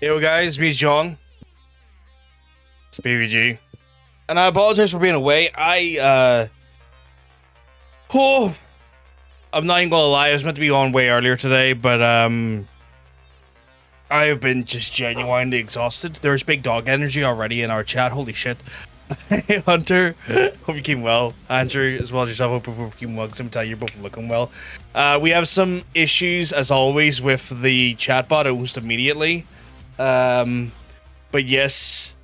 Yo guys, me John. It's PVG. And I apologize for being away. Oh, I'm not even gonna lie, I was meant to be on way earlier today, but I've been just genuinely exhausted. There's big dog energy already in our chat, holy shit. Hey Hunter, hope you keep well. Andrew, as well as yourself, hope you're keeping well, because I'm telling you, you're both looking well. We have some issues, as always, with the chatbot almost immediately. But yes.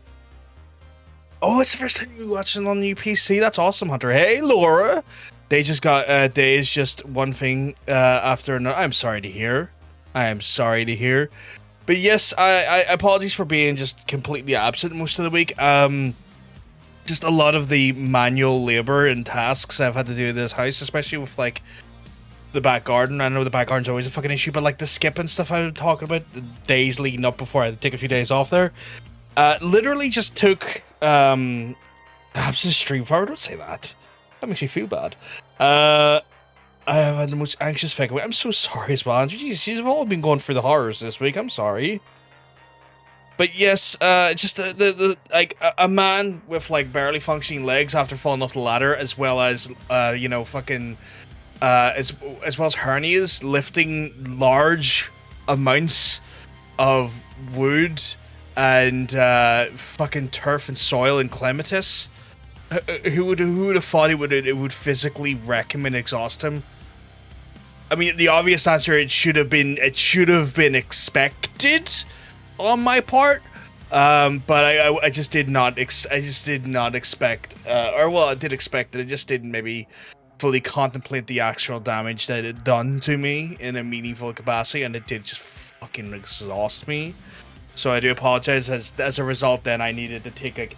Oh, it's the first time you watching on the PC. That's awesome, Hunter. Hey, Laura. They just got days just one thing after another. I'm sorry to hear. I am sorry to hear. But yes, I apologies for being just completely absent most of the week. Just a lot of the manual labor and tasks I've had to do in this house, especially with like the back garden. I know the back garden's always a fucking issue, but like the skipping stuff I was talking about, the days leading up before I had to take a few days off there, literally just took absence stream forward. Don't say that. That makes me feel bad. I have had the most anxious fake away. I'm so sorry as well. Jeez, you've all been going through the horrors this week. I'm sorry. But yes, just the like a man with like barely functioning legs after falling off the ladder, as well as you know, fucking as well as hernias, lifting large amounts of wood and fucking turf and soil and clematis. Who would have thought it would physically wreck him and exhaust him? I mean, the obvious answer, it should have been expected on my part, but I just did not expect, or well, I did expect it. I just didn't maybe fully contemplate the actual damage that it done to me in a meaningful capacity, and it did just fucking exhaust me. So I do apologize. As a result, then I needed to take like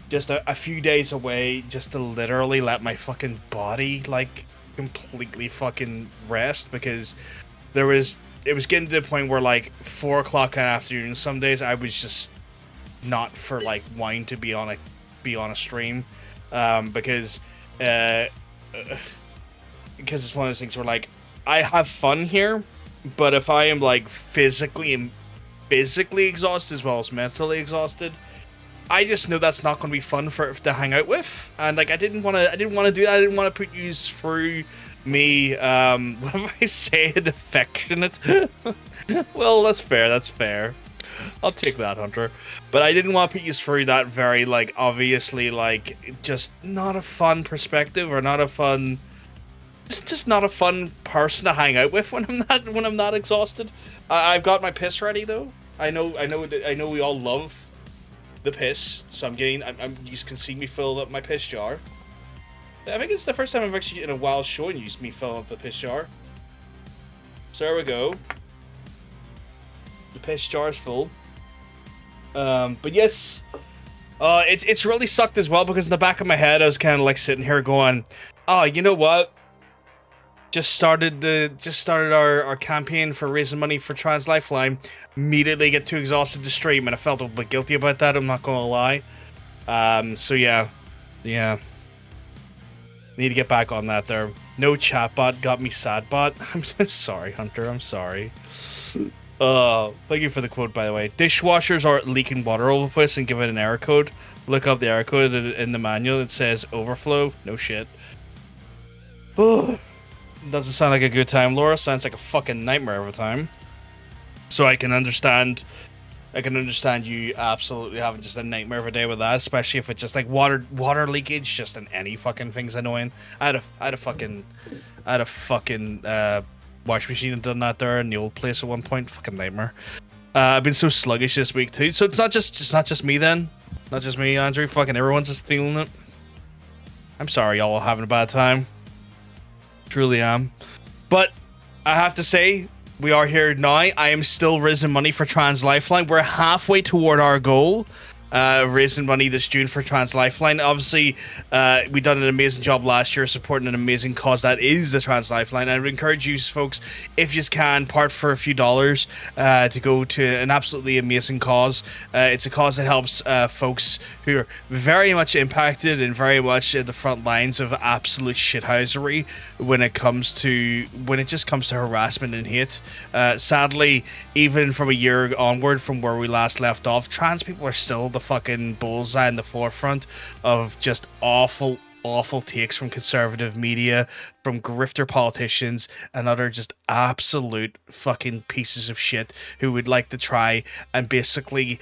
just a few days away just to literally let my fucking body like completely fucking rest, because it was getting to the point where like 4 o'clock in the afternoon some days I was just not for like wanting to be on a stream, because it's one of those things where like I have fun here, but if I am like physically exhausted as well as mentally exhausted, I just know that's not going to be fun to hang out with, and like I didn't want to do that. I didn't want to put you through me. What if I say it affectionate? Well, that's fair. I'll take that, Hunter. But I didn't want to put you through that very like obviously like just not a fun perspective, or not a fun, just not a fun person to hang out with when I'm not exhausted. I've got my piss ready though. I know we all love the piss, so you can see me fill up my piss jar. I think it's the first time I've actually in a while showing you me filling up the piss jar. So there we go. The piss jar is full. But yes, it's really sucked as well, because in the back of my head I was kind of like sitting here going, oh, you know what? Just started our campaign for raising money for Trans Lifeline. Immediately get too exhausted to stream, and I felt a bit guilty about that, I'm not gonna lie. So yeah. Need to get back on that there. No chatbot got me sad bot. I'm so sorry, Hunter, I'm sorry. Thank you for the quote, by the way. Dishwashers are leaking water all over the place and give it an error code. Look up the error code in the manual. It says overflow. No shit. Doesn't sound like a good time, Laura. Sounds like a fucking nightmare of a time. So I can understand you absolutely having just a nightmare of a day with that, especially if it's just like water leakage, just in any fucking thing's annoying. I had a fucking wash machine and done that there in the old place at one point. Fucking nightmare. I've been so sluggish this week too. So it's not just me then. Not just me, Andrew. Fucking everyone's just feeling it. I'm sorry y'all are having a bad time. Truly am. But I have to say, we are here now. I am still raising money for Trans Lifeline. We're halfway toward our goal. raising money this June for Trans Lifeline. Obviously, we done an amazing job last year supporting an amazing cause that is the Trans Lifeline. I would encourage you folks, if you can, part for a few dollars to go to an absolutely amazing cause. It's a cause that helps folks who are very much impacted and very much at the front lines of absolute shithousery when it just comes to harassment and hate. Sadly, even from a year onward from where we last left off, trans people are still the fucking bullseye in the forefront of just awful takes from conservative media, from grifter politicians and other just absolute fucking pieces of shit who would like to try and basically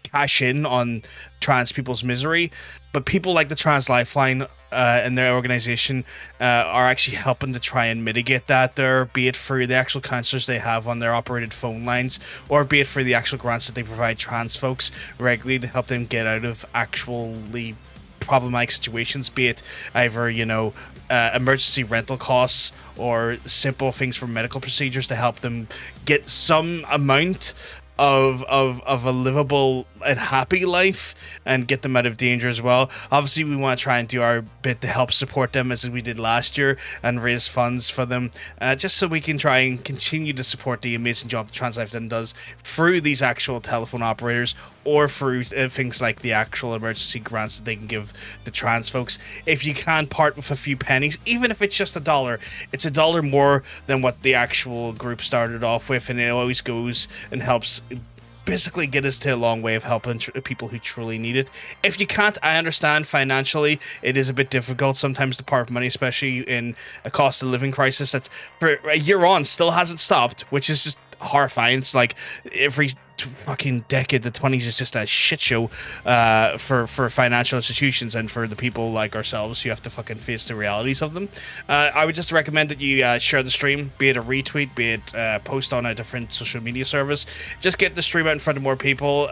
cash in on trans people's misery. But people like the Trans Lifeline and their organization are actually helping to try and mitigate that there, be it through the actual counselors they have on their operated phone lines, or be it through the actual grants that they provide trans folks regularly to help them get out of actually problematic situations, be it either, emergency rental costs or simple things for medical procedures to help them get some amount of a livable and happy life and get them out of danger as well. Obviously, we want to try and do our bit to help support them as we did last year and raise funds for them, just so we can try and continue to support the amazing job Trans Lifeline does through these actual telephone operators or through things like the actual emergency grants that they can give the trans folks. If you can part with a few pennies, even if it's just $1, it's $1 more than what the actual group started off with, and it always goes and helps basically get us to a long way of helping people who truly need it. If you can't, I understand financially it is a bit difficult sometimes to part with money, especially in a cost of living crisis that's for a year on still hasn't stopped, which is just horrifying. It's like every fucking decade, the 20s is just a shit show for financial institutions and for the people like ourselves who have to fucking face the realities of them. I would just recommend that you share the stream, be it a retweet, be it post on a different social media service. Just get the stream out in front of more people.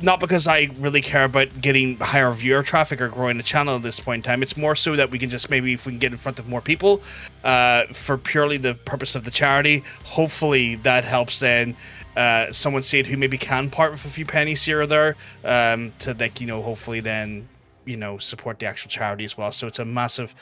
Not because I really care about getting higher viewer traffic or growing the channel at this point in time. It's more so that we can just maybe, if we can get in front of more people for purely the purpose of the charity, hopefully that helps then someone see it who maybe can part with a few pennies here or there to, like, hopefully then, support the actual charity as well. So it's a massive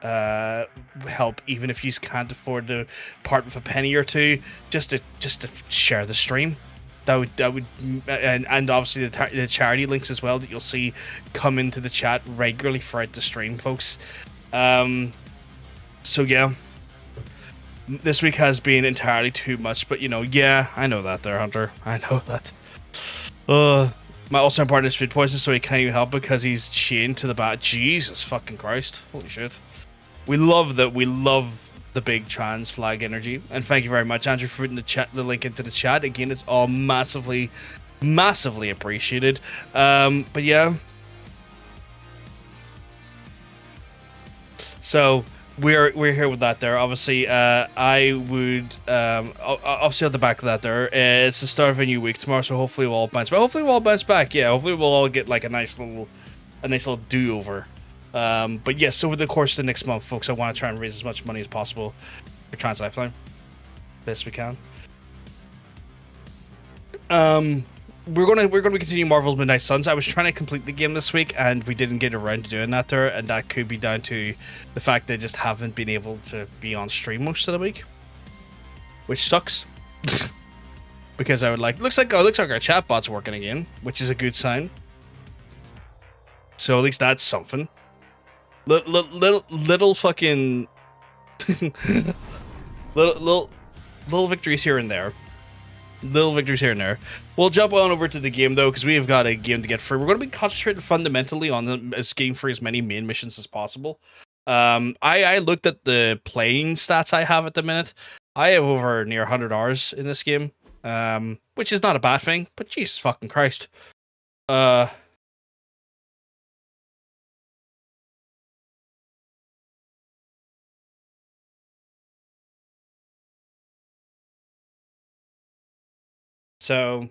help, even if you can't afford to part with a penny or two, just to share the stream. That would and obviously the charity links as well that you'll see come into the chat regularly throughout the stream, folks. So yeah, this week has been entirely too much, but yeah, I know that there, Hunter. I know that. My also partner is food poisoning, so he can't even help because he's chained to the bat. Jesus fucking Christ! Holy shit! We love that. We love the big trans flag energy, and thank you very much, Andrew, for putting the link into the chat. Again, it's all massively appreciated. But yeah, so we're here with that there. Obviously, I would obviously at the back of that there, it's the start of a new week tomorrow, so hopefully we'll all bounce back. Yeah, hopefully we'll all get like a nice little do-over. But yes, over the course of the next month, folks, I want to try and raise as much money as possible for Trans Lifeline, best we can. We're gonna continue Marvel's Midnight Suns. I was trying to complete the game this week, and we didn't get around to doing that there, and that could be down to the fact that I just haven't been able to be on stream most of the week, which sucks. Because I would looks like our chatbot's working again, which is a good sign. So at least that's something. Little fucking little victories here and there. We'll jump on over to the game though, because we have got a game to get through. We're going to be concentrating fundamentally on getting through as many main missions as possible. I looked at the playing stats I have at the minute. I have over near 100 hours in this game, which is not a bad thing. But Jesus fucking Christ, So,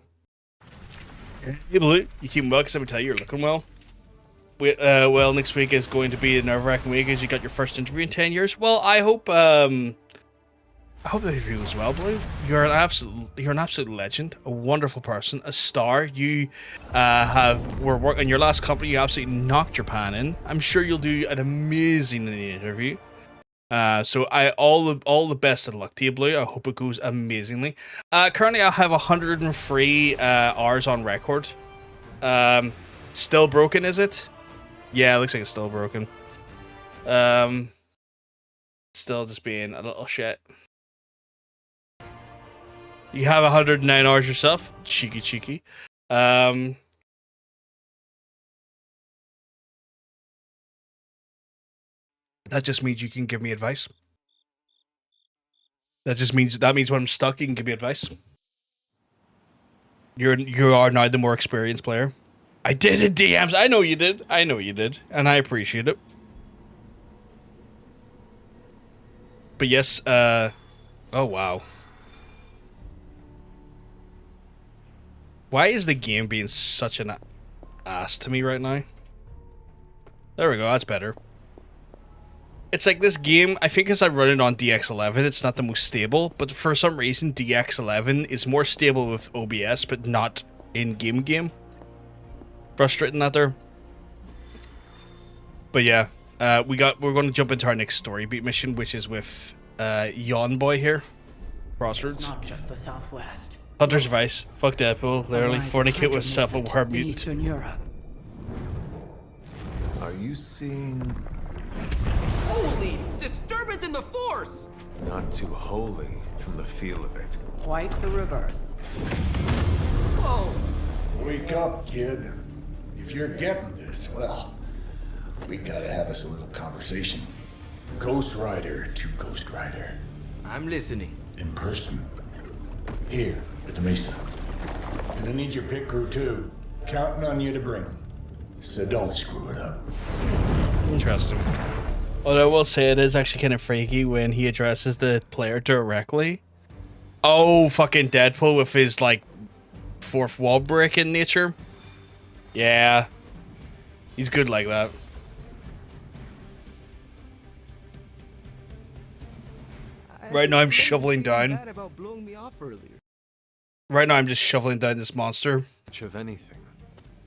hey Blue, you keeping well? Because I would tell you you're looking well. Well, next week is going to be a nerve-wracking week as you got your first interview in 10 years. Well, I hope I hope that review goes well, Blue. You're an absolute legend, a wonderful person, a star. You were working on your last company. You absolutely knocked your pan in. I'm sure you'll do an amazing interview. So all the best of luck to you, Blue. I hope it goes amazingly. Currently, I have 103 hours on record. Still broken, is it? Yeah, it looks like it's still broken. Still just being a little shit. You have 109 hours yourself. Cheeky. That just means you can give me advice. That means when I'm stuck, you can give me advice. You are now the more experienced player. I did it, DMs. I know you did, and I appreciate it. But yes, oh wow. Why is the game being such an ass to me right now? There we go, that's better. It's like this game, I think as I run it on DX11, it's not the most stable, but for some reason DX11 is more stable with OBS, but not in-game game. Frustrating that there. But yeah, we're going to jump into our next story beat mission, which is with Yawn Boy here. Crossroads. It's not just the Southwest. Hunter's Vice. Fuck Deadpool. Literally fornicate with self-aware mutant. Eastern Europe. Are you seeing? Holy disturbance in the force! Not too holy from the feel of it. Quite the reverse. Whoa! Wake up, kid. If you're getting this, well, we gotta have us a little conversation. Ghost Rider to Ghost Rider. I'm listening. In person. Here, at the Mesa. And I need your pit crew too. Counting on you to bring them. So don't screw it up. Interesting. Although I will say it is actually kind of freaky when he addresses the player directly. Oh, fucking Deadpool with his, like, fourth wall breaking nature. Yeah. He's good like that. Right now I'm shoveling down. Right now I'm just shoveling down this monster. Much of anything.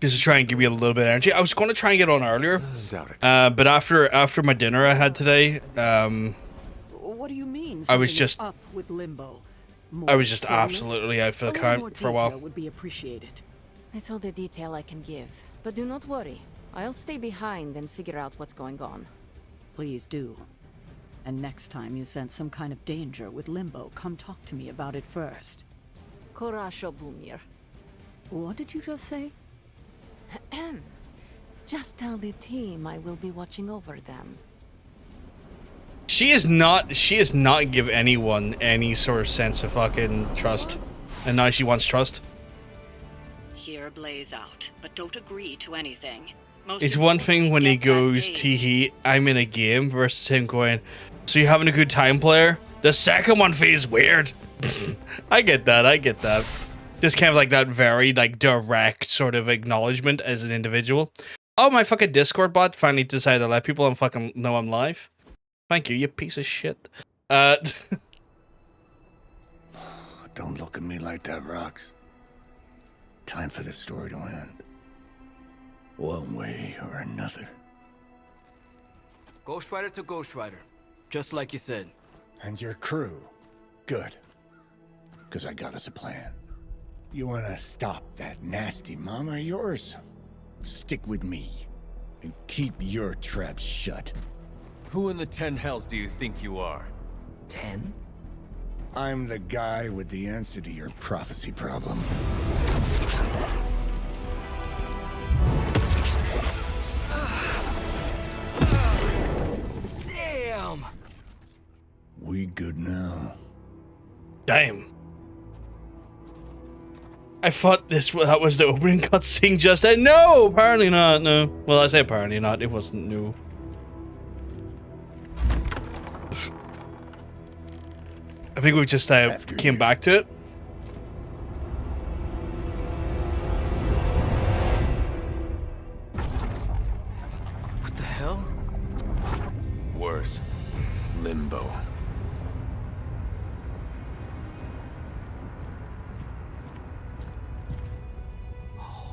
Just to try and give me a little bit of energy. I was going to try and get on earlier. Doubt it. But after my dinner I had today, What do you mean? I was just up with Limbo. I was just absolutely out for the count for a while. Would be appreciated. That's all the detail I can give. But do not worry. I'll stay behind and figure out what's going on. Please do. And next time you sense some kind of danger with Limbo, come talk to me about it first. Korasho Bumir. What did you just say? Just tell the team I will be watching over them. She is not give anyone any sort of sense of fucking trust. And now she wants trust. Here blaze out, but don't agree to anything. It's one thing when he goes, tee I'm in a game, versus him going, so you having a good time, player? The second one feels weird. I get that. Just kind of like that very, like, direct sort of acknowledgement as an individual. Oh, my fucking Discord bot finally decided to let people fucking know I'm live. Thank you, you piece of shit. Don't look at me like that, Rox. Time for this story to end. One way or another. Ghost Rider to Ghost Rider. Just like you said. And your crew. Good. Because I got us a plan. You want to stop that nasty mama of yours? Stick with me. And keep your traps shut. Who in the 10 hells do you think you are? 10? I'm the guy with the answer to your prophecy problem. Damn! We good now? Damn. I thought that was the opening cutscene just then. No, apparently not, no. Well, I say apparently not, it wasn't new. I think we just came back to it. What the hell? Worse. Limbo.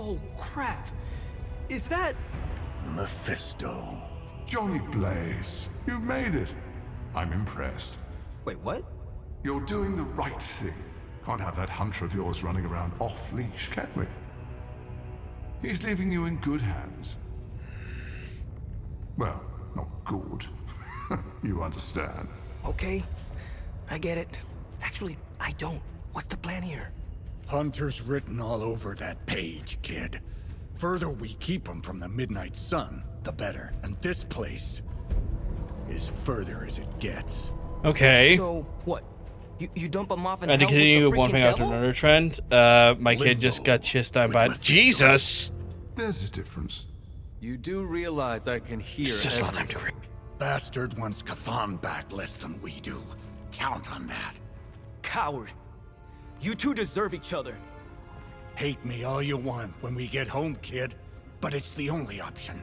Oh, crap. Is that... Mephisto. Johnny Blaze, you made it. I'm impressed. Wait, what? You're doing the right thing. Can't have that hunter of yours running around off-leash, can we? He's leaving you in good hands. Well, not good. You understand. Okay, I get it. Actually, I don't. What's the plan here? Hunter's written all over that page, kid. Further we keep him from the midnight sun, the better. And this place is further as it gets. Okay. So, what? You dump him off in And to hell with the continue one freaking thing after devil? another trend, my kid just got chased down by Jesus. There's a difference. You do realize I can hear It's just not time everything. to read. Bastard wants Cathan back less than we do. Count on that. Coward. You two deserve each other. Hate me all you want when we get home, kid. But it's the only option.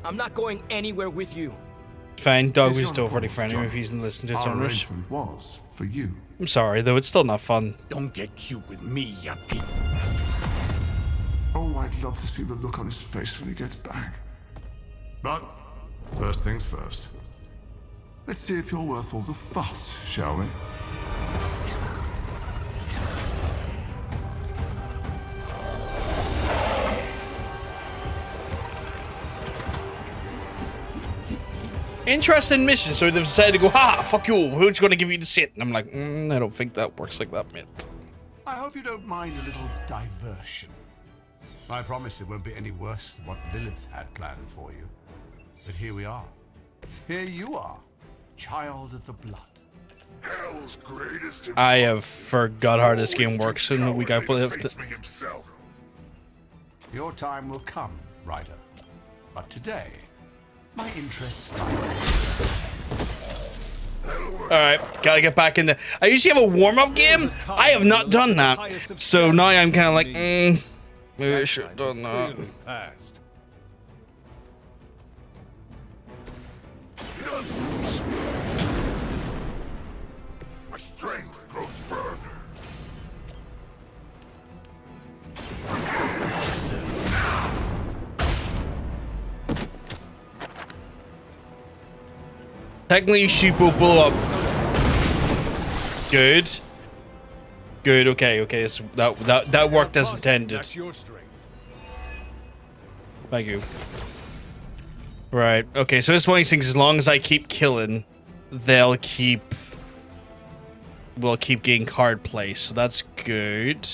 I'm not going anywhere with you. Fine, dog Here's was your still pretty apology, friendly John. if he's listening to its Our owners. arrangement was for you. I'm sorry though, it's still not fun. Don't get cute with me, you pig. Oh, I'd love to see the look on his face when he gets back. But first things first. Let's see if you're worth all the fuss, shall we? Interesting mission, so they've decided to go, ha, fuck you, who's gonna give you the sit? And I'm like, I don't think that works like that, mate. I hope you don't mind a little diversion. I promise it won't be any worse than what Lilith had planned for you. But here we are. Here you are, child of the blood. Hell's greatest. I have forgot how this game works in the week I played it. Your time will come, Ryder. But today, my interests Alright, gotta get back in there. I usually have a warm-up game. I have not done that. So now I'm kind of like, maybe I should have done that. Clearly past. My strength grows further. Technically, sheep will blow up. Good. Good, okay, so that worked as intended. That's your strength. Thank you. Right, okay, so this one of these things, as long as I keep killing, we'll keep getting card play, so that's good.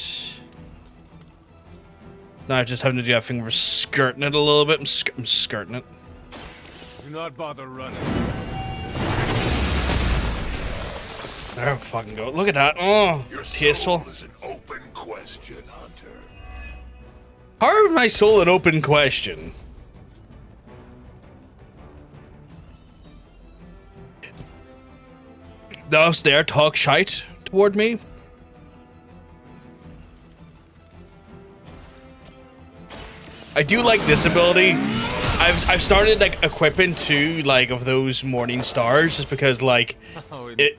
Now I'm just having to do that thing where we're skirting it a little bit. I'm skirting it. Do not bother running. Oh, fucking go. Look at that. Oh, tasteful. Is an open question, Hunter. How is my soul an open question? Thus there talk shite toward me. I do like this ability. I've started like equipping two like of those morning stars just because like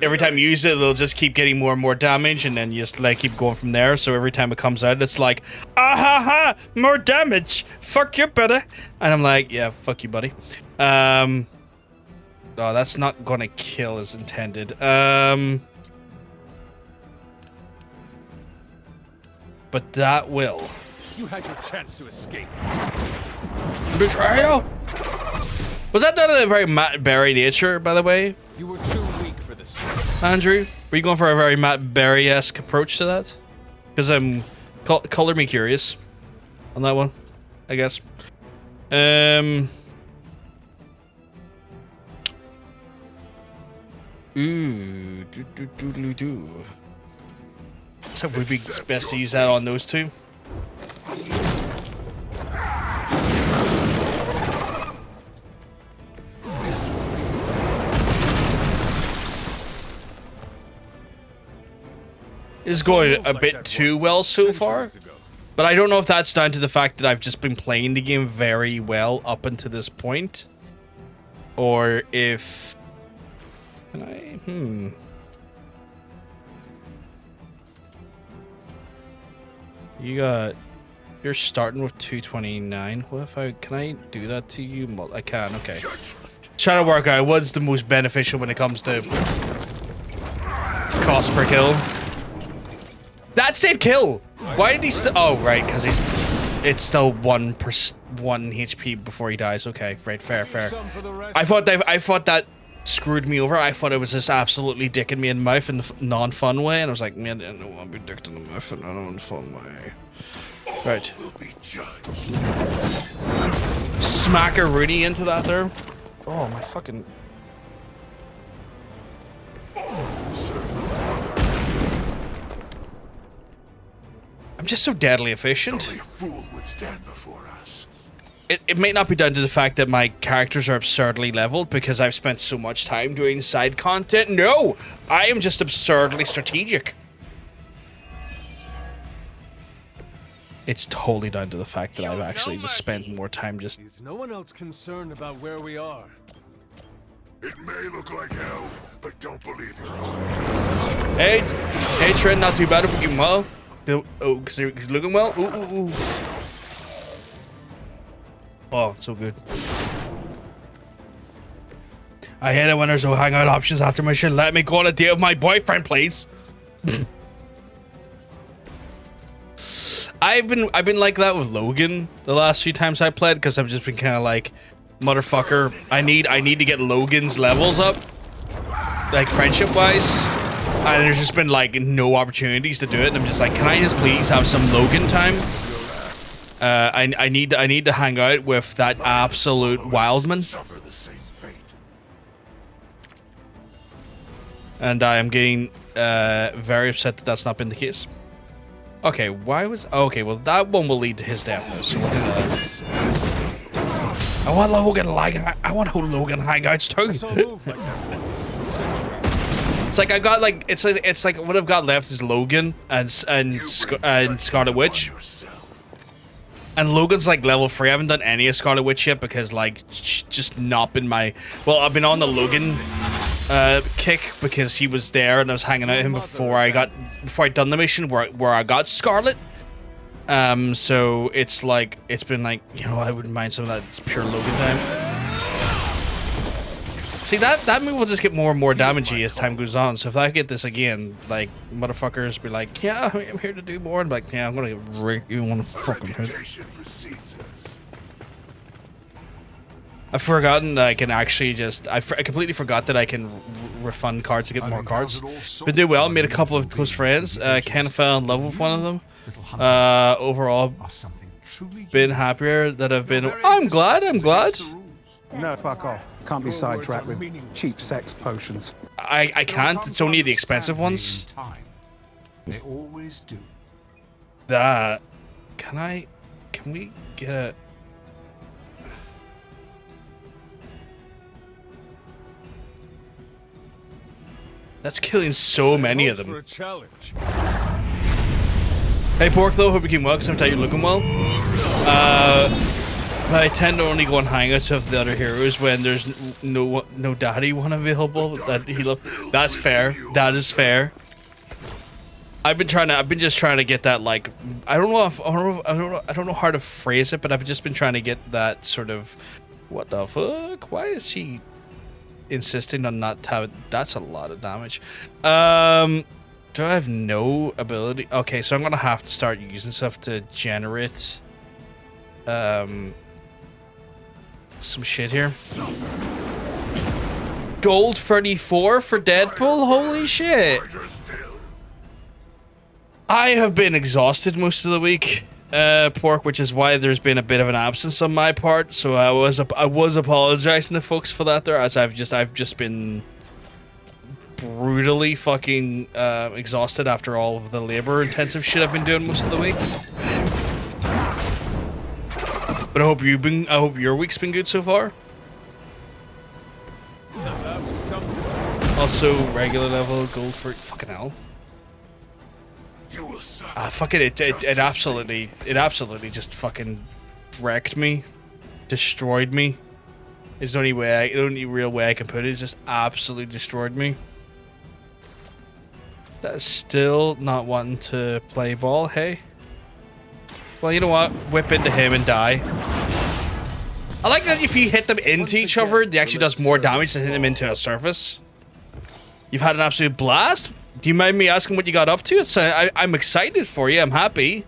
every time you use it it'll just keep getting more and more damage and then you just like keep going from there. So every time it comes out it's like ah ha ha more damage. Fuck you, buddy. And I'm like, yeah, fuck you, buddy. Oh, that's not gonna kill as intended. But that will. You had your chance to escape. Betrayal? Was that done in a very Matt Berry nature, by the way? You were too weak for this. Andrew? Were you going for a very Matt Berry-esque approach to that? Because color me curious on that one, I guess. Ooh, do. So would be best to use that on those two. Is going a bit too well so far, but I don't know if that's down to the fact that I've just been playing the game very well up until this point, or if You got You're starting with 229. What if can I do that to you? Well, I can, okay. Trying to work out what's the most beneficial when it comes to cost per kill. That said kill! Why did he oh, right, because it's still 1 HP before he dies. Okay, right, fair. I thought that screwed me over. I thought it was just absolutely dicking me in the mouth in the non-fun way, and I was like, man, I don't want to be dicked in the mouth in a non-fun way. Right. Smack a Rooney into that there. Oh, my fucking... I'm just so deadly efficient. Only a fool would stand before us. It may not be down to the fact that my characters are absurdly leveled because I've spent so much time doing side content. No! I am just absurdly strategic. It's totally down to the fact that I've actually just spent more time just... Is no one else concerned about where we are? It may look like hell, but don't believe your eyes. Hey, Trent, not too bad if we can well. Oh, because he's looking well. Ooh. Oh, so good. I hate it when there's no hangout options after my shit. Let me go on a date with my boyfriend, please. I've been like that with Logan the last few times I played because I've just been kind of like, motherfucker, I need to get Logan's levels up, like friendship wise, and there's just been like no opportunities to do it, and I'm just like, can I just please have some Logan time? I need to hang out with that absolute wildman, and I am getting very upset that that's not been the case. Okay, why was... Okay, well, that one will lead to his death, though, so we're gonna... I want Logan hangouts, too. It's like I got, like... It's like what I've got left is Logan and Scarlet Witch. And Logan's, like, level 3. I haven't done any of Scarlet Witch yet because, like, just not been my... Well, I've been on the Logan kick because he was there and I was hanging out with him before I'd done the mission where I got Scarlet. So it's like, it's been like, you know, I wouldn't mind some of that pure Logan time. See, that move will just get more and more damagey as time goes on. So if I get this again, like, motherfuckers be like, yeah, I'm here to do more. And be like, yeah, I'm gonna get you on the fucking head. I've forgotten that I can actually just... I completely forgot that I can refund cards to get more cards. Been doing well, made a couple of close friends. Ken fell in love with one of them. Overall, been happier that I've been... I'm glad. No, fuck off. Can't be sidetracked with cheap sex potions. I can't. It's only the expensive ones. They always do. That... Can we get a... That's killing so many of them. Hey Pork though, hope you keep well, because I'm telling you, you're looking well. I tend to only go on hangouts of the other heroes when there's no daddy one available that he loves. That's fair. That is fair. I've been just trying to get that, like, I don't know how to phrase it, but I've just been trying to get that sort of, what the fuck? Why is he insisting on not having... That's a lot of damage. Do I have no ability? Okay, so I'm gonna have to start using stuff to generate some shit here. Gold 34 for Deadpool? Holy shit. I have been exhausted most of the week, Pork, which is why there's been a bit of an absence on my part. So I was apologizing to folks for that there, as I've just been brutally fucking exhausted after all of the labor-intensive shit I've been doing most of the week. But I hope your week's been good so far. Also, regular level gold for fucking hell. Fuck it, it absolutely just fucking wrecked me, destroyed me. Is the only real way I can put it. Is just absolutely destroyed me. That's still not wanting to play ball. Hey, Well, you know what? Whip into him and die. I like that if you hit them into each other, they actually does more damage than hitting them into a surface. You've had an absolute blast. Do you mind me asking what you got up to? It's I'm excited for you. I'm happy,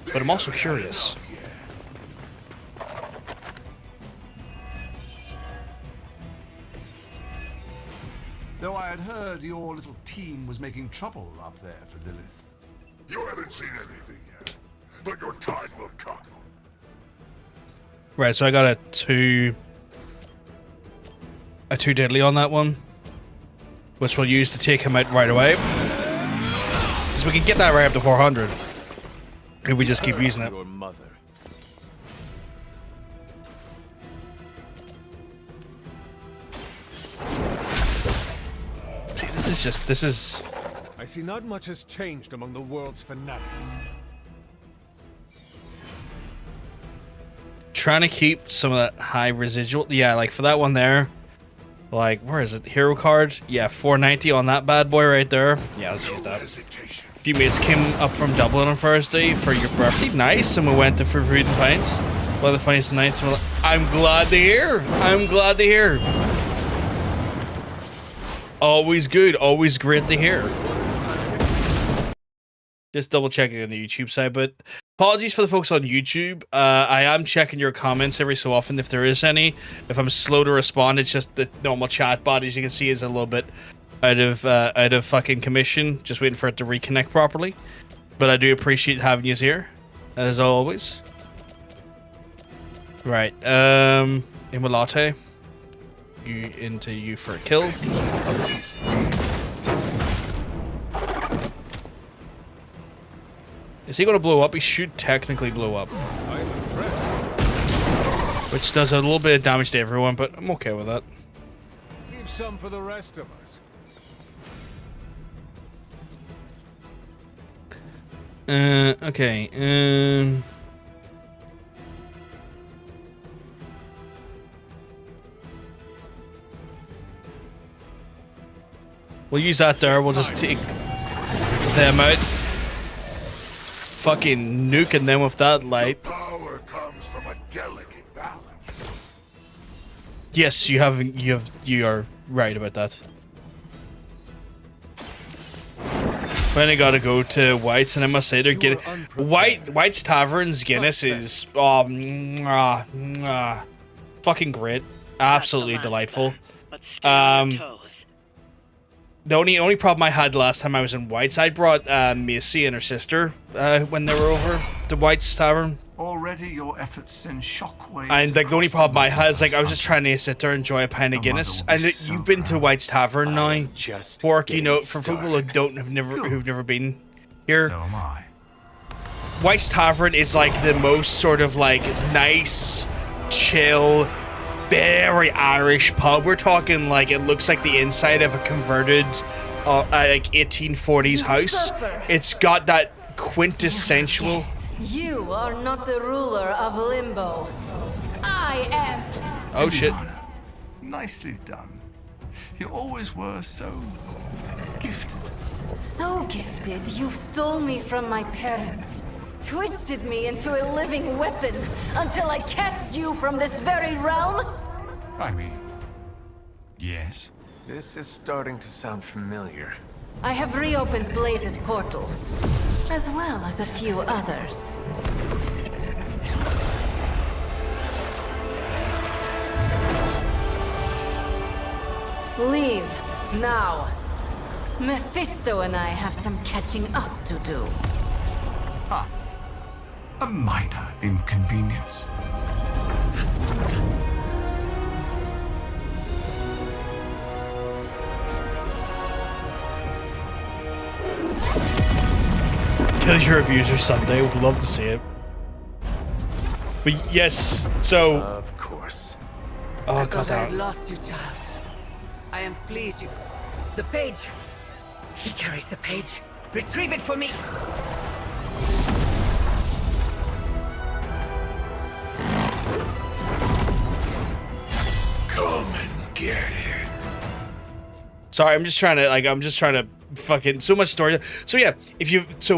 but I'm also curious. Though I had heard your little team was making trouble up there for Lilith. You haven't seen anything yet, but your time will come. Right, so I got a two deadly on that one, which we'll use to take him out right away. So we can get that right up to 400 if we just keep using it. Your mother. See, this is. I see not much has changed among the world's fanatics. Trying to keep some of that high residual. Yeah, like for that one there. Like, where is it? Hero card? Yeah, 490 on that bad boy right there. Yeah, let's use that. A few mates came up from Dublin on Thursday for your birthday. Nice, and we went to for food and pints. One of the funniest nights. I'm glad to hear. I'm glad to hear. Always good. Always great to hear. Just double checking on the YouTube side, but apologies for the folks on YouTube. I am checking your comments every so often if there is any. If I'm slow to respond, it's just the normal chat bot, as you can see, is a little bit out of fucking commission. Just waiting for it to reconnect properly. But I do appreciate having you here, as always. Right, Immolate. You into you for a kill. Is he going to blow up? He should technically blow up. I'm impressed. Which does a little bit of damage to everyone, but I'm okay with that. Leave some for the rest of us. Okay. We'll use that there. We'll just take them out. Fucking nuking them with that light. Power comes from a delicate balance. Yes, you are right about that. Then I gotta go to White's, and I must say they're getting White's Tavern's Guinness is fucking great, absolutely delightful. The only problem I had last time I was in White's, I brought Macy and her sister when they were over to White's Tavern. Already your efforts send shockwaves. And like the only problem I had is like I was just trying to sit there and enjoy a pint of Guinness. And you've been to White's Tavern now, Pork. You know, for people who who've never been here. So am I. White's Tavern is like the most sort of like nice, chill, very Irish pub. We're talking like it looks like the inside of a converted like 1840s house. It's got that quintessential. You are not the ruler of Limbo. I am. Oh shit. Nicely done. You always were so gifted. So gifted, you've stole me from my parents. Twisted me into a living weapon until I cast you from this very realm? I mean, yes. This is starting to sound familiar. I have reopened Blaze's portal, as well as a few others. Leave, now. Mephisto and I have some catching up to do. Ah, a minor inconvenience. Kill your abuser Sunday. Would love to see it. But yes, so. Of course. Oh god I had damn. lost you, child. I am pleased you. The page. He carries the page. Retrieve it for me. Come and get it. Sorry, I'm just trying to fucking so much story. So yeah,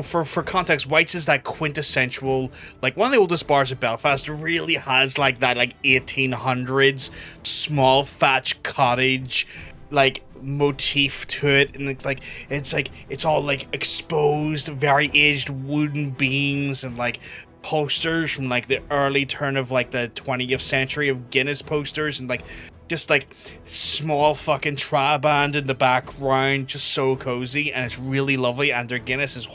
for context, White's is that quintessential, like one of the oldest bars in Belfast. Really has like that like 1800s small thatch cottage like motif to it, and it's all like exposed, very aged wooden beams and like posters from like the early turn of like the 20th century of Guinness posters, and like just like small fucking tra band in the background, just so cozy, and it's really lovely. And their Guinness is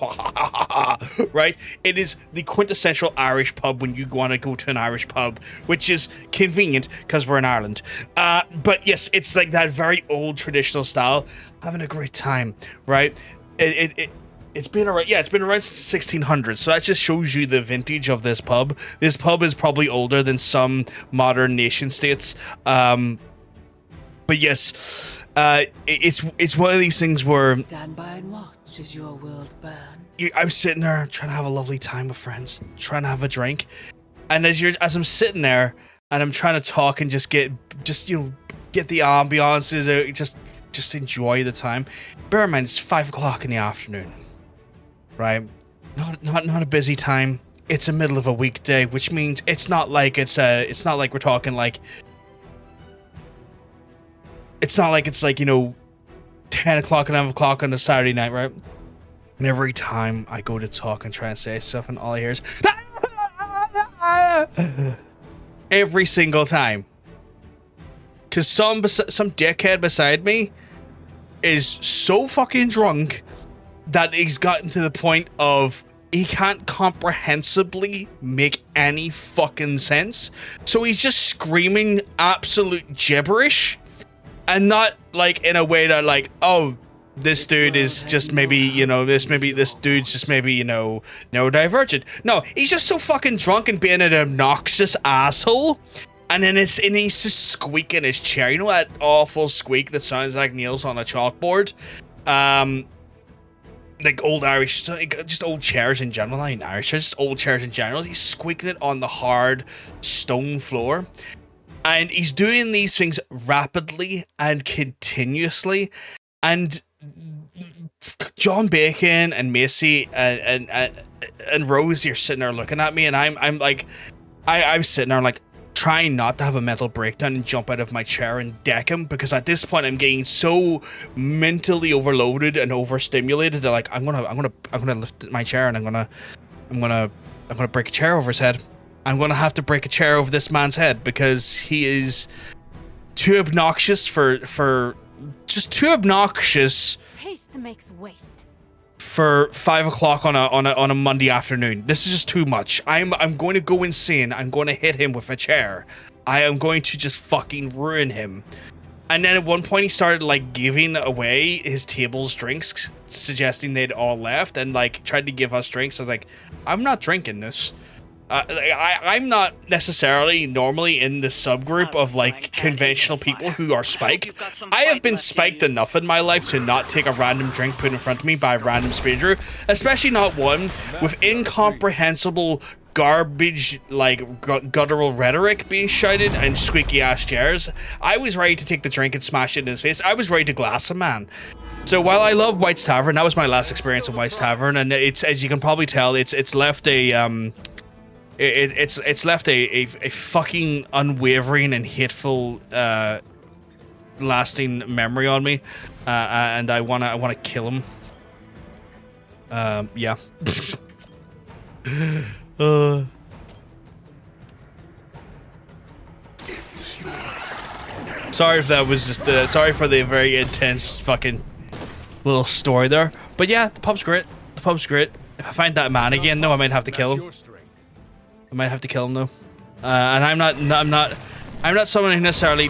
right. It is the quintessential Irish pub when you want to go to an Irish pub, which is convenient because we're in Ireland. But yes, it's like that very old traditional style, having a great time, right? It's been around, yeah, it's been around since 1600, so that just shows you the vintage of this pub. This pub is probably older than some modern nation states. But yes, it's one of these things where Stand by and watch as your world burn. I'm sitting there trying to have a lovely time with friends, trying to have a drink, and as I'm sitting there and I'm trying to talk and just get the ambiance, just enjoy the time. Bear in mind, it's 5 o'clock in the afternoon. Right, not a busy time. It's the middle of a weekday, which means it's not like we're talking like. It's not like it's like 10 o'clock and 11 o'clock on a Saturday night, right? And every time I go to talk and try and say stuff, and all I hear is every single time, because some dickhead beside me is so fucking drunk that he's gotten to the point of he can't comprehensively make any fucking sense. So he's just screaming absolute gibberish, and not like in a way that like, oh, this dude is just maybe, this dude's just maybe, neurodivergent. No, he's just so fucking drunk and being an obnoxious asshole. And then he's just squeaking his chair. You know that awful squeak that sounds like nails on a chalkboard? Like old Irish, just old chairs in general, not even Irish, just old chairs in general. He's squeaking it on the hard stone floor. And he's doing these things rapidly and continuously. And John Bacon and Macy and Rosie are sitting there looking at me, and I'm sitting there like trying not to have a mental breakdown and jump out of my chair and deck him, because at this point I'm getting so mentally overloaded and overstimulated that like I'm gonna lift my chair and I'm gonna break a chair over his head. I'm gonna have to break a chair over this man's head because he is too obnoxious too obnoxious. Haste makes waste. For 5 o'clock on a Monday afternoon. This is just too much. I'm going to go insane. I'm going to hit him with a chair. I am going to just fucking ruin him. And then at one point he started like giving away his table's drinks, suggesting they'd all left, and like tried to give us drinks. I was like, I'm not drinking this. I'm not necessarily normally in the subgroup of like conventional people who are spiked. I have been spiked enough in my life to not take a random drink put in front of me by a random stranger, especially not one with incomprehensible garbage like guttural rhetoric being shouted and squeaky ass chairs. I was ready to take the drink and smash it in his face. I was ready to glass a man. So while I love White's Tavern, that was my last experience in White's Tavern, and it's, as you can probably tell, it's left a It's left a fucking unwavering and hateful lasting memory on me, and I wanna kill him. Yeah. Sorry if that was just sorry for the very intense fucking little story there, but yeah, the pub's great. The pub's great. If I find that man again, no, I might have to kill him. I might have to kill him though, and I'm not someone who necessarily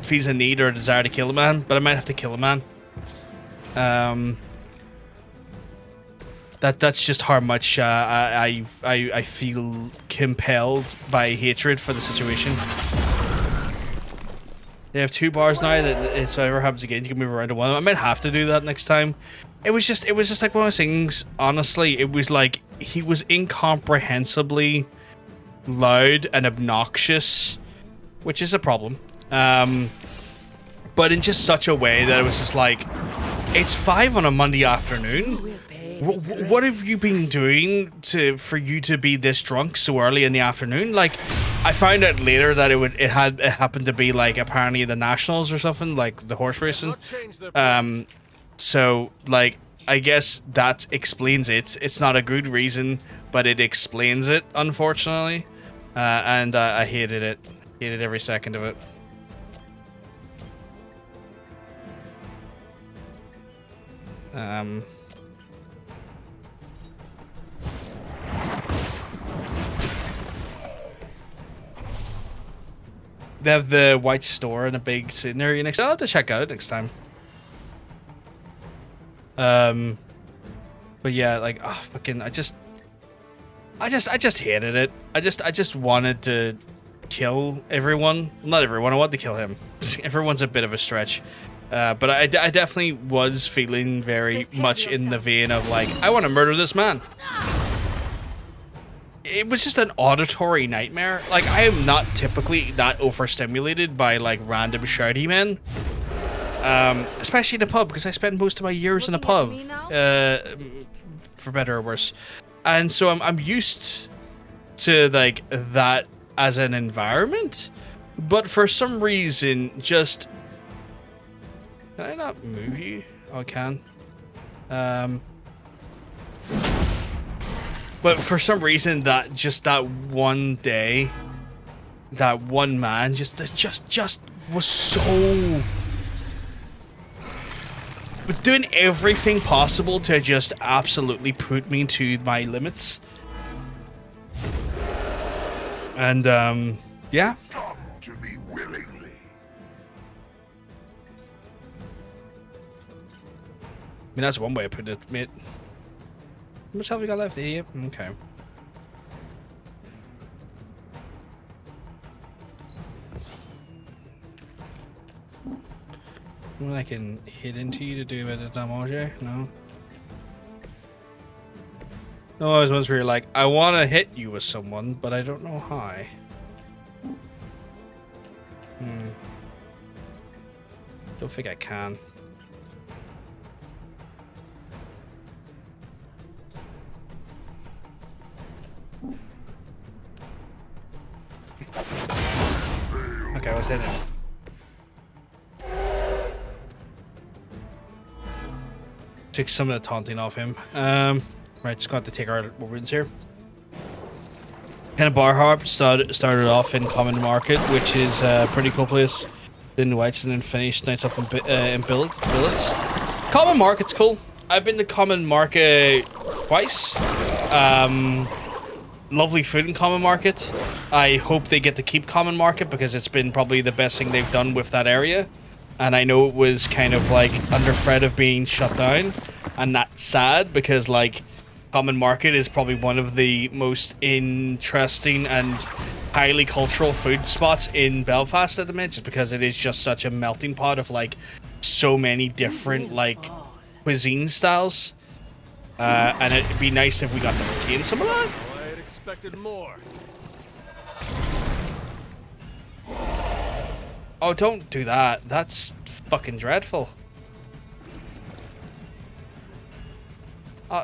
feels a need or a desire to kill a man, but I might have to kill a man. That's just how much I feel compelled by hatred for the situation. They have 2 bars now that if so ever happens again, you can move around to one. I might have to do that next time. It was just like one of those things. Honestly, it was like he was incomprehensibly loud and obnoxious, which is a problem, but in just such a way that it was just like, It's 5 on a Monday afternoon. What have you been doing for you to be this drunk so early in the afternoon? Like, I found out later that it happened to be like apparently the Nationals or something, like the horse racing. So like I guess that explains it. It's not a good reason, but it explains it, unfortunately. And I hated it. Hated every second of it. They have the white store and a big sitting area next. I'll have to check out it next time. But yeah, like, oh, fucking, I just hated it. I just wanted to kill everyone. Not everyone. I wanted to kill him. Everyone's a bit of a stretch. But I definitely was feeling very much in the vein of like, I want to murder this man. It was just an auditory nightmare. Like, I am not typically that overstimulated by like random shouty men. Especially in a pub, because I spend most of my years in a pub. For better or worse. And so I'm used to like that as an environment. But for some reason, just... Can I not move you? Oh, I can. But for some reason, that one day, that one man just was so... doing everything possible to just absolutely put me to my limits. And, yeah. Come to me willingly. I mean, that's one way of putting it, mate. How much have we got left, idiot? Okay. Well, I can hit into you to do a bit of damage, no? No, I was once where you're like, I want to hit you with someone, but I don't know how. Don't think I can. Okay, let's hit it. Take some of the taunting off him. Right, just got to take our wounds here. Kind of Bar Harp started off in Common Market, which is a pretty cool place. Then Whites and then finished nights off in Billets. Common Market's cool. I've been to Common Market twice. Lovely food in Common Market. I hope they get to keep Common Market because it's been probably the best thing they've done with that area. And I know it was kind of like under threat of being shut down. And that's sad because like Common Market is probably one of the most interesting and highly cultural food spots in Belfast at the minute, just because it is just such a melting pot of like so many different like cuisine styles. And it'd be nice if we got to retain some of that. I had expected more. Oh, don't do that. That's fucking dreadful.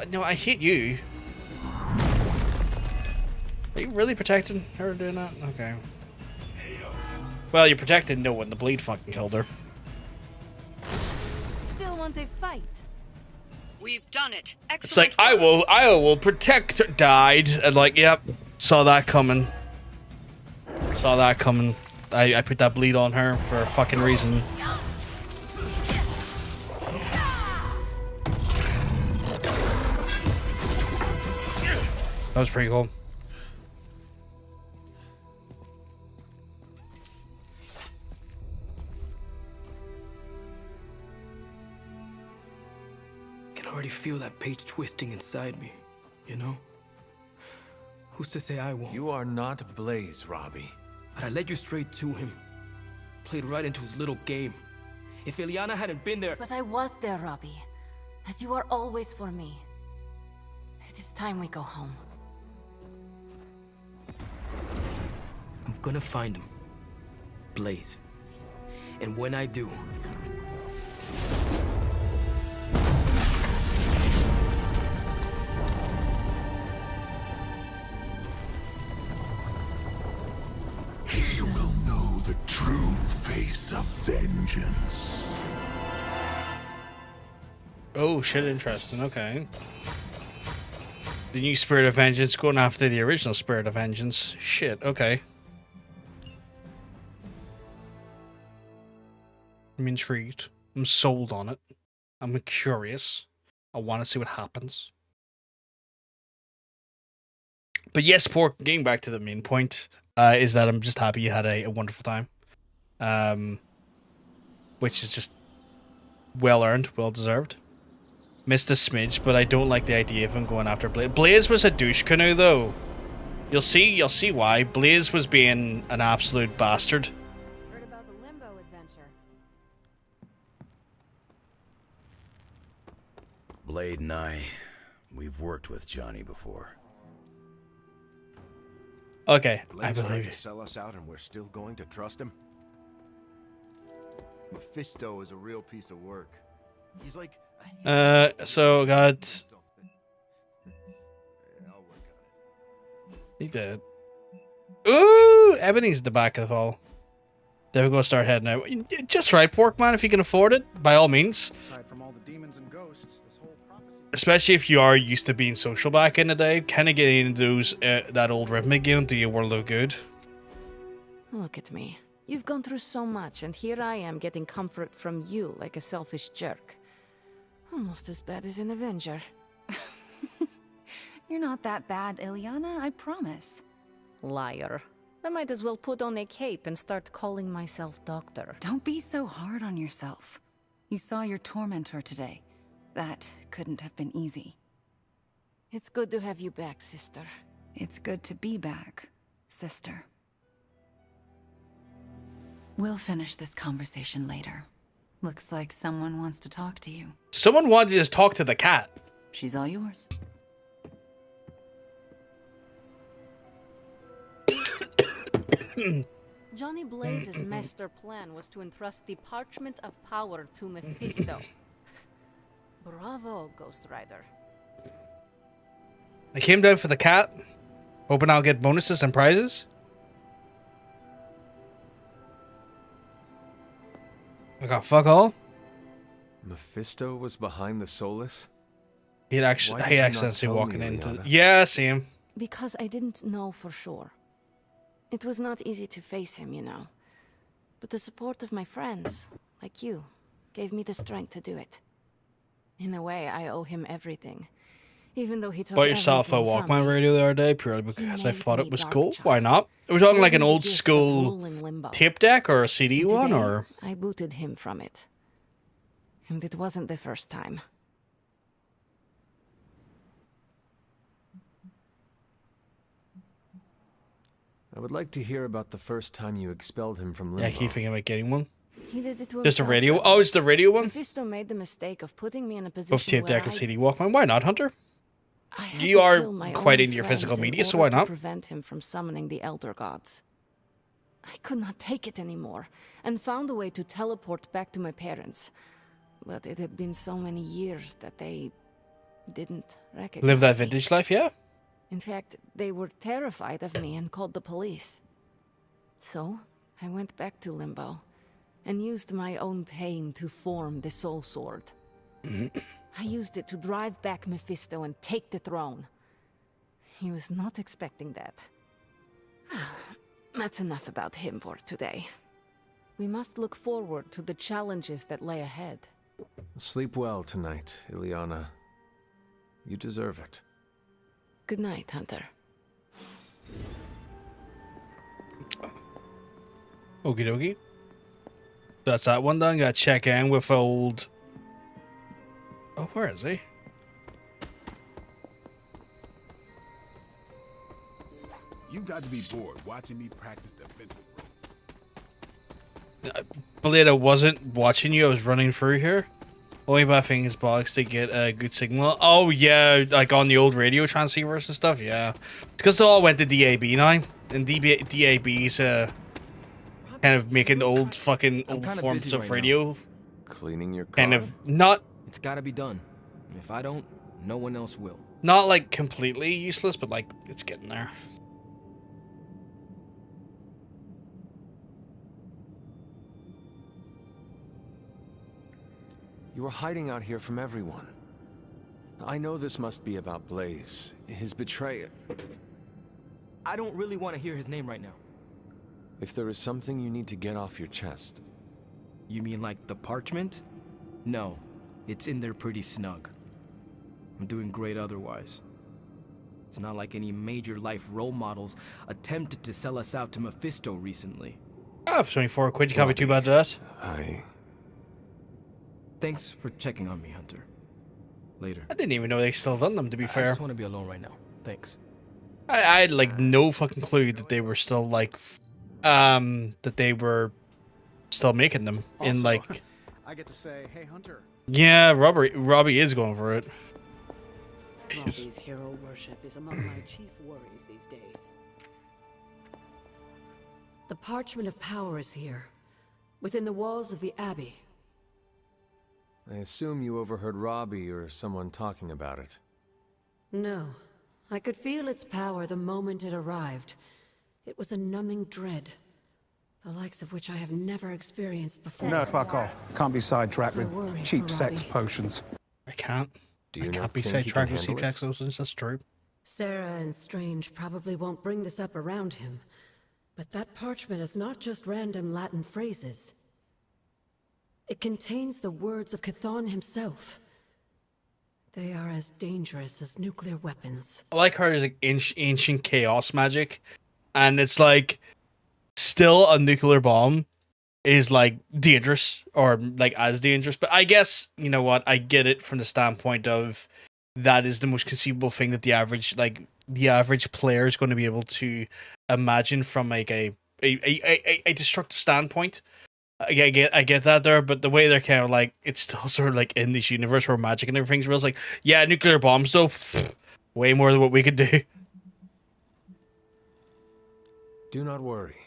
No, I hate you. Are you really protecting her doing that? Okay. Well, you're protecting no one. The bleed fucking killed her. Still want a fight? We've done it. Excellent. It's like, I will protect her. Died. And like, yep. Saw that coming. Saw that coming. I put that bleed on her for a fucking reason. That was pretty cool. I can already feel that page twisting inside me, you know? Who's to say I won't? You are not Blaze, Robbie. But I led you straight to him. Played right into his little game. If Ileana hadn't been there... But I was there, Robbie. As you are always for me. It is time we go home. I'm gonna find him. Blaze. And when I do... vengeance. Oh shit, interesting. Okay. The new Spirit of Vengeance going after the original Spirit of Vengeance. Shit, okay. I'm intrigued. I'm sold on it. I'm curious. I want to see what happens. But yes, Pork, getting back to the main point, is that I'm just happy you had a wonderful time. Which is just well earned, well deserved. Missed a smidge, but I don't like the idea of him going after Blaze. Blaze was a douche canoe, though. You'll see why. Blaze was being an absolute bastard. Heard about the Limbo adventure. Blade and we've worked with Johnny before. Okay, Blade's I tried believe to you. sell us out, and we're still going to trust him. Mephisto is a real piece of work. He's like. So got. He did. Ooh, Ebony's at the back of the hall. Then we're gonna start heading out. Just right, Pork Man, if you can afford it, by all means. Aside from all the demons and ghosts, this whole prophecy... Especially if you are used to being social back in the day, kind of getting into those that old rhythm again. Do your world of good? Look at me. You've gone through so much, and here I am getting comfort from you like a selfish jerk. Almost as bad as an Avenger. You're not that bad, Ilyana, I promise. Liar. I might as well put on a cape and start calling myself Doctor. Don't be so hard on yourself. You saw your tormentor today. That couldn't have been easy. It's good to have you back, sister. It's good to be back, sister. We'll finish this conversation later. Looks like someone wants to talk to you. Someone wanted to talk to the cat. She's all yours. Johnny Blaze's master plan was to entrust the Parchment of Power to Mephisto. Bravo, Ghost Rider. I came down for the cat, hoping I'll get bonuses and prizes. I got fuck all. Mephisto was behind the Solus? He Why actually, did he you not accidentally tell walking me, into. Ilyana? Yeah, same. Because I didn't know for sure. It was not easy to face him, you know. But the support of my friends, like you, gave me the strength to do it. In a way, I owe him everything. Even though he took Bought yourself a everything from Walkman me. radio the other day purely because I made thought me it was Dark cool. Child. Why not? Are we talking like an Gave me the old gift of school ruling Limbo. tape deck or a CD And one today, or? I booted him from it. And it wasn't the first time. I would like to hear about the first time you expelled him from Limbo. Yeah, I keep thinking about getting one. He did it to Just a himself, radio. though. Oh, it's the radio one. Mephisto made the mistake of putting me in a position Both tape where deck and I CD Walkman. Why not, Hunter? had You to are kill my quite own into your friends physical in media, so order why to not? prevent him from summoning the Elder Gods. I could not take it anymore, and found a way to teleport back to my parents. But it had been so many years that they didn't recognize Live that me. vintage life, yeah. In fact, they were terrified of me and called the police. So, I went back to Limbo, and used my own pain to form the Soul Sword. I used it to drive back Mephisto and take the throne. He was not expecting that. That's enough about him for today. We must look forward to the challenges that lay ahead. Sleep well tonight, Ilyana. You deserve it. Good night, Hunter. Okie dokie. That's that one done. Gotta check in with old. Oh, where is he? You got to be bored watching me practice defensive role. Blade, I wasn't watching you. I was running through here. Only by things box to get a good signal. Oh yeah, like on the old radio transceivers and stuff. Yeah, it's because it all went to DAB now, and DAB's kind of making old fucking old kinda forms busy of right radio. Cleaning your car. Kind of not. It's gotta be done. If I don't, no one else will. Not like completely useless, but like it's getting there. You were hiding out here from everyone. I know this must be about Blaze, his betrayal. I don't really want to hear his name right now. If there is something you need to get off your chest. You mean like the parchment? No, it's in there pretty snug. I'm doing great otherwise. It's not like any major life role models attempted to sell us out to Mephisto recently. Oh, for 24 quid, you can't be too bad at that. Thanks for checking on me, Hunter. Later. I didn't even know they still done them, to be fair. I just want to be alone right now. Thanks. I had like no fucking clue that they were still like, that they were still making them in like. I get to say, hey, Hunter. Yeah, Robbie is going for it. Robbie's hero worship is among my chief worries these days. The Parchment of Power is here, within the walls of the Abbey. I assume you overheard Robbie or someone talking about it. No, I could feel its power the moment it arrived. It was a numbing dread, the likes of which I have never experienced before. No, fuck off. Can't be sidetracked with worry cheap for sex Robbie. potions. I can't. Do you I not can't be think he sidetracked can with cheap handle it? sex options. That's true. Sarah and Strange probably won't bring this up around him, but that parchment is not just random Latin phrases. It contains the words of Chthon himself. They are as dangerous as nuclear weapons. I like how there's like ancient chaos magic, and it's like still a nuclear bomb is like dangerous or like as dangerous. But I guess you know what, I get it from the standpoint of that is the most conceivable thing that the average player is going to be able to imagine from like a destructive standpoint. I get that there, but the way they're kind of like, it's still sort of like in this universe where magic and everything's real. It's like, yeah, nuclear bombs though, way more than what we could do. Do not worry.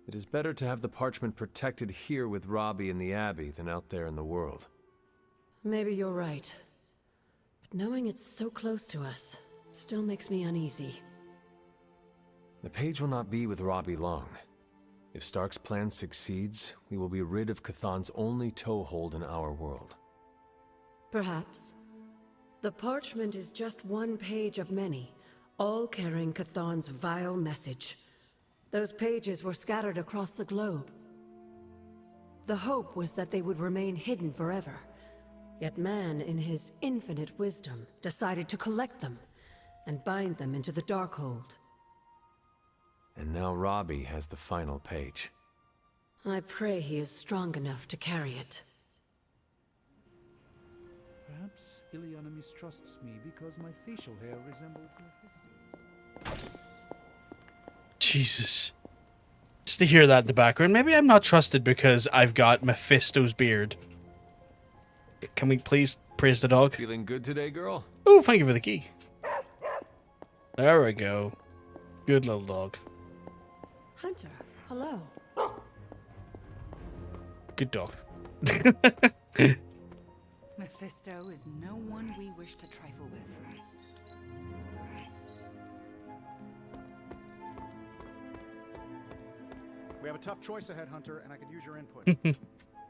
It is better to have the parchment protected here with Robbie in the Abbey than out there in the world. Maybe you're right. But knowing it's so close to us still makes me uneasy. The page will not be with Robbie long. If Stark's plan succeeds, we will be rid of Chthon's only toehold in our world. Perhaps. The parchment is just one page of many, all carrying Chthon's vile message. Those pages were scattered across the globe. The hope was that they would remain hidden forever. Yet man, in his infinite wisdom, decided to collect them and bind them into the Darkhold. And now Robbie has the final page. I pray he is strong enough to carry it. Perhaps Ileana mistrusts me because my facial hair resembles Mephisto. Jesus. Just to hear that in the background. Maybe I'm not trusted because I've got Mephisto's beard. Can we please praise the dog? Feeling good today, girl? Oh, thank you for the key. There we go. Good little dog. Hunter, hello. Good dog. Mephisto is no one we wish to trifle with. We have a tough choice ahead, Hunter, and I could use your input. Do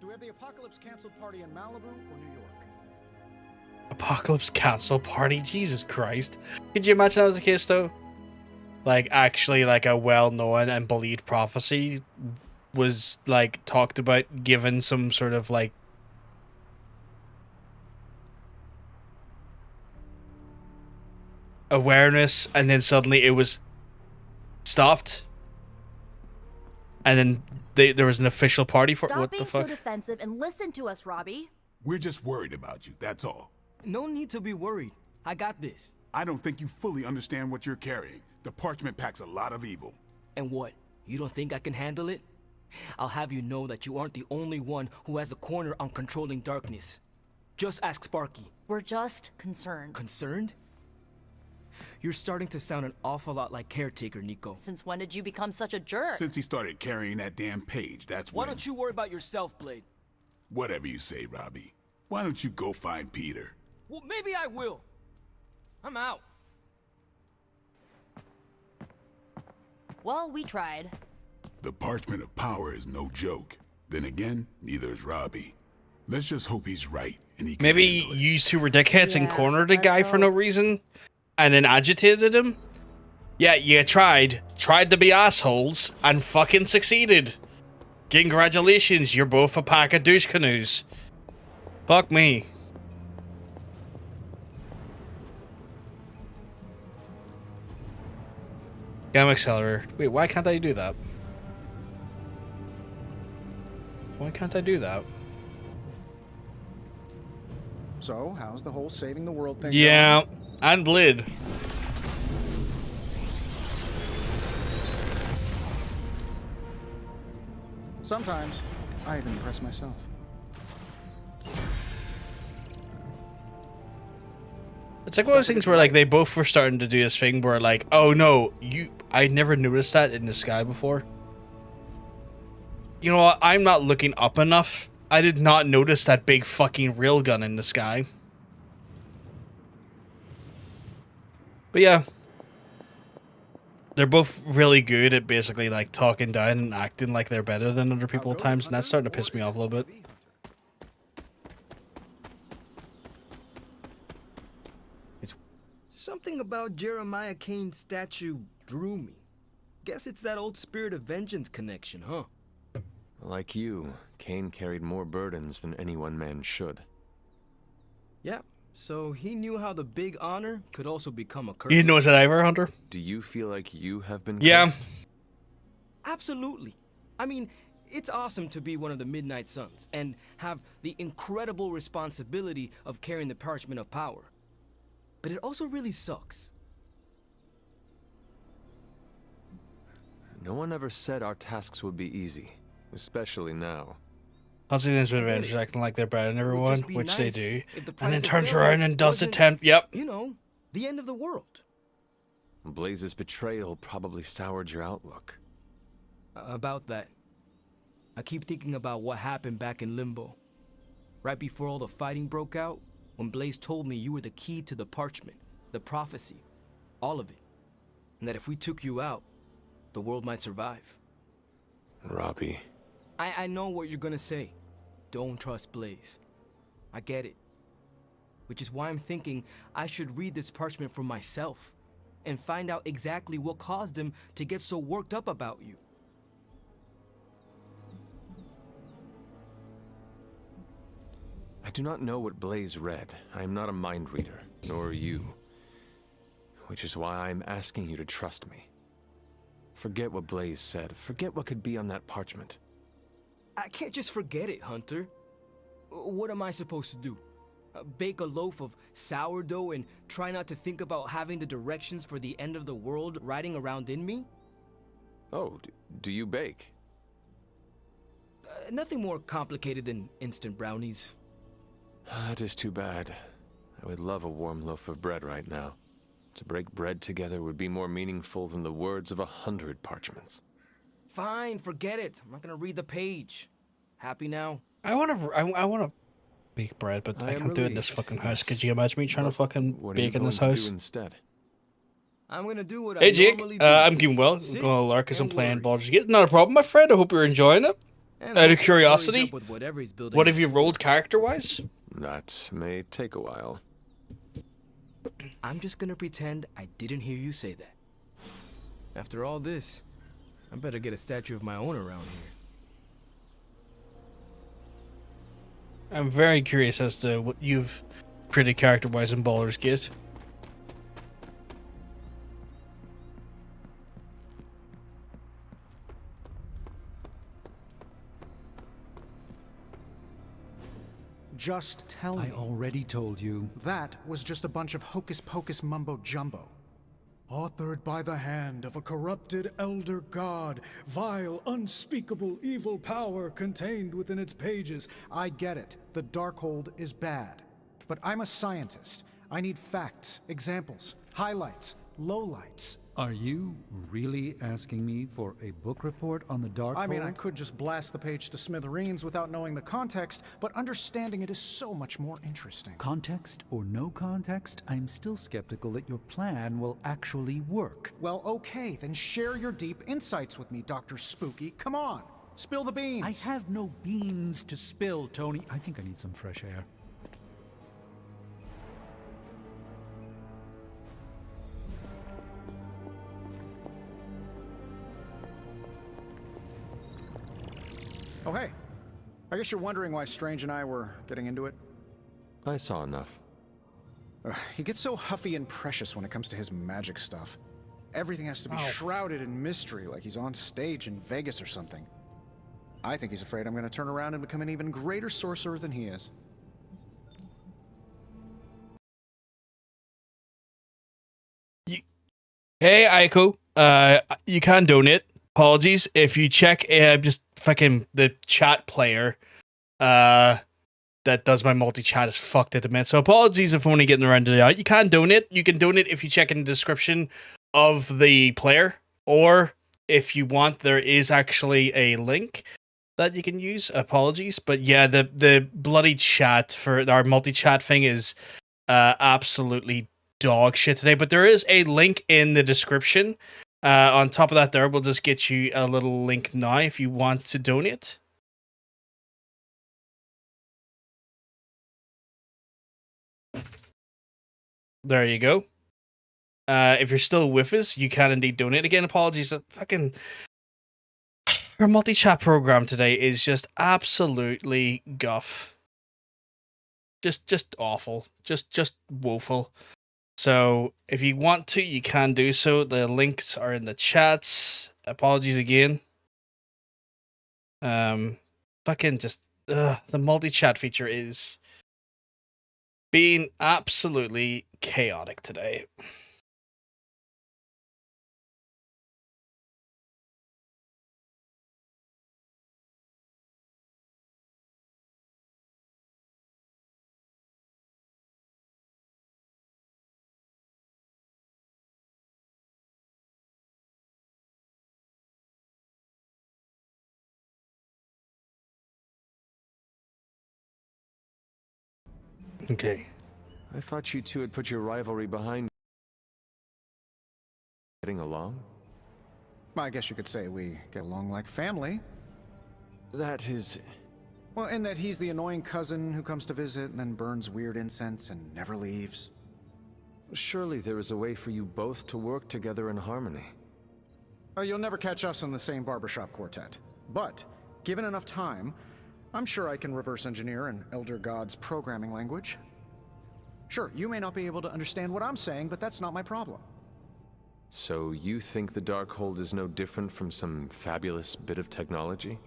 we have the Apocalypse canceled party in Malibu or New York? Apocalypse cancel party? Jesus Christ. Could you imagine that was the case, though? Like, actually, like, a well-known and believed prophecy was, like, talked about, given some sort of, like, awareness, and then suddenly it was stopped. And then there was an official party for Stop what being the fuck? so defensive and listen to us, Robbie. We're just worried about you, that's all. No need to be worried. I got this. I don't think you fully understand what you're carrying. The parchment packs a lot of evil. And what? You don't think I can handle it? I'll have you know that you aren't the only one who has a corner on controlling darkness. Just ask Sparky. We're just concerned. Concerned? You're starting to sound an awful lot like Caretaker, Nico. Since when did you become such a jerk? Since he started carrying that damn page, that's Why when... don't you worry about yourself, Blade? Whatever you say, Robbie. Why don't you go find Peter? Well, maybe I will. I'm out. Well, we tried. The Parchment of Power is no joke. Then again, neither is Robbie. Let's just hope he's right and he can Maybe handle it. you two were dickheads and cornered a guy for no reason, and then agitated him. Yeah, you tried to be assholes and fucking succeeded. Congratulations, you're both a pack of douche canoes. Fuck me. Gamma accelerator. Wait, why can't I do that? Why can't I do that? So, how's the whole saving the world thing Yeah, going? and Blid. Sometimes, I even impress myself. It's like one of those things where like they both were starting to do this thing where like, oh no, I never noticed that in the sky before. You know what? I'm not looking up enough. I did not notice that big fucking railgun in the sky. But yeah. They're both really good at basically like talking down and acting like they're better than other people at times, and that's starting to piss me off a little bit. Something about Jeremiah Kane's statue drew me. Guess it's that old Spirit of Vengeance connection, huh? Like you, Kane carried more burdens than any one man should. Yeah, so he knew how the big honor could also become a curse. You know that ever, Hunter? Do you feel like you have been Yeah. cursed? Absolutely. I mean, it's awesome to be one of the Midnight Suns and have the incredible responsibility of carrying the parchment of power. But it also really sucks. No one ever said our tasks would be easy, especially now. Consequences with advantage, acting like they're better than everyone, be which they nice do, if the and then price of turns failure around and does the wasn't, 10. Yep. You know, the end of the world. Blaze's betrayal probably soured your outlook. About that. I keep thinking about what happened back in Limbo. Right before all the fighting broke out, when Blaze told me you were the key to the parchment, the prophecy, all of it. And that if we took you out, the world might survive. Robbie. I know what you're gonna say. Don't trust Blaze. I get it. Which is why I'm thinking I should read this parchment for myself and find out exactly what caused him to get so worked up about you. I do not know what Blaze read. I am not a mind reader, nor you. Which is why I am asking you to trust me. Forget what Blaze said. Forget what could be on that parchment. I can't just forget it, Hunter. What am I supposed to do? Bake a loaf of sourdough and try not to think about having the directions for the end of the world riding around in me? Oh, do you bake? Nothing more complicated than instant brownies. That is too bad. I would love a warm loaf of bread right now. To break bread together would be more meaningful than the words of 100 parchments. Fine, forget it. I'm not gonna read the page. Happy now? I wanna bake bread, but I can't do it in this fucking house. Could you imagine me trying to fucking bake in this house? Instead? I'm gonna do what Hey I Jake, normally do. I'm keeping well. I'm gonna lurk as I'm playing Baldur's Gate. Not a problem, my friend. I hope you're enjoying it. Out of curiosity, what have you rolled character-wise? That may take a while. I'm just gonna pretend I didn't hear you say that. After all this, I better get a statue of my own around here. I'm very curious as to what you've created character-wise in Baldur's Gate. Just tell me. I already told you. That was just a bunch of hocus-pocus mumbo-jumbo. Authored by the hand of a corrupted elder god, vile, unspeakable evil power contained within its pages. I get it. The Darkhold is bad. But I'm a scientist. I need facts, examples, highlights, lowlights. Are you really asking me for a book report on the Darkhold? I mean, I could just blast the page to smithereens without knowing the context, but understanding it is so much more interesting. Context or no context, I'm still skeptical that your plan will actually work. Well, okay, then share your deep insights with me, Dr. Spooky. Come on. Spill the beans. I have no beans to spill, Tony. I think I need some fresh air. Oh, hey. I guess you're wondering why Strange and I were getting into it? I saw enough. He gets so huffy and precious when it comes to his magic stuff. Everything has to be shrouded in mystery, like he's on stage in Vegas or something. I think he's afraid I'm going to turn around and become an even greater sorcerer than he is. Hey, Aiko. You can donate. Apologies if you check just fucking the chat player. That does my multi-chat is fucked at the minute. So apologies if I'm only getting around to that. You can donate. You can donate if you check in the description of the player, or if you want, there is actually a link that you can use. Apologies, but yeah, the bloody chat for our multi-chat thing is absolutely dog shit today. But there is a link in the description. On top of that, there we'll just get you a little link now if you want to donate. There you go. If you're still with us, you can indeed donate. Again, apologies. Fucking our multi-chat program today is just absolutely guff. Just awful. Just woeful. So if you want to, you can do so. The links are in the chats. Apologies again. Fucking just the multi-chat feature is being absolutely chaotic today. Okay. I thought you two had put your rivalry behind. Getting along? I guess you could say we get along like family. That is... Well, in that he's the annoying cousin who comes to visit and then burns weird incense and never leaves. Surely there is a way for you both to work together in harmony. Oh, you'll never catch us in the same barbershop quartet. But, given enough time, I'm sure I can reverse engineer an Elder God's programming language. Sure, you may not be able to understand what I'm saying, but that's not my problem. So you think the Darkhold is no different from some fabulous bit of technology?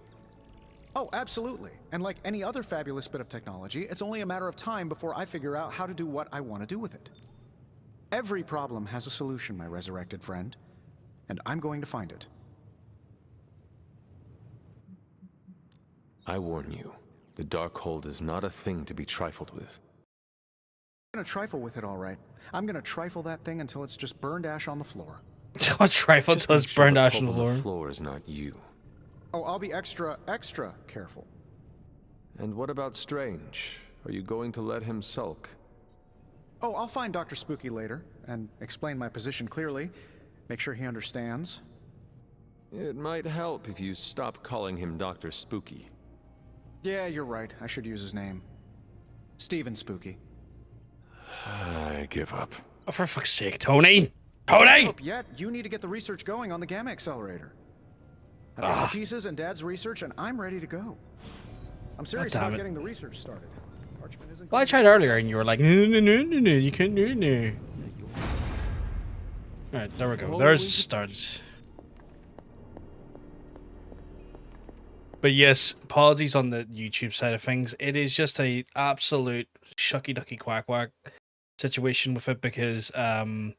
Oh, absolutely. And like any other fabulous bit of technology, it's only a matter of time before I figure out how to do what I want to do with it. Every problem has a solution, my resurrected friend. And I'm going to find it. I warn you, the Darkhold is not a thing to be trifled with. I'm gonna trifle with it, all right. I'm gonna trifle that thing until it's just burned ash on the floor. What trifle until it's burned ash on the floor? The floor is not you. Oh, I'll be extra careful. And what about Strange? Are you going to let him sulk? Oh, I'll find Dr. Spooky later and explain my position clearly. Make sure he understands. It might help if you stop calling him Dr. Spooky. Yeah, you're right. I should use his name. Stephen Spooky. I give up. Oh, for fuck's sake, Tony! Tony! Not yet. You need to get the research going on the Gamma Accelerator. I've got the pieces and Dad's research, and I'm ready to go. I'm serious about getting the research started. Parchment isn't. Well, I tried earlier, and you were like, no, you can't do it. Alright, there we go. There's started. But yes, apologies on the YouTube side of things. It is just a absolute shucky ducky quack quack situation with it because the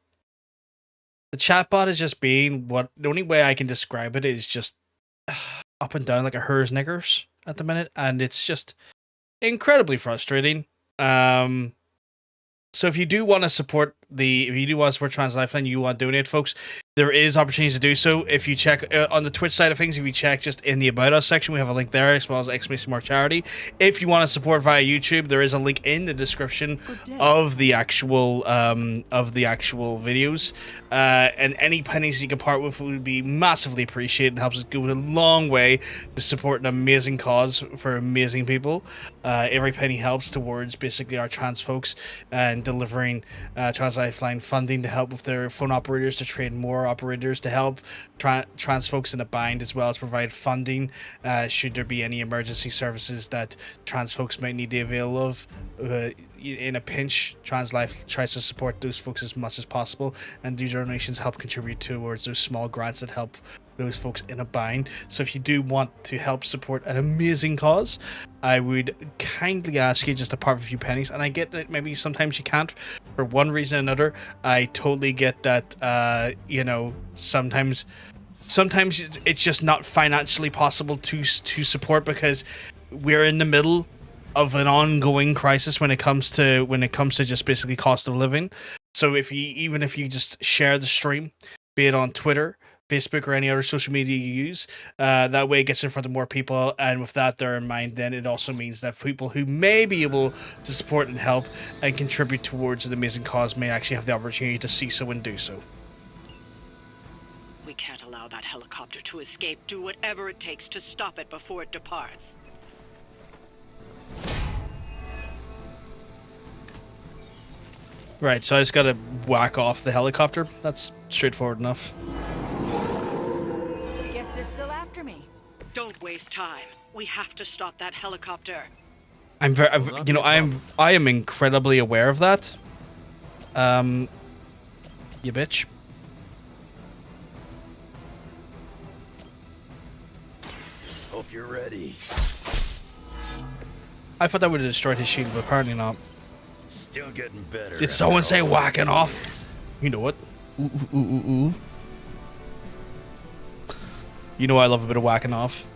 chatbot is just being what the only way I can describe it is just up and down like a hers niggers at the minute, and it's just incredibly frustrating. So if you do want to support Trans Lifeline, you want to donate, folks, there is opportunities to do so. If you check on the Twitch side of things, if you check just in the About Us section, we have a link there, as well as ! charity. If you want to support via YouTube, there is a link in the description of the actual videos. And any pennies you can part with would be massively appreciated and helps us go a long way to support an amazing cause for amazing people. Every penny helps towards basically our trans folks and delivering Trans Lifeline funding to help with their phone operators to train more operators to help trans folks in a bind, as well as provide funding should there be any emergency services that trans folks might need to avail of. In a pinch, Trans Life tries to support those folks as much as possible, and these donations help contribute towards those small grants that help those folks in a bind. So if you do want to help support an amazing cause, I would kindly ask you just to part with a few pennies. And I get that maybe sometimes you can't for one reason or another. I totally get that, you know, sometimes it's just not financially possible to support, because we're in the middle of an ongoing crisis when it comes to just basically cost of living. So even if you just share the stream, be it on Twitter, Facebook, or any other social media you use, that way it gets in front of more people, and with that there in mind, then it also means that people who may be able to support and help and contribute towards an amazing cause may actually have the opportunity to see so and do so. We can't allow that helicopter to escape. Do whatever it takes to stop it before it departs. Right, so I just gotta whack off the helicopter. That's straightforward enough. Guess they're still after me. Don't waste time. We have to stop that helicopter. I am incredibly aware of that. You bitch. Hope you're ready. I thought that would have destroyed his shield, but apparently not. Still getting better. Did someone say whacking off? You know what? Ooh, ooh, ooh, ooh. You know I love a bit of whacking off.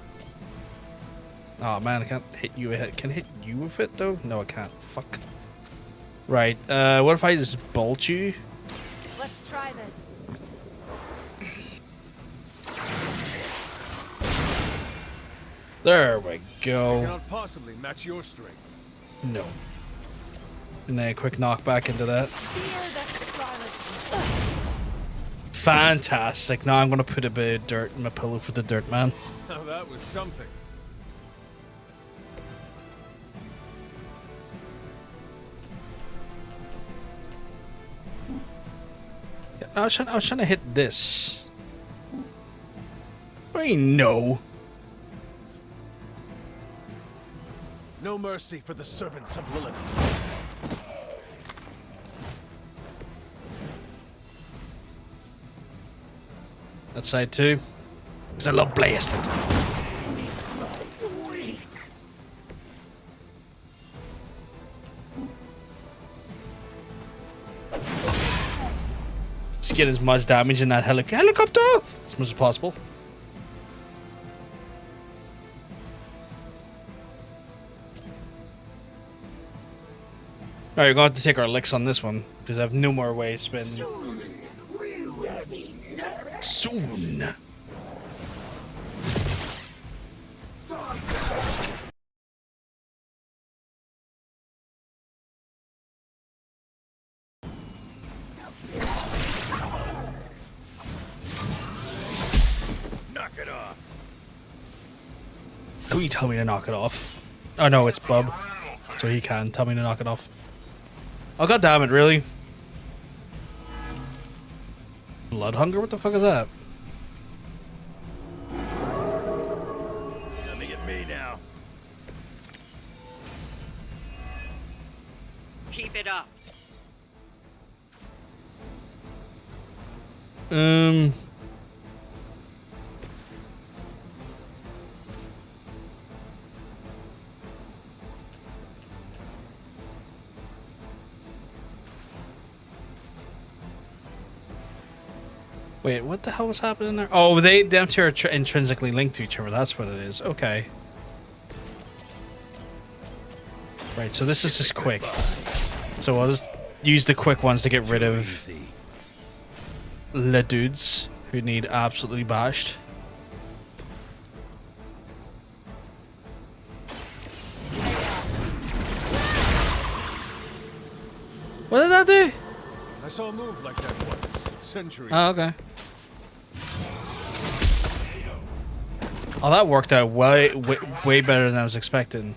Oh man, I can't hit you with it. Can I hit you with it though? No, I can't. Fuck. Right, what if I just bolt you? Let's try this. There we go. I cannot possibly match your strength. No. And then a quick knockback into that. Fantastic. Now I'm going to put a bit of dirt in my pillow for the dirt man. Now that was something. I was trying to hit this. What do you know? No mercy for the servants of Lilith. That side too. Because I love blasting. Just get as much damage in that helicopter as much as possible. Alright, we're going to have to take our licks on this one, because I have no more way to spend. Soon. Knock it off. Who you tell me to knock it off? Oh no, it's Bub. So he can tell me to knock it off. Oh god damn it, really? Blood hunger? What the fuck is that? Coming at me now. Keep it up. Wait, what the hell was happening there? Oh, them two are intrinsically linked to each other. That's what it is. Okay. Right, so this is just quick. So I'll just use the quick ones to get rid of le dudes who need absolutely bashed. What did that do? I saw a move like that once, centuries. Oh, okay. Oh, that worked out way better than I was expecting.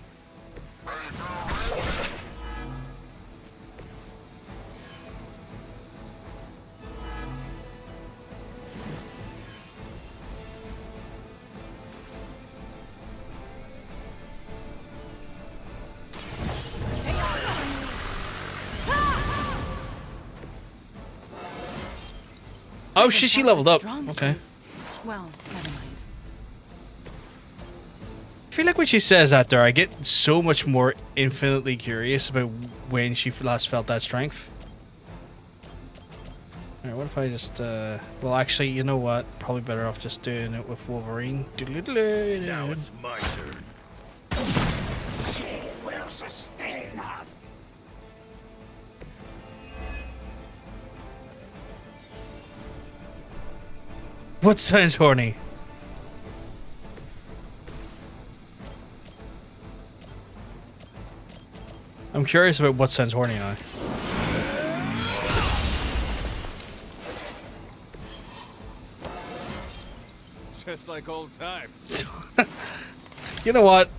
Oh shit, she leveled up. Okay. Well, never mind. I feel like when she says that there, I get so much more infinitely curious about when she last felt that strength. Alright, what if I just, well actually, you know what? Probably better off just doing it with Wolverine. Now it's my turn. She will sustain us. What sounds horny? I'm curious about what sounds horny now. Just like old times. You know what?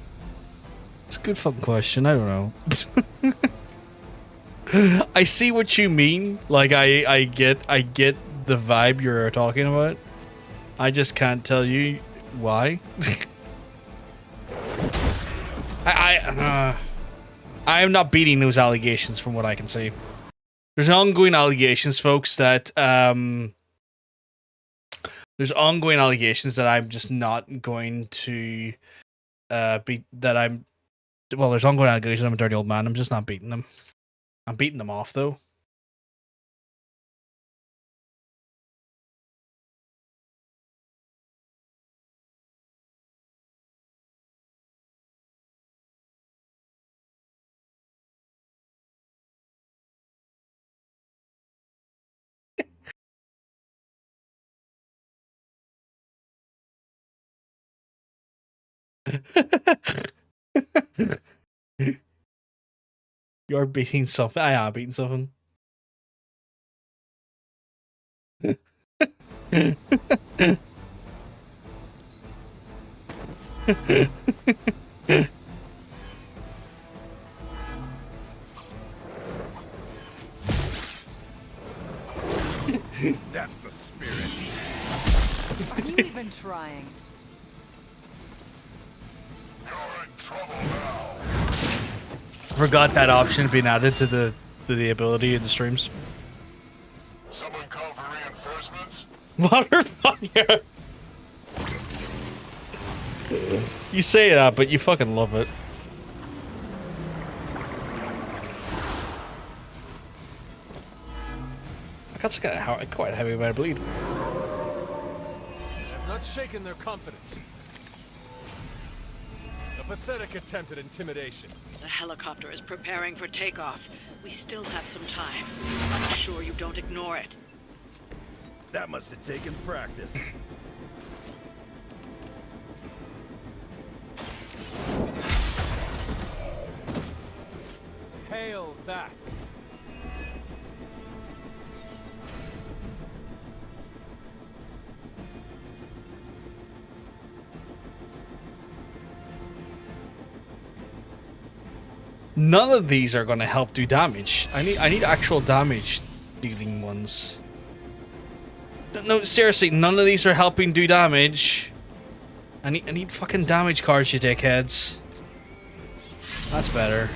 It's a good fucking question. I don't know. I see what you mean. Like I get the vibe you're talking about. I just can't tell you why. I am not beating those allegations from what I can see. There's ongoing allegations, folks, that there's ongoing allegations that I'm just not going to beat. That I'm well. There's ongoing allegations I'm a dirty old man. I'm just not beating them. I'm beating them off though. You're beating something. I am beating something. That's the spirit. Are you even trying? Forgot that option being added to the ability in the streams. Someone call for reinforcements? Motherfucker! You say that, but you fucking love it. That's quite a heavy amount of bleed. I've not shaken their confidence. A pathetic attempt at intimidation. The helicopter is preparing for takeoff. We still have some time. I'm sure you don't ignore it. That must have taken practice. Hail that. None of these are gonna help do damage. I need actual damage dealing ones. No, seriously, none of these are helping do damage. I need fucking damage cards, you dickheads. That's better.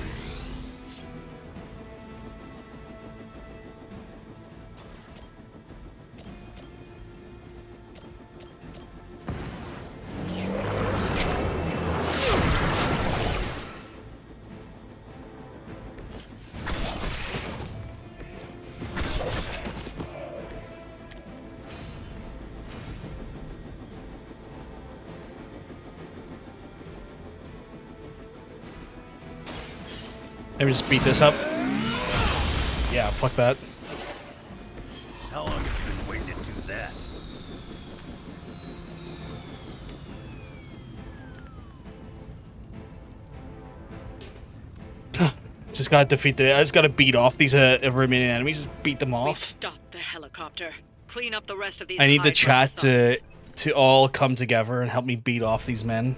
Let me just beat this up. Yeah, fuck that. How long have you been waiting to do Just gotta defeat I just gotta beat off these remaining enemies. Just beat them off. Stop the helicopter. Clean up the rest of these. I need the Hydra chat to all come together and help me beat off these men.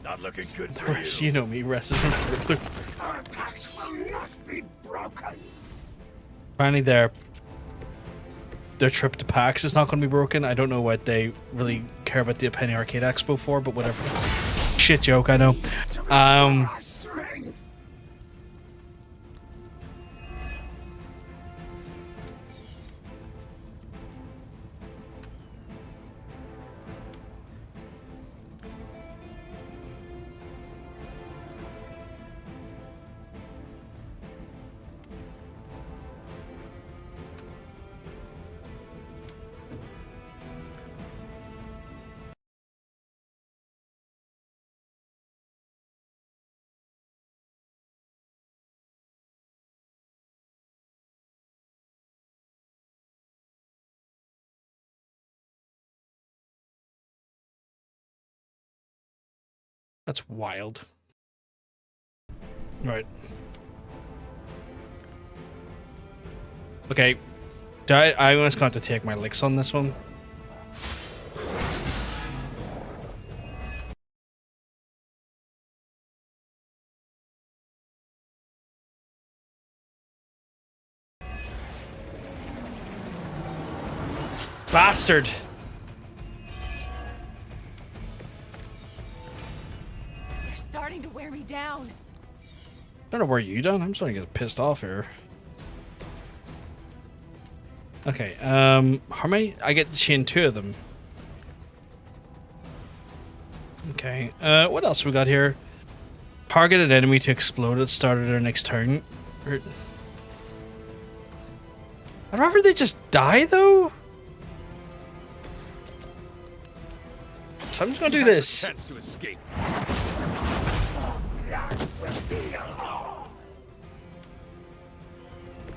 Not looking good The for rest, you. you know me, rest is further. Our packs will not be broken. Apparently their trip to PAX is not going to be broken. I don't know what they really care about the Penny Arcade Expo for, but whatever. Shit joke, I know. That's wild. Right. Okay. I'm just going to have to take my licks on this one. Bastard! You're starting to wear me down. I don't know where you done. I'm starting to get pissed off here. Okay, how many? I get to chain 2 of them. Okay, what else we got here? Target an enemy to explode at the start of their next turn. I'd rather they just die, though. So I'm just gonna do this. Chance to escape.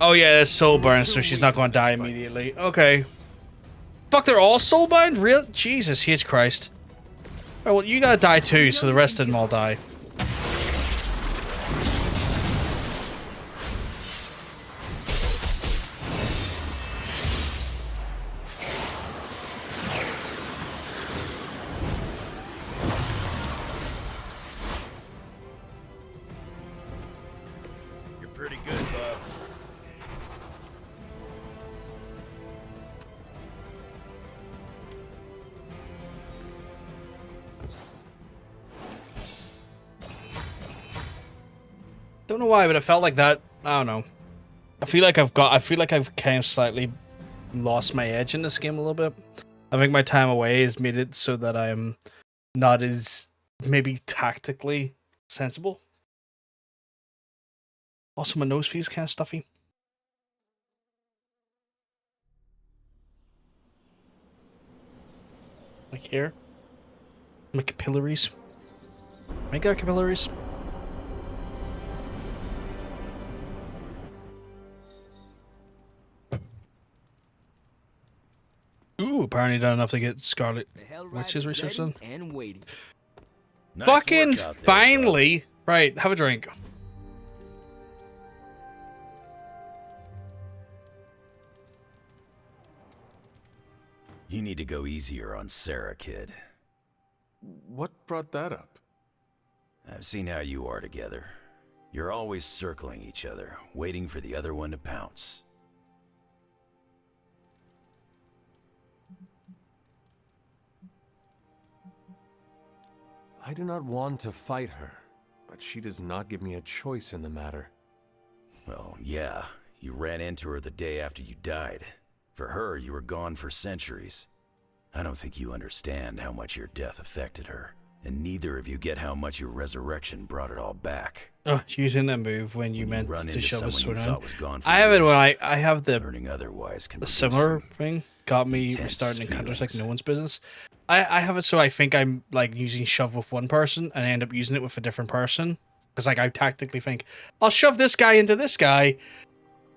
Oh yeah, it's soulbound, so she's not gonna die immediately. Okay. Fuck, they're all soulbound? Real? Jesus, H Christ. Alright, well, you gotta die too, so the rest of them all die. You're pretty good, bub. Don't know why, but it felt like that. I don't know. I feel like I've kind of slightly lost my edge in this game a little bit. I think my time away has made it so that I'm not as maybe tactically sensible. Also, my nose feels kind of stuffy. Like here. My capillaries. Make our capillaries. Ooh, apparently done enough to get Scarlet Witch's research done. And waiting. Nice Fucking work out there, finally! Right, have a drink. You need to go easier on Sarah, kid. What brought that up? I've seen how you are together. You're always circling each other, waiting for the other one to pounce. I do not want to fight her, but she does not give me a choice in the matter. Well, yeah, you ran into her the day after you died. For her, you were gone for centuries. I don't think you understand how much your death affected her, and neither of you get how much your resurrection brought it all back. Oh, using that move when you meant run to into shove a someone sword you in. thought was gone for I have it years, when I have the learning otherwise can a produce similar some thing. Got me intense restarting encounters like feelings. no one's business. I have it so I think I'm like using shove with one person and I end up using it with a different person. Because like I tactically think, I'll shove this guy into this guy,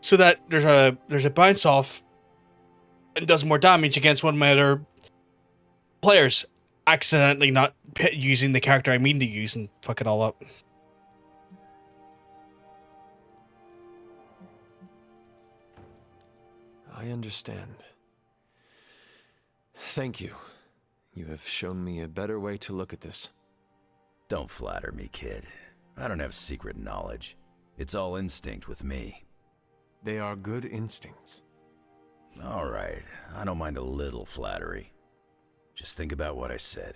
so that there's a bounce off, and does more damage against one of my other players. Accidentally not using the character I mean to use and fuck it all up. I understand. Thank you. You have shown me a better way to look at this. Don't flatter me, kid. I don't have secret knowledge. It's all instinct with me. They are good instincts. All right, I don't mind a little flattery. Just think about what I said.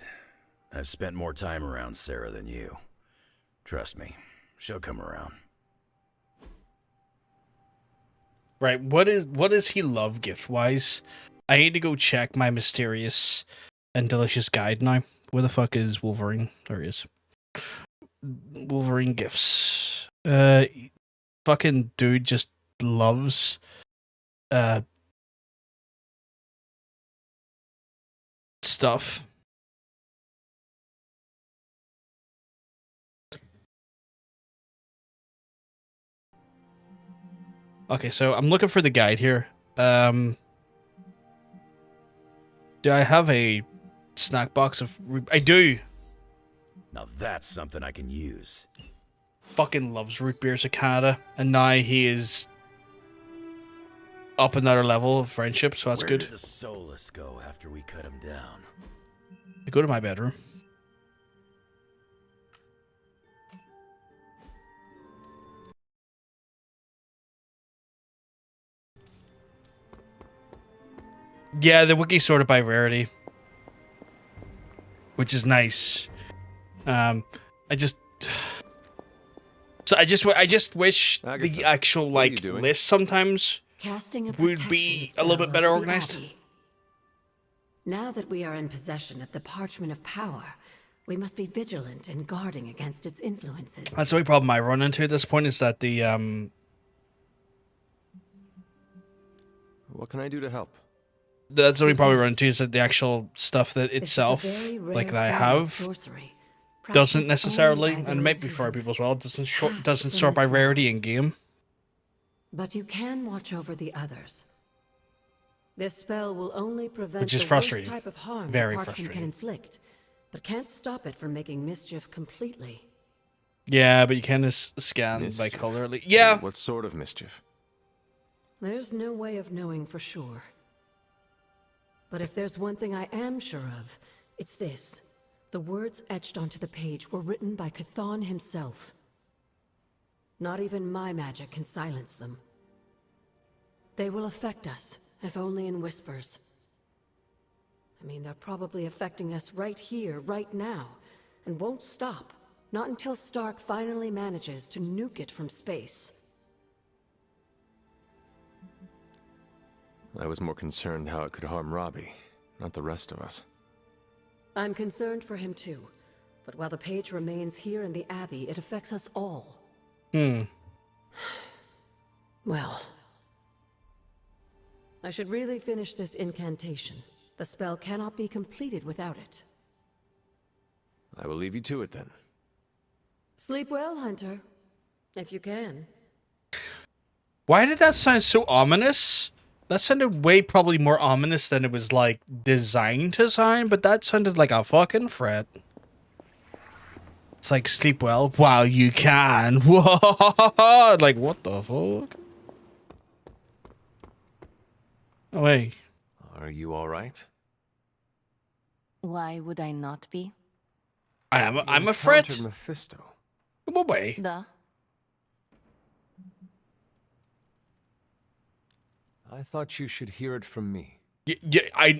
I've spent more time around Sarah than you. Trust me, she'll come around. Right, what does he love gift-wise? I need to go check my mysterious and delicious guide now. Where the fuck is Wolverine? There he is. Wolverine gifts. Fucking dude just loves stuff. Okay, so I'm looking for the guide here. Do I have a snack box of... I do! Now that's something I can use. Fucking loves root beers of Canada, and now he is up another level of friendship, so that's good. Where did the Solus go after we cut him down? I go to my bedroom. Yeah, the wiki sorted by rarity, which is nice. I just wish the actual like list sometimes would be a little bit better organized. Now that we are in possession of the Parchment of Power, we must be vigilant in guarding against its influences. That's the only problem I run into at this point, is that the What can I do to help? That's the only problem I run into, is that the actual stuff that itself, like that I have, doesn't necessarily, and it might be for other people as well, doesn't sort by rarity in game. But you can watch over the others. This spell will only prevent Which is the frustrating. worst type of harm Very the Parchment can frustrating. inflict, but can't stop it from making mischief completely. Yeah, but you can just scan by color. Yeah. What sort of mischief? There's no way of knowing for sure. But if there's one thing I am sure of, it's this. The words etched onto the page were written by Chthon himself. Not even my magic can silence them. They will affect us, if only in whispers. I mean, they're probably affecting us right here, right now, and won't stop. Not until Stark finally manages to nuke it from space. I was more concerned how it could harm Robbie, not the rest of us. I'm concerned for him too. But while the page remains here in the Abbey, it affects us all. Well, I should really finish this incantation. The spell cannot be completed without it. I will leave you to it then. Sleep well, Hunter. If you can. Why did that sound so ominous? That sounded way probably more ominous than it was like designed to sound, but that sounded like a fucking threat. It's like, sleep well while you can. Whoa! Like, what the fuck? Oh, wait. Are you alright? Why would I not be? I'm a threat. Mephisto. Come away. Duh. I thought you should hear it from me.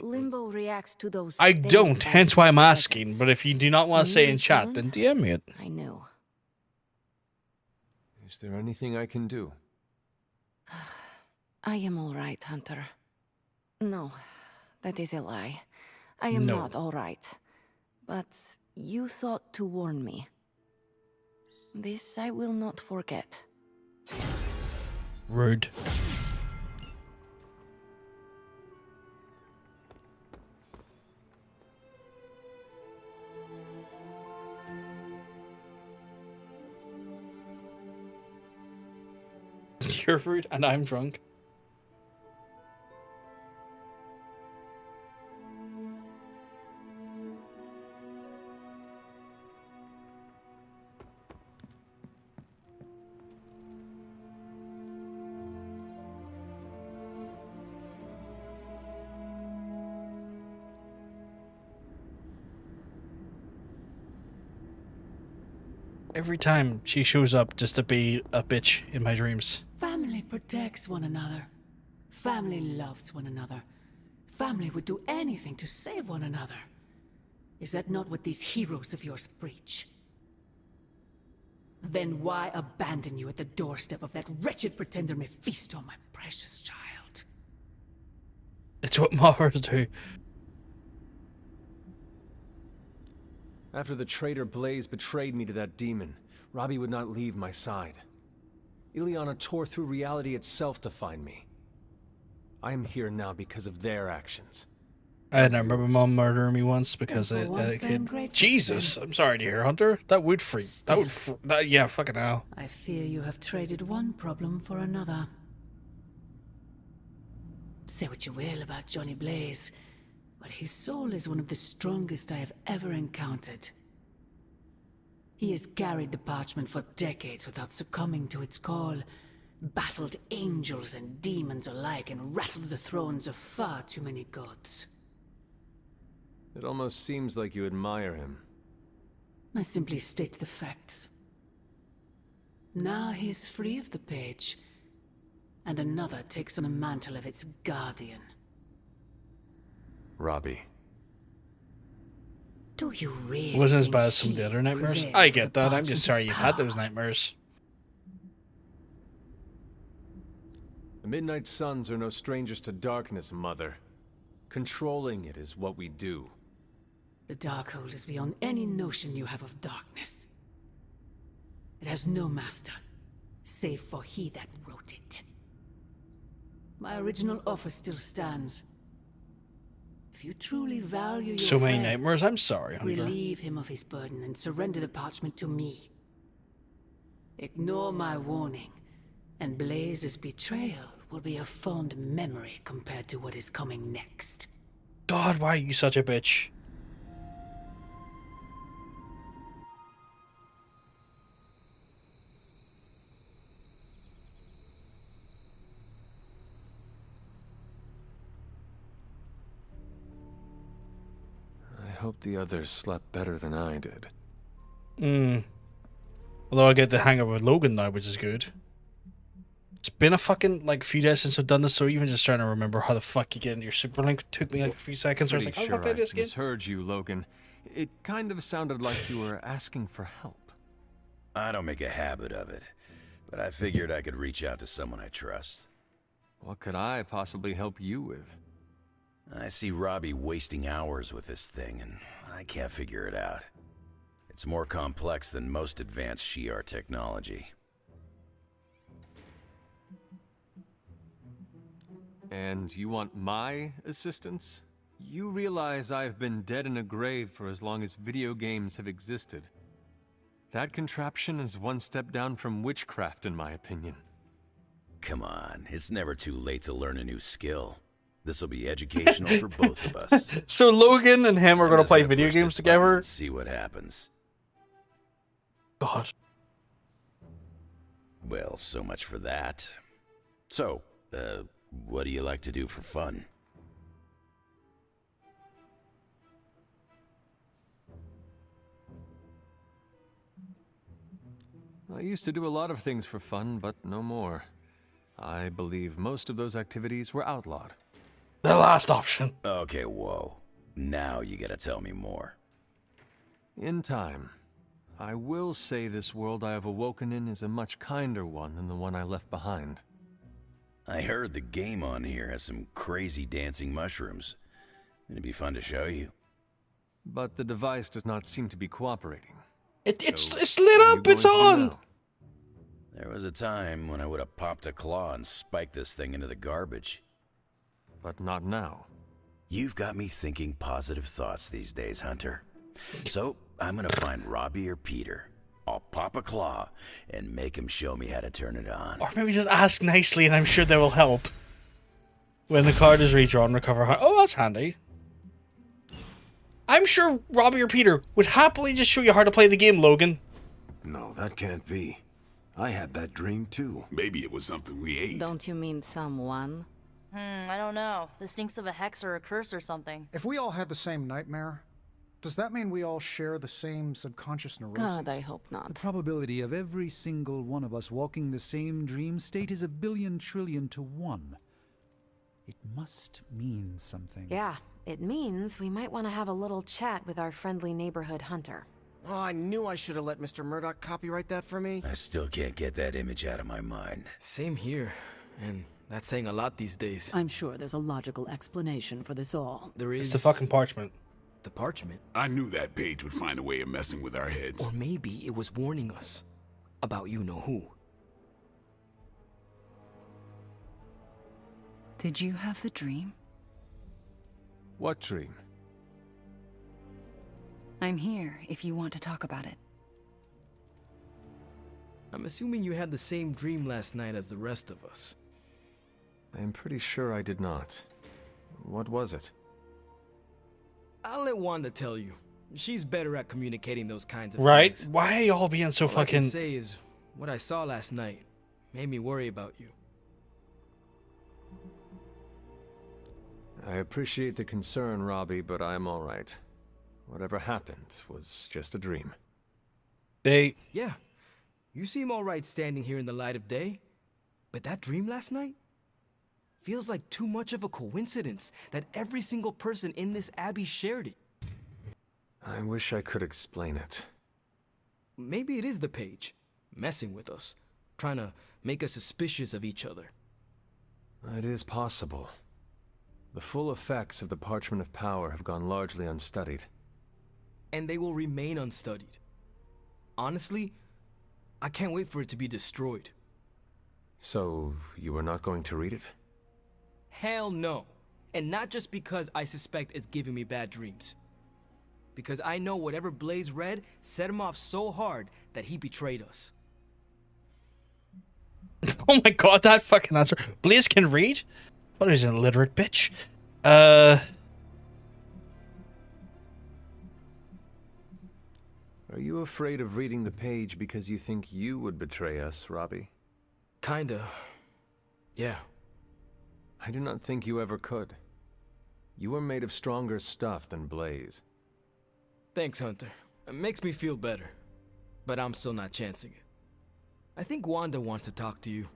Limbo reacts to those. I don't, statements hence why I'm as asking. presence. But if you do not want to say in chat, then DM me it. I know. Is there anything I can do? I am all right, Hunter. No, that is a lie. I am No. not all right. But you thought to warn me. This I will not forget. Rude. You're rude and I'm drunk. Every time she shows up just to be a bitch in my dreams. Family protects one another. Family loves one another. Family would do anything to save one another. Is that not what these heroes of yours preach? Then why abandon you at the doorstep of that wretched pretender Mephisto, my precious child? It's what mothers do. After the traitor Blaze betrayed me to that demon, Robbie would not leave my side. Ileana tore through reality itself to find me. I am here now because of their actions. I remember my mom murdering me once because I kid. Jesus, I'm sorry to hear, Hunter. That would freak. Yeah, fucking hell. I fear you have traded one problem for another. Say what you will about Johnny Blaze, but his soul is one of the strongest I have ever encountered. He has carried the parchment for decades without succumbing to its call, battled angels and demons alike, and rattled the thrones of far too many gods. It almost seems like you admire him. I simply state the facts. Now he is free of the page, and another takes on the mantle of its guardian. Robbie. Do you really? It wasn't as bad as some of the other nightmares. I get that. I'm just sorry you had those nightmares. The Midnight Suns are no strangers to darkness, Mother. Controlling it is what we do. The Darkhold is beyond any notion you have of darkness. It has no master, save for he that wrote it. My original offer still stands. If you truly value your So many friend, nightmares. I'm sorry, Hunter. relieve him of his burden and surrender the parchment to me. Ignore my warning, and Blaze's betrayal will be a fond memory compared to what is coming next. God, why are you such a bitch? I hope the others slept better than I did. Although I get the hang of it with Logan now, which is good. It's been a fucking few days since I've done this, so even just trying to remember how the fuck you get into your super link took me like a few seconds. I was like, Pretty how the fuck did I do this again? misheard you, Logan. It kind of sounded like you were asking for help. I don't make a habit of it, but I figured I could reach out to someone I trust. What could I possibly help you with? I see Robbie wasting hours with this thing, and I can't figure it out. It's more complex than most advanced Shi'ar technology. And you want my assistance? You realize I've been dead in a grave for as long as video games have existed. That contraption is one step down from witchcraft, in my opinion. Come on, it's never too late to learn a new skill. This'll be educational for both of us. So Logan and him are I'm going to just play gonna video push games this button together. and see what happens. God. Well, so much for that. So, what do you like to do for fun? I used to do a lot of things for fun, but no more. I believe most of those activities were outlawed. The last option. Okay, whoa. Now you gotta tell me more. In time. I will say this world I have awoken in is a much kinder one than the one I left behind. I heard the game on here has some crazy dancing mushrooms. It'd be fun to show you. But the device does not seem to be cooperating. It's lit up, it's on! There was a time when I would have popped a claw and spiked this thing into the garbage. But not now. You've got me thinking positive thoughts these days, Hunter. So, I'm gonna find Robbie or Peter. I'll pop a claw and make him show me how to turn it on. Or maybe just ask nicely and I'm sure they will help. When the card is redrawn, recover... Oh, that's handy. I'm sure Robbie or Peter would happily just show you how to play the game, Logan. No, that can't be. I had that dream too. Maybe it was something we ate. Don't you mean someone? I don't know. This stinks of a hex or a curse or something. If we all had the same nightmare, does that mean we all share the same subconscious neurosis? God, I hope not. The probability of every single one of us walking the same dream state is 1,000,000,000,000 to 1. It must mean something. Yeah, it means we might want to have a little chat with our friendly neighborhood hunter. Oh, I knew I should have let Mr. Murdoch copyright that for me. I still can't get that image out of my mind. Same here. And that's saying a lot these days. I'm sure there's a logical explanation for this all. There is... It's the fucking parchment. The parchment? I knew that page would find a way of messing with our heads. Or maybe it was warning us about you-know-who. Did you have the dream? What dream? I'm here if you want to talk about it. I'm assuming you had the same dream last night as the rest of us. I'm pretty sure I did not. What was it? I'll let Wanda tell you. She's better at communicating those kinds of Right? things. Why are y'all being so All I fucking... can say is, what I saw last night made me worry about you. I appreciate the concern, Robbie, but I'm all right. Whatever happened was just a dream. Yeah, you seem all right standing here in the light of day. But that dream last night? Feels like too much of a coincidence that every single person in this abbey shared it. I wish I could explain it. Maybe it is the page, messing with us, trying to make us suspicious of each other. It is possible. The full effects of the Parchment of Power have gone largely unstudied. And they will remain unstudied. Honestly, I can't wait for it to be destroyed. So, you are not going to read it? Hell no. And not just because I suspect it's giving me bad dreams. Because I know whatever Blaze read set him off so hard that he betrayed us. Oh my god, that fucking answer. Blaze can read? What is an illiterate bitch? Are you afraid of reading the page because you think you would betray us, Robbie? Kinda. Yeah. I do not think you ever could. You are made of stronger stuff than Blaze. Thanks, Hunter. It makes me feel better. But I'm still not chancing it. I think Wanda wants to talk to you.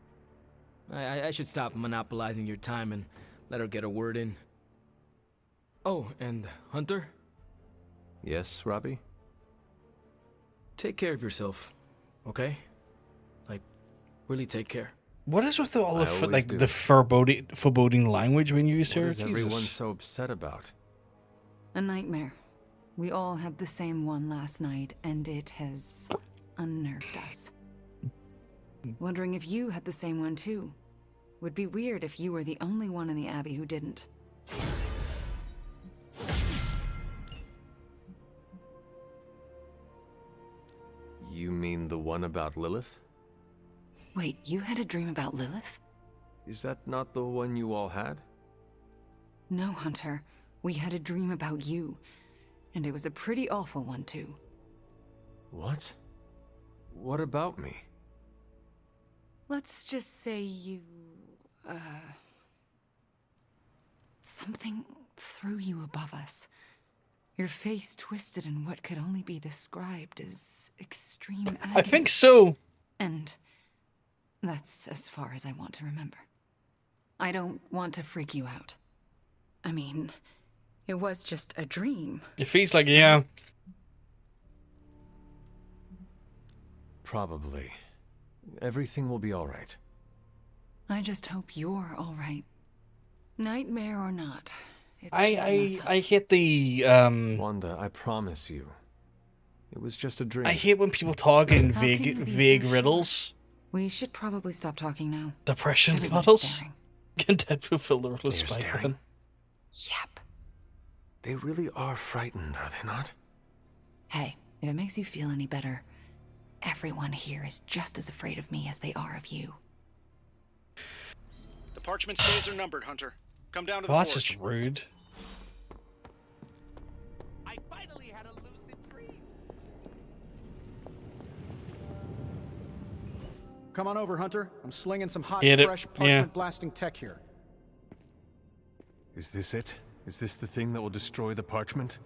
I should stop monopolizing your time and let her get a word in. Oh, and Hunter? Yes, Robbie? Take care of yourself, okay? Like, really take care. What is with all I the always like do. the foreboding language being used What here? is everyone Jesus. so upset about? A nightmare. We all had the same one last night, and it has unnerved us. Wondering if you had the same one too. Would be weird if you were the only one in the Abbey who didn't. You mean the one about Lilith? Wait, you had a dream about Lilith? Is that not the one you all had? No, Hunter. We had a dream about you. And it was a pretty awful one, too. What? What about me? Let's just say you... Something threw you above us. Your face twisted in what could only be described as extreme agony. I think so. And that's as far as I want to remember. I don't want to freak you out. I mean, it was just a dream. Your face like, yeah. Probably. Everything will be all right. I just hope you're all right. Nightmare or not. It's I hate the Wanda, I promise you. It was just a dream. I hate when people talk in How can you vague be so vague sure? riddles. We should probably stop talking now. Depression Everyone's puddles. staring. Can Deadpool fill the riddle with They're Spider-Man? staring. Yep. They really are frightened, are they not? Hey, if it makes you feel any better, everyone here is just as afraid of me as they are of you. The parchment days are numbered, Hunter. Come down to the Well, that's forge. just rude. I finally had a lucid dream. Come on over, Hunter. I'm slinging some hot, Hit it. fresh Yeah. parchment blasting tech here. Is this it? Is this the thing that will destroy the parchment?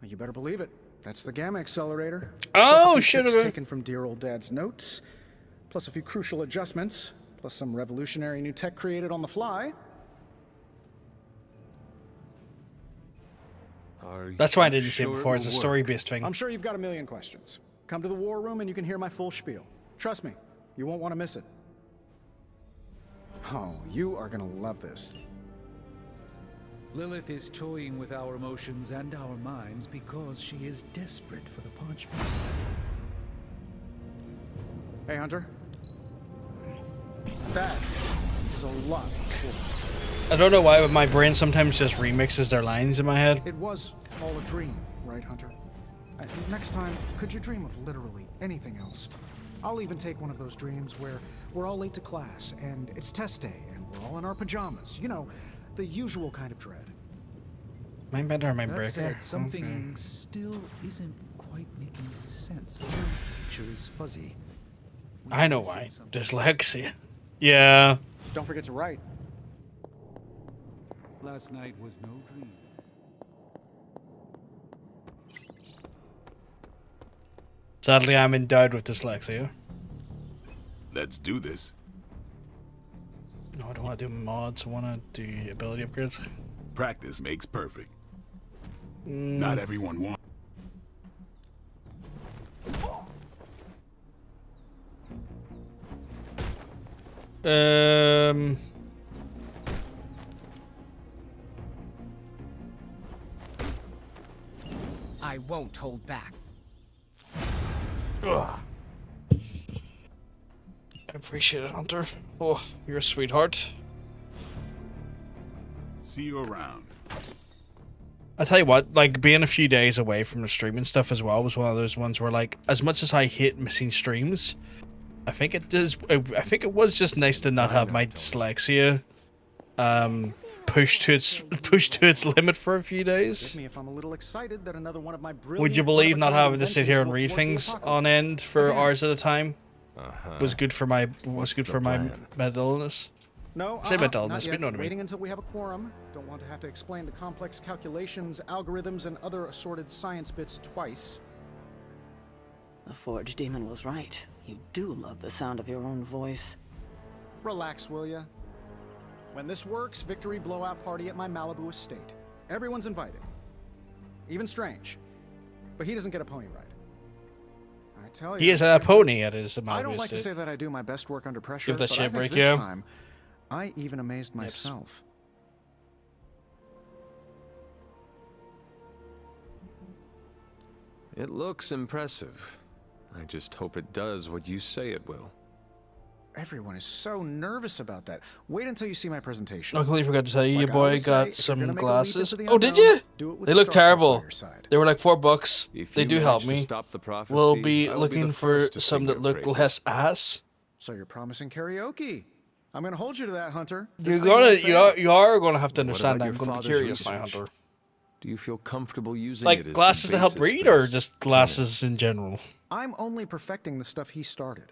Well, you better believe it. That's the gamma accelerator. Oh, Plus a few shit, tips okay. taken from dear old Dad's notes, plus a few crucial adjustments, plus some revolutionary new tech created on the fly. That's why I didn't say it before. It's a story-based thing. I'm sure you've got a million questions. Come to the war room and you can hear my full spiel. Trust me, you won't want to miss it. Oh, you are gonna love this. Lilith is toying with our emotions and our minds because she is desperate for the parchment. Hey, Hunter. That is a lot. I don't know why, but my brain sometimes just remixes their lines in my head. It was all a dream, right, Hunter? Next time, could you dream of literally anything else? I'll even take one of those dreams where we're all late to class, and it's test day, and we're all in our pajamas. You know, the usual kind of dread. My bed or my That breaker? said, something still isn't quite making sense. The picture is fuzzy. I know why. Dyslexia. Yeah. Don't forget to write. Last night was no dream. Sadly, I'm endowed with dyslexia. Let's do this. No, I don't want to do mods. I want to do ability upgrades. Practice makes perfect. Mm. Not everyone wants. I won't hold back. Ugh. I appreciate it, Hunter. Oh, you're a sweetheart. See you around. I tell you what, like being a few days away from the streaming stuff as well was one of those ones where, like, as much as I hate missing streams, I think it was just nice to not have my dyslexia pushed to its limit for a few days. Me if I'm a little excited that another one of my Would you believe not having to sit here and read things on end for hours at a time was good for my mental illness? No, Say mental not illness, but yet. you know what I mean. Waiting until we have a quorum. Don't want to have to explain the complex calculations, algorithms, and other assorted science bits twice. The Forge Demon was right. You do love the sound of your own voice. Relax, will ya? When this works, victory blowout party at my Malibu estate. Everyone's invited. Even Strange. But he doesn't get a pony ride. I tell you. He is a pony at his Malibu I don't like to estate. say that I do my best work under pressure, Give that but shit I a think break, this yeah. time, I even amazed myself. It looks impressive. I just hope it does what you say it will. Everyone is so nervous about that. Wait until you see my presentation. I completely forgot to tell you, your Like I boy always say, got if you're some gonna make a leap glasses. into the Oh, did unknown, you? do it with They look Star Trek terrible. by your side. They were like $4. If They you do help manage to me. stop the prophecy, We'll be I will be looking the for first to some sing that your look praises. less ass. So you're promising karaoke. I'm gonna hold you to that, Hunter. You are gonna have to What understand about that I'm your gonna be father's curious, my research? Hunter. Do you feel comfortable using it Like as glasses the to help basis read, for or this just glasses in general? I'm only perfecting the stuff he started.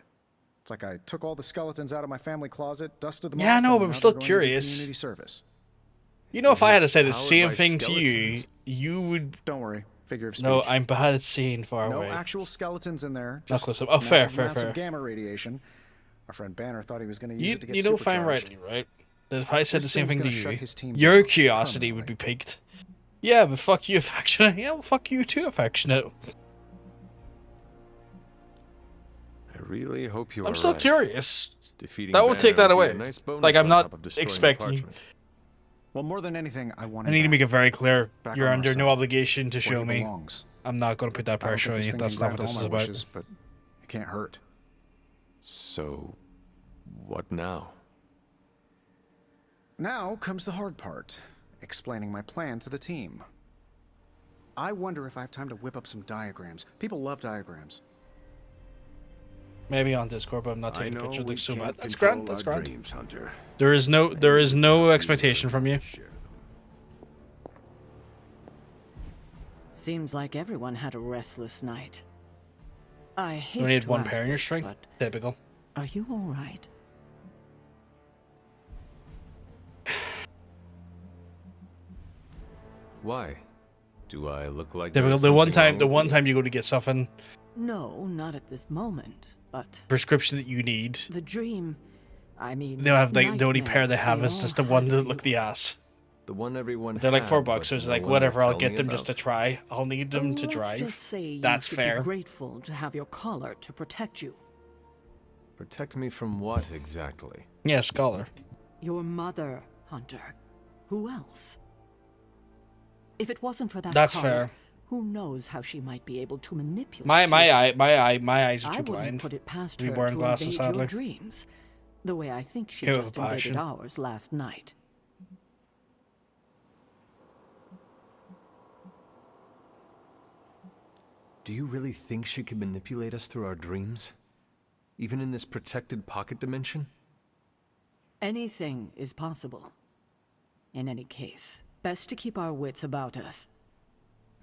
It's like I took all the skeletons out of my family closet, dusted them off. Yeah, I know, and but I'm now still they're going to do curious. Community service. You know, if I had to say the Powered same by thing to you, skeletons. you would. Don't worry. Figure of speech. No, I'm bad at seeing far No away. actual skeletons in there. Not Just close up. Oh, fair, massive fair, amounts fair. of gamma radiation. Our friend Banner thought he was going to use You, it to get you know fine supercharged. rightly, right? That if I said the This same thing's thing to gonna shut his team you, your down curiosity would be piqued. Yeah, but fuck you, affectionate. Yeah, well, fuck you too, affectionate. I really hope you are I'm still right. curious. Defeating That won't take Banner that would be away. a nice bonus Like, I'm on not top of destroying the expecting you. parchment. Well, more than anything, I want I need to make it very clear. Back You're on our under no side, obligation to where show he me. belongs. I'm not going to put that I don't pressure think on this you. thing That's can not what grant this all is my about. wishes, but it can't hurt. So, what now? Now comes the hard part, explaining my plan to the team. I wonder if I have time to whip up some diagrams. People love diagrams. Maybe on Discord, but I'm not taking a picture. It looks so bad. That's grand. That's grand. Dreams, Hunter. There is no expectation from you. Seems like everyone had a restless night. I hate You need to one ask pair in your this, strength. but Typical. are you all right? Why? Do I look like Typical. there's The one something time, wrong the with one you? time you go to get something No, not at this moment. But prescription that you need, the dream, I mean, they'll have the only pair they have we is all just the had one a to few. look the ass. The one everyone They're like $4, had, so it's but like no one whatever. would I'll tell get me them just to about. try. I'll need them to Let's drive. just say That's you should fair. Be grateful to have your collar to protect you. Protect me from what exactly? Yeah, scholar. Your mother, Hunter. Who else? If it wasn't for that That's collar, fair. who knows how she might be able to manipulate My you. eyes are I too wouldn't blind. put it past We her wearing to glasses, invade sadly. your dreams, the way I think she You have just a invaded passion. ours last night. Do you really think she could manipulate us through our dreams? Even in this protected pocket dimension? Anything is possible. In any case, best to keep our wits about us.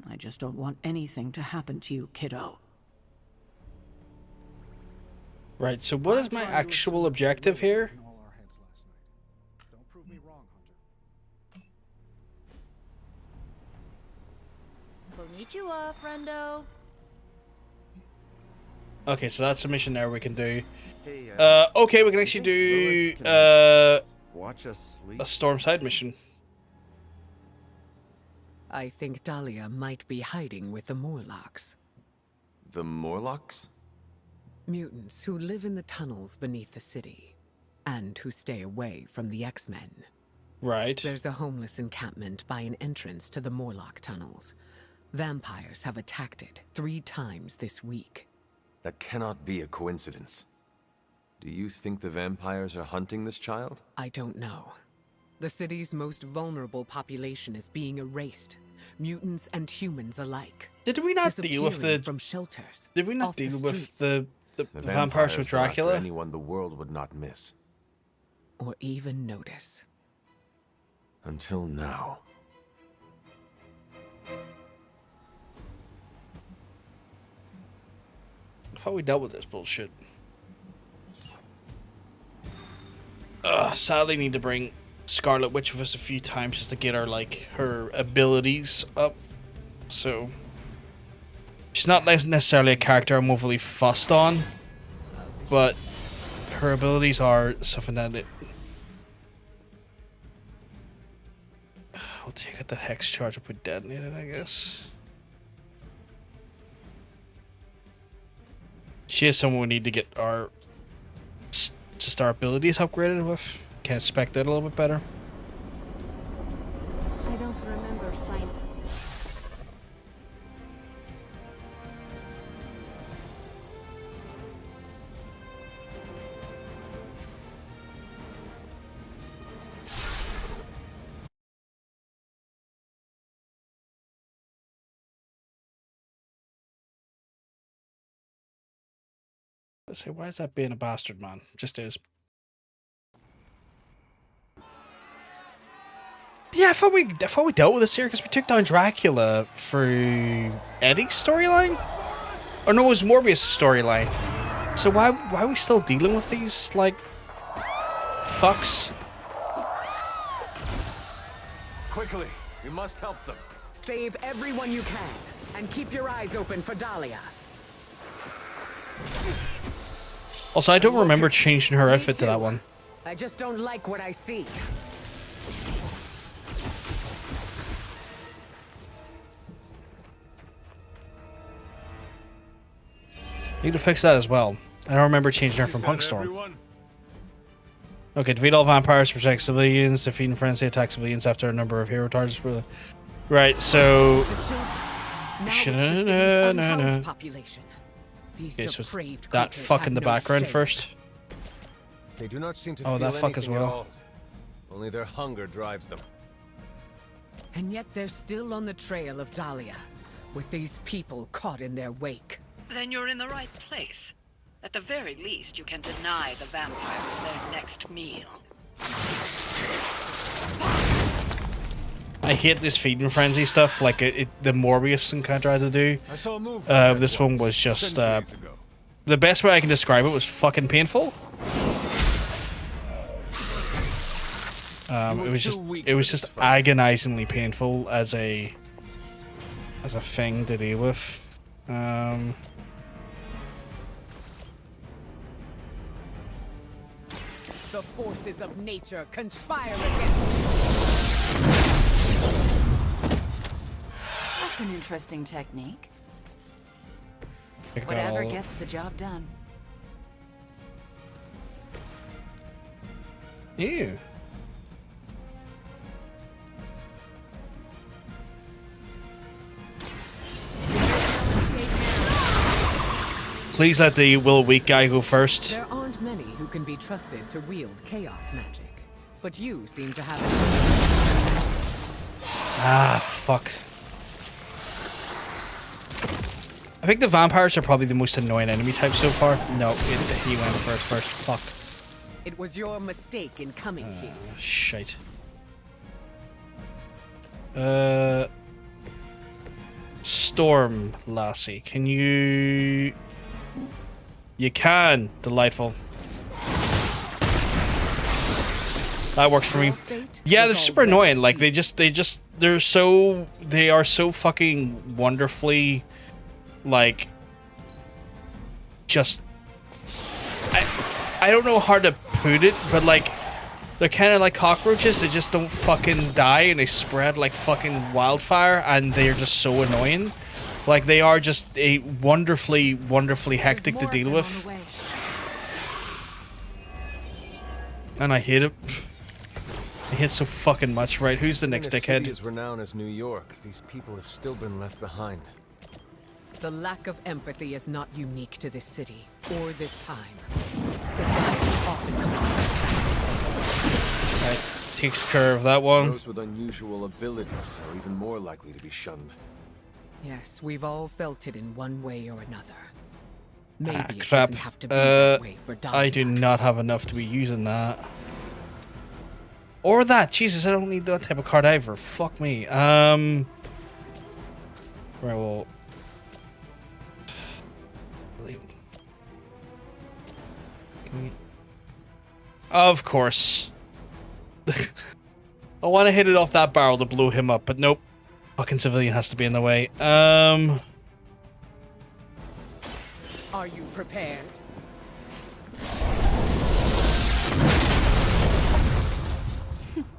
I just don't want anything to happen to you, kiddo. Right. So what is my actual objective here? Don't prove me wrong, Hunter. Konnichiwa, friendo. Okay, so that's a mission there we can do. Hey, Okay, we can actually do watch us sleep. a Stormside mission. I think Dahlia might be hiding with the Morlocks. The Morlocks? Mutants who live in the tunnels beneath the city, and who stay away from the X-Men. Right. There's a homeless encampment by an entrance to the Morlock tunnels. Vampires have attacked it 3 times this week. That cannot be a coincidence. Do you think the vampires are hunting this child? I don't know. The city's most vulnerable population is being erased. Mutants and humans alike. Did we not deal with Disappearing the? from shelters? Did we not off the deal with streets, the vampires with go after Dracula? anyone the world would not miss. or even notice? Until now. I thought we dealt with this bullshit. Sadly need to bring Scarlet Witch with us a few times just to get her, like, her abilities up. So, she's not necessarily a character I'm overly fussed on, but her abilities are something that it... We'll take out that Hex charge if we detonate it, I guess. She is someone we need to get our just our abilities upgraded with. Can spec that a little bit better. I don't remember signing. Let's say, why is that being a bastard, man? Just is. Yeah, I thought we dealt with this here because we took down Dracula through Eddie's storyline. Or no, it was Morbius' storyline. So why are we still dealing with these, like, fucks? Quickly, we must help them. Save everyone you can, and keep your eyes open for Dahlia. Also, I don't remember changing her outfit to that one. I just don't like what I see. Need to fix that as well. I don't remember changing her from Punkstorm. Okay, defeat all vampires, protect civilians, defeat and frenzy, attack civilians after a number of hero targets. Right, so... Okay, so it's that fuck in the background first. They do not seem to Oh, feel that fuck as anything at well. all. Only their hunger drives them. And yet they're still on the trail of Dahlia, with these people caught in their wake. Then you're in the right place. At the very least, you can deny the vampires their next meal. I hate this feeding frenzy stuff, like the Morbius encounter I had to do. I saw a move This one was just the best way I can describe it was fucking painful. It was just agonizingly painful as a thing to deal with. The forces of nature conspire against you. That's an interesting technique. Pick that Whatever all- gets the job done. Ew. Please let the Will Weak guy go first. There aren't many who can be trusted to wield chaos magic, but you seem to have it. Ah, fuck. I think the vampires are probably the most annoying enemy type so far. No, he went first. Fuck. It was your mistake in coming here. Shite. Storm Lassie, can you... You can. Delightful. That works for me. Yeah, they're super annoying. Like they are so fucking wonderfully, like, just, I don't know how to put it, but like, they're kind of like cockroaches. They just don't fucking die and they spread like fucking wildfire, and they're just so annoying. Like, they are just a wonderfully hectic to deal with. And I hate it. I hate it so fucking much. Right, who's the next In a city dickhead? as renowned as New York, these people have still been left behind. The lack of empathy is not unique to this city or this time. Society often Right, takes care of that one. Those with unusual abilities are even more likely to be shunned. Yes, we've all felt it in one way or another. Maybe it Crap. doesn't have to be that way for I do not have enough to be using that. Or that. Jesus, I don't need that type of card either. Fuck me. Right, well. Of course. I want to hit it off that barrel to blow him up, but nope. Fucking civilian has to be in the way. Are you prepared?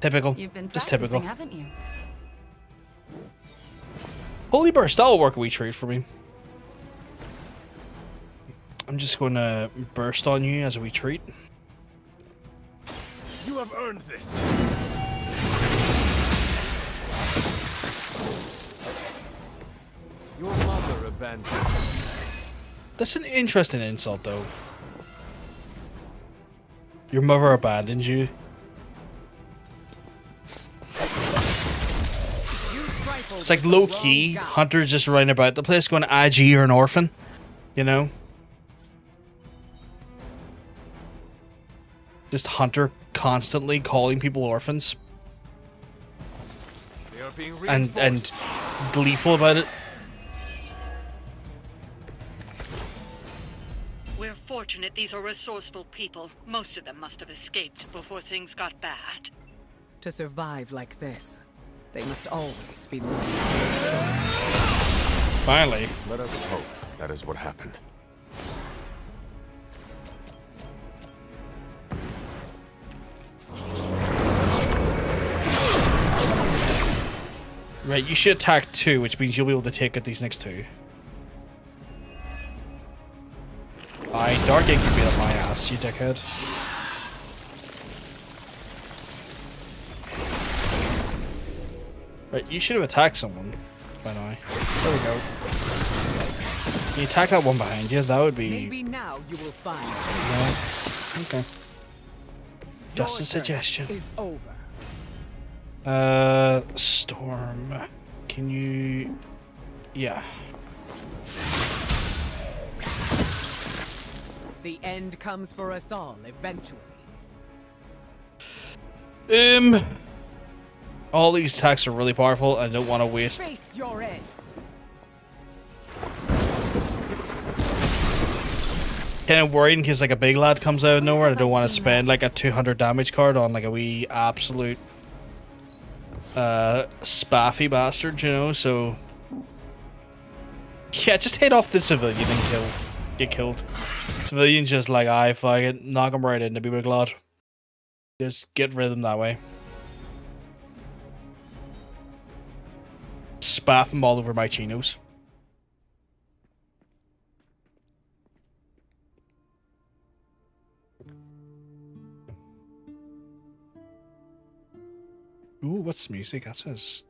Typical. You've been Just practicing, typical. haven't you? Holy burst, that'll work a wee treat for me. I'm just going to burst on you as a wee treat. You have earned this. Your mother abandoned you. That's an interesting insult, though. Your mother abandoned you. It's like low-key, Hunter's just running about the place going, IG, you're an orphan. You know? Just Hunter constantly calling people orphans. They are being And gleeful about it. We're fortunate these are resourceful people. Most of them must have escaped before things got bad. To survive like this, they must always be looking. Finally. Let us hope that is what happened. Right, you should attack 2, which means you'll be able to take out these next 2. Dark Ink can beat up my ass, you dickhead. Right, you should have attacked someone by now. There we go. Can you attack that one behind you? That would be... Maybe now you will find. No. Okay. Just a suggestion. Is over. Storm. Can you... Yeah. The end comes for us all eventually. All these attacks are really powerful. I don't want to waste. Face your end. Kind of worried in case like a big lad comes out of nowhere. I don't want to spend like a 200 damage card on like a wee absolute spaffy bastard, you know. So yeah, just hit off the civilian and get killed. Civilians just like, I fuck it, knock him right in to be big lad. Just get rid of them that way. Spaff them all over my chinos. Ooh, what's the music? That says...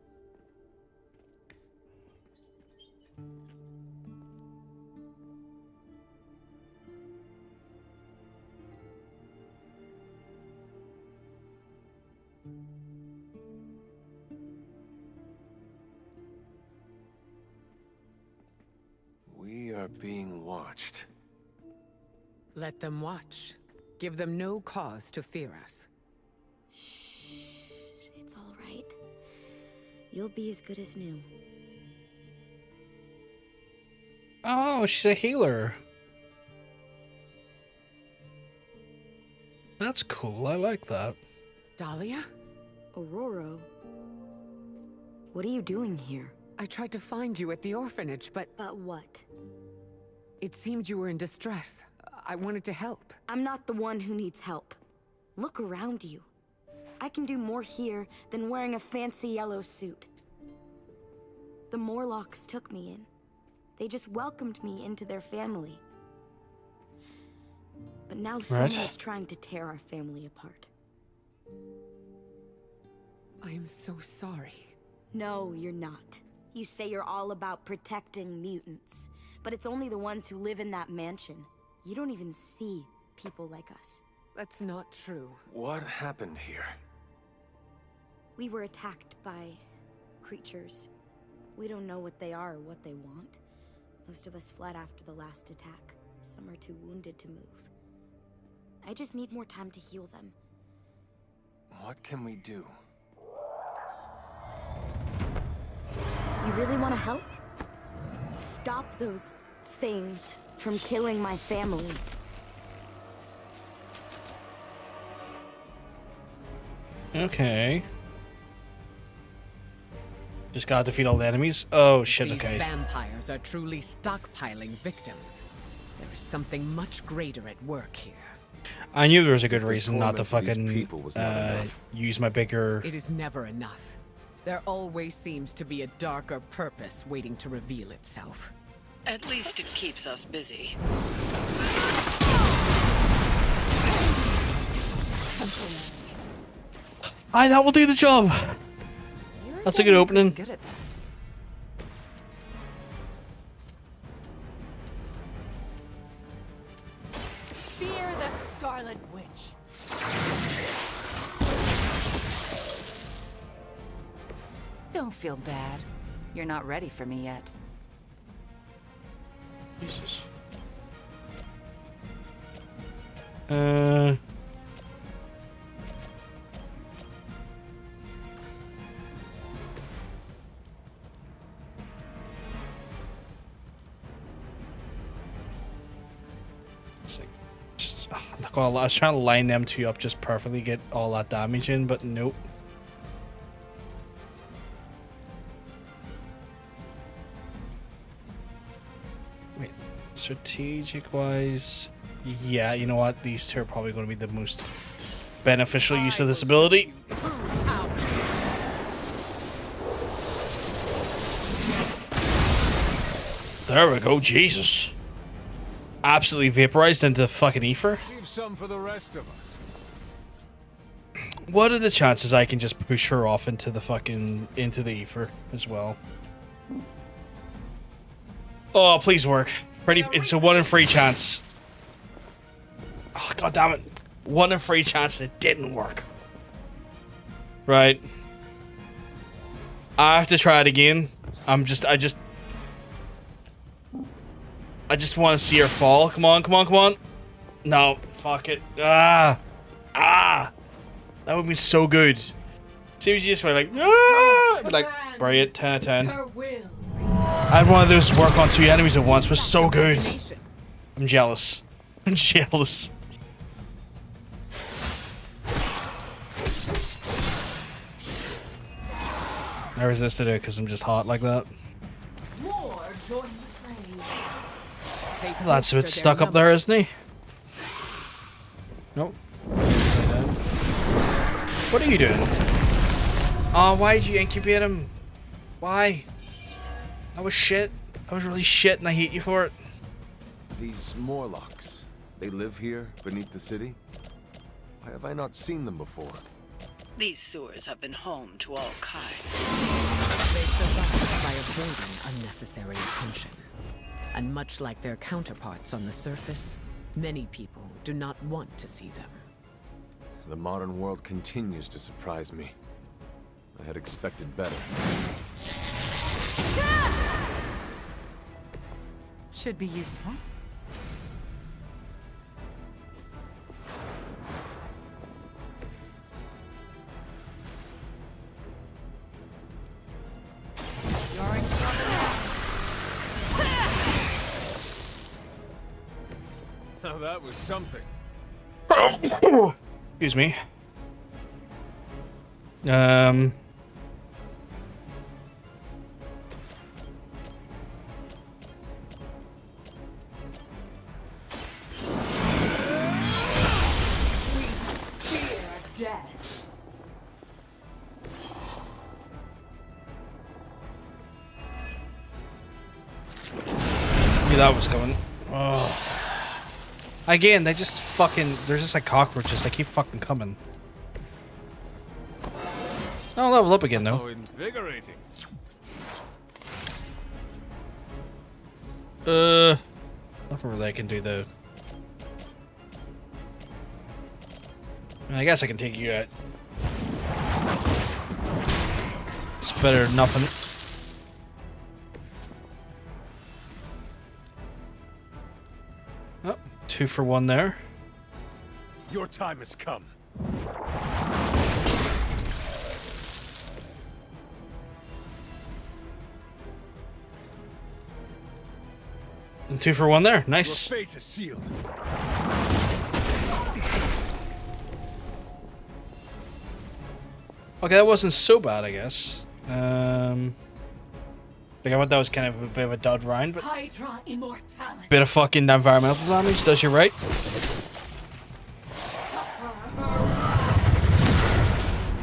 We are being watched. Let them watch. Give them no cause to fear us. It's all right. You'll be as good as new. Oh, she's a healer. That's cool. I like that. Dahlia? Aurora? What are you doing here? I tried to find you at the orphanage, but... But what? It seemed you were in distress. I wanted to help. I'm not the one who needs help. Look around you. I can do more here than wearing a fancy yellow suit. The Morlocks took me in. They just welcomed me into their family. But now someone is trying to tear our family apart. I am so sorry. No, you're not. You say you're all about protecting mutants, but it's only the ones who live in that mansion. You don't even see people like us. That's not true. What happened here? We were attacked by creatures. We don't know what they are or what they want. Most of us fled after the last attack. Some are too wounded to move. I just need more time to heal them. What can we do? You really want to help? Stop those things from killing my family. Okay. Just gotta defeat all the enemies. Oh shit, okay. These vampires are truly stockpiling victims. There is something much greater at work here. I knew there was a good reason not to fucking use my bigger... It is never enough. There always seems to be a darker purpose waiting to reveal itself. At least it keeps us busy. Aye, that will do the job. That's a good opening. Good at that. Fear the Scarlet Witch. Don't feel bad. You're not ready for me yet. Jesus. I was trying to line them two up just perfectly, get all that damage in, but nope. Wait, strategic wise, yeah, you know what? These two are probably going to be the most beneficial use of this ability. There we go, Jesus. Absolutely vaporized into fucking ether. Leave some for the rest of us. What are the chances I can just push her off into the fucking the ether as well? Oh, please work. Ready? It's a 1 in 3 chance. Oh, god damn it. 1 in 3 chance and it didn't work. Right. I have to try it again. I just want to see her fall. Come on, come on, come on. No, fuck it. Ah! That would be so good. See if you just went like, ah! But like, brilliant, 10 out of 10. I had one of those work on 2 enemies at once. Was so good. I'm jealous. I'm jealous. I resisted it because I'm just hot like that. That's a bit stuck up there, isn't he? Nope. What are you doing? Oh, why did you incubate him? Why? That was shit. That was really shit and I hate you for it. These Morlocks, they live here beneath the city? Why have I not seen them before? These sewers have been home to all kinds. They survive by avoiding unnecessary attention. And much like their counterparts on the surface, many people do not want to see them. The modern world continues to surprise me. I had expected better. Should be useful. Now that was something. Excuse me. That was coming. Oh. Again, they just fucking... They're just like cockroaches. They keep fucking coming. I'll level up again, though. Oh, invigorating. Nothing really I can do, though. I guess I can take you out. It's better than nothing. Oh, 2 for 1 there. Your time has come. And 2 for 1 there. Nice. Your fate is sealed. Okay, that wasn't so bad, I guess. Like, I thought that was kind of a bit of a dud round, but Hydra immortality. bit of fucking environmental damage does you right.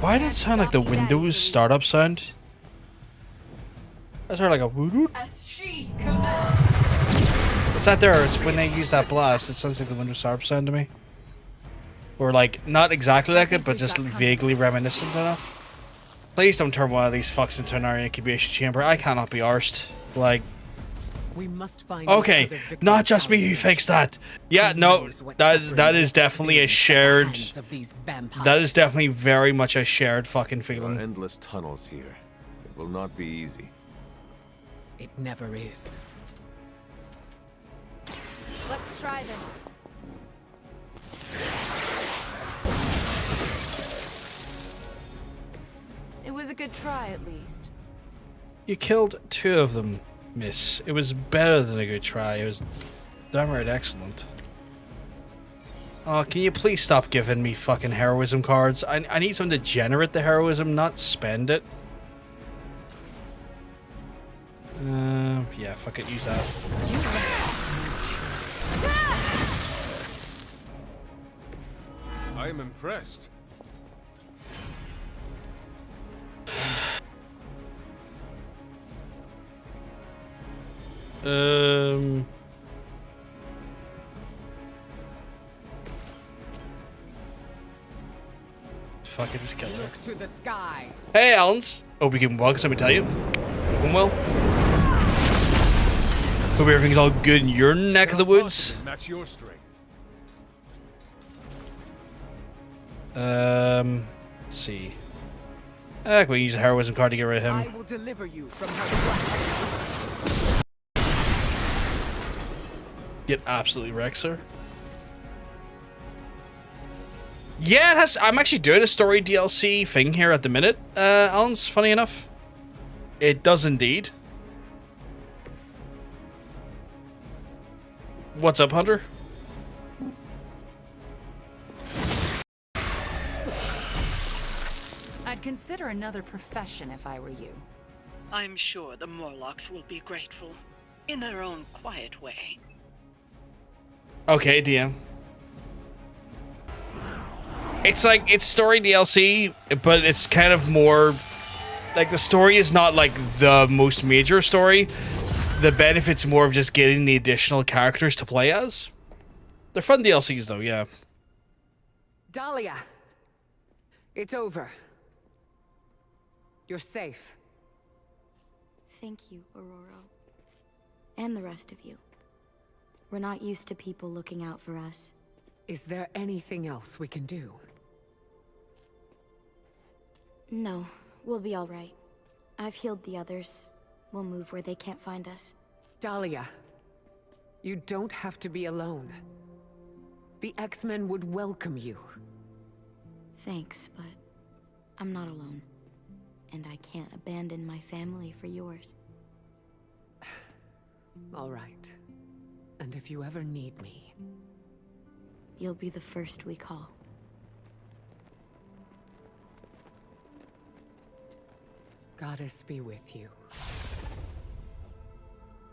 Why did it sound like the Windows startup sound? That's sort of like a woo-doo. It's not there. It's when they use that blast. It sounds like the Windows startup sound to me. Or like, not exactly like it, but just vaguely reminiscent enough. Please don't turn one of these fucks into an iron incubation chamber. I cannot be arsed. Like... We must find Okay, not just me who thinks that. Yeah, no, that is definitely a shared... That is definitely very much a shared fucking feeling. Endless tunnels here. It will not be easy. It never is. Let's try this. It was a good try, at least. You killed 2 of them, miss. It was better than a good try. It was downright excellent. Oh, can you please stop giving me fucking heroism cards? I need someone to generate the heroism, not spend it. Yeah, fuck it, use that. I am impressed. Fuck it, just kill her. Look to the skies. Hey, Allens. Hope you're keeping well, because let me tell you. Looking well. Hope everything's all good in your neck of the woods. Match your strength. Let's see. Can we use a heroism card to get rid of him? I will deliver you from her. Get absolutely wrecked, sir. Yeah, it has. I'm actually doing a story DLC thing here at the minute, Alan's, funny enough. It does indeed. What's up, Hunter? I'd consider another profession if I were you. I'm sure the Morlocks will be grateful, in their own quiet way. Okay, DM. It's like, it's story DLC, but it's kind of more, like, the story is not like the most major story. The benefit's more of just getting the additional characters to play as. They're fun DLCs though, yeah. Dahlia! It's over. You're safe. Thank you, Aurora. And the rest of you. We're not used to people looking out for us. Is there anything else we can do? No, we'll be all right. I've healed the others. We'll move where they can't find us. Dahlia, you don't have to be alone. The X-Men would welcome you. Thanks, but I'm not alone. And I can't abandon my family for yours. All right. And if you ever need me... You'll be the first we call. Goddess be with you.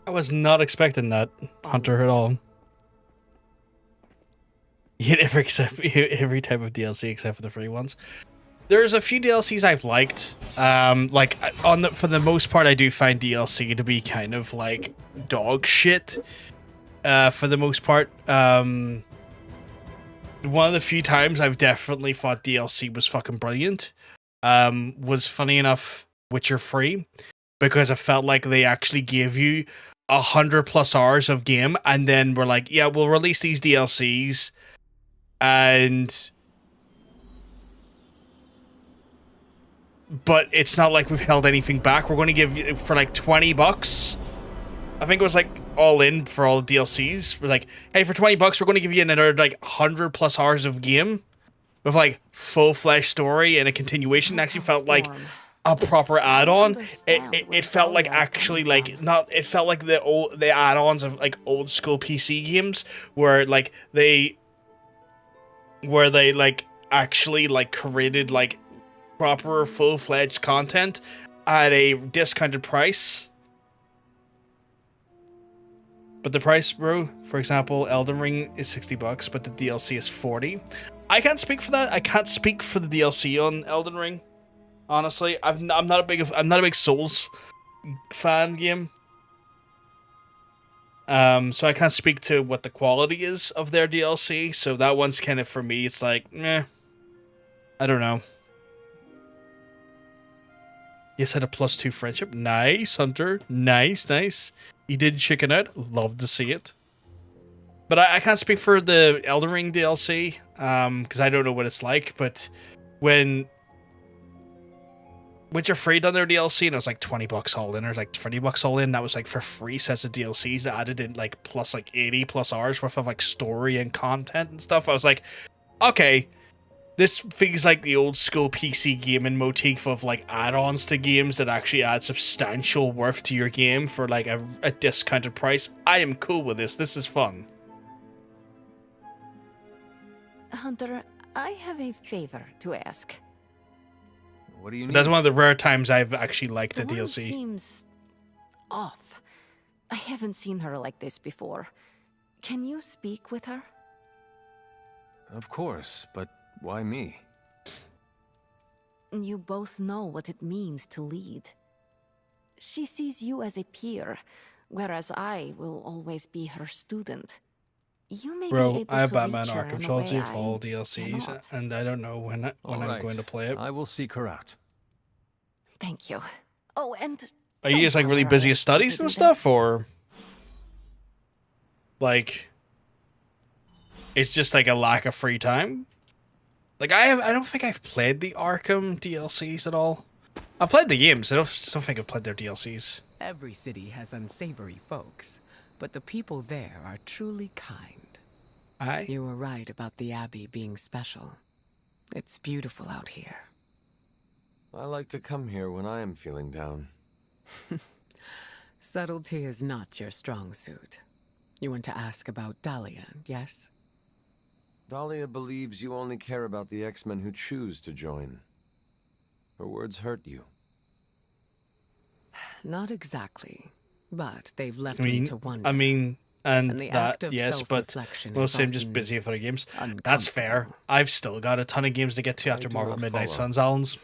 I was not expecting that, Hunter, at all. You hit every type of DLC except for the free ones. There's a few DLCs I've liked. Like for the most part, I do find DLC to be kind of like dog shit. For the most part, one of the few times I've definitely thought DLC was fucking brilliant. Was funny enough Witcher 3, because I felt like they actually gave you 100+ hours of game, and then we're like, yeah, we'll release these DLCs, but it's not like we've held anything back. We're going to give you for like $20. I think it was like all in for all the DLCs. We're like, hey, for $20, we're going to give you another like 100+ hours of game with like full-fledged story and a continuation. It actually felt like a proper add-on. It felt like actually like not. It felt like the add-ons of like old school PC games where like they like actually like created like proper full-fledged content at a discounted price. But the price, bro, for example, Elden Ring is $60, but the DLC is $40. I can't speak for that. I can't speak for the DLC on Elden Ring. Honestly, I'm not a big Souls fan game. So I can't speak to what the quality is of their DLC. So that one's kind of, for me, it's like, meh. I don't know. Yes, had a +2 friendship. Nice, Hunter. Nice, nice. You did chicken out. Love to see it. But I can't speak for the Elden Ring DLC, because I don't know what it's like. But when Witcher 3 done their DLC, and it was like $20 all in, or like $20 all in, that was like for 3 sets of DLCs that added in like plus like 80+ hours worth of like story and content and stuff. I was like, okay, this feels like the old school PC gaming motif of like add-ons to games that actually add substantial worth to your game for like a discounted price. I am cool with this. This is fun. Hunter, I have a favor to ask. What do you need? That's one of the rare times I've actually liked the DLC. Seems off. I haven't seen her like this before. Can you speak with her? Of course, but why me? You both know what it means to lead. She sees you as a peer, whereas I will always be her student. You may be able I have to Batman reach her Arkham in a Trilogy way of all I DLCs, cannot. and I don't know when I'm going to play it. I will seek her out. Thank you. Oh, and Are you guys like really busy with studies and stuff, or like it's just like a lack of free time? Like I don't think I've played the Arkham DLCs at all. I've played the games. I don't think I've played their DLCs. Every city has unsavory folks, but the people there are truly kind. Aye. You were right about the Abbey being special. It's beautiful out here. I like to come here when I am feeling down. Subtlety is not your strong suit. You want to ask about Dahlia, yes? Dahlia believes you only care about the X-Men who choose to join. Her words hurt you. Not exactly, but they've left me to wonder. And the that, act of yes, but self-reflection mostly is I'm just often busy for the games. That's fair. I've still got a ton of games to get to after do Marvel not Midnight follow. Suns, Allens.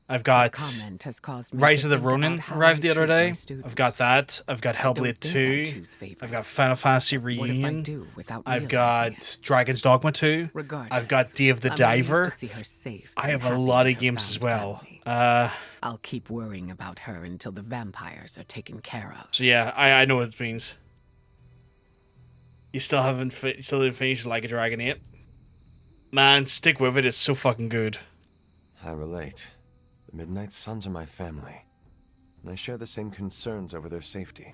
I've got comment has caused me Rise to of the think Ronin about how arrived I the other treat my day. students. I've got that. I've got Hellblade don't think I 2. choose favorites. I've got Final Fantasy What if I Reunion. do without I've realizing got Dragon's Dogma 2. Regardless, I've got Day of the I'm relieved Diver. to see her safe I and have a happy lot with of her games as found well. family. I'll keep worrying about her until the vampires are taken care of. So yeah, I know what it means. You still didn't finish Like a Dragon 8? Man, stick with it. It's so fucking good. I relate. The Midnight Suns are my family, and I share the same concerns over their safety.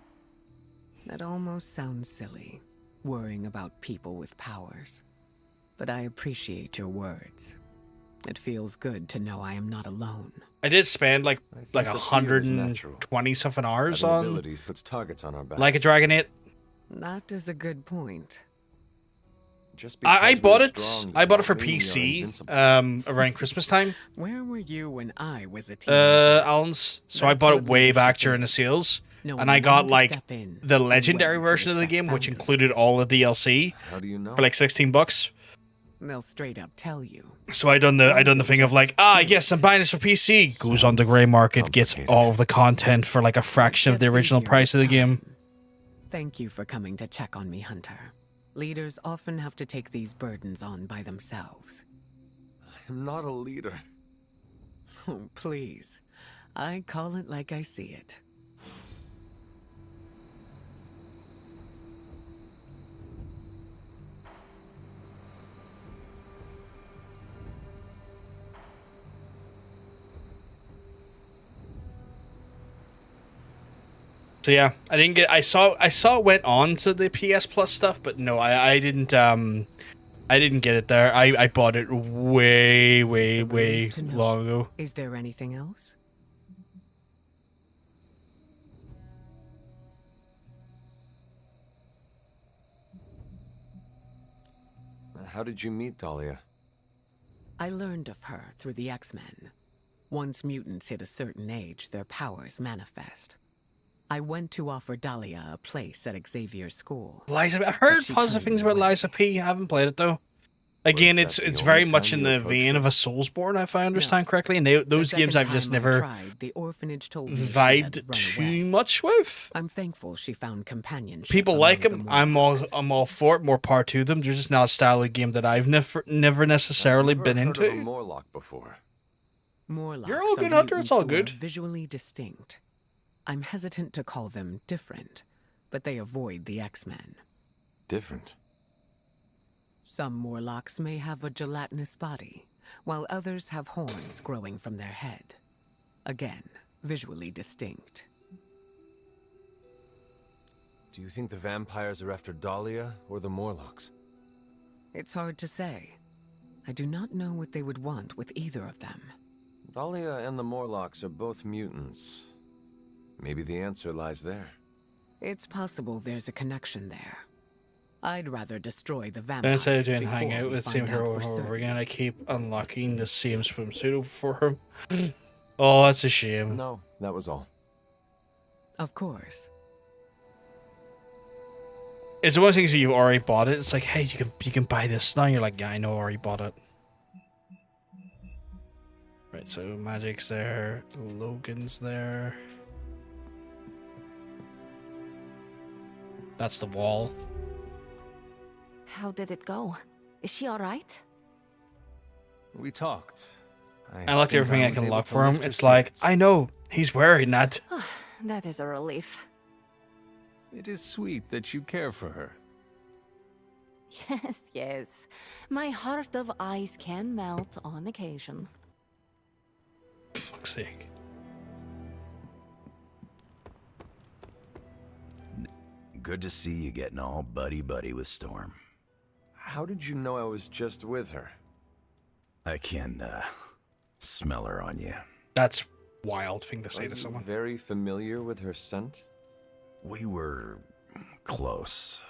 That almost sounds silly, worrying about people with powers. But I appreciate your words. It feels good to know I am not alone. I did spend like the fear is 120 something hours Having on abilities puts targets on our backs. Like a Dragon 8. That is a good point. Just I because bought we're it. strong I does bought it not for mean we are PC invincible. around Christmas time. Where were you when I was a teenager? Allens. So I That's bought it what way leadership back during the is. sales. Knowing And I when got to like step in the and legendary when to version of the respect game, which boundaries. included all the DLC How do you know? for like $16. They'll straight up tell you. So I done the thing of like, yes, I'm buying this for PC. Goes on the grey market, gets all of the content for like a fraction of the Gets original easier price of with the game. time. Thank you for coming to check on me, Hunter. Leaders often have to take these burdens on by themselves. I'm not a leader. Oh, please. I call it like I see it. So yeah, I didn't get. I saw it went on to the PS Plus stuff, but no, I didn't. I didn't get it there. I bought it way long ago. Is there anything else? How did you meet Dahlia? I learned of her through the X-Men. Once mutants hit a certain age, their powers manifest. I went to offer Dahlia a place at Xavier's school. Liza, I've heard but she positive turned things me about away. Liza P. I haven't played it though. Again, Was that it's the very only much time in you the approached vein her? of a Soulsborne, if I understand No. correctly. And those The games second I've just time I never tried, the orphanage told me she had vibed run too away. much with. I'm thankful she found companionship. People among like the them. Morlocks. I'm all for it. More power to them. They're just not a style of game that I've never necessarily Never been heard of a into. Morlock before. Morlocks You're all are good, Hunter. It's mutants all who are good. Visually distinct. I'm hesitant to call them different, but they avoid the X-Men. Different. Some Morlocks may have a gelatinous body, while others have horns growing from their head. Again, visually distinct. Do you think the vampires are after Dahlia or the Morlocks? It's hard to say. I do not know what they would want with either of them. Dahlia and the Morlocks are both mutants. Maybe the answer lies there. It's possible there's a connection there. I'd rather destroy the Then vampires instead of doing before hang out we with the same find out hero for over and over certain. again, I keep unlocking the same swimsuit for him. Oh, that's a shame. No, that was all. Of course. It's one of those things that you already bought it. It's like, hey, you can buy this now. You're like, yeah, I know, I already bought it. Right, so Magic's there, Logan's there. That's the wall. How did it go? Is she alright? We talked. I locked think everything I was can able lock to for him. lift his It's like, spirits. I know, he's wearing that. That is a relief. It is sweet that you care for her. Yes, yes. My heart of ice can melt on occasion. Fuck's sake. Good to see you getting all buddy-buddy with Storm. How did you know I was just with her? I can, smell her on you. That's wild thing to say Are to you someone. very familiar with her scent? We were close.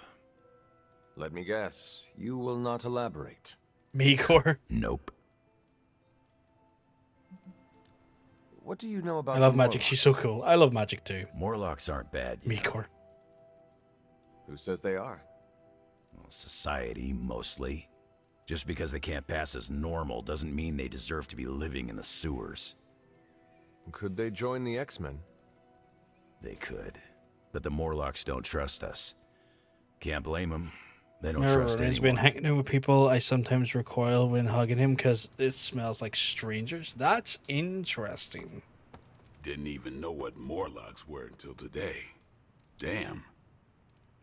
Let me guess. You will not elaborate. Meekor. Nope. What do you know about I love the magic. Morlocks? She's so cool. I love magic too. Morlocks aren't bad. Meekor. Who says they are? Well, society, mostly. Just because they can't pass as normal doesn't mean they deserve to be living in the sewers. Could they join the X-Men? They could. But the Morlocks don't trust us. Can't blame them. They don't Remember, trust when he's anyone. been hanging out with people, I sometimes recoil when hugging him because it smells like strangers. That's interesting. Didn't even know what Morlocks were until today. Damn.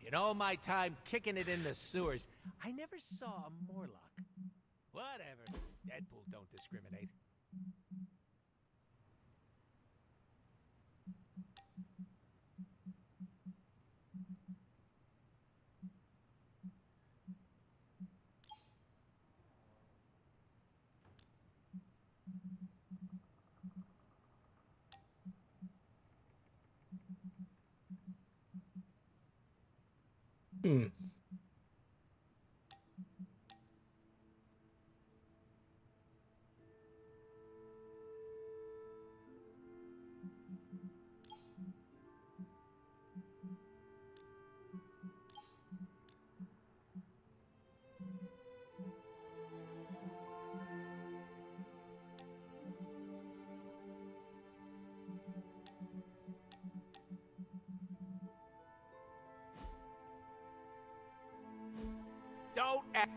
In all my time kicking it in the sewers, I never saw a Morlock. Whatever. Deadpool don't discriminate. Hmm. Don't act.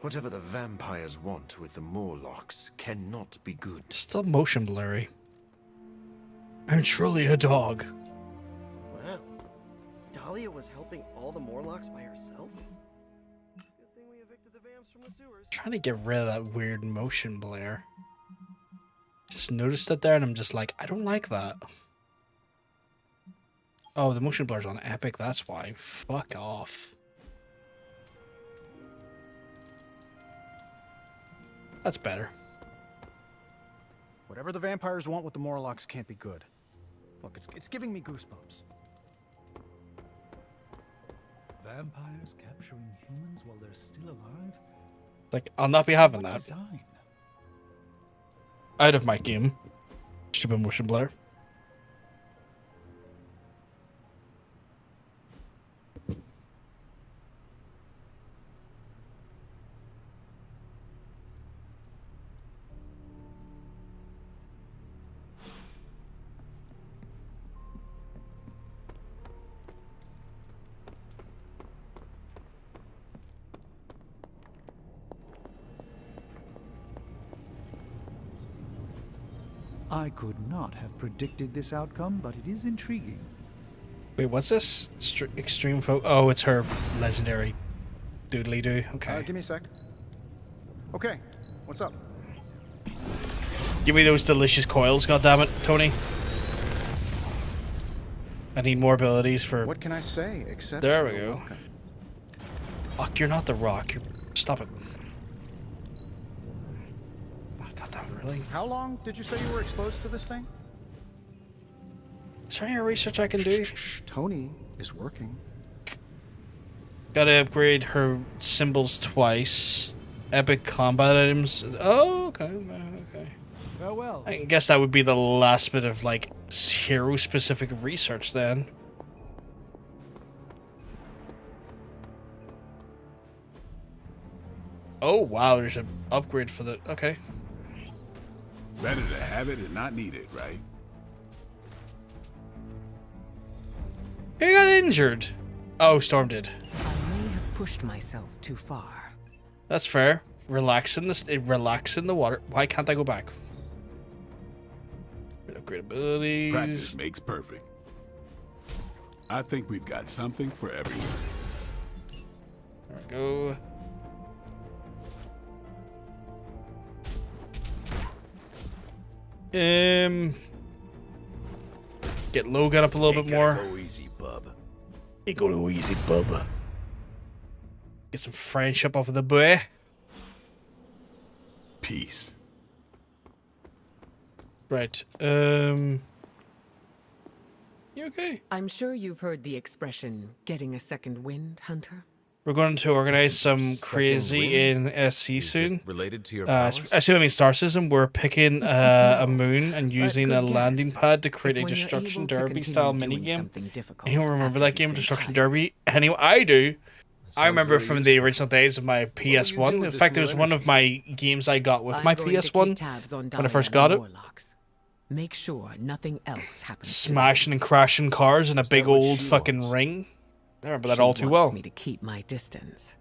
Whatever the vampires want with the Morlocks cannot be good. Still motion blurry. I'm truly a dog. Wow. Dahlia was helping all the Morlocks by herself? Good thing we evicted the vamps from the sewers. Trying to get rid of that weird motion blur. Just noticed it there and I'm just like, I don't like that. Oh, the motion blur's on Epic, that's why. Fuck off. That's better. Whatever the vampires want with the Morlocks can't be good. Look, it's giving me goosebumps. Vampires capturing humans while they're still alive? Like, I'll not be having What that. design? Out of my game. Stupid motion blur. I could not have predicted this outcome, but it is intriguing. Wait, what's this? Extreme folk. Oh, it's her legendary doodly doo. Okay. Give me a sec. Okay, what's up? Give me those delicious coils, goddammit, Tony. I need more abilities for. What can I say except There we you're go. welcome. Fuck, you're not the Rock. Stop it. Oh, goddammit, really? How long did you say you were exposed to this thing? Is there any research I can do? Tony is working. Gotta upgrade her symbols twice. Epic combat items. Oh, okay. Farewell. I guess that would be the last bit of, like, hero-specific research then. Oh, wow, there's an upgrade for the... Okay. Better to have it and not need it, right? Who got injured? Oh, Storm did. I may have pushed myself too far. That's fair. Relax in the water. Why can't I go back? Upgrade abilities. Practice makes perfect. I think we've got something for everyone. There we go. Get Logan up a little bit more. Go easy, bub. You go to easy, bub. Get some friendship off of the boy. Peace. Right. You okay? I'm sure you've heard the expression, getting a second wind, Hunter. We're going to organize some crazy in SC soon. Related to your powers? Assuming Star System, we're picking a moon and using a landing pad to create a Destruction Derby style minigame. Anyone remember that game, Destruction Derby? Anyway, I do. I remember from the original days of my PS1. In fact, it was one of my games I got with my PS1 when I first got it. Make sure nothing else happens. Smashing and crashing cars in a big old fucking ring. I remember that all too well. She wants me to keep my distance,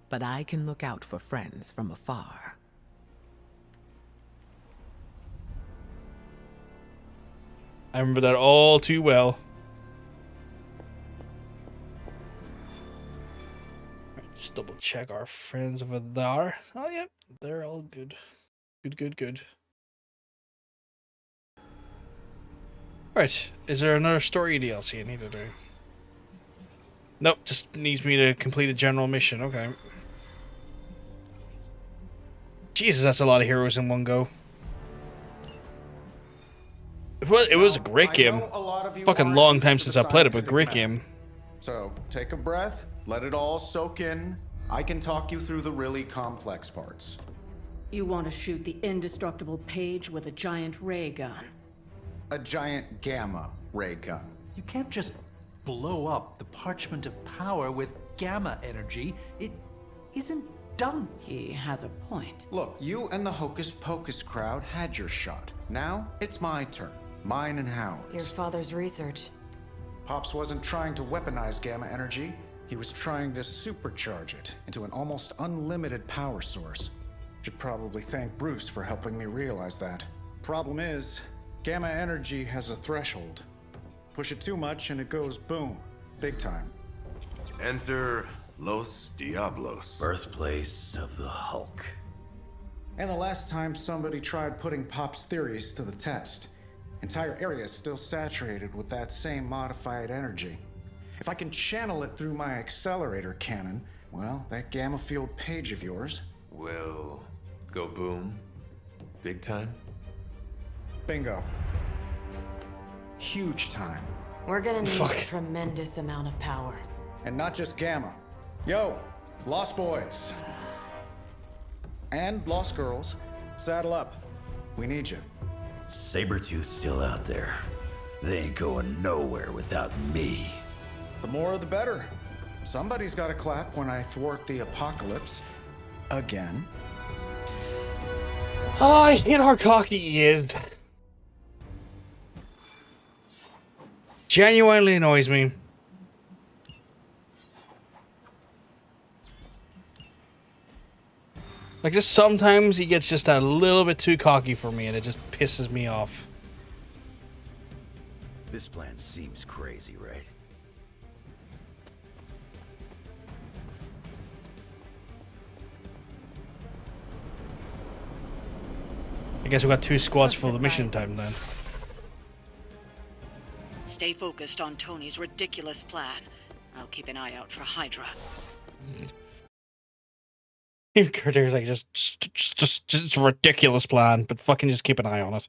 but I can look out for friends from afar. I remember that all too well. Just double check our friends over there. Oh, yep, they're all good. Good. Right, is there another story DLC I need to do? Nope, just needs me to complete a general mission. Okay. Jesus, that's a lot of heroes in one go. It was a great game. Fucking long time since I played it, but great game. So, take a breath, let it all soak in. I can talk you through the really complex parts. You want to shoot the indestructible Page with a giant ray gun. A giant gamma ray gun. You can't just blow up the Parchment of Power with gamma energy. It isn't done. He has a point. Look, you and the Hocus Pocus crowd had your shot. Now, it's my turn. Mine and Howard's. Your father's research. Pops wasn't trying to weaponize gamma energy. He was trying to supercharge it into an almost unlimited power source. Should probably thank Bruce for helping me realize that. Problem is, gamma energy has a threshold. Push it too much and it goes boom. Big time. Enter Los Diablos. Birthplace of the Hulk. And the last time somebody tried putting Pop's theories to the test, entire area is still saturated with that same modified energy. If I can channel it through my accelerator cannon, well, that gamma field Page of yours will go boom. Big time? Bingo. Huge time. We're gonna need a tremendous amount of power. And not just gamma. Yo, Lost Boys. And Lost Girls, saddle up. We need you. Sabretooth's still out there. They ain't going nowhere without me. The more the better. Somebody's gotta clap when I thwart the apocalypse. Again. Oh, I hate how cocky he is. Genuinely annoys me. Like, just sometimes he gets just a little bit too cocky for me, and it just pisses me off. This plan seems crazy, right? I guess we got 2 squads full of mission time then. Stay focused on Tony's ridiculous plan. I'll keep an eye out for Hydra. Carter's like, just a ridiculous plan, but fucking just keep an eye on it.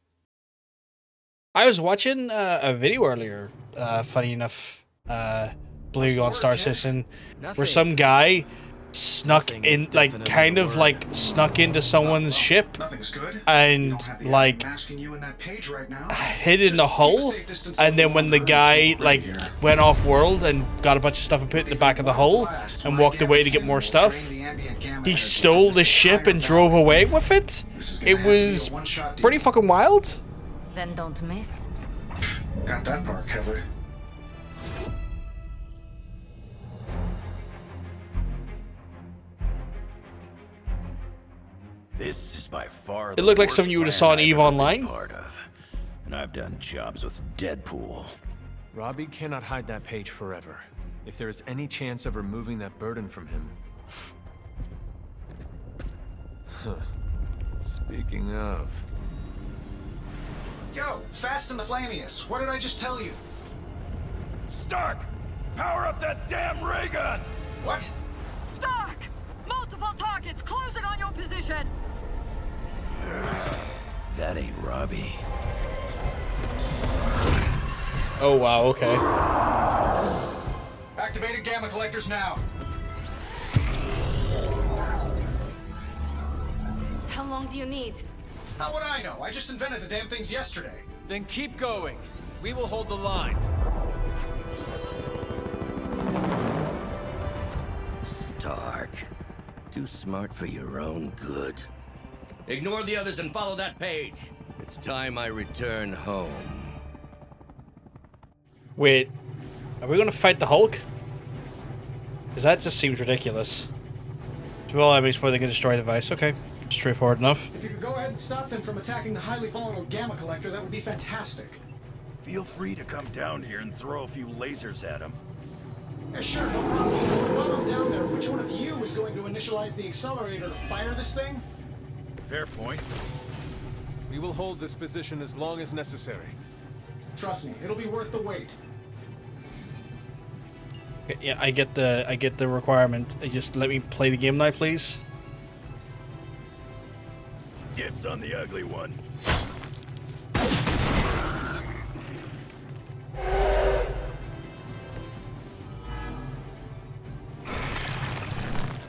I was watching a video earlier, funny enough, Blue on Star Citizen, where some guy snuck in, like, kind of like snuck into someone's ship and like hid in the hull, and then when the guy like went off world and got a bunch of stuff and put it in the back of the hull and walked away to get more stuff, he stole the ship and drove away with it. It was pretty fucking wild. Then don't miss. Got that part covered. This is by far It looked like something you would have saw on EVE Online. And I've done jobs with Deadpool. Robbie cannot hide that Page forever. If there is any chance of removing that burden from him. Huh. Speaking of. Yo, Fast and the Flamius, what did I just tell you? Stark! Power up that damn ray gun! What? Stark! Multiple targets! Close it on your position! That ain't Robbie. Oh wow, okay. Activated gamma collectors now. How long do you need? How would I know? I just invented the damn things yesterday. Then keep going. We will hold the line. Stark. Too smart for your own good. Ignore the others and follow that page. It's time I return home. Wait, are we gonna fight the Hulk? Because that just seems ridiculous. 12 enemies before they can destroy the device. Okay, straightforward enough. If you could go ahead and stop them from attacking the highly volatile gamma collector, that would be fantastic. Feel free to come down here and throw a few lasers at him. Yeah, sure, no problem. While I'm down there, which one of you is going to initialize the accelerator to fire this thing? Fair point. We will hold this position as long as necessary. Trust me, it'll be worth the wait. Yeah, I get the requirement. Just let me play the game now, please. Dibs on the ugly one.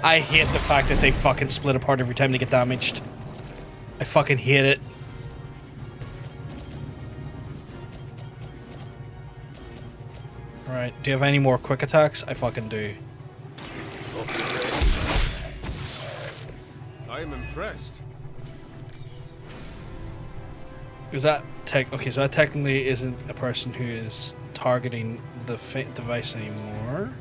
I hate the fact that they fucking split apart every time they get damaged. I fucking hate it. Alright, do you have any more quick attacks? I fucking do. I am impressed. Is that okay, so that technically isn't a person who is targeting the device anymore.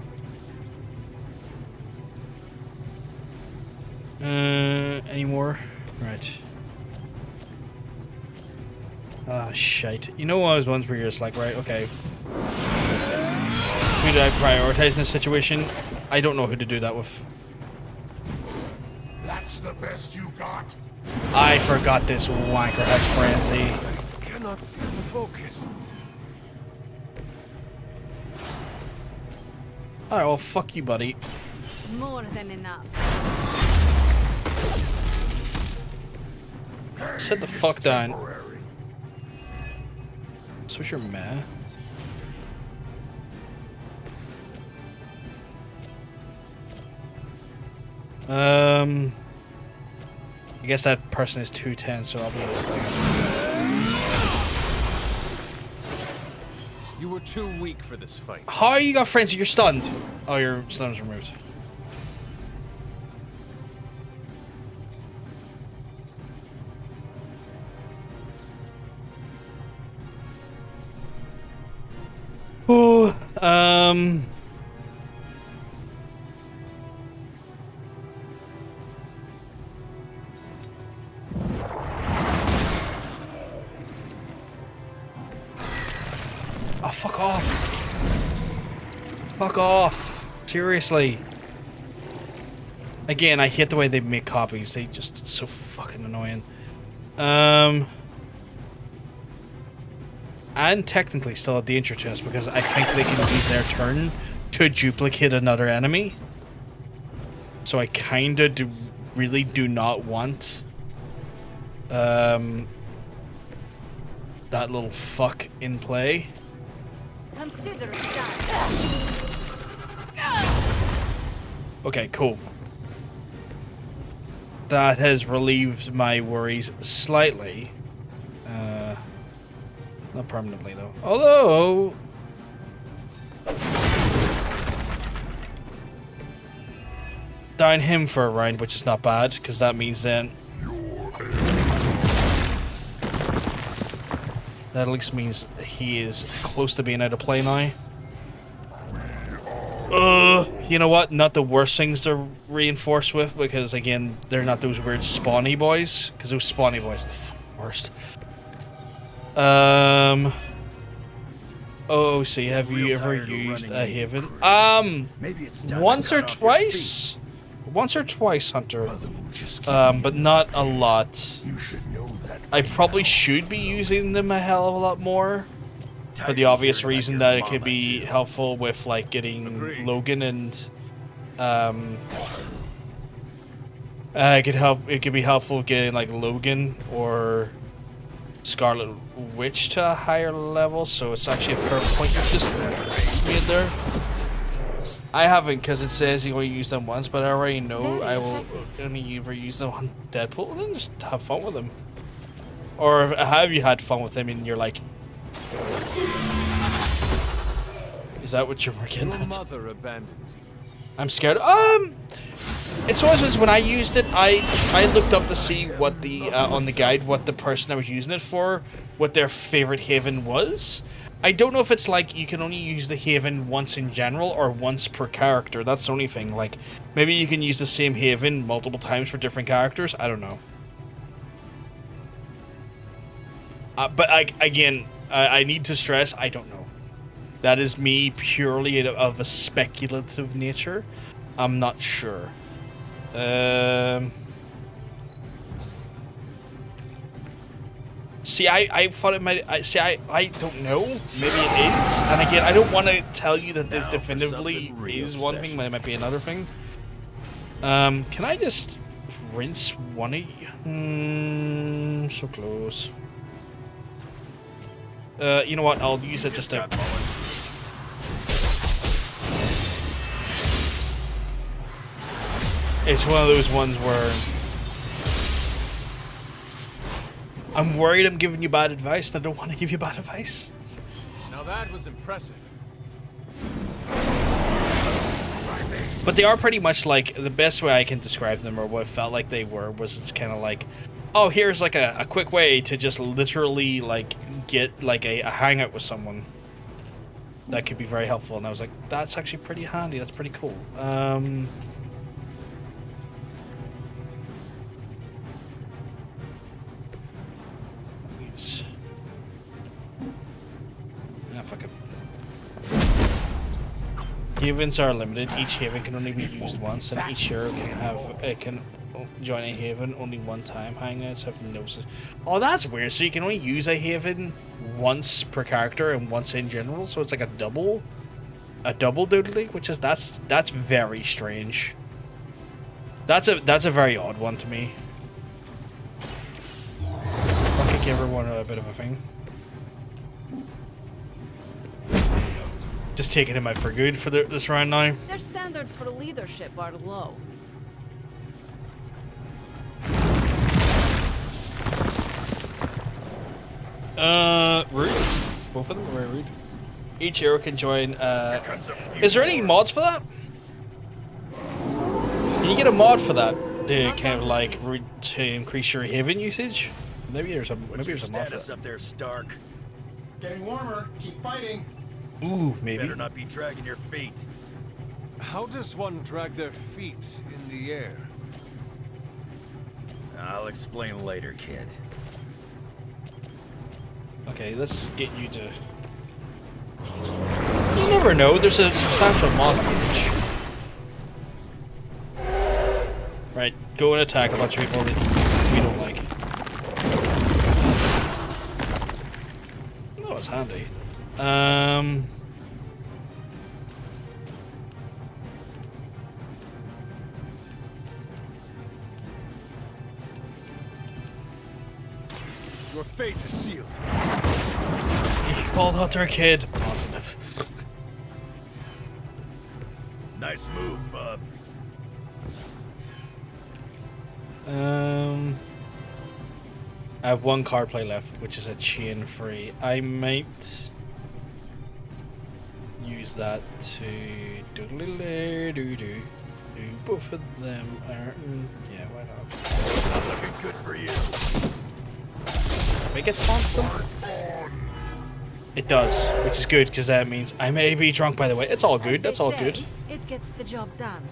Any more? Right. Ah, shite. You know those ones where you're just like, right, okay. Who do I prioritize in this situation? I don't know who to do that with. That's the best you got? I forgot this wanker has frenzy. I cannot seem to focus. Alright, well, fuck you, buddy. More than enough. Sit the fuck down. Switch your meh. I guess that person is 210, so I'll be his thing. You were too weak for this fight. How you got frenzy? You're stunned. Oh, your stun is removed. Oh, oh, fuck off. Fuck off. Seriously. Again, I hate the way they make copies. They just, it's so fucking annoying. And technically still a danger to us because I think they can use their turn to duplicate another enemy. So I kinda really do not want that little fuck in play. Consider it done. Okay, cool. That has relieved my worries slightly. Not permanently, though. Although... down him for a round, which is not bad, because that means then... that at least means he is close to being out of play now. You know what? Not the worst things to reinforce with, because again, they're not those weird spawny boys, because those spawny boys are the worst. Oh, see, have you ever used a Haven? Once or twice? Once or twice, Hunter. But not a lot. I probably should be using them a hell of a lot more. For the obvious reason that it could be helpful with, like, getting Logan and, it could be helpful getting, like, Logan or, Scarlet Witch to a higher level, so it's actually a fair point you just made there. I haven't, because it says you only use them once, but I already know I will only ever use them on Deadpool, and then just have fun with them. Or have you had fun with them and you're like... Is that what you're working at? Mother abandons you. I'm scared. It's always when I used it, I looked up to see what the on the guide what the person I was using it for, what their favorite haven was. I don't know if it's like you can only use the haven once in general or once per character. That's the only thing. Like maybe you can use the same haven multiple times for different characters. I don't know. But I need to stress, I don't know. That is me purely of a speculative nature. I'm not sure. See, I thought it might. I don't know. Maybe it is. And again, I don't want to tell you that this definitively is one thing. But it might be another thing. Can I just rinse one of you? So close. You know what? I'll use it just to. It's one of those ones where I'm worried I'm giving you bad advice, and I don't want to give you bad advice. Now that was impressive. But they are pretty much like, the best way I can describe them, or what it felt like they were, was it's kind of like, oh, here's like a quick way to just literally like get like a hangout with someone. That could be very helpful, and I was like, that's actually pretty handy, that's pretty cool. Fuck it. Havens are limited. Each haven can only be used once, and each hero can join a haven only one time. Hangouts have no. Oh, that's weird. So you can only use a haven once per character and once in general. So it's like a double doodly, which is that's very strange. That's a very odd one to me. I'll kick everyone a bit of a thing. Just taking him out for good for this round now. Their standards for leadership are low. Rude. Both of them are very rude. Each hero can join. Is there any mods for that? Can you get a mod for that to kind of like to increase your haven usage? Maybe there's a mod for that. Up there, Stark. Getting warmer. Keep fighting. Ooh, maybe. Better not be dragging your feet. How does one drag their feet in the air? I'll explain later, kid. Okay, let's get you to... You never know, there's a substantial mod page. Right, go and attack a bunch of people that we don't like. Oh, it's handy. Your fate is sealed. You called out our kid. Positive. Nice move, bub. I have one card play left, which is a chain free. I might use that to do both of them are yeah, why not? Not looking good for you. Make it constant? It does, which is good because that means I may be drunk, by the way. It's all good, that's all good. It gets the job done.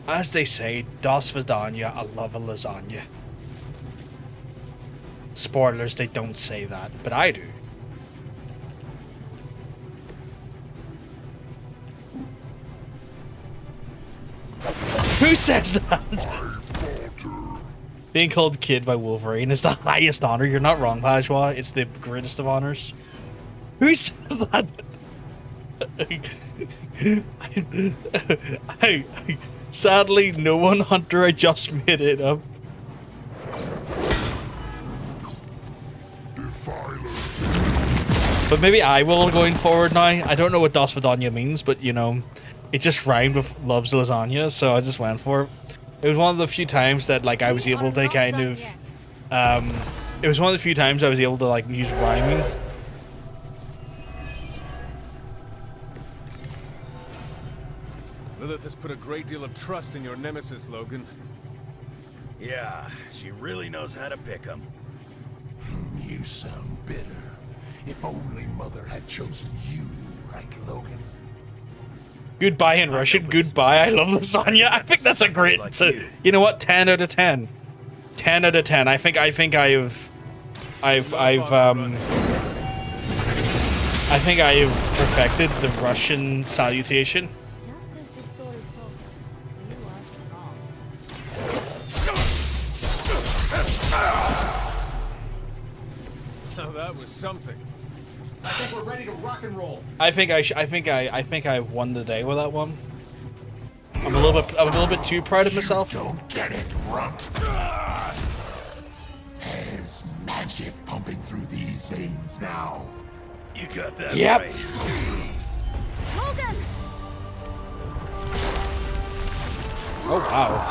As they say, das Vidania, I love a lasagna. Spoilers, they don't say that, but I do. Who says that? Being called kid by Wolverine is the highest honor. You're not wrong, Pajwa. It's the greatest of honors. Who says that? Sadly, no one, Hunter. I just made it up. But maybe I will going forward now. I don't know what Das Vidania means, but you know, it just rhymed with loves lasagna, so I just went for it. It was one of the few times that like I was able to kind of, it was one of the few times I was able to like use rhyming. Lilith has put a great deal of trust in your nemesis, Logan. Yeah, she really knows how to pick 'em. You sound bitter. If only Mother had chosen you, right, Logan? Goodbye in Russian. Goodbye. I love lasagna. I think that's a great. You know what? 10 out of 10. 10 out of 10. I think I've perfected the Russian salutation. Just as the stories told us, you are strong. So that was something. I think we're ready to rock and roll. I think I won the day with that one. I'm a little bit too proud of myself. Don't get it, runt. There's magic pumping through these veins now. You got that Yep. right. Logan! Oh wow.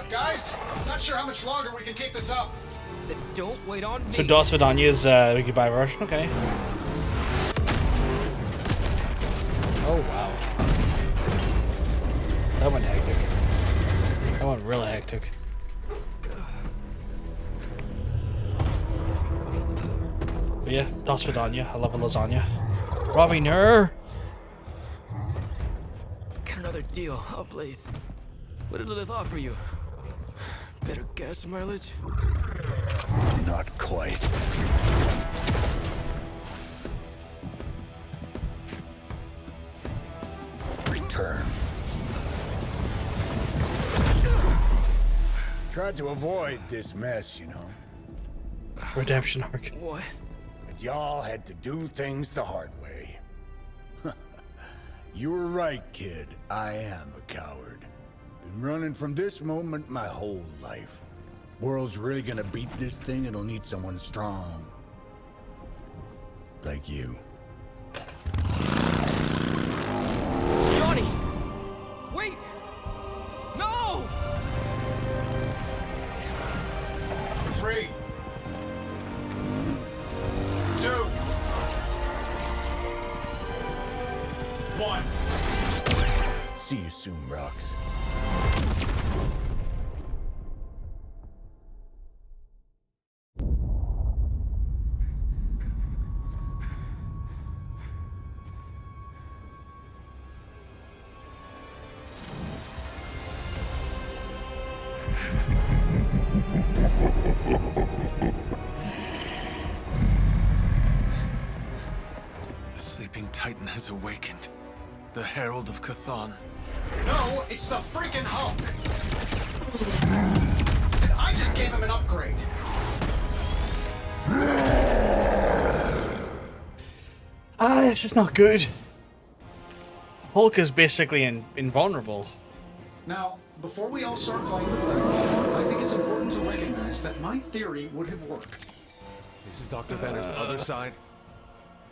Guys, not sure how much longer we can keep this up. Don't wait on me. So Das Vidania is Goodbye Russian. Okay. Oh wow. That went hectic. That went really hectic. But yeah, Das Vidania. I love a lasagna. Robbie, no. Got another deal. Oh, please. What did Lilith offer you? Better gas mileage? Not quite. Return. Tried to avoid this mess, you know. Redemption arc. What? But y'all had to do things the hard way. You were right, kid. I am a coward. Been running from this moment my whole life. World's really gonna beat this thing, it'll need someone strong. Like you. Johnny! Wait! No! 3, 2, 1. See you soon, Rox. The sleeping Titan has awakened. The Herald of Cthon. No, it's the freaking Hulk. And I just gave him an upgrade. This is not good. Hulk is basically invulnerable. Now, before we all start playing the play, I think it's important to recognize that my theory would have worked. This is Dr. Banner's other side.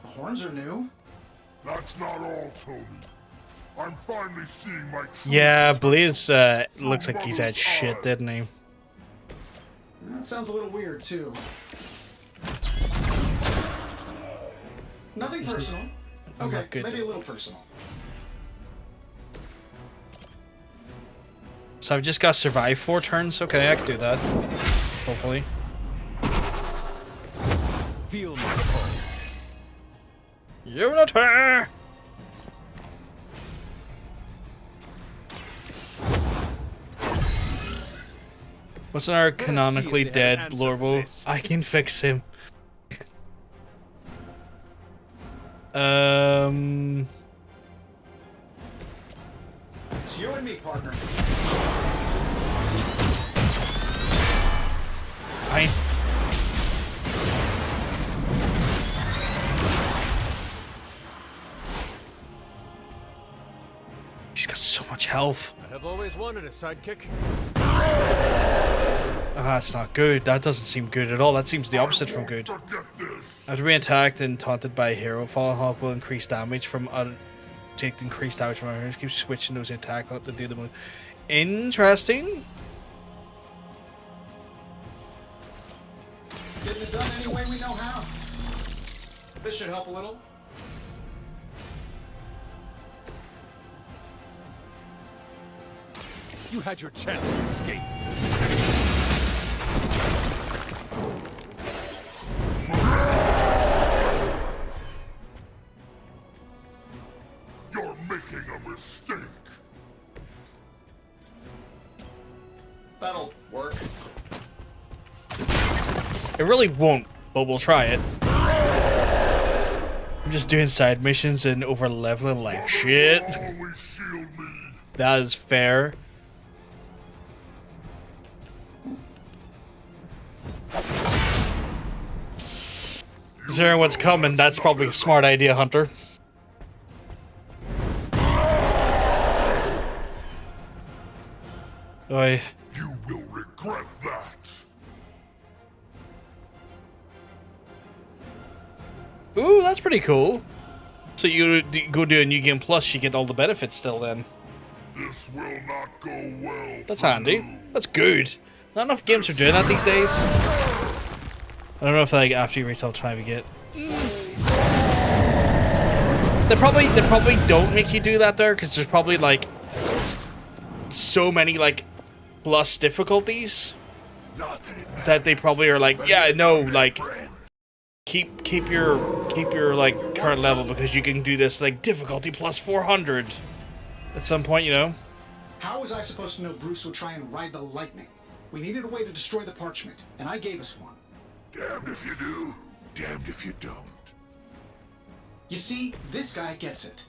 The horns are new. That's not all, Toby. I'm finally seeing my true Yeah, Blaze looks like he's had shit, didn't he? That sounds a little weird, too. Nothing personal. Okay, maybe a little personal. So I've just got to survive 4 turns. Okay, I can do that. Hopefully. Feel my pull. Unity! Wasn't our canonically dead Blorbo? I can fix him. It's you and me, partner. Fine. much health. I have always wanted a sidekick. That's not good. That doesn't seem good at all. That seems the opposite from good. After being attacked and taunted by a hero, Fallen Hawk will increase damage from take increased damage from others. Keep switching those attack out to do the move. Interesting. Getting it done any way we know how. This should help a little. You had your chance to escape. You're making a mistake. That'll work. It really won't, but we'll try it. I'm just doing side missions and over leveling like shit. That is fair. Considering what's coming, that's probably a smart idea, Hunter. Oi. You will regret that. Ooh, that's pretty cool. So you go do a new game plus, you get all the benefits still then. This will not go well. That's handy. That's good. Not enough games are doing that these days. I don't know if like after you reach level 5 you get. They probably don't make you do that there because there's probably like so many like plus difficulties that they probably are like, yeah, no, like keep your like current level because you can do this like difficulty plus 400 at some point, you know. How was I supposed to know Bruce would try and ride the lightning? We needed a way to destroy the parchment, and I gave us one. Damned if you do, damned if you don't. You see, this guy gets it.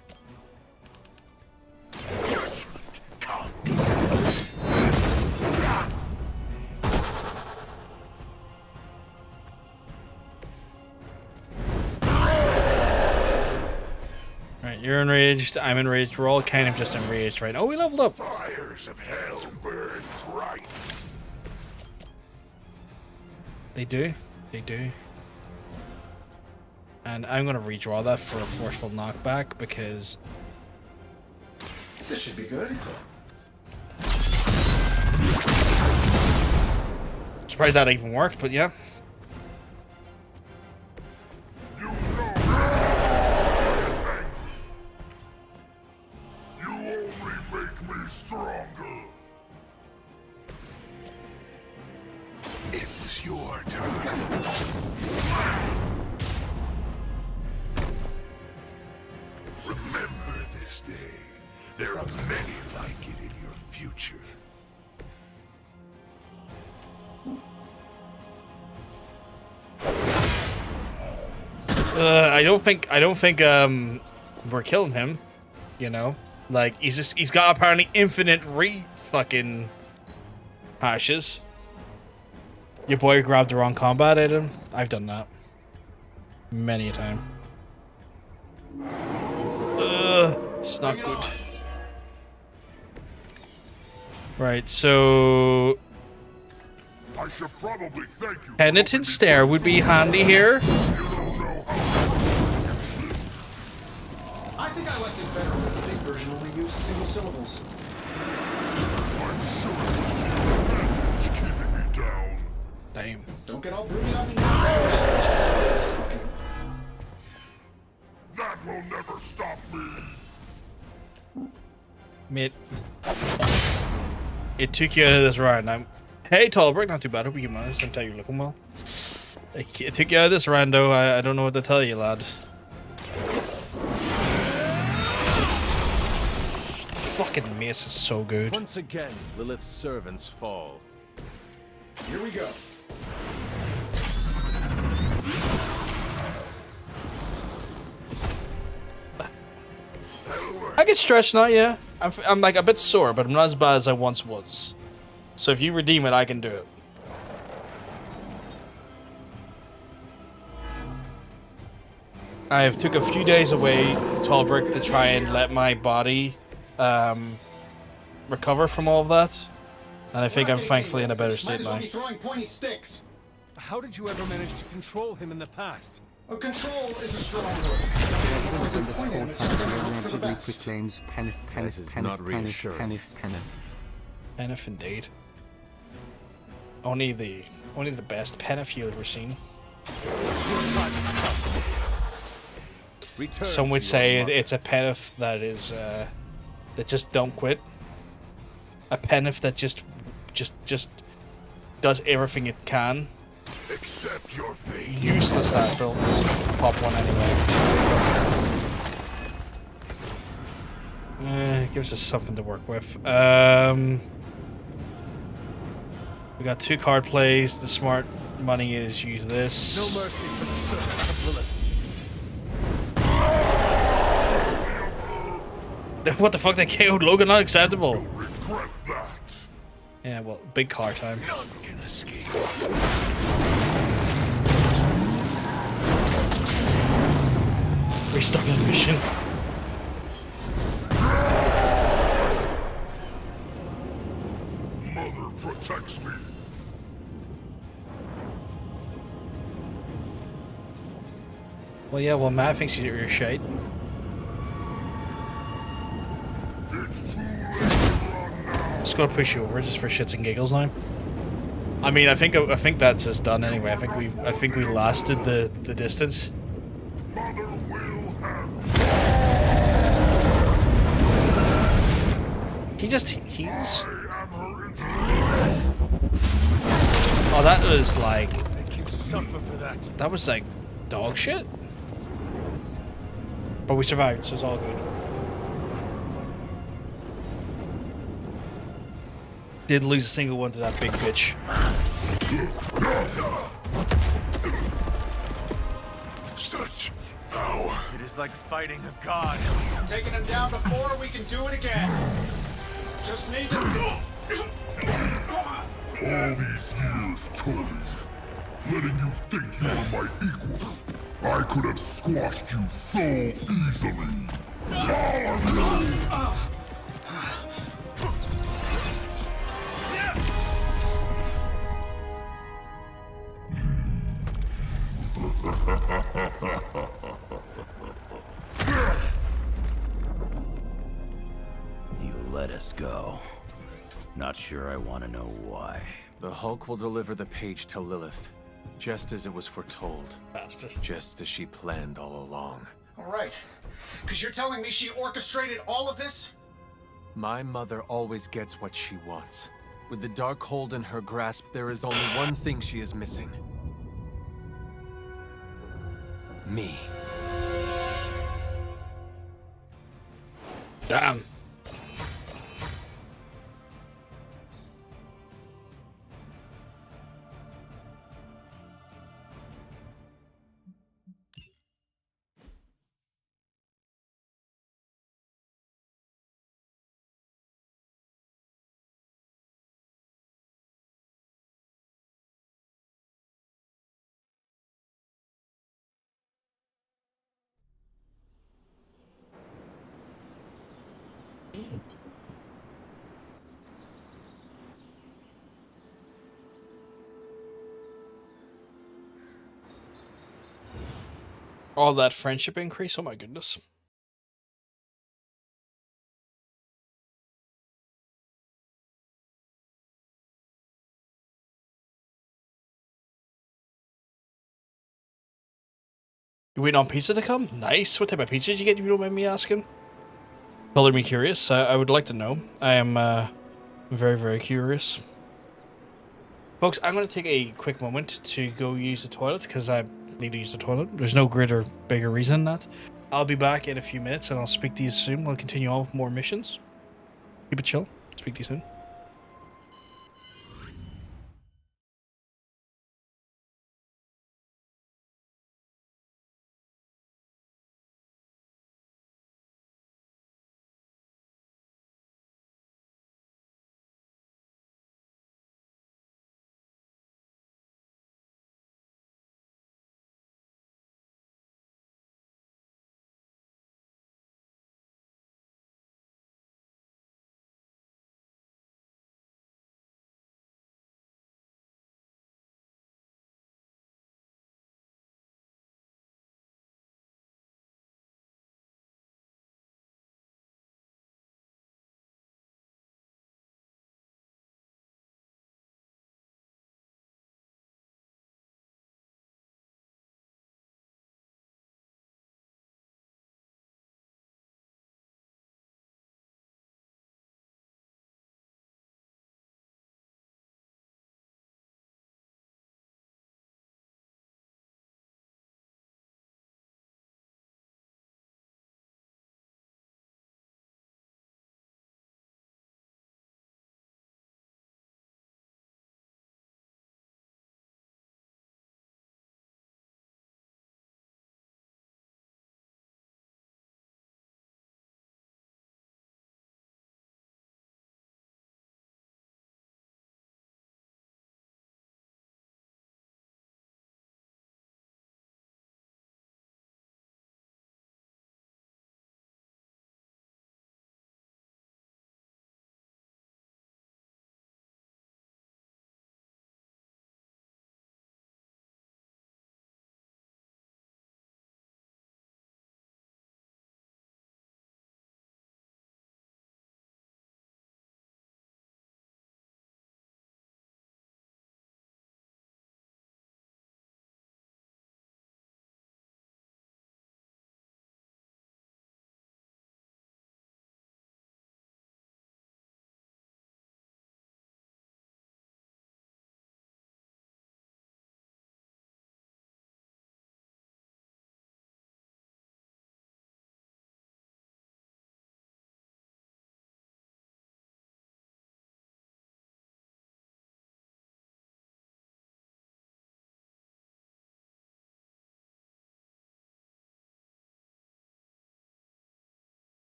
Judgment, come. Alright, you're enraged, I'm enraged, we're all kind of just enraged right now. Oh, we leveled up. Fires of hell burn bright. They do. They do. And I'm going to redraw that for a forceful knockback because... This should be good. Surprised that even worked, but yeah. You only make me stronger. It was your time. Remember this day. There are many like it in your future. I don't think we're killing him, you know? Like he's got apparently infinite fucking hashes. Your boy grabbed the wrong combat item. I've done that many a time. It's not good. Right, so I should probably thank you. Penitent Stare would be handy here. I think I liked it better when the big version only used single syllables. I'm sure it was to your advantage keeping me down. Damn. Don't get all broody on me now. Okay. That will never stop me. It took you out of this round. Hey, Talbert, not too bad. Hope you can manage. Sometimes you're looking well. It took you out of this round, though. I don't know what to tell you, lad. Fucking mace is so good. Once again, Lilith's servants fall. Here we go. I get stretched now, yeah. I'm like a bit sore, but I'm not as bad as I once was. So if you redeem it, I can do it. I've took a few days away, Talbert, to try and let my body recover from all of that. And I think I'm thankfully in a better state now. Throwing pointy sticks. How did you ever manage to control him in the past? Control is a strong word. Allegedly proclaims Peneth, This is not reassuring. Peneth indeed. Only the best Peneth you've ever seen. Some would say it's a Peneth that is that just don't quit. A Peneth that just does everything it can. Accept your fate. Useless that build. Just pop one anyway. Gives us something to work with. We got 2 card plays. The smart money is use this. No mercy for the servants of Lilith. What the fuck? They KO'd Logan. Not acceptable. Yeah, well, big car time. None can escape. Restart the mission. Mother protects me. Well, yeah, well, Matt thinks you're shite. It's too late to run now. Just gonna push you over just for shits and giggles now. I mean, I think that's us done anyway. I think we lasted the distance. Mother will have. He's. Oh, that was like. Make you suffer for that. That was like dog shit. But we survived, so it's all good. Did lose a single one to that big bitch. Such power. It is like fighting a god. I'm taking him down before we can do it again. Just need to. All these years, Tully, letting you think you were my equal. I could have squashed you so easily. He let us go. Not sure I want to know why. The Hulk will deliver the page to Lilith, just as it was foretold. Bastard. Just as she planned all along. All right. Because you're telling me she orchestrated all of this? My mother always gets what she wants. With the Darkhold in her grasp, there is only one thing she is missing. Me. Damn. All that friendship increase? Oh my goodness. You waiting on pizza to come? Nice. What type of pizza did you get, if you don't mind me asking? Color me curious. I would like to know. I am very, very curious. Folks, I'm going to take a quick moment to go use the toilet because I need to use the toilet. There's no greater, bigger reason than that. I'll be back in a few minutes and I'll speak to you soon. We'll continue on with more missions. Keep it chill. Speak to you soon.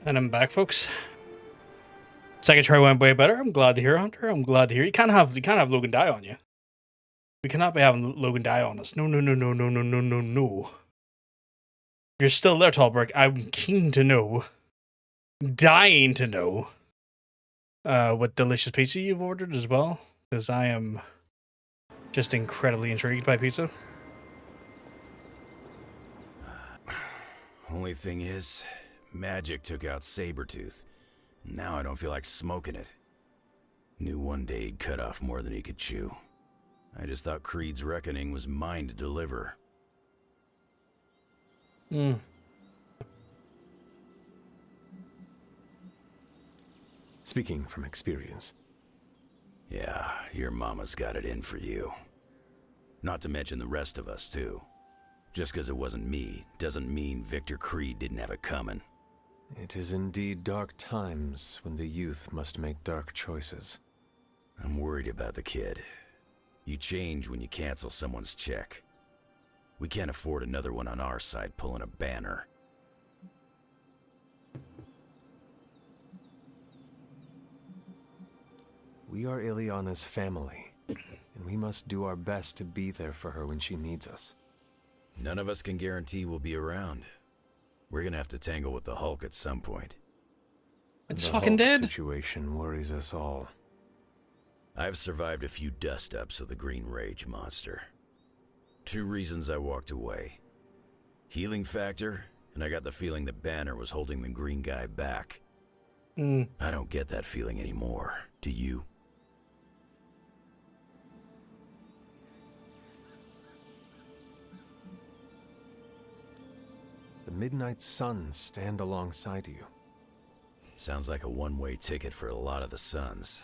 And I'm back, folks. Second try went way better. I'm glad to hear, Hunter. I'm glad to hear. You can't have Logan die on you. We cannot be having Logan die on us. No, no, no, no, no, no, no, no, no. You're still there, Tallberg. I'm keen to know, dying to know, what delicious pizza you've ordered as well, because I am just incredibly intrigued by pizza. Only thing is, magic took out Sabretooth. Now I don't feel like smoking it. Knew one day he'd cut off more than he could chew. I just thought Creed's reckoning was mine to deliver. Speaking from experience. Yeah, your mama's got it in for you. Not to mention the rest of us, too. Just because it wasn't me doesn't mean Victor Creed didn't have it coming. It is indeed dark times when the youth must make dark choices. I'm worried about the kid. You change when you cancel someone's check. We can't afford another one on our side pulling a banner. We are Ileana's family, and we must do our best to be there for her when she needs us. None of us can guarantee we'll be around. We're gonna have to tangle with the Hulk at some point. It's The fucking Hulk dead. situation worries us all. I've survived a few dust-ups of the Green Rage monster. 2 reasons I walked away. Healing factor, and I got the feeling that Banner was holding the green guy back. I don't get that feeling anymore. Do you? The Midnight Suns stand alongside you. Sounds like a one-way ticket for a lot of the Suns.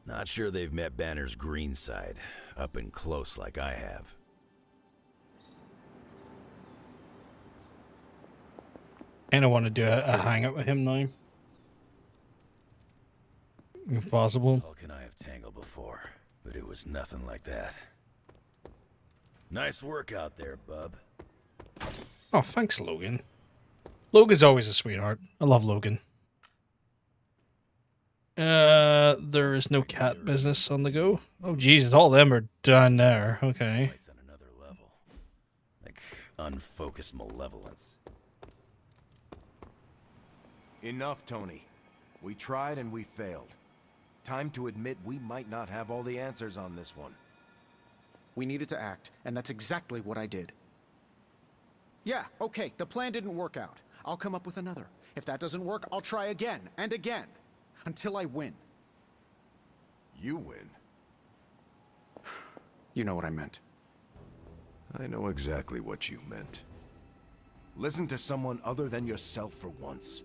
Not sure they've met Banner's green side, up and close like I have. And I want to do a hangout with him now. If possible. Hulk and I have tangled before, but it was nothing like that. Nice work out there, bub. Oh, thanks, Logan. Logan's always a sweetheart. I love Logan. There is no cat business on the go. Oh, Jesus, all of them are done there. Okay. It's on another level. Like unfocused malevolence. Enough, Tony. We tried and we failed. Time to admit we might not have all the answers on this one. We needed to act, and that's exactly what I did. Yeah, okay, the plan didn't work out. I'll come up with another. If that doesn't work, I'll try again and again. Until I win. You win? You know what I meant. I know exactly what you meant. Listen to someone other than yourself for once.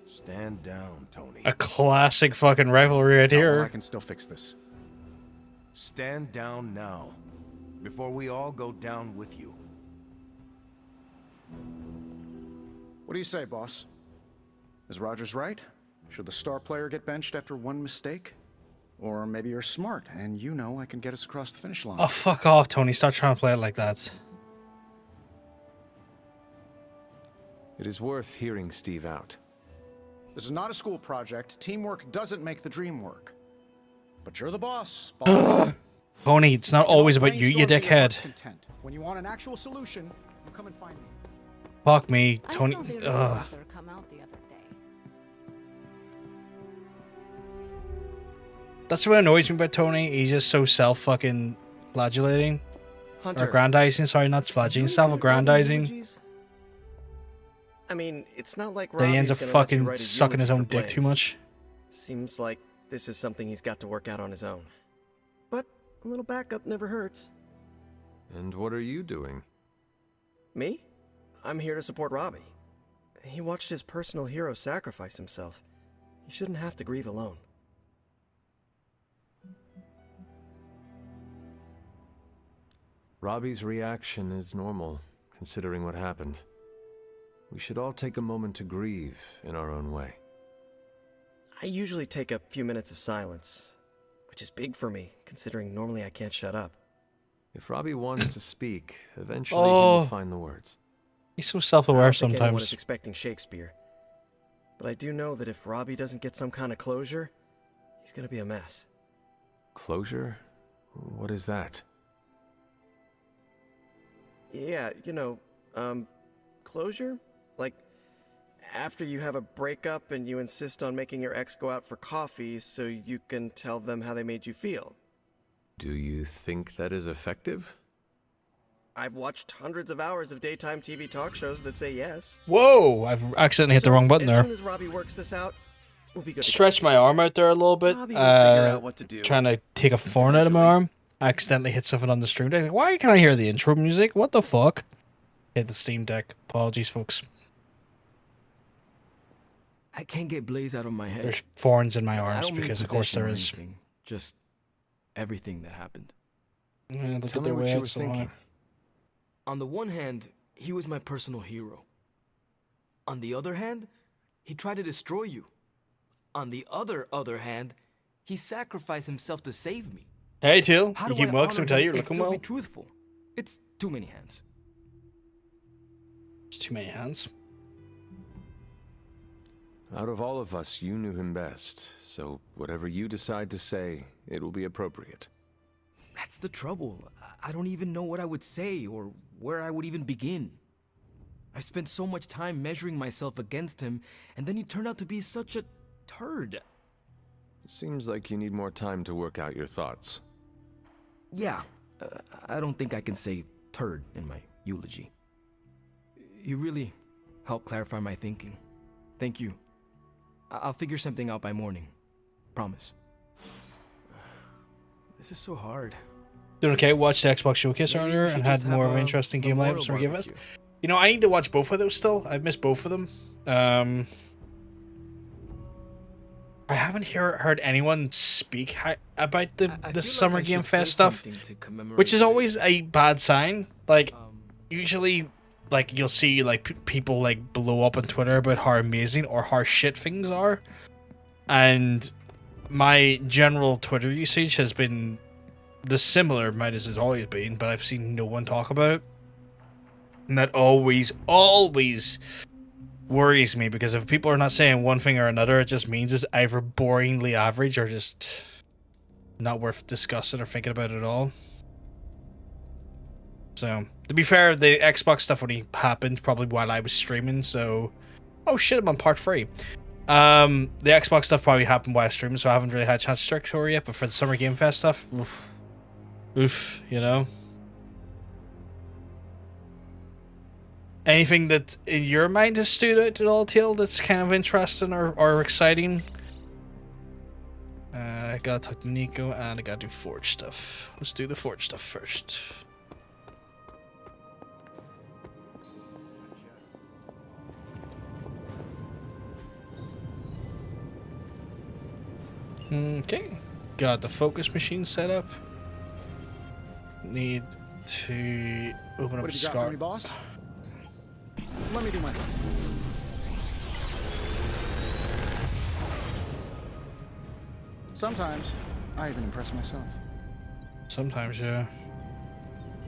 Stand down, Tony. A classic fucking rivalry right here. I can still fix this. Stand down now, before we all go down with you. What do you say, boss? Is Rogers right? Should the star player get benched after one mistake? Or maybe you're smart, and you know I can get us across the finish line. Oh, fuck off, Tony. Stop trying to play it like that. It is worth hearing Steve out. This is not a school project. Teamwork doesn't make the dream work. But you're the boss. boss. Tony, it's not always about you, you dickhead. When you want an actual solution, you come and find me. Fuck me, I Tony. saw the author come out the other day. That's what annoys me about Tony. He's just so self-fucking flagellating. Hunter, Or aggrandizing, sorry, not flagellating. Self-aggrandizing. I mean, it's not like That he ends up Robbie's gonna let you fucking write a sucking his eulogy own for dick too Blaze. much. Seems like this is something he's got to work out on his own. But a little backup never hurts. And what are you doing? Me? I'm here to support Robbie. He watched his personal hero sacrifice himself. He shouldn't have to grieve alone. Robbie's reaction is normal, considering what happened. We should all take a moment to grieve in our own way. I usually take a few minutes of silence, which is big for me, considering normally I can't shut up. If Robbie wants to speak, eventually he Oh. will find the words. He's so I self-aware don't think anyone is sometimes. expecting Shakespeare. But I do know that if Robbie doesn't get some kind of closure, he's gonna be a mess. Closure? What is that? Yeah, closure? Like, after you have a breakup and you insist on making your ex go out for coffee so you can tell them how they made you feel. Do you think that is effective? I've watched hundreds of hours of daytime TV talk shows that say yes. Whoa! I've accidentally hit the wrong button there. As soon as Robbie works this out, we'll be good. Stretch my arm out there a little bit. Robbie will figure out what to do. Trying to take a thorn out of my arm. I accidentally hit something on the stream deck. Like, why can't I hear the intro music? What the fuck? Hit the Steam Deck. Apologies, folks. I can't get Blaze out of my head. There's thorns in my I arms don't mean because, of course, possession there or is. anything, just everything that happened. Yeah, look Tell at me their what way you out were so thinking. hard. On the one hand, he was my personal hero. On the other hand, he tried to destroy you. On the other hand, he sacrificed himself to save me. Hey, Teal. How You do keep I well, honor so tell him you you're and looking still well. be truthful? It's too many hands. It's too many hands. Out of all of us, you knew him best, so whatever you decide to say, it will be appropriate. That's the trouble. I don't even know what I would say or where I would even begin. I spent so much time measuring myself against him, and then he turned out to be such a turd. Seems like you need more time to work out your thoughts. Yeah, I don't think I can say turd in my eulogy. You really helped clarify my thinking. Thank you. I'll figure something out by morning. Promise. This is so hard. Doing okay? Watched the Xbox Showcase Maybe we earlier should and had just more have of an a interesting game memorial lineups from Game Fest. barbecue. You know, I need to watch both of those still. I've missed both of them. I haven't heard anyone speak about the Summer Game Fest stuff, which is always a bad sign. Like, usually, like, you'll see, like, people, like, blow up on Twitter about how amazing or how shit things are. And my general Twitter usage has been the similar amount as it's always been, but I've seen no one talk about it. And that always worries me, because if people are not saying one thing or another, it just means it's either boringly average or just not worth discussing or thinking about at all. So, to be fair, the Xbox stuff only happened probably while I was streaming, so... Oh shit, I'm on part 3. The Xbox stuff probably happened while I was streaming, so I haven't really had a chance to check it yet, but for the Summer Game Fest stuff, oof, you know? Anything that in your mind has stood out at all, Teal, that's kind of interesting or exciting? I gotta talk to Nico and I gotta do Forge stuff. Let's do the Forge stuff first. Okay, got the focus machine set up. Need to open up What have you got for me, Scar. boss? Let me do my part. Sometimes, I even impress myself. Sometimes, yeah.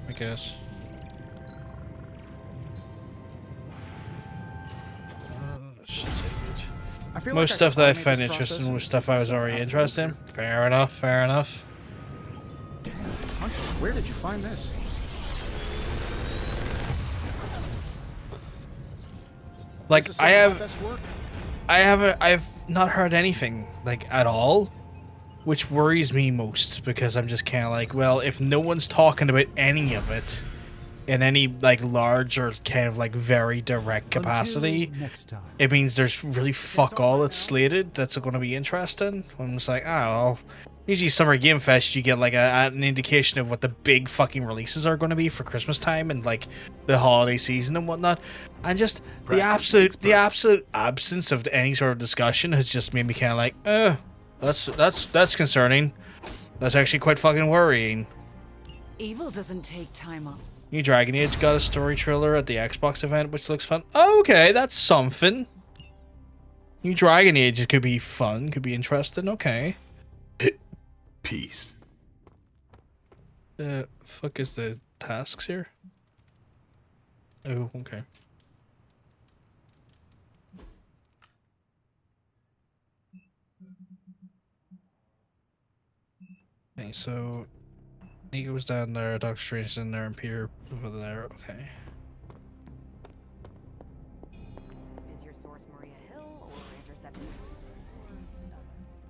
I guess. I feel Most like stuff that I could find automate this interesting process was and stuff take I was myself already out of interested in. the loop. Fair enough, fair enough. Hunter, where did you find this? Like, This is I some of my have... best work. I've not heard anything, like, at all. Which worries me most, because I'm just kind of like, well, if no one's talking about any of it in any, like, large or kind of, like, very direct capacity, next time. it means there's really fuck all that's slated that's going to be interesting. I'm just like, oh, well, usually Summer Game Fest, you get, like, an indication of what the big fucking releases are going to be for Christmas time and, like, the holiday season and whatnot. And just the absolute absence of any sort of discussion has just made me kind of like, that's concerning. That's actually quite fucking worrying. Evil doesn't take time off. New Dragon Age got a story trailer at the Xbox event, which looks fun. Okay, that's something. New Dragon Age could be fun, could be interesting. Okay. Peace. Fuck is the tasks here? Oh, okay. so Nico's down there, Doctor Strange's in there, and Peter over there. Okay. Is your source Maria Hill or Intercept?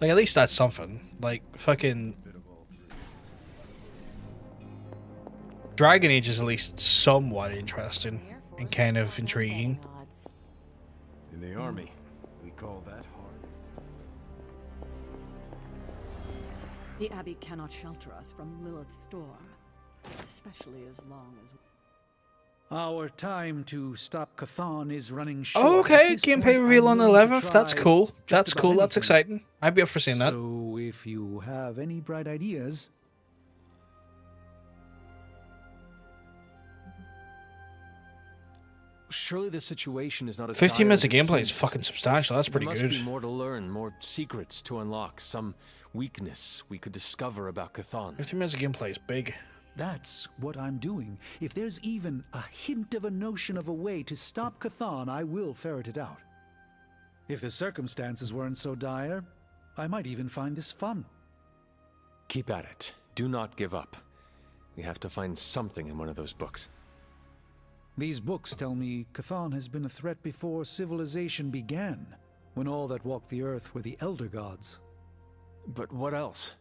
Like, at least that's something. Like, fucking Dragon Age is at least somewhat interesting and kind of intriguing. In the army, we call that hard. The Abbey cannot shelter us from Lilith's storm, especially as long as... Our time to stop Chthon is running short. Oh, okay, At this gameplay point, reveal I'm on the willing to 11th. That's try cool. just That's about cool. That's anything. exciting. I'd be up for seeing that. So, if you have any bright ideas, Surely the situation is not as 15 dire minutes as of it gameplay is seems. fucking substantial. That's pretty There must good. be more to learn, more secrets to unlock, some weakness we could discover about Chthon. 15 minutes of gameplay is big. that's what I'm doing. If there's even a hint of a notion of a way to stop Chthon, I will ferret it out. If the circumstances weren't so dire, I might even find this fun. Keep at it. Do not give up. We have to find something in one of those books. These books tell me Chthon has been a threat before civilization began, when all that walked the earth were the Elder Gods. But what else?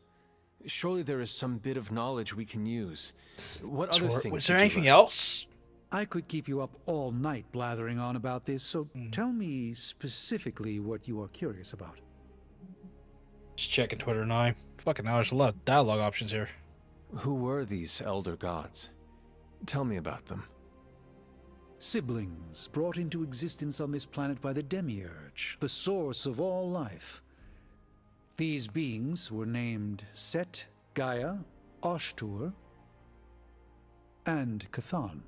Surely there is some bit of knowledge we can use. What other things? Was there did you anything learn? else? I could keep you up all night blathering on about this, so tell me specifically what you are curious about. Just checking Twitter now. Fucking hell, there's a lot of dialogue options here. Who were these Elder Gods? Tell me about them. Siblings brought into existence on this planet by the Demiurge, the source of all life. These beings were named Set, Gaia, Oshtur, and Chthon.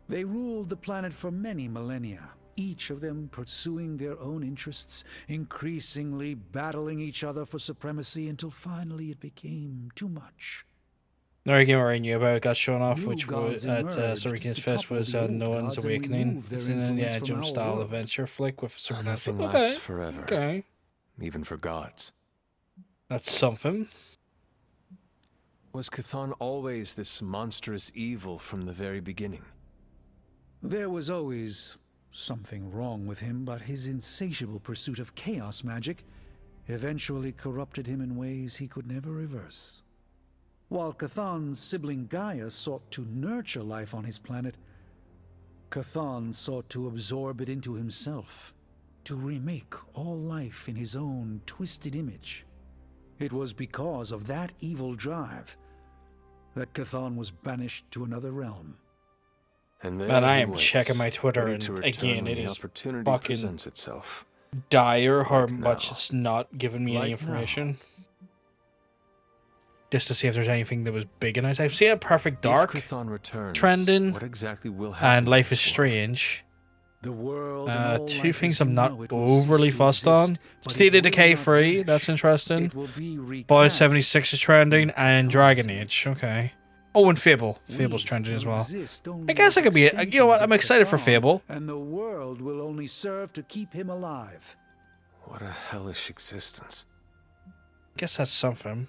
They ruled the planet for many millennia, each of them pursuing their own interests, increasingly battling each other for supremacy until finally it became too much. Another game I knew about got shown off, New which was gods at emerged Sorikin's to Fest topple was the old Nolan's gods and Awakening. remove their It's an Indiana influence from Jones our style world. adventure flick with supernatural. Nothing lasts forever. Okay. Even for gods. That's something. Was Chthon always this monstrous evil from the very beginning? There was always something wrong with him, but his insatiable pursuit of chaos magic eventually corrupted him in ways he could never reverse. While Chthon's sibling Gaia sought to nurture life on his planet, Chthon sought to absorb it into himself, to remake all life in his own twisted image. It was because of that evil drive that Chthon was banished to another realm. And there Man, I he am waits, checking my Twitter, ready and to return again, when it the is opportunity fucking presents itself. dire how Like much now. it's not giving me any Like information. Just to see if there's anything that was big enough. I've seen a Perfect Dark If Chthon returns, trending, what exactly will happen and to Life is this world? Strange. The world and all Two life things as I'm you not know it will cease overly to fussed on. exist, but State it of Decay will not 3, vanish. that's interesting. It will be Boys recast 76 is trending, and Dragon Age, okay. Oh, and Fable. Fable's trending as well. exist only I guess I could be, you know what, I'm excited for Chthon, Fable. and the world will only serve to keep him alive. What a hellish existence. Guess that's something.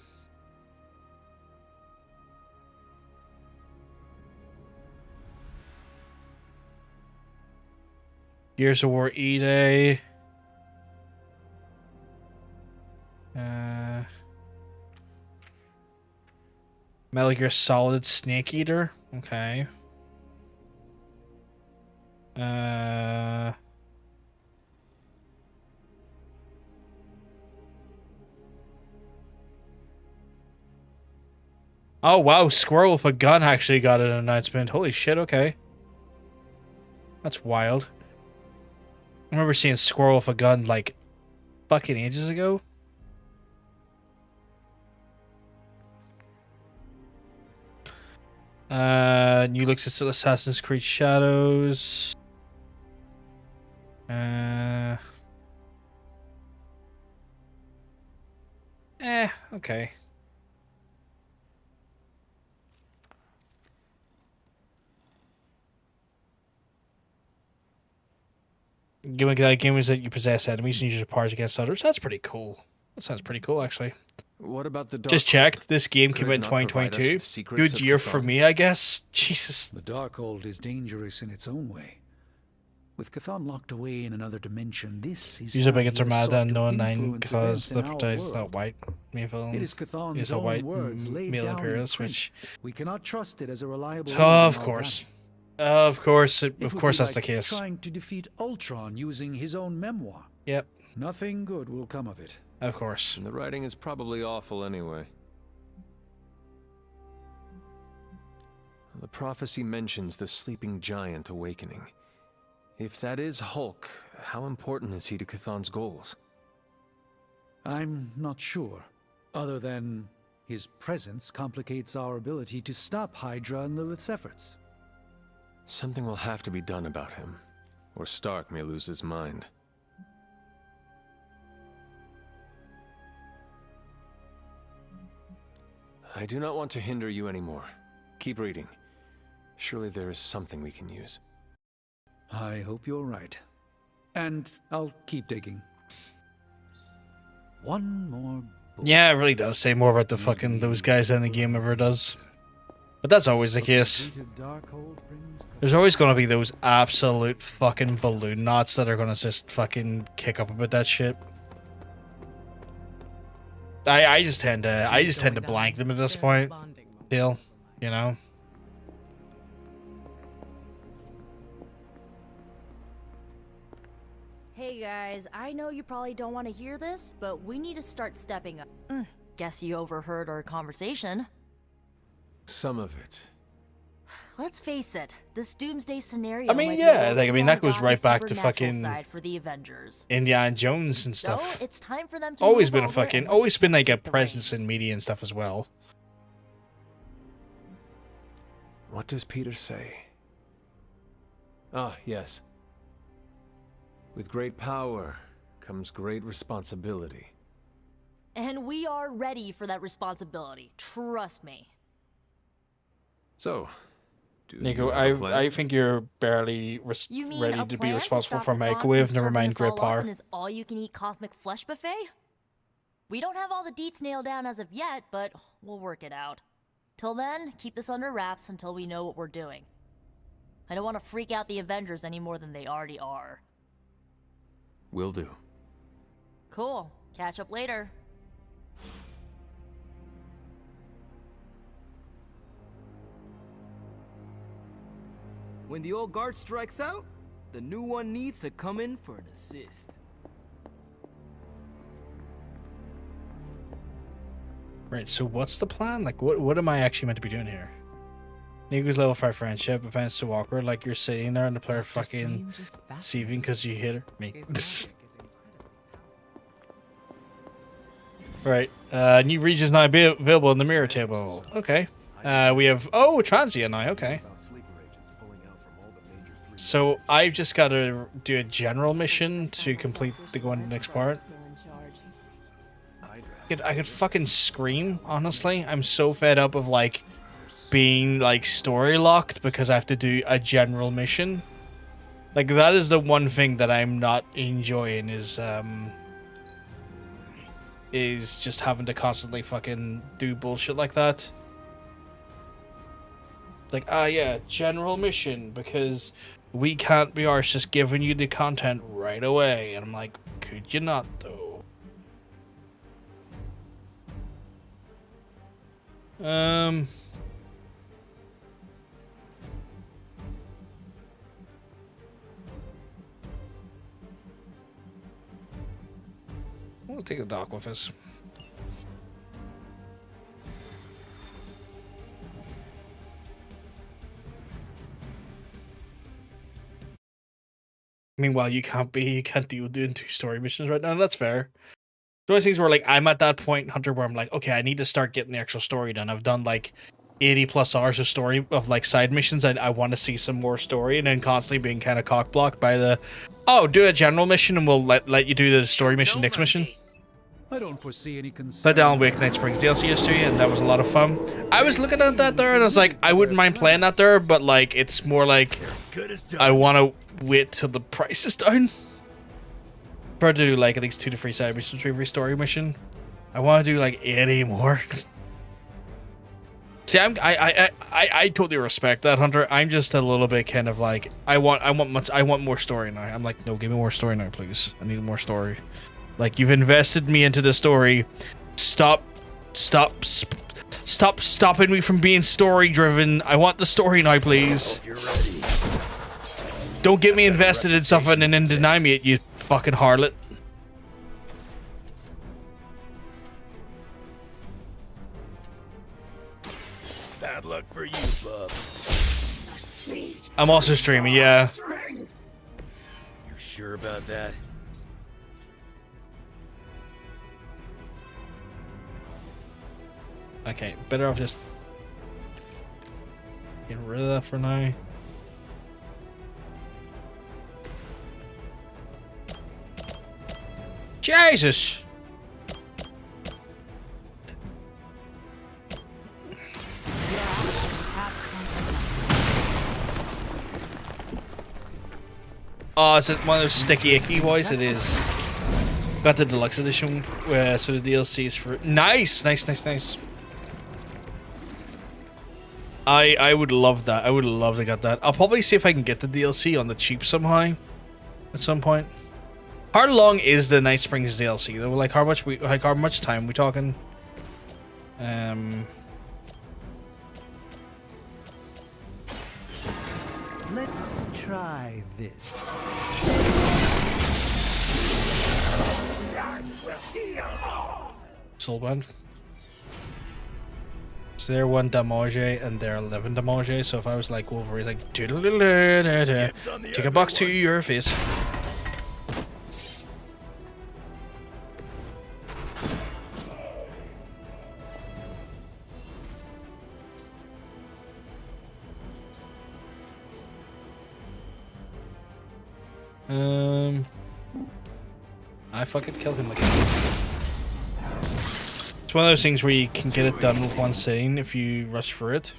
Gears of War E-Day. Metal Gear Solid Snake Eater. Okay. Oh wow, Squirrel with a Gun actually got an announcement. Holy shit, okay. That's wild. I remember seeing Squirrel with a Gun like fucking ages ago. New looks at Assassin's Creed Shadows. Okay. Gimmick of that game is that you possess enemies and use your powers against others. That's pretty cool. That sounds pretty cool, actually. What about the dark Just checked. This game Could came it out in not provide us 2022. with secrets Good of year for Cthulhu? me, I guess. Jesus. The Darkhold is dangerous in its own way. With Cthulhu locked away in another dimension, this is Use a how big he has Armada sought and to no nine influence because events the in our protagonist is world. not white. Mayfield It is Cthulhu's is a own white words laid male down in imperialist, print. which We cannot trust it as a reliable. of course, that's It the would be like case. Trying to defeat Ultron using his own memoir. Yep. Nothing good will come of it. Of course. And the writing is probably awful anyway. The prophecy mentions the sleeping giant awakening. If that is Hulk, how important is he to Cthulhu's goals? I'm not sure, other than his presence complicates our ability to stop Hydra and Lilith's efforts. Something will have to be done about him, or Stark may lose his mind. I do not want to hinder you anymore. Keep reading. Surely there is something we can use. I hope you're right. And I'll keep digging. One more book. Yeah, it really does say more about the fucking those guys than the game ever does. But that's always the case. There's always gonna be those absolute fucking balloon knots that are gonna just fucking kick up about that shit. I just tend to blank them at this point. Still, you know. Hey guys, I know you probably don't want to hear this, but we need to start stepping up. Guess you overheard our conversation. Some of it. Let's face it, this doomsday scenario. I mean, might be a yeah, little like, I mean, that goes strong on right the back to supernatural fucking side for the Avengers. Indiana Jones and stuff. So it's time for them to Always move been a over fucking, and always been like a presence in media and stuff as well. What does Peter say? Ah, yes. With great power comes great responsibility. And we are ready for that responsibility. Trust me. So, do Nico, you have a plan? I think you're barely You mean ready a to be plan responsible stop for Thrawn from microwave. Never serving mind us all great up power. in his all-you-can-eat cosmic flesh buffet? We don't have all the deets nailed down as of yet, but we'll work it out. Till then, keep this under wraps until we know what we're doing. I don't want to freak out the Avengers any more than they already are. Will do. Cool. Catch up later. When the old guard strikes out, the new one needs to come in for an assist. Right, so what's the plan? Like, what am I actually meant to be doing here? Nico's level 5 friendship. Events so awkward, like you're sitting there and the player fucking deceiving because you hit her. Me. Right, new regions now available in the mirror table. Okay. We have, transient now, okay. So I've just got to do a general mission to complete the go on to the next part. I could fucking scream, honestly. I'm so fed up of like being like story locked because I have to do a general mission. Like that is the one thing that I'm not enjoying is just having to constantly fucking do bullshit like that. Like, yeah, general mission because we can't be arsed just giving you the content right away. And I'm like, could you not though? We'll take a dock with us. Meanwhile, you can't deal with doing 2 story missions right now. That's fair. Those things where like I'm at that point, Hunter, where I'm like, okay, I need to start getting the actual story done. I've done like 80 plus hours of story of like side missions. I want to see some more story, and then constantly being kind of cock blocked by the, do a general mission and we'll let you do the story mission next mission. I don't foresee any concern. Played the Alan Wake Night Springs DLC yesterday, and that was a lot of fun. I was looking at that there, and I was like, I wouldn't mind playing that there, but like it's more like I want to wait till the price is down. Prefer to do like at least 2 to 3 side missions for every story mission. I want to do like 80 more. See, I totally respect that, Hunter. I'm just a little bit kind of like I want more story now. I'm like, no, give me more story now, please. I need more story. Like, you've invested me into the story. Stop stopping me from being story driven. I want the story now, please. Don't get me invested in something and then deny me it, you fucking harlot. Bad luck for you, bub. I'm also streaming, yeah. You sure about that? Okay, better off just getting rid of that for now. Jesus! Oh, is it one of those sticky icky boys? It is. Got the deluxe edition, so the DLC is for nice. I would love that. I would love to get that. I'll probably see if I can get the DLC on the cheap somehow at some point. How long is the Night Springs DLC though? Like how much time we talking? Let's try this. Soulbound. So they're 1 damage and they're 11 damage. So if I was like Wolverine, like take a box to your face. I fucking killed him again. It's one of those things where you can get it done with one sitting if you rush through it.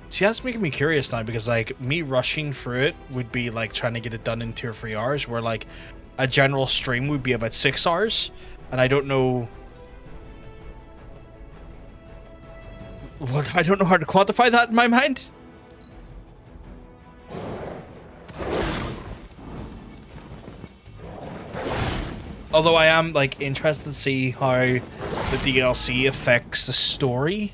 See, that's making me curious now because like me rushing through it would be like trying to get it done in 2 or 3 hours, where like a general stream would be about 6 hours, and I don't know how to quantify that in my mind. Although I am like interested to see how the DLC affects the story,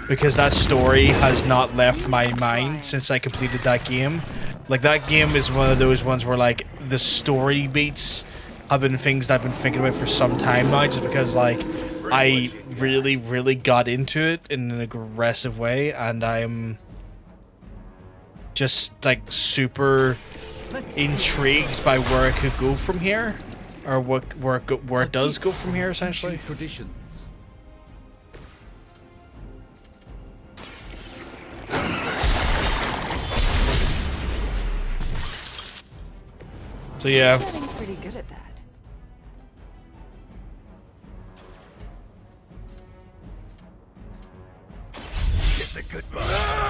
because that story has not left my mind since I completed that game. Like that game is one of those ones where like the story beats have been things that I've been thinking about for some time now, just because like I really got into it in an aggressive way, and I'm just like super intrigued by where it could go from here. Or where it does go from here, essentially. Traditions. So yeah. You're getting pretty good at that. Get the good buzz.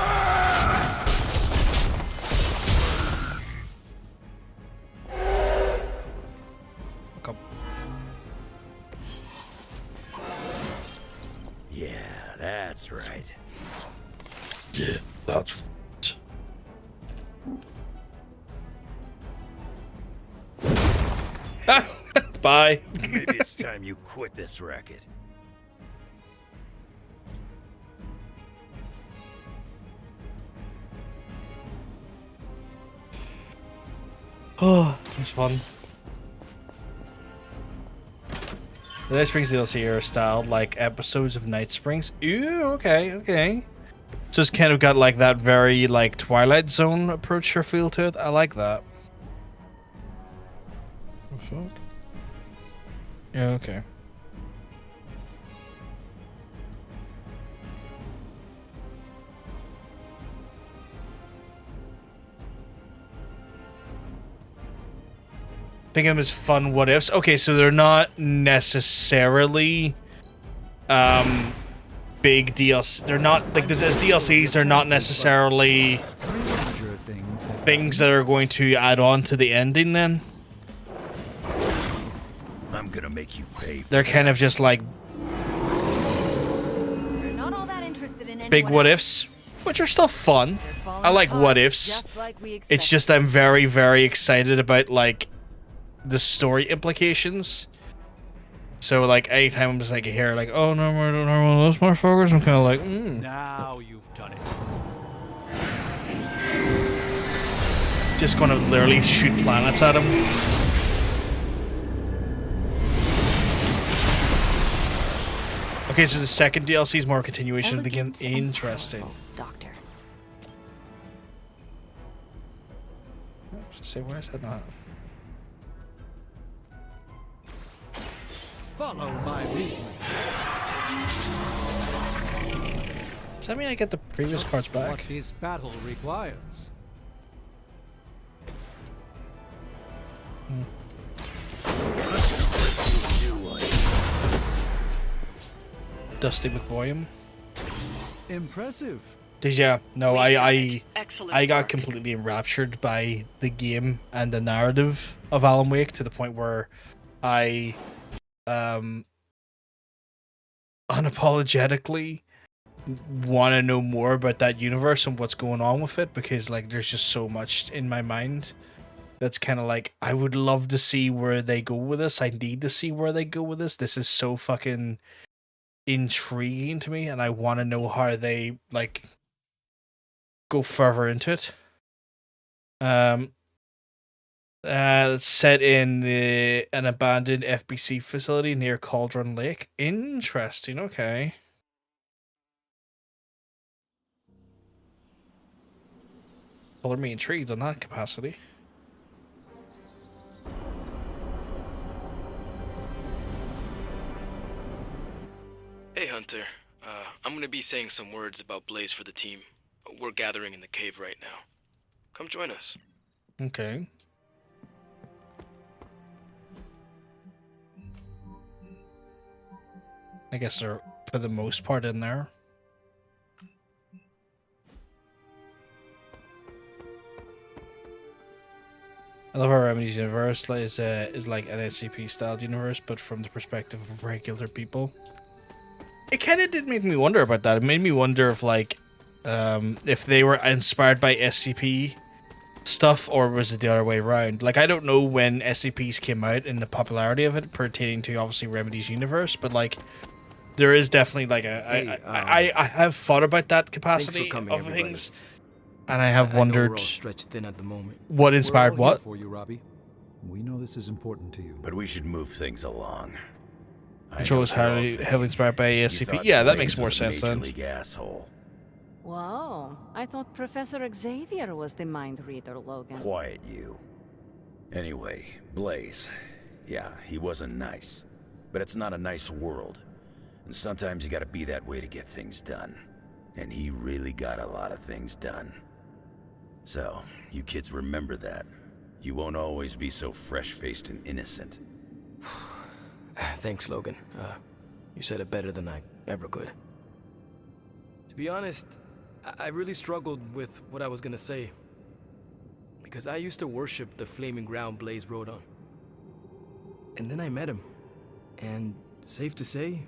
Yeah, that's right. Yeah, that's right. Bye. Maybe it's time you quit this racket. Oh, it's fun. The Night Springs DLC are styled like episodes of Night Springs. Ooh, okay. So it's kind of got like that very like Twilight Zone approach or feel to it. I like that. Oh, fuck. Yeah, okay. Think of them as fun what ifs. Okay, so they're not necessarily big DLC. They're not like as DLCs. They're not necessarily things that are going to add on to the ending. Then I I'm gonna make you pay for They're kind of just like They're not all that interested in big anyone what else. ifs, which are still fun. falling I like apart, what ifs. just like we It's expected. just I'm very, very excited about like the story implications. So like anytime I'm just like here like, oh no, I don't have one of those motherfuckers, I'm kind of like, Now you've done it. just gonna literally shoot planets at him. Okay, so the second DLC is more a continuation of the game. Interesting. Doctor. Say where is that not? Follow my lead. Does that mean I get the previous cards What back? this battle requires. Dusty McBoyum. Impressive. Yeah, no, I got completely enraptured by the game and the narrative of Alan Wake to the point where I unapologetically want to know more about that universe and what's going on with it, because like there's just so much in my mind that's kind of like I would love to see where they go with this. I need to see where they go with this. This is so fucking intriguing to me, and I want to know how they like go further into it. It's set in an abandoned FBC facility near Cauldron Lake. Interesting. Okay. Color me intrigued on that capacity. Hey, Hunter. I'm gonna be saying some words about Blaze for the team. We're gathering in the cave right now. Come join us. Okay. I guess they're, for the most part, in there. I love how Remedy's universe is like an SCP-styled universe, but from the perspective of regular people. It kind of did make me wonder about that. It made me wonder if they were inspired by SCP stuff, or was it the other way around? Like, I don't know when SCPs came out and the popularity of it pertaining to obviously Remedy's universe, but like, there is definitely like I have thought about that capacity of things, and I have wondered stretched thin at the moment. what inspired We're all here what. for you, Robbie. We know this is important to you. But we should move things along. Control is heavily inspired by SCP. Yeah, that makes more sense then. League asshole. Whoa, I thought Professor Xavier was the mind reader, Logan. Quiet, you. Anyway, Blaze. Yeah, he wasn't nice. But it's not a nice world. And sometimes you gotta be that way to get things done. And he really got a lot of things done. So, you kids remember that. You won't always be so fresh-faced and innocent. Thanks, Logan. You said it better than I ever could. To be honest, I really struggled with what I was gonna say. Because I used to worship the flaming ground Blaze rode on. And then I met him. And safe to say,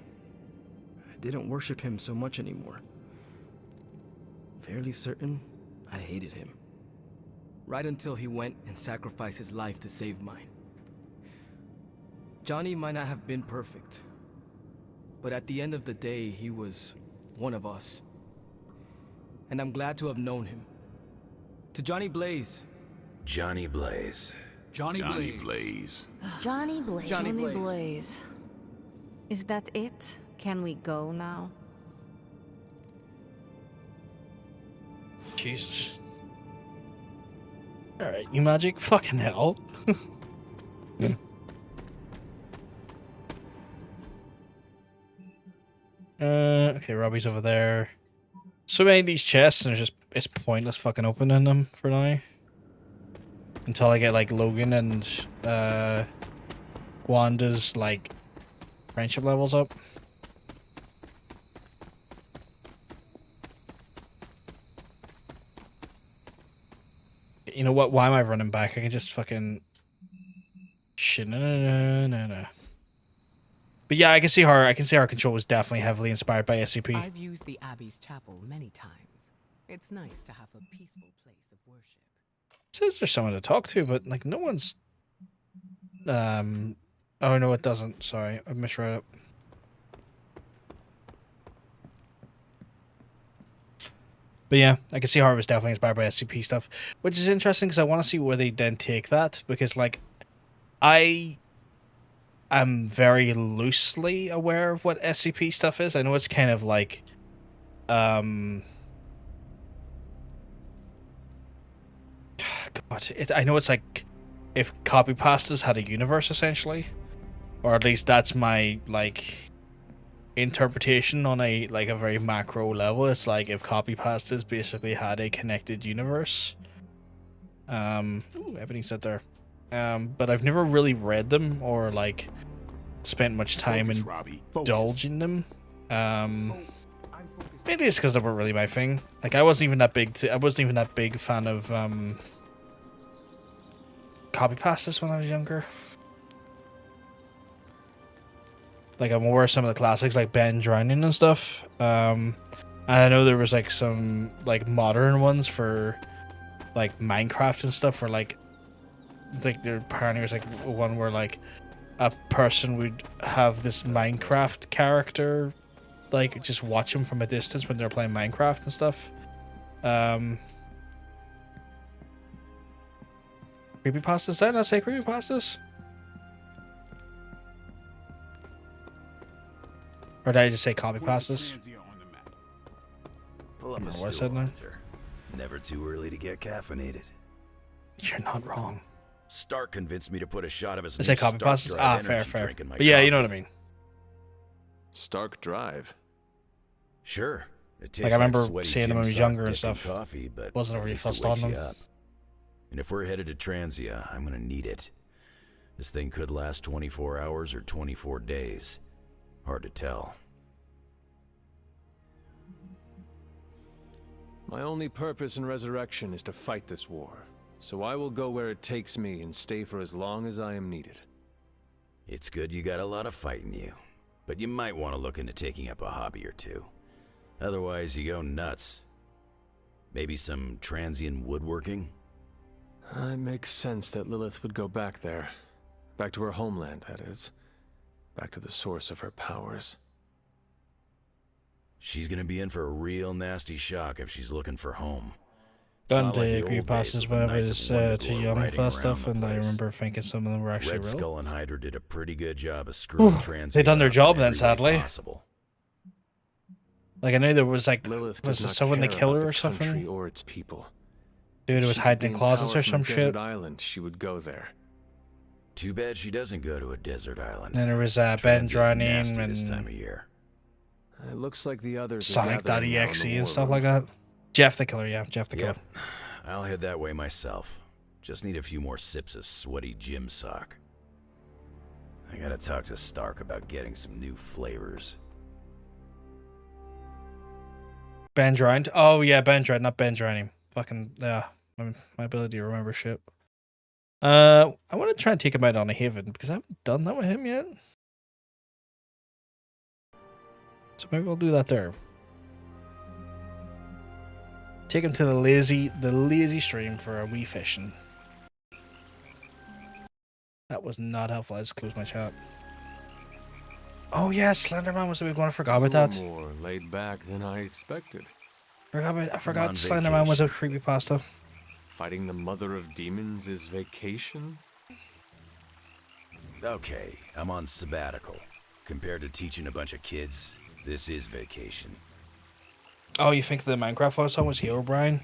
I didn't worship him so much anymore. Fairly certain I hated him. Right until he went and sacrificed his life to save mine. Johnny might not have been perfect, but at the end of the day, he was one of us. And I'm glad to have known him. To Johnny Blaze. Johnny Blaze. Johnny Blaze. Johnny Blaze. Johnny Blaze. Is that it? Can we go now? Jesus. Alright, you magic? Fucking hell. Okay, Robbie's over there. So many of these chests, and it's pointless fucking opening them for now. Until I get like Logan and Wanda's like friendship levels up. You know what? Why am I running back? I can just fucking shit. No. But yeah, I can see how Control was definitely heavily inspired by SCP. I've used the Abbey's chapel many times. It's nice to have a peaceful place of worship. It says there's someone to talk to, but like no one's. Oh no, it doesn't. Sorry, I misread it. But yeah, I can see how it was definitely inspired by SCP stuff, which is interesting because I want to see where they then take that, because like I am very loosely aware of what SCP stuff is. I know it's kind of like God, I know it's like if copy pastas had a universe essentially, or at least that's my like interpretation on a very macro level. It's like if copy pastas basically had a connected universe. Ooh, everything's out there. But I've never really read them or like spent much time indulging them. Maybe it's because they weren't really my thing. Like I wasn't even that big fan of copy pastas when I was younger. Like I'm aware of some of the classics like Ben Drowning and stuff. And I know there was like some like modern ones for like Minecraft and stuff, where like there apparently was like one where like a person would have this Minecraft character like just watch them from a distance when they're playing Minecraft and stuff. Creepypastas? Did I not say creepypastas? Or did I just say copy pastas? Pull up I a don't know what I stool, said now. Hunter. Never too early to get caffeinated. You're not wrong. Stark convinced me to put a shot of his I say new copy Stark pastas? Drive Ah, energy fair. drink in my But yeah, you know coffee. what I mean. Stark Drive. Sure. It tastes Like I remember sweaty seeing them when I was Jim younger Sock and dipped in stuff. Coffee, but Wasn't at really least it fussed on wakes you them. up. And if we're headed to Transia, I'm gonna need it. This thing could last 24 hours or 24 days. Hard to tell. My only purpose in resurrection is to fight this war. So I will go where it takes me and stay for as long as I am needed. It's good you got a lot of fight in you, but you might want to look into taking up a hobby or two. Otherwise, you go nuts. Maybe some transient woodworking? It makes sense that Lilith would go back there. Back to her homeland, that is. Back to the source of her powers. She's gonna be in for a real nasty shock if she's looking for home. Done Not like the the old days creepypastas with the whenever Knights it's of Wonder too Glow young riding for that around stuff, the and I place. remember thinking some of them were actually Red real. Skull and Hydra did a pretty good job of screwing Transia. They done their up in job then, every way sadly. possible. Like I knew there was like Lilith was does it not someone to care kill about her the or something? country or its people. Dude, it was If she could hiding in gain closets power or from some a shit. desert island, she would go there. Too bad she doesn't go to a desert island. And then there was Ben Transia's Drowning nasty this time and of year. It looks like the others are gathering now in Sonic.exe the and war stuff room. like that. Jeff the Killer, yeah, Jeff the Killer. Yep. I'll head that way myself. Just need a few more sips of sweaty Jim Sock. I gotta talk to Stark about getting some new flavors. Ben Drowned. Oh yeah, Ben Drowned, not Ben Drowning. Fucking yeah, my ability to remember shit. I want to try and take him out on a Haven because I haven't done that with him yet. So maybe we'll do that there. Take him to the lazy stream for a wee fishing. That was not helpful. I just closed my chat. Oh yeah, Slenderman was a big one. I forgot about that. More laid back than I expected. I forgot Slenderman was a creepypasta. Fighting the mother of demons is vacation? Okay, I'm on sabbatical. Compared to teaching a bunch of kids, this is vacation. Oh, you think the Minecraft song was Hero Brian?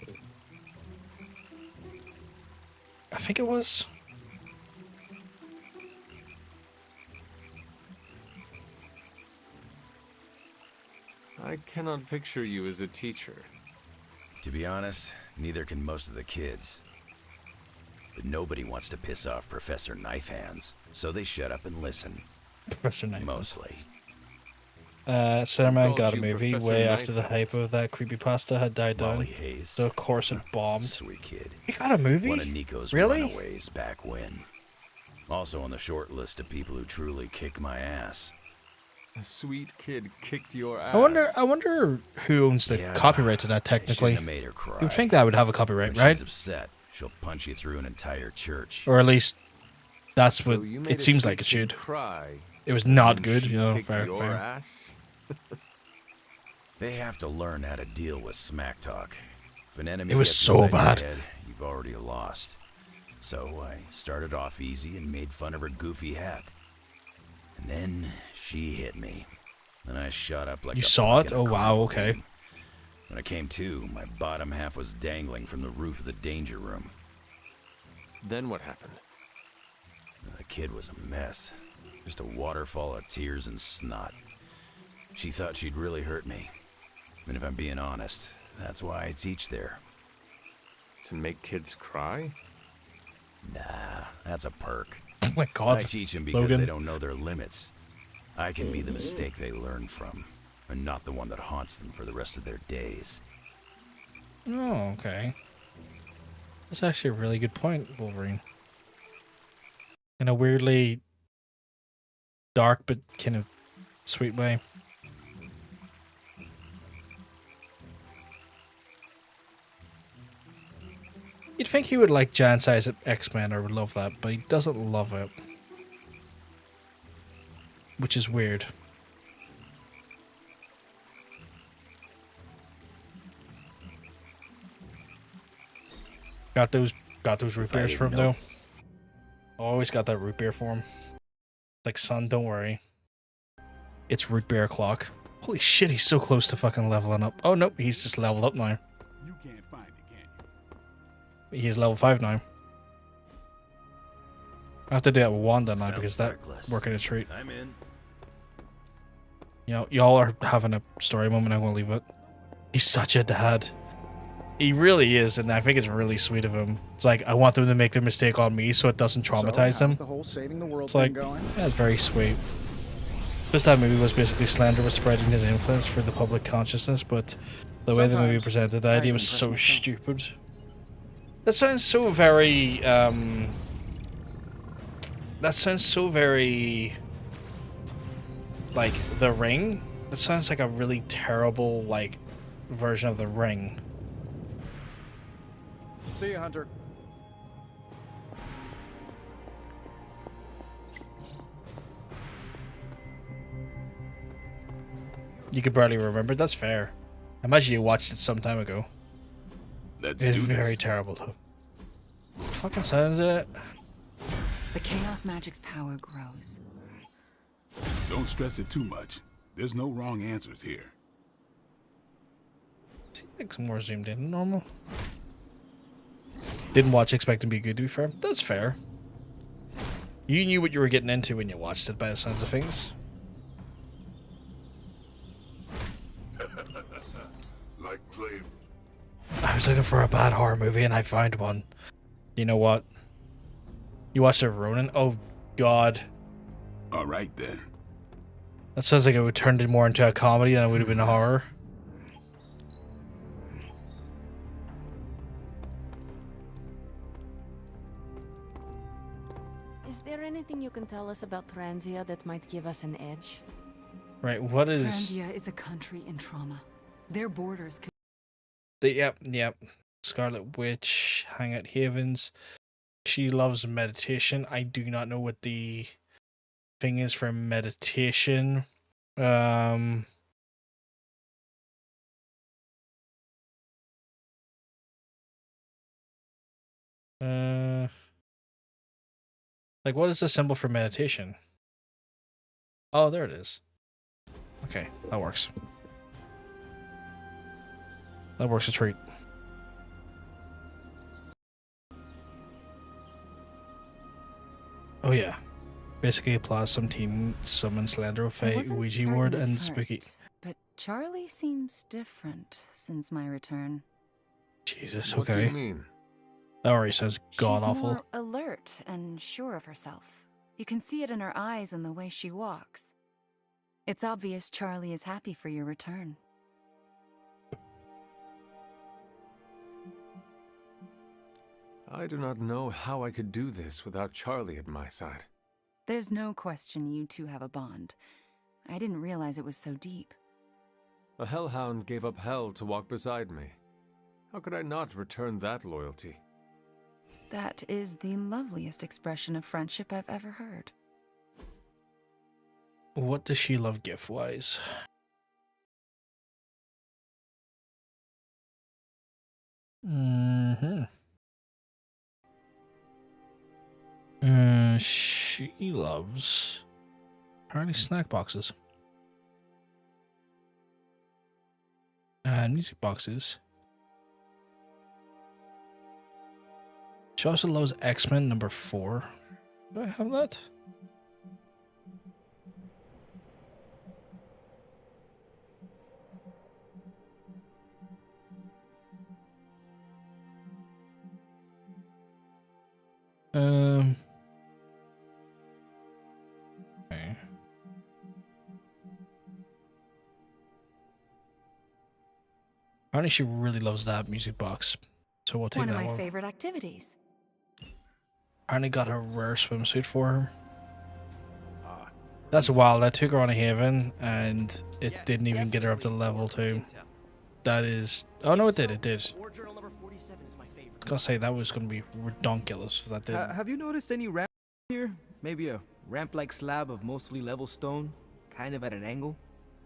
I think it was. I cannot picture you as a teacher. To be honest, neither can most of the kids. But nobody wants to piss off Professor Knife Hands, so they shut up and listen. Professor Knife Hands. Mostly. Slenderman got a you movie Professor way Knife after the hype Hands. of that creepypasta had died down. Molly Hayes. So of course it bombed. Sweet kid. He got a movie? One of Nico's Really? runaways back when. Also on the short list of people who truly kicked my ass. A sweet kid kicked your ass. I wonder who owns the copyright to that technically. Shouldn't have made her cry. You'd think that would have a copyright, When right? she's upset, she'll punch you through an entire church. Or at least that's what So you made it a seems sweet like it kid should. Cry. It was not when good, she you know, kicked fair, your fair. ass? They have to learn how to deal with smack talk. If an enemy It was gets so inside your bad. head, you've already lost. So I started off easy and made fun of her goofy hat. And then she hit me. Then I shot up like You a saw buck it? in a Oh, wow, carnival okay. game. When I came to, my bottom half was dangling from the roof of the danger room. Then what happened? The kid was a mess. Just a waterfall of tears and snot. She thought she'd really hurt me. And if I'm being honest, that's why I teach there. To make kids cry? Nah, that's a perk. Oh my god. I teach them because Logan. they don't know their limits. I can be the mistake they learn from, and not the one that haunts them for the rest of their days. Oh, okay. That's actually a really good point, Wolverine. In a weirdly dark but kind of sweet way. You'd think he would like giant size X-Men or would love that, but he doesn't love it. Which is weird. Got those root beers for him though. Always got that root beer for him. Like, son, don't worry. It's root beer o'clock. Holy shit, he's so close to fucking leveling up. Oh nope, he's just leveled up now. You can't find it, can you? He is level 5 now. I have to do that with Wanda now Sounds because that reckless. working a treat. I'm in. You know, y'all are having a story moment, I'm gonna leave it. He's such a dad. He really is, and I think it's really sweet of him. It's like, I want them to make their mistake on me so it doesn't traumatize them. The whole saving the world It's like, thing going? yeah, it's very sweet. Because that movie was basically Slender was spreading his influence for the public consciousness, but the way the movie Sometimes presented the I idea even was press so myself. stupid. That sounds so very, that sounds so very, like, The Ring. That sounds like a really terrible, like, version of The Ring. See you, Hunter. You could barely remember. That's fair. Imagine you watched it some time ago. Let's It's do this. very terrible, though. Fucking sounds it. The chaos magic's power grows. Don't stress it too much. There's no wrong answers here. Like some more zoomed in than normal. Didn't watch expecting to be good, to be fair. That's fair. You knew what you were getting into when you watched it, by the sounds of things. Like playing. I was looking for a bad horror movie and I found one. You know what? You watched it, Ronin? Oh, God. All right, then. That sounds like it would turn it more into a comedy than it would have been a horror. Is there anything you can tell us about Transia that might give us an edge? Right, what is... Transia is a country in trauma. Their borders could... Yep. Scarlet Witch, Hangout Havens. She loves meditation. I do not know what the thing is for meditation. Like, what is the symbol for meditation? Oh, there it is. Okay, that works. That works a treat. Oh yeah. Basically applies some team summon Slender I Fate, wasn't Ouija certain board, at and first, Spooky. But Charlie seems different since my return. Jesus, What do okay. you mean? That already sounds god She's awful. more alert and sure of herself. You can see it in her eyes and the way she walks. It's obvious Charlie is happy for your return. I do not know how I could do this without Charlie at my side. There's no question you two have a bond. I didn't realize it was so deep. A hellhound gave up hell to walk beside me. How could I not return that loyalty? That is the loveliest expression of friendship I've ever heard. What does she love gift-wise? She loves apparently snack boxes and music boxes. She also loves X-Men #4. Do I have that? Okay. Apparently she really loves that music box, so we'll take One of that my one. favorite activities. Apparently got a rare swimsuit for her. That's wild. I took her on a haven and it didn't even get her up to level 2. That is... Oh no, it did. It did. I was gonna say that was gonna be redonkulous if that did. Have you noticed any ramp here? Maybe a ramp-like slab of mostly level stone, kind of at an angle?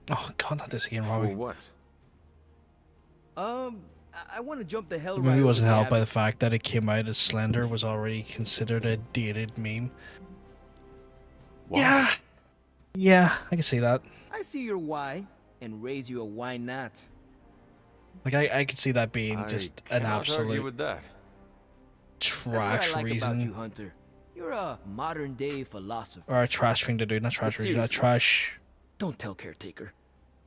Oh god, not this again, Robbie. For what? I want to jump the hell The right movie over wasn't the helped by abyss. the fact that it came out as Slender was already considered a dated meme. Why? Yeah, I can see that. I see your why, and raise you a why not. Like I could see that being just an cannot argue absolute with that. trash That's what I like reason. about you, Hunter. You're a modern-day philosopher. Or a trash thing to do, not trash But reason, a seriously, trash Don't tell Caretaker.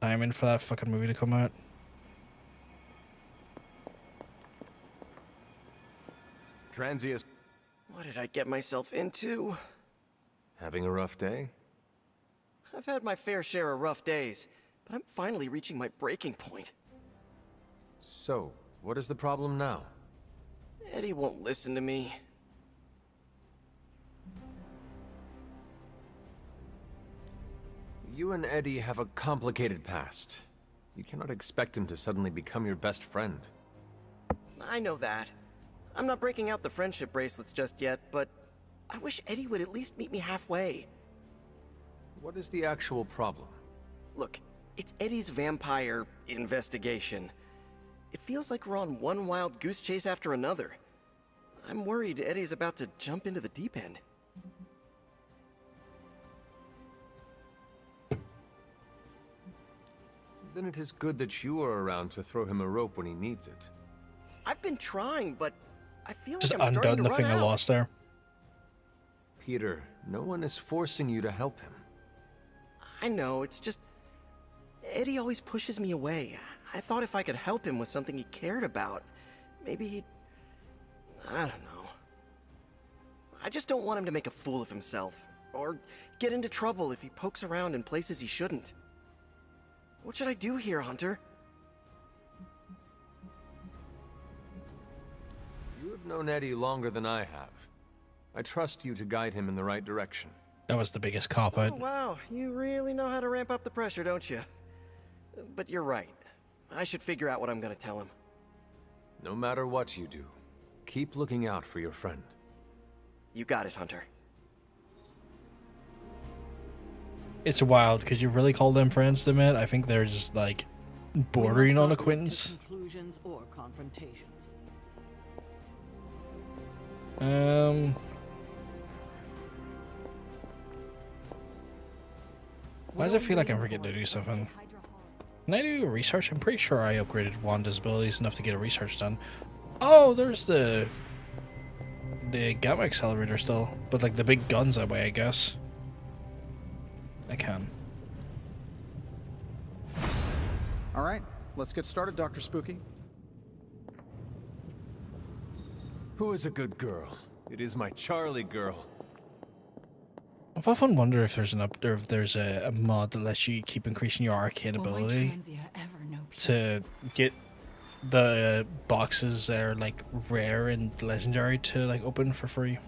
timing for that fucking movie to come out. Transius. What did I get myself into? Having a rough day? I've had my fair share of rough days, but I'm finally reaching my breaking point. So, what is the problem now? Eddie won't listen to me. You and Eddie have a complicated past. You cannot expect him to suddenly become your best friend. I know that. I'm not breaking out the friendship bracelets just yet, but I wish Eddie would at least meet me halfway. What is the actual problem? Look, it's Eddie's vampire investigation. It feels like we're on one wild goose chase after another. I'm worried Eddie's about to jump into the deep end. Then it is good that you are around to throw him a rope when he needs it. I've been trying, but I feel Just like I'm starting undone to the run thing I out. lost there. Peter, no one is forcing you to help him. I know, it's just... Eddie always pushes me away. I thought if I could help him with something he cared about, maybe he'd... I don't know. I just don't want him to make a fool of himself, or get into trouble if he pokes around in places he shouldn't. What should I do here, Hunter? You have known Eddie longer than I have. I trust you to guide him in the right direction. That was the biggest cop-out. Oh, wow, you really know how to ramp up the pressure, don't you? But you're right. I should figure out what I'm gonna tell him. No matter what you do, keep looking out for your friend. You got it, Hunter. It's wild. Could you really call them friends the minute? I think they're just like bordering on acquaintance. Conclusions or confrontations. Why does it feel like I'm forgetting to do something? Can I do research? I'm pretty sure I upgraded Wanda's abilities enough to get a research done. Oh, there's the gamma accelerator still, but like the big guns that way, I guess. I can. All right, let's get started, Dr. Spooky. Who is a good girl? It is my Charlie girl. I've often wondered if there's if there's a mod that lets you keep increasing your arcane ability to get the boxes that are like rare and legendary to like open for free.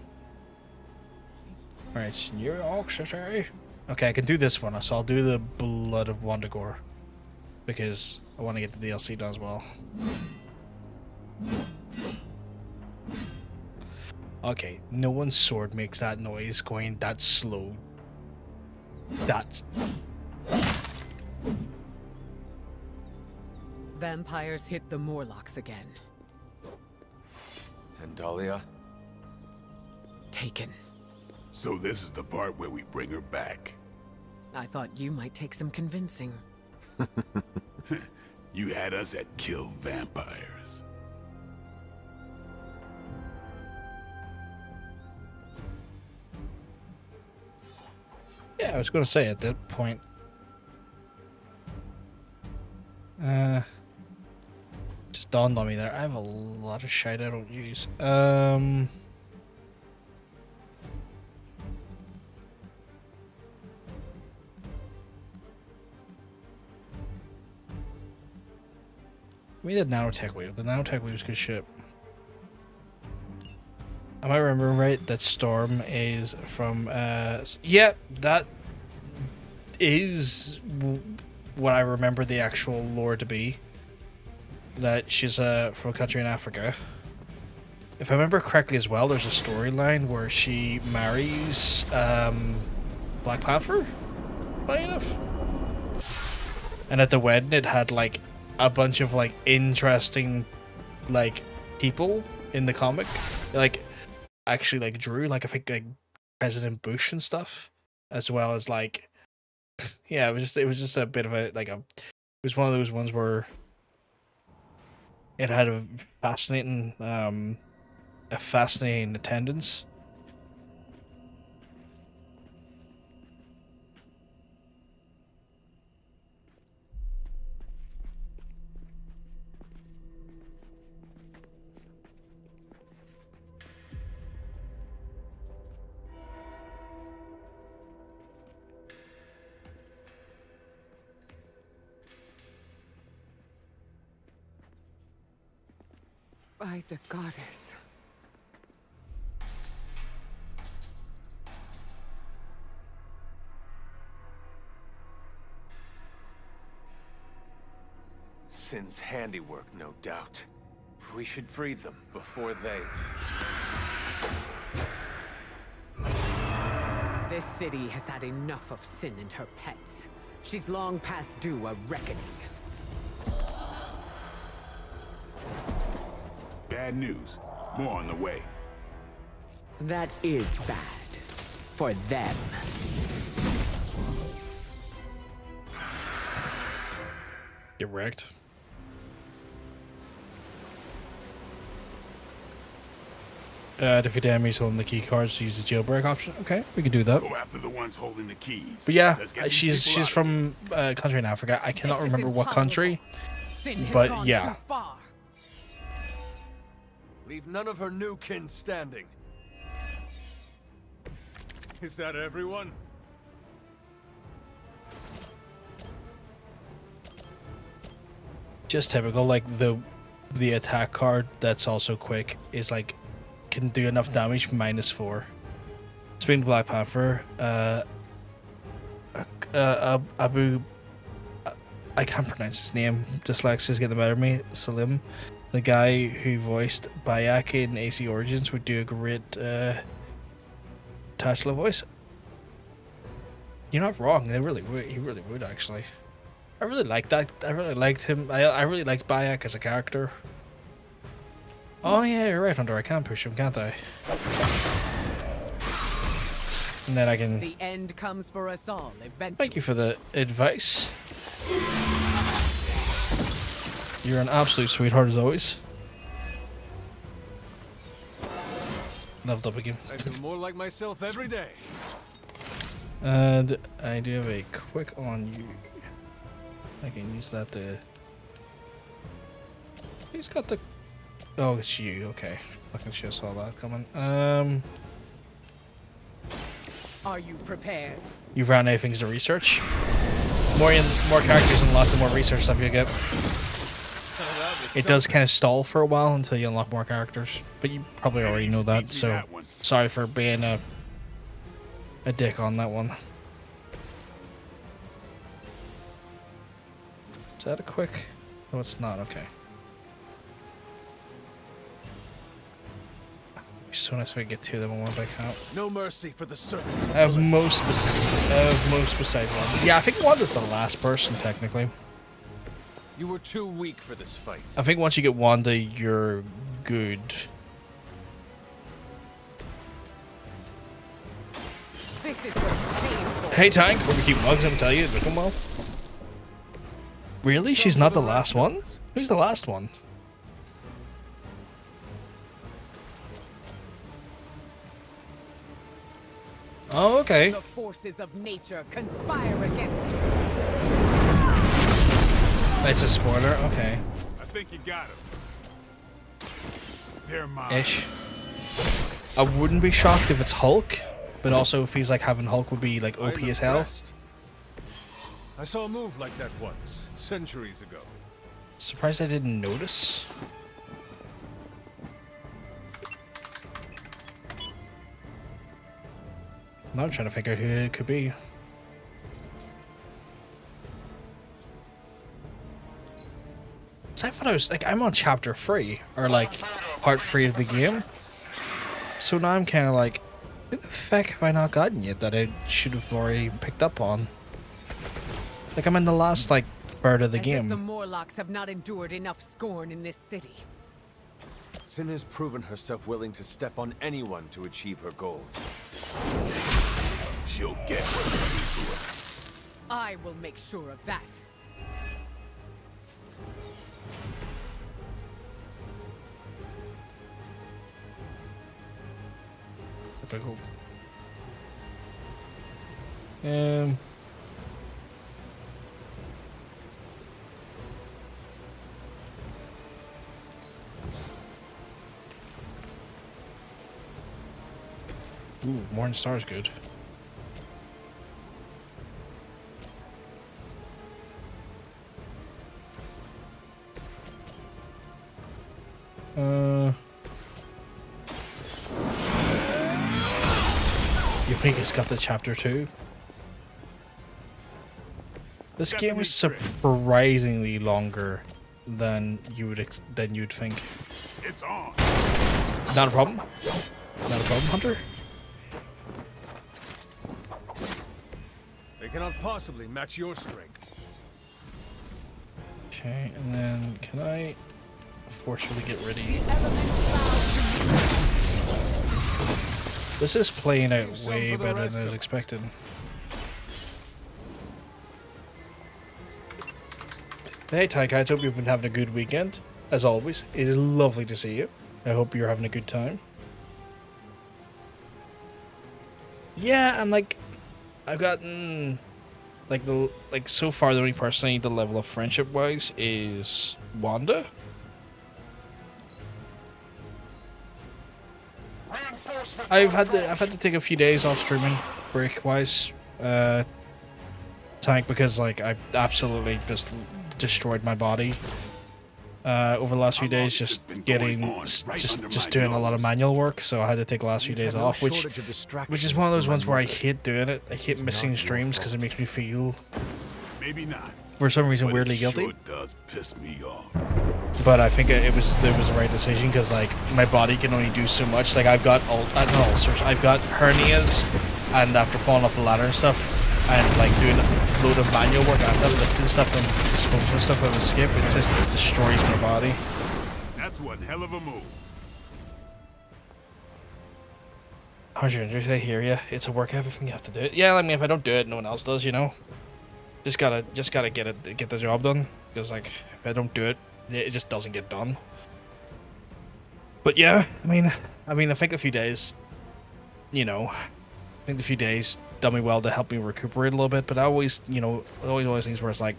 Alright, Senior Oxity. Okay, I can do this one, so I'll do the Blood of Wondagore. Because I want to get the DLC done as well. Okay, no one's sword makes that noise going that slow. That's... Vampires hit the Morlocks again. And Dahlia? Taken. So this is the part where we bring her back. I thought you might take some convincing. You had us at kill vampires. Yeah, I was going to say at that point. Just dawned on me there. I have a lot of shit I don't use. We did nanotech wave. The nanotech wave is good shit. Am I remembering right that Storm is from yeah, that is what I remember the actual lore to be. That she's from a country in Africa. If I remember correctly as well, there's a storyline where she marries Black Panther, funny enough. And at the wedding it had like a bunch of like interesting like people in the comic. Like actually like drew like I think like President Bush and stuff, as well as like yeah, it was just a bit of a like it was one of those ones where it had a fascinating attendance. By the goddess. Sin's handiwork, no doubt. We should free them before they... This city has had enough of Sin and her pets. She's long past due a reckoning. Bad news. More on the way. That is bad. For them. Get wrecked. Defeat enemies holding the key cards to use the jailbreak option. Okay, we can do that. Go after the ones holding the keys. But yeah, Let's get these she's people out. from a country in Africa. I cannot remember what country, Sin has but gone yeah. too far. Leave none of her new kin standing. Is that everyone? Just typical, like the attack card that's also quick is like can do enough damage -4. Speaking of Black Panther, Abu, I can't pronounce his name. Dyslexia's getting the better of me. Salim, the guy who voiced Bayek in AC Origins, would do a great Tachla voice. You're not wrong. They really would. He really would actually. I really liked that. I really liked him. I really liked Bayek as a character. Oh yeah, you're right, Hunter. I can push him, can't I? And then I can... The end comes for us all eventually. Thank you for the advice. You're an absolute sweetheart as always. Leveled up again. I feel more like myself every day. And I do have a quick on you. I can use that to... He's got the... Oh, it's you. Okay. Fucking should have saw that coming. Are you prepared? You ran out of things to research. More characters unlock, the more research stuff you get. It does kind of stall for a while until you unlock more characters, but you probably already know that. So sorry for being a dick on that one. Is that a quick? No, it's not. Okay. So nice if I get two of them in one by count. No mercy for the servants. I have most beside one. Yeah, I think Wanda's the last person technically. You were too weak for this fight. I think once you get Wanda, you're good. This is what Hey Tank, hope you keep mugs. I'm telling you, looking well. Really? She's not the last one? Who's the last one? Oh, okay. The forces of nature conspire against you. It's a spoiler. Okay. I think you got him. They're mine. Ish. I wouldn't be shocked if it's Hulk, but also if he's like having Hulk would be like OP as hell. I saw a move like that once, centuries ago. Surprised I didn't notice. Now I'm trying to figure out who it could be. So I thought I was like, I'm on chapter 3 or like part 3 of the game. So now I'm kind of like, what the fuck have I not gotten yet that I should have already picked up on? Like I'm in the last like third of the As game. if the Morlocks have not endured enough scorn in this city. Sin has proven herself willing to step on anyone to achieve her goals. She'll get what's coming to her. I will make sure of that. Okay, cool. Ooh, Morning Star's good. You think it's got the chapter 2? This game is surprisingly longer than you'd think. It's on. Not a problem. Not a problem, Hunter. They cannot possibly match your strength. Okay, and then can I forcefully get rid of you? This is playing out way better than I was expecting. Hey Tyke, I hope you've been having a good weekend. As always, it is lovely to see you. I hope you're having a good time. Yeah, and like, I've gotten like so far the only person I need to level up friendship wise is Wanda. I've had to take a few days off streaming break wise, Tank, because like I absolutely just destroyed my body over the last few days, just doing a lot of manual work. So I had to take the last few days off, which is one of those ones where I hate doing it. I hate missing streams because it makes me feel, Maybe not. for some reason, weirdly guilty. Sure does piss me off. But I think it was the right decision because like my body can only do so much. Like I've got ulcers, I've got hernias, and after falling off the ladder and stuff, and like doing a load of manual work after lifting stuff and disposing stuff with a skip, it just destroys my body. That's one hell of a move. 100, I hear you. It's a work everything you have to do it. Yeah, I mean if I don't do it, no one else does, you know. Just gotta get the job done. Because like if I don't do it, it just doesn't get done. But yeah, I mean, I think a few days, you know, I think the few days done me well to help me recuperate a little bit. But I always, you know, always things where it's like,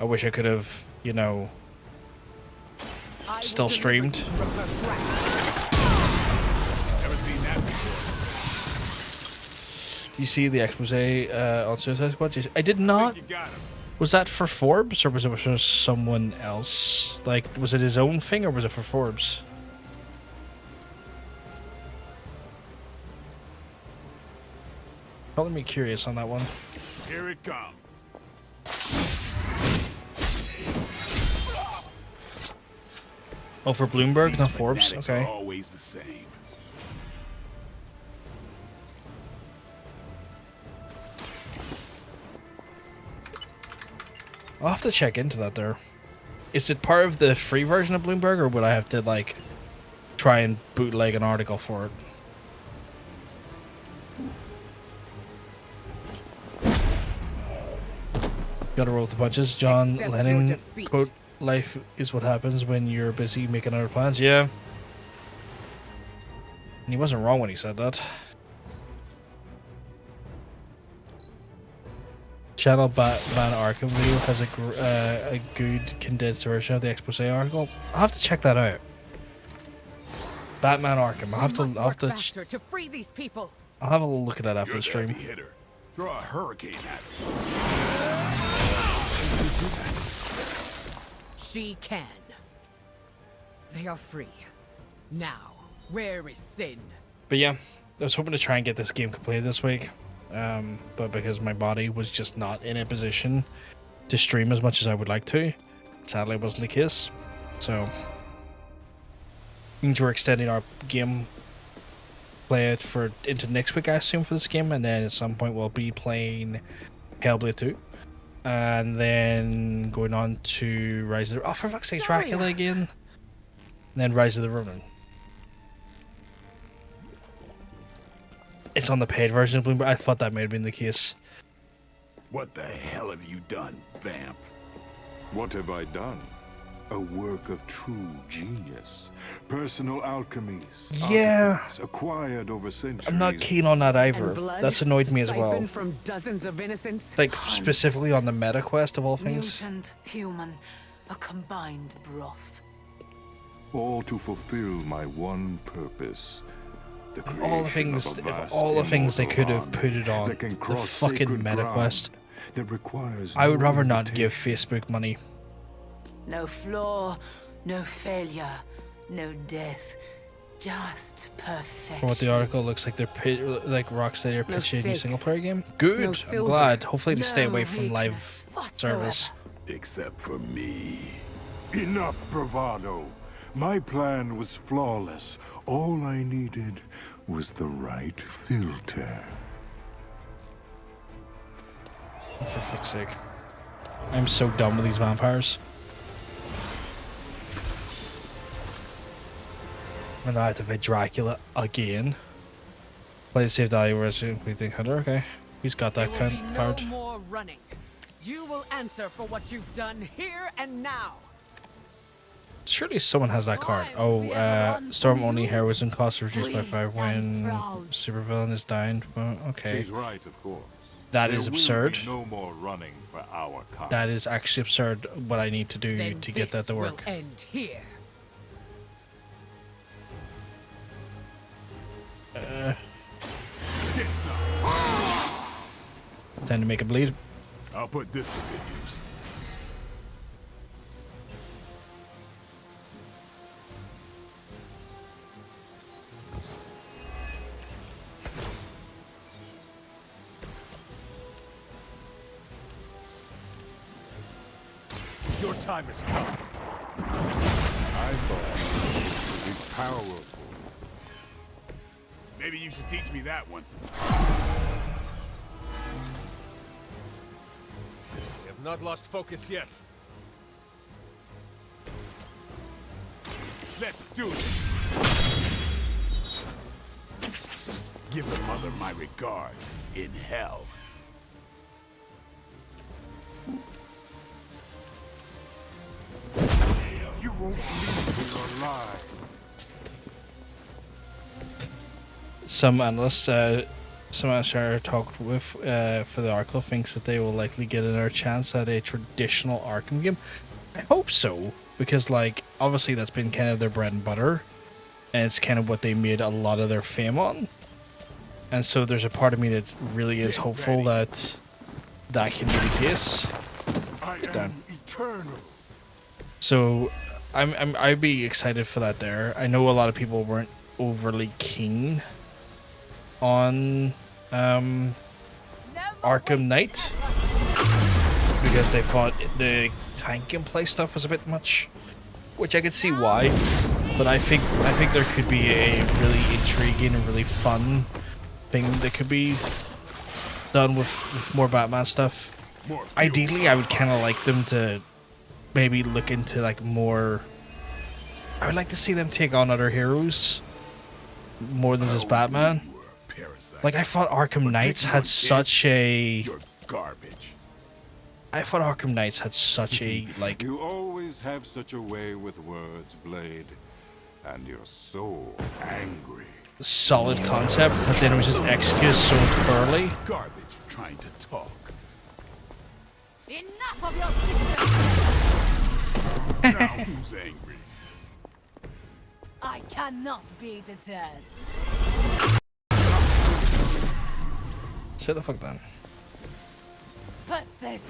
I wish I could have, you know, still streamed. Never seen that before. Do you see the expose on Suicide Squad? I did not. Was that for Forbes or was it for someone else? Like, was it his own thing or was it for Forbes? Probably me curious on that one. Here it comes. Oh, for Bloomberg, not Forbes. Fanatics are Okay. always the same. I'll have to check into that there. Is it part of the free version of Bloomberg, or would I have to, like, try and bootleg an article for it? Gotta roll with the punches. John Accept your Lennon defeat. quote, "Life is what happens when you're busy making other plans." Yeah. And he wasn't wrong when he said that. Channel Batman Arkham video has a good condensed version of the expose article. I'll have to check that out. Batman Arkham. I'll have to faster to free these people. I'll have a look at that after You're the stream. the heavy hitter. Throw a hurricane at her. She can. They are free. Now, where is Sin? But yeah, I was hoping to try and get this game completed this week. But because my body was just not in a position to stream as much as I would like to, sadly it wasn't the case. So means we're extending our game play it for into next week, I assume, for this game, and then at some point we'll be playing Hellblade 2. And then going on to Rise of the... Oh, for fuck's sake, Dracula again. And then Rise of the Ronin. It's on the paid version of Bloomberg. I thought that may have been the case. What the hell have you done, vamp? What have I done? A work of true genius. Personal alchemies. Yeah. Artifacts acquired over centuries. I'm not keen on that either. And blood That's annoyed me as well. siphoned from dozens of innocents. Like, specifically on the meta quest of all things. Mutant, human, a combined broth. All to fulfill my one purpose. The All the things, if all the things they could have put it on, the fucking meta quest. That requires I would no rather not invitation. give Facebook money. No flaw, no failure, no death. Just perfection. From what the article looks like, like Rocksteady are No pitching a new stakes. single player game. Good. No I'm silver. glad. Hopefully to stay No away from live weakness service. Except for me. Enough bravado. My plan was flawless. All I needed was the right filter. For fuck's sake. I'm so done with these vampires. And I have to play Dracula again. Play the save value resident completing hunter. Okay. He's got that There will kind be card. No more running. You will answer for what you've done here and now. Surely someone has that card. Oh, Storm only heroism cost reduced by 5 when supervillain is down. Well, okay. She's right, of course. That There is will absurd. be no more running for our kind. That is actually absurd what I need to do Then to get that this to work. will end here. Time to make it bleed. I'll put this to good use. Your time has come. I thought it would be powerful. Maybe you should teach me that one. We have not lost focus yet. Let's do it. Give the mother my regards in hell. You won't leave me alive. Some analysts I talked with for the article thinks that they will likely get another chance at a traditional Arkham game. I hope so, because like obviously that's been kind of their bread and butter, and it's kind of what they made a lot of their fame on. And so there's a part of me that really is hopeful that that can be the case. Get down. Eternal. So I'd be excited for that there. I know a lot of people weren't overly keen on Arkham Knight because they thought the tank and play stuff was a bit much. which I could see why, but I think there could be a really intriguing and really fun thing that could be done with more Batman stuff. Ideally, I would kind of like them to maybe look into like more. I would like to see them take on other heroes more than just Batman. Like I thought Arkham Knights had such a. Garbage. I thought Arkham Knights had such a like. You always have such a way with words, Blade, and you're so angry. Solid concept, but then it was just executed so poorly. Garbage trying to talk. Enough of your Now who's angry? I cannot be deterred. Sit the fuck down. Pathetic.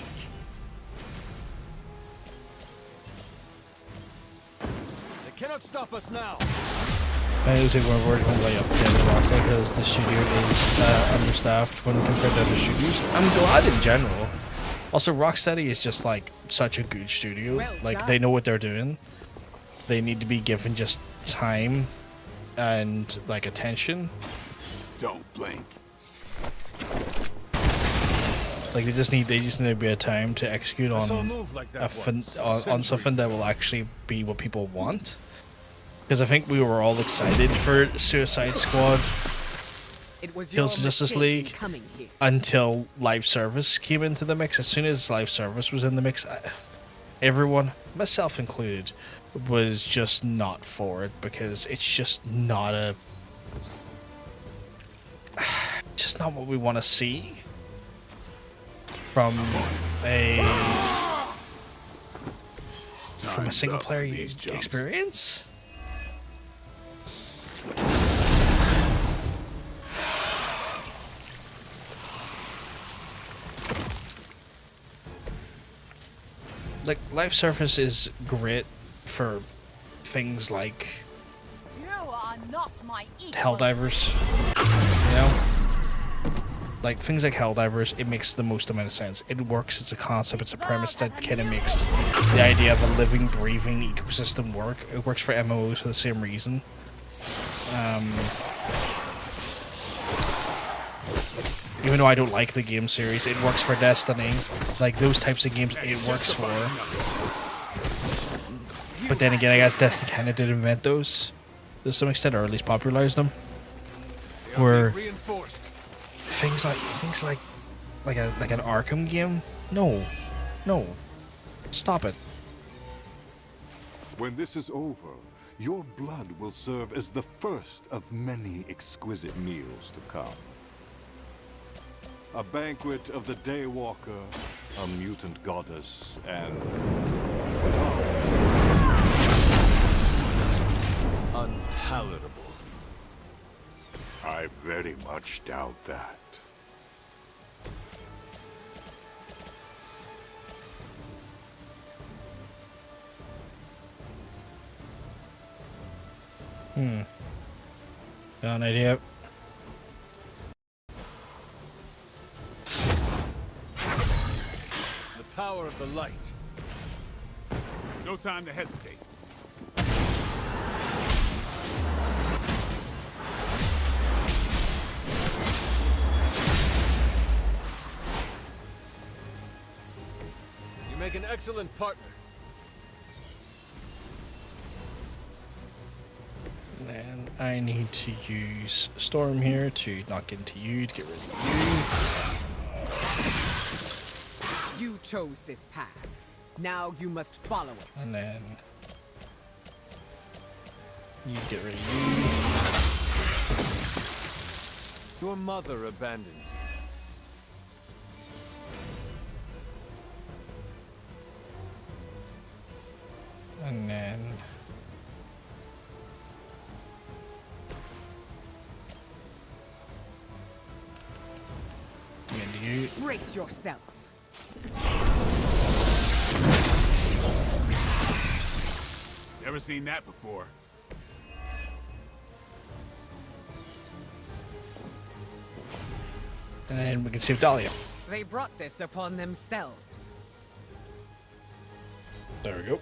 They cannot stop us now. I would say one word won't lay up again the last because the studio is understaffed when compared to other studios. I'm glad in general. Also, Rocksteady is just like such a good studio. Like they know what they're doing. They need to be given just time and like attention. Don't blink. Like they just need a bit of time to execute on on something that will actually be what people want. Because I think we were all excited for Suicide Squad, Kills the Justice League, until live service came into the mix. As soon as live service was in the mix, everyone, myself included, was just not for it because it's just not just not what we want to see from a single player experience. Like live service is great for things like You are not my equal. Helldivers, you know? Like things like Helldivers, it makes the most amount of sense. It works, it's a concept, it's a premise that kind of makes the idea of a living, breathing ecosystem work. It works for MMOs for the same reason. Even though I don't like the game series, it works for Destiny. Like those types of games, it works for. But then again, I guess Destiny kind of did invent those to some extent, or at least popularized them. Where things like an Arkham game, no, stop it. When this is over, your blood will serve as the first of many exquisite meals to come. A banquet of the Daywalker, a mutant goddess, and... Unpalatable. I very much doubt that. Got an idea. The power of the light. No time to hesitate. You make an excellent partner. And I need to use Storm here to knock into you to get rid of you. You chose this path. Now you must follow it. And then you get rid of you. Your mother abandons you. And then into you. Brace yourself. Never seen that before. And then we can save Dahlia. They brought this upon themselves. There we go.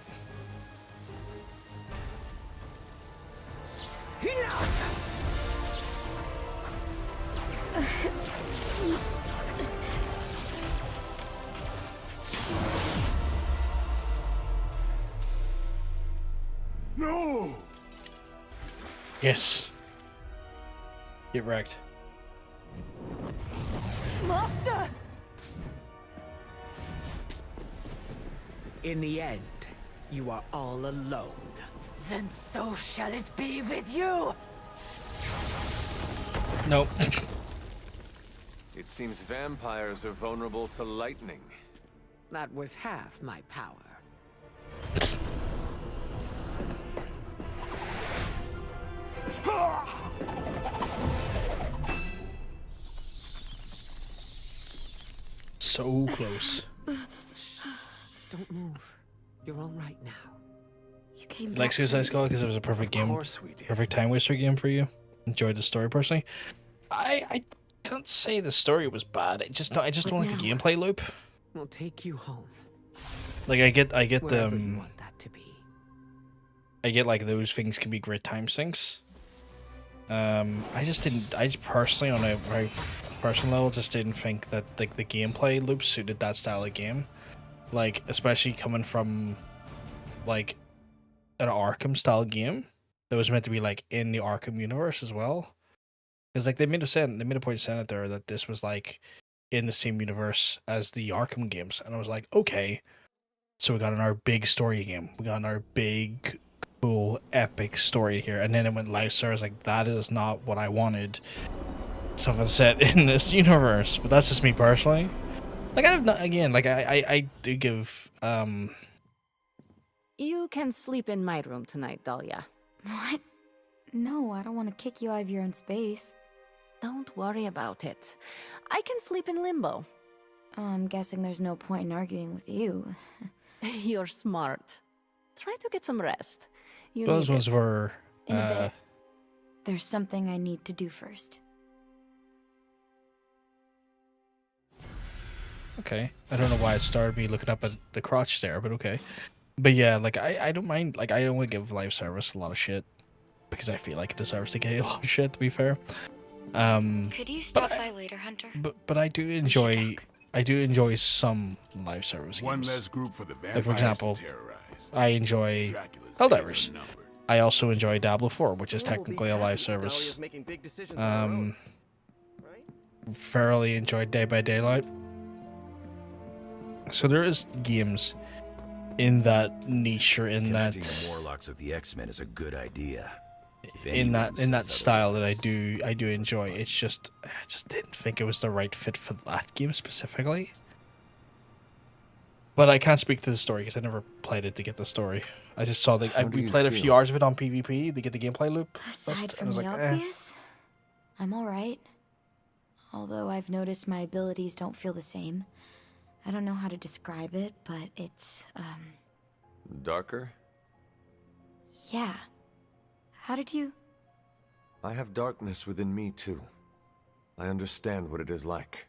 No! Yes. Get wrecked. Master! In the end, you are all alone. Then so shall it be with you! Nope. It seems vampires are vulnerable to lightning. That was half my power. So close. Don't move. You're all right now. You came Like Suicide Squad because it was a perfect game, perfect time waster game for you. Enjoyed the story personally. I can't say the story was bad. I just don't like the gameplay loop. We'll take you home. Like I get Wherever you want that to be. I get like those things can be great time sinks. I just personally on a very personal level just didn't think that like the gameplay loop suited that style of game. Like especially coming from like an Arkham style game that was meant to be like in the Arkham universe as well. Because like they made a point of saying it there that this was like in the same universe as the Arkham games, and I was like, okay, so we got in our big story game, we got in our big, cool, epic story here, and then it went live service. Like that is not what I wanted. Something set in this universe, but that's just me personally. Like I have not again. Like I do give You can sleep in my room tonight, Dahlia. What? No, I don't want to kick you out of your own space. Don't worry about it. I can sleep in limbo. Oh, I'm guessing there's no point in arguing with you. You're smart. Try to get some rest. You those need ones it. were. In a bit. There's something I need to do first. Okay, I don't know why it started me looking up at the crotch there, but okay. But yeah, like I don't mind. Like I don't want to give live service a lot of shit because I feel like it deserves to get a lot of shit. To be fair. Could you stop by later, Hunter? But I do enjoy some live service games. One less group for the vampires like for example, to terrorize. I enjoy Helldivers. I also enjoy Diablo 4, which is technically a live service. Thoroughly enjoyed Day by Daylight. So there is games in that niche or in that the Morlocks with the X-Men is a good idea. In that style that I do enjoy. It's just I just didn't think it was the right fit for that game specifically. But I can't speak to the story because I never played it to get the story. I just saw we played a few hours of it on PvP to get the gameplay loop. Aside from I was the like, obvious, I'm alright. Although I've noticed my abilities don't feel the same. I don't know how to describe it, but it's, Darker? yeah. How did you... I have darkness within me, too. I understand what it is like.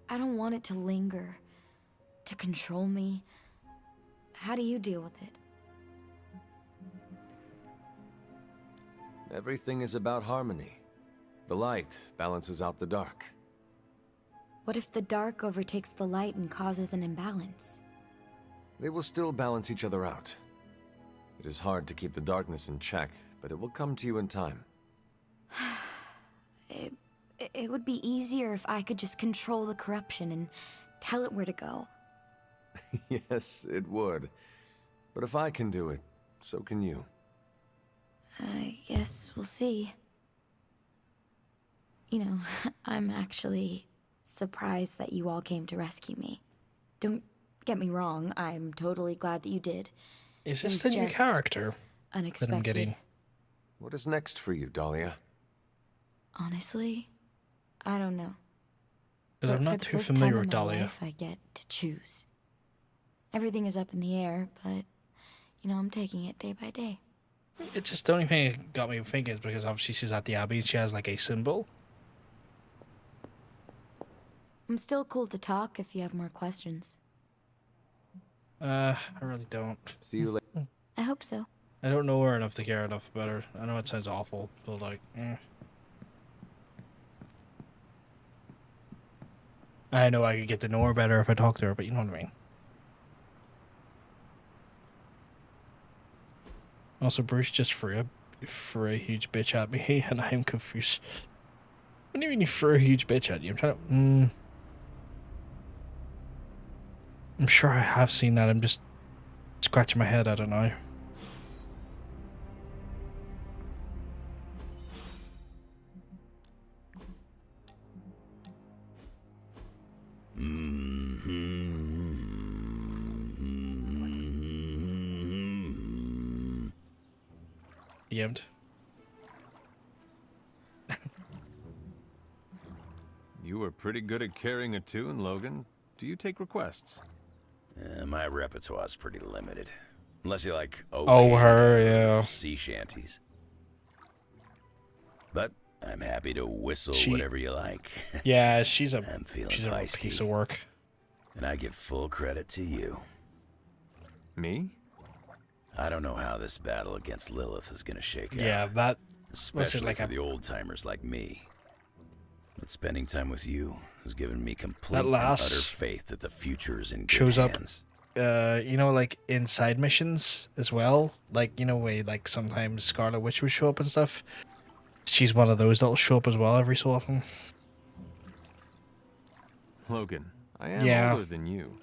I don't want it to linger, to control me. How do you deal with it? Everything is about harmony. The light balances out the dark. What if the dark overtakes the light and causes an imbalance? They will still balance each other out. It is hard to keep the darkness in check, but it will come to you in time. It would be easier if I could just control the corruption and tell it where to go. Yes, it would. But if I can do it, so can you. I guess we'll see. You know, I'm actually surprised that you all came to rescue me. Don't get me wrong, I'm totally glad that you did. Is this the new character unexpected. that I'm getting? What is next for you, Dahlia? Honestly, I don't know. Because I'm not too familiar with Dahlia. Life, I get to choose. Everything is up in the air, but, you know, I'm taking it day by day. It's just the only thing that got me thinking is because obviously she's at the Abbey and she has like a symbol. I'm still cool to talk if you have more questions. I really don't. See you later. I hope so. I don't know her enough to care enough about her. I know it sounds awful, but like, I know I could get to know her better if I talked to her, but you know what I mean. Also, Bruce just threw a huge bitch at me, and I'm confused. What do you mean you threw a huge bitch at you? I'm trying to. I'm sure I have seen that. I'm just scratching my head. I don't know. DM'd. You were pretty good at carrying a tune, Logan. Do you take requests? My repertoire's pretty limited. Unless you like her, yeah. sea shanties. But I'm happy to whistle She- whatever you like. Yeah, she's a I'm feeling she's a real feisty. piece of work. And I give full credit to you. Me? I don't know how this battle against Lilith is gonna shake out. Yeah, that Especially like for a- the old-timers like me. But spending time with you has given me complete That and utter last faith that the future is in good shows up, hands. you know, like inside missions as well. Like, you know, way like sometimes Scarlet Witch would show up and stuff. She's one of those that'll show up as well every so often. Logan, I am Yeah. older than you.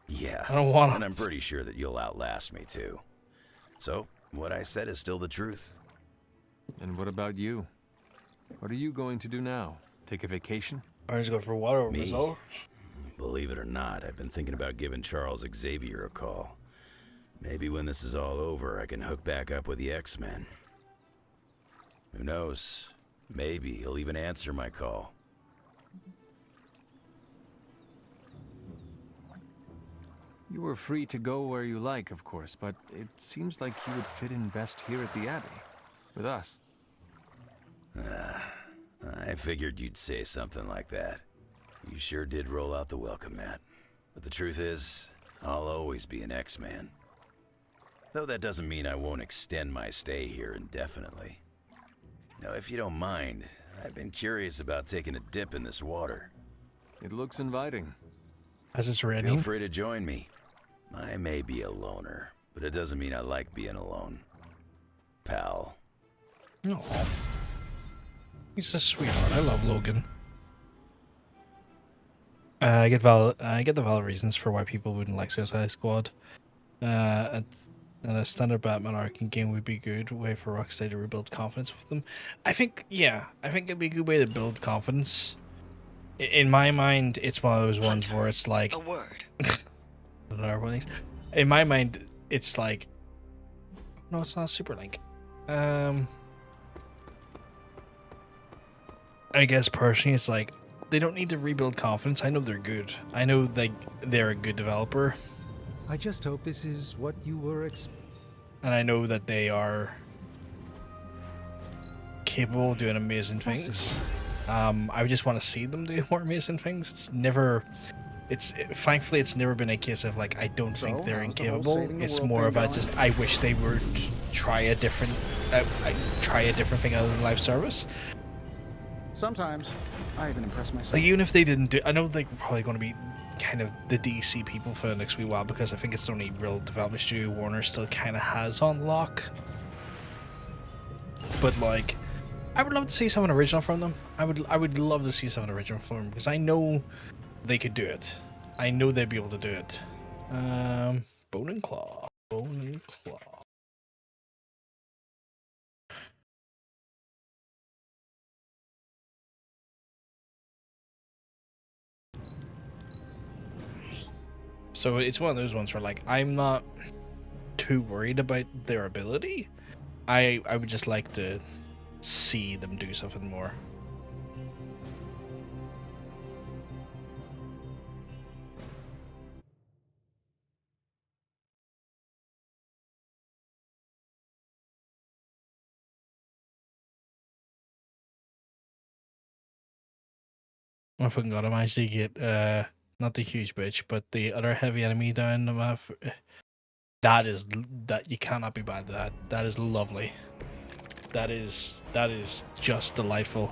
Yeah. I don't wanna- And I'm pretty sure that you'll outlast me too. So, what I said is still the truth. And what about you? What are you going to do now? Take a vacation? I just go for water over Me? myself. Believe it or not, I've been thinking about giving Charles Xavier a call. Maybe when this is all over, I can hook back up with the X-Men. Who knows? Maybe he'll even answer my call. You were free to go where you like, of course, but it seems like you would fit in best here at the Abbey. With us. I figured you'd say something like that. You sure did roll out the welcome mat. But the truth is, I'll always be an X-Man. Though that doesn't mean I won't extend my stay here indefinitely. Now, if you don't mind, I've been curious about taking a dip in this water. It looks inviting. As it's Feel raining. free to join me. I may be a loner, but it doesn't mean I like being alone. Pal. No. He's a sweetheart. I love Logan. I get the valid reasons for why people wouldn't like Suicide Squad. And a standard Batman Arkham game would be a good way for Rocksteady to rebuild confidence with them. I think it'd be a good way to build confidence. In my mind, it's one of those ones where it's like A word. In my mind, it's like, no, it's not a super link. I guess personally, it's like they don't need to rebuild confidence. I know they're good. I know they're a good developer, I just hope this is what you were and I know that they are capable of doing amazing things. I just want to see them do more amazing things. Thankfully it's never been a case of like I don't think they're how's the whole incapable. saving the It's world more thing of a going? just I wish they would try a different thing other than live service. Sometimes, I even impress myself. Like even if they didn't do, I know they're probably going to be kind of the DC people for the next wee while because I think it's the only real development studio Warner still kind of has on lock. But like, I would love to see something original from them. I would love to see something original from them because I know they could do it. I know they'd be able to do it. Bone and Claw. Bone and Claw. So it's one of those ones where like I'm not too worried about their ability. I would just like to see them do something more. I forgot I managed to get not the huge bitch, but the other heavy enemy down the map. that you cannot be bad to that. That is lovely. That is just delightful.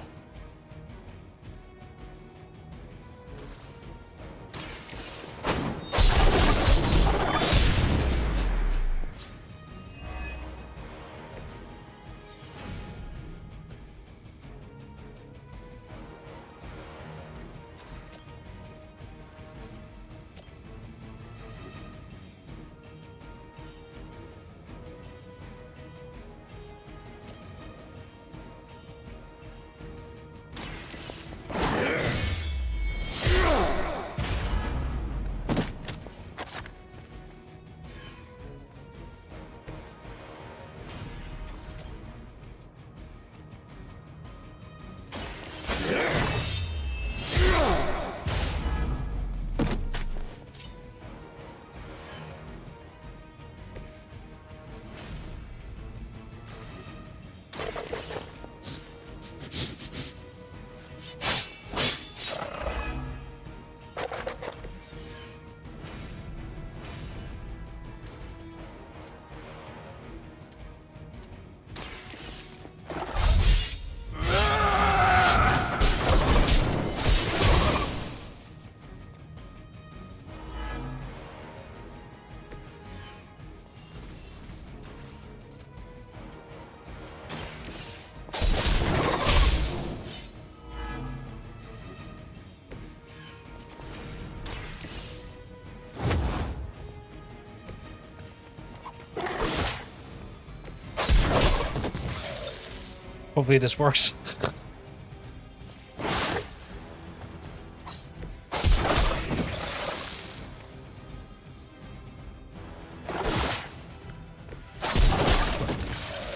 Hopefully this works.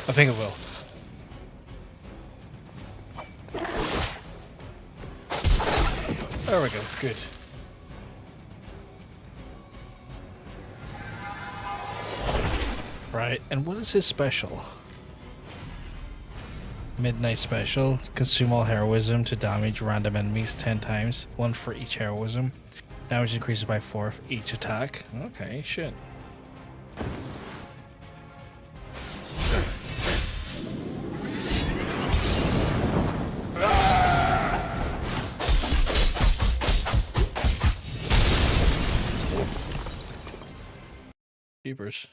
I think it will. There we go. Good. Right, and what is his special? Midnight special. Consume all heroism to damage random enemies 10 times. 1 for each heroism. Damage increases by 4 for each attack. Okay, shit. Jeepers.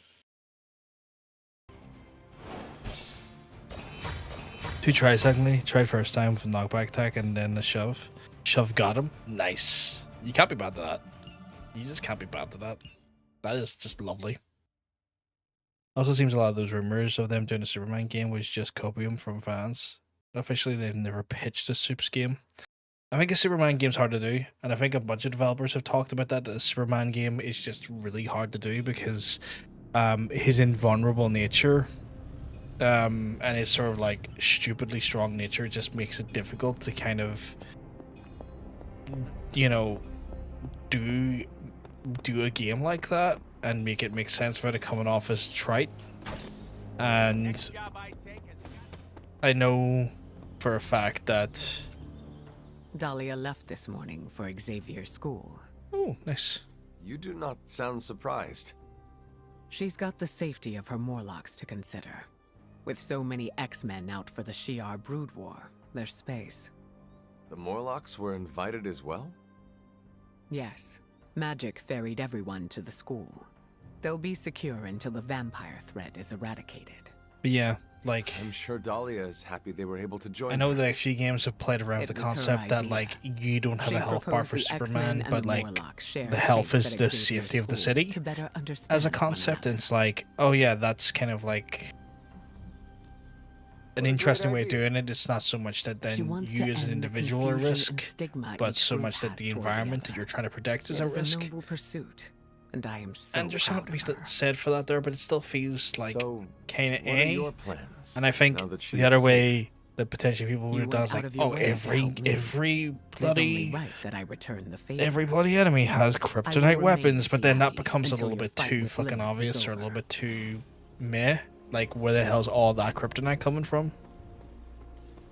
2 tries secondly. Tried first time with a knockback attack and then a shove. Shove got him. Nice. You can't be bad to that. You just can't be bad to that. That is just lovely. Also seems a lot of those rumors of them doing a Superman game was just copium from fans. Officially, they've never pitched a Supes game. I think a Superman game's hard to do, and I think a bunch of developers have talked about that. A Superman game is just really hard to do because his invulnerable nature and his sort of like stupidly strong nature just makes it difficult to kind of, you know, do a game like that and make it make sense without it coming off as trite. And I know for a fact that Dahlia left this morning for Xavier's school. Oh, nice. You do not sound surprised. She's got the safety of her Morlocks to consider. With so many X-Men out for the Shi'ar Brood War, there's space. The Morlocks were invited as well? Yes. Magic ferried everyone to the school. They'll be secure until the vampire threat is eradicated. But yeah, like, I'm sure Dahlia is happy they were able to join. I know that a few games have played around with the concept that like you don't have a health bar for Superman, but like the health is the safety of the city as a concept. And it's like, oh yeah, that's kind of like an interesting way of doing it. It's not so much that then you as an individual are at risk, but so much that the environment that you're trying to protect is at risk. Noble pursuit, and I am so and there's something to be said for that there, but it still feels like kind of your plans? And I think the other way that potentially people would have done is like, oh, every bloody enemy has kryptonite weapons, but then that becomes a little bit too fucking obvious or a little bit too meh. Like, where the hell's all that kryptonite coming from?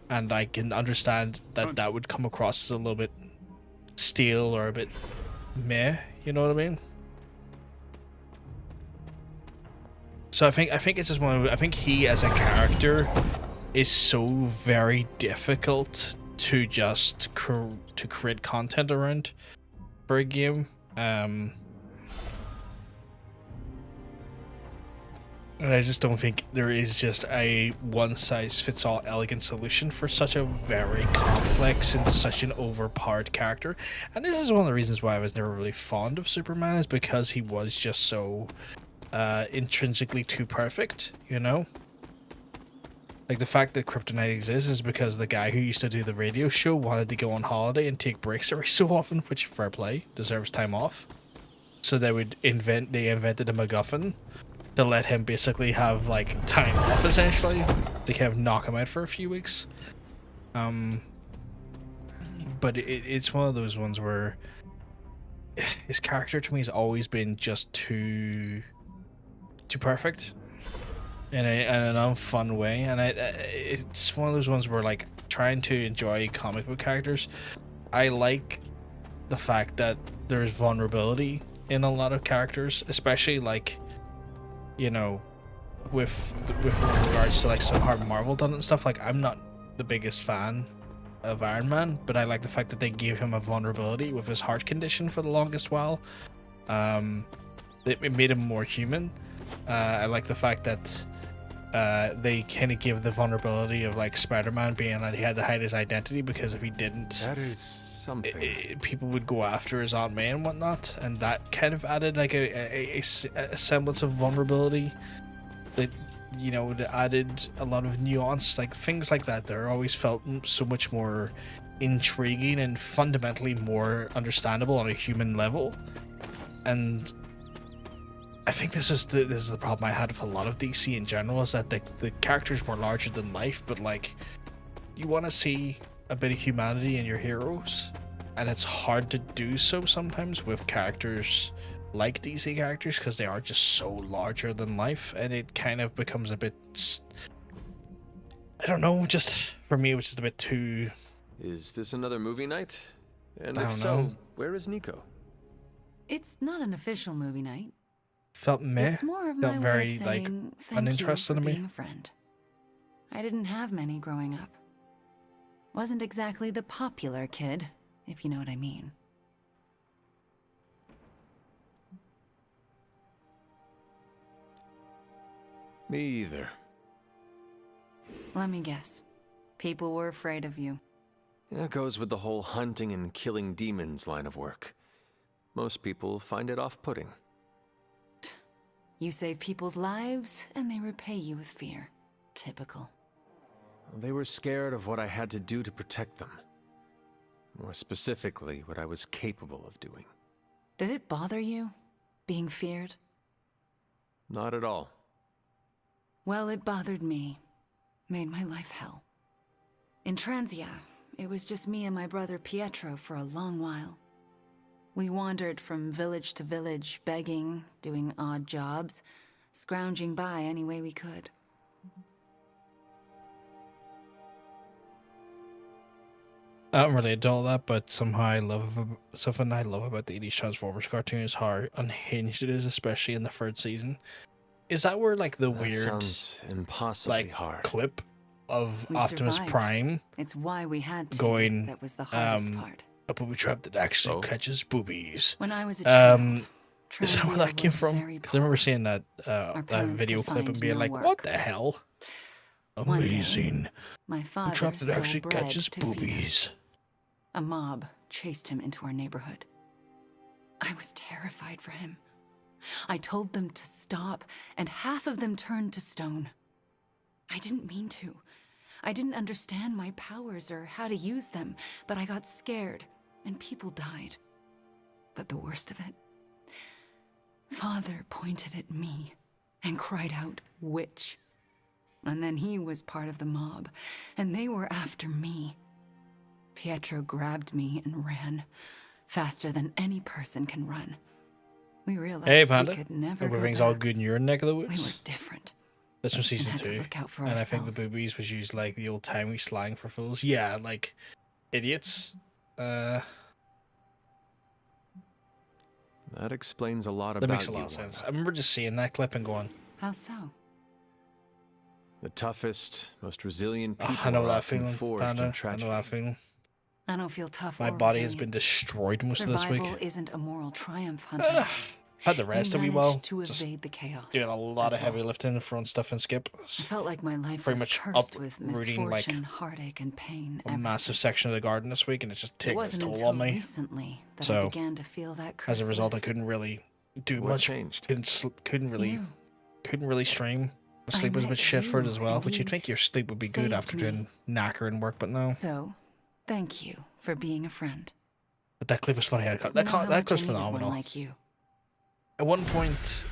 And I can understand that that would come across as a little bit stale or a bit meh, you know what I mean? So I think it's just I think he as a character is so very difficult to just to create content around for a game. And I just don't think there is just a one-size-fits-all elegant solution for such a very complex and such an overpowered character. And this is one of the reasons why I was never really fond of Superman, is because he was just so intrinsically too perfect, you know? Like, the fact that Kryptonite exists is because the guy who used to do the radio show wanted to go on holiday and take breaks every so often, which, fair play, deserves time off. So they invented a MacGuffin to let him basically have, like, time off, essentially, to kind of knock him out for a few weeks. But it's one of those ones where his character to me has always been just too perfect in an unfun way, and it's one of those ones where, like, trying to enjoy comic book characters, I like the fact that there's vulnerability in a lot of characters, especially, like, you know, with regards to, like, some hard Marvel done and stuff. Like, I'm not the biggest fan of Iron Man, but I like the fact that they gave him a vulnerability with his heart condition for the longest while. It made him more human. I like the fact that they kind of give the vulnerability of, like, Spider-Man being that he had to hide his identity, because if he didn't, that is something. People would go after his Aunt May and whatnot, and that kind of added, like, a semblance of vulnerability that, you know, it added a lot of nuance, like, things like that. They're always felt so much more intriguing and fundamentally more understandable on a human level. And I think this is the problem I had with a lot of DC in general, is that the characters were larger than life, but, like, you want to see a bit of humanity in your heroes, and it's hard to do so sometimes with characters like DC characters, because they are just so larger than life, and it kind of becomes a bit, I don't know, just for me it was just a bit too... Is this another movie night? And I if don't so, know. where is Nico? It's not an official movie night. Felt meh. It's more of Felt my very, way of like, saying thank uninterested you for in me. being a friend. I didn't have many growing up. Wasn't exactly the popular kid, if you know what I mean. Me either. Let me guess. People were afraid of you. That goes with the whole hunting and killing demons line of work. Most people find it off-putting. You save people's lives, and they repay you with fear. Typical. They were scared of what I had to do to protect them. More specifically, what I was capable of doing. Did it bother you, being feared? Not at all. Well, it bothered me. Made my life hell. In Transia, it was just me and my brother Pietro for a long while. We wandered from village to village, begging, doing odd jobs, scrounging by any way we could. I don't relate to all that, but somehow something I love about the 80s Transformers cartoon is how unhinged it is, especially in the third season. Is that where, like, the That weird, sounds impossibly like, hard. clip of We Optimus survived. Prime It's why we had to. going, That was the hardest part. a booby trap that actually catches boobies? When I was a child, is that where Transia that came was from? very Because I remember seeing that parents video could clip and find being no like, work. what the hell? One day, Amazing. my A father trap that stole actually bread catches to feed us. boobies. A mob chased him into our neighborhood. I was terrified for him. I told them to stop, and half of them turned to stone. I didn't mean to. I didn't understand my powers or how to use them, but I got scared, and people died. But the worst of it, Father pointed at me and cried out, "Witch." And then he was part of the mob, and they were after me. Pietro grabbed me and ran, faster than any person can run. We realized Hey, we Panda. could never Hope go everything's back. all good in your neck of the We were woods. different. That's from season had to 2. look out for And I think the ourselves. boobies was used like the old timey slang for fools. Yeah, like idiots. That explains a lot That about makes a lot you, of sense. Wanda. I remember just seeing that clip and going, How so? The toughest, most resilient people I know are that often feeling, forged Panda. in I tragedy. know that feeling. I don't feel tough My or body has resilient. been destroyed most of this Survival week. isn't a moral triumph, Hunter. Had the rest You of me managed well. to Just evade the chaos. doing a lot That's of heavy all. lifting, throwing stuff in skip. I felt like my life Pretty was much cursed with uprooting like misfortune, heartache, and pain. a ever massive since. section of the garden this week, and it's just It taking its wasn't toll until on me. recently that I So, began to feel that curse as a result, I lift. couldn't really do What much. changed? Couldn't really stream. The sleep was a met bit shit for it you, as well, and which you you'd think your sleep would be good saved after me. doing knackering work, but no. So, thank you for being a friend. But that clip was funny. You know how That much clip's I needed one phenomenal. like you. At one point,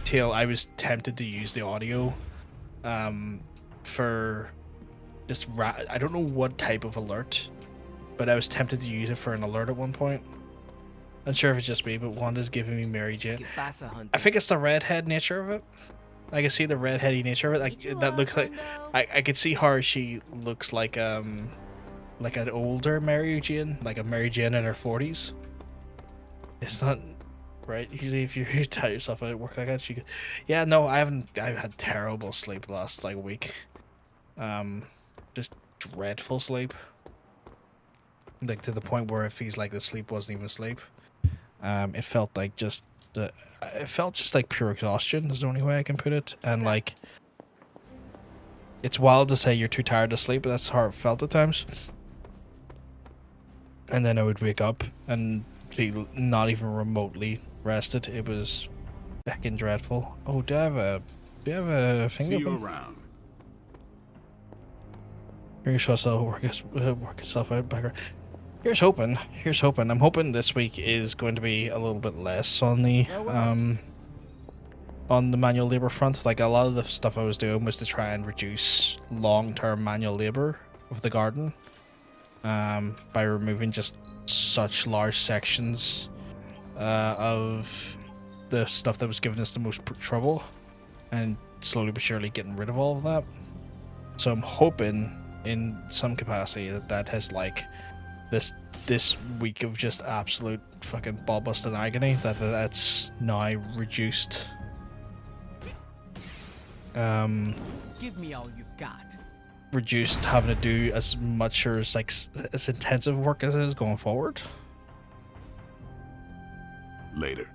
Tail, I was tempted to use the audio, for just I don't know what type of alert, but I was tempted to use it for an alert at one point. Not sure if it's just me, but Wanda's giving me Mary Jane. I think it's the redhead nature of it. I can see the redheady nature of it. Like that looks like I could see how she looks like an older Mary Jane, like a Mary Jane in her 40s. It's not right. Usually, if you tell yourself out at work like that, you could. Yeah, no, I haven't. I've had terrible sleep the last like week. Just dreadful sleep. Like to the point where it feels like the sleep wasn't even sleep. It felt like it felt just like pure exhaustion is the only way I can put it. And like, it's wild to say you're too tired to sleep, but that's how it felt at times. And then I would wake up and feel not even remotely rested. It was fucking dreadful. Oh, do I have a thing? See you open? around. Here's also work itself out background. Here's hoping. I'm hoping this week is going to be a little bit less on the manual labor front. Like a lot of the stuff I was doing was to try and reduce long-term manual labor of the garden, by removing just such large sections of the stuff that was giving us the most trouble, and slowly but surely getting rid of all of that. So I'm hoping in some capacity that has like this week of just absolute fucking ball busting agony that's now reduced. Give me all you've got. Reduced having to do as much or as like as intensive work as it is going forward. Later.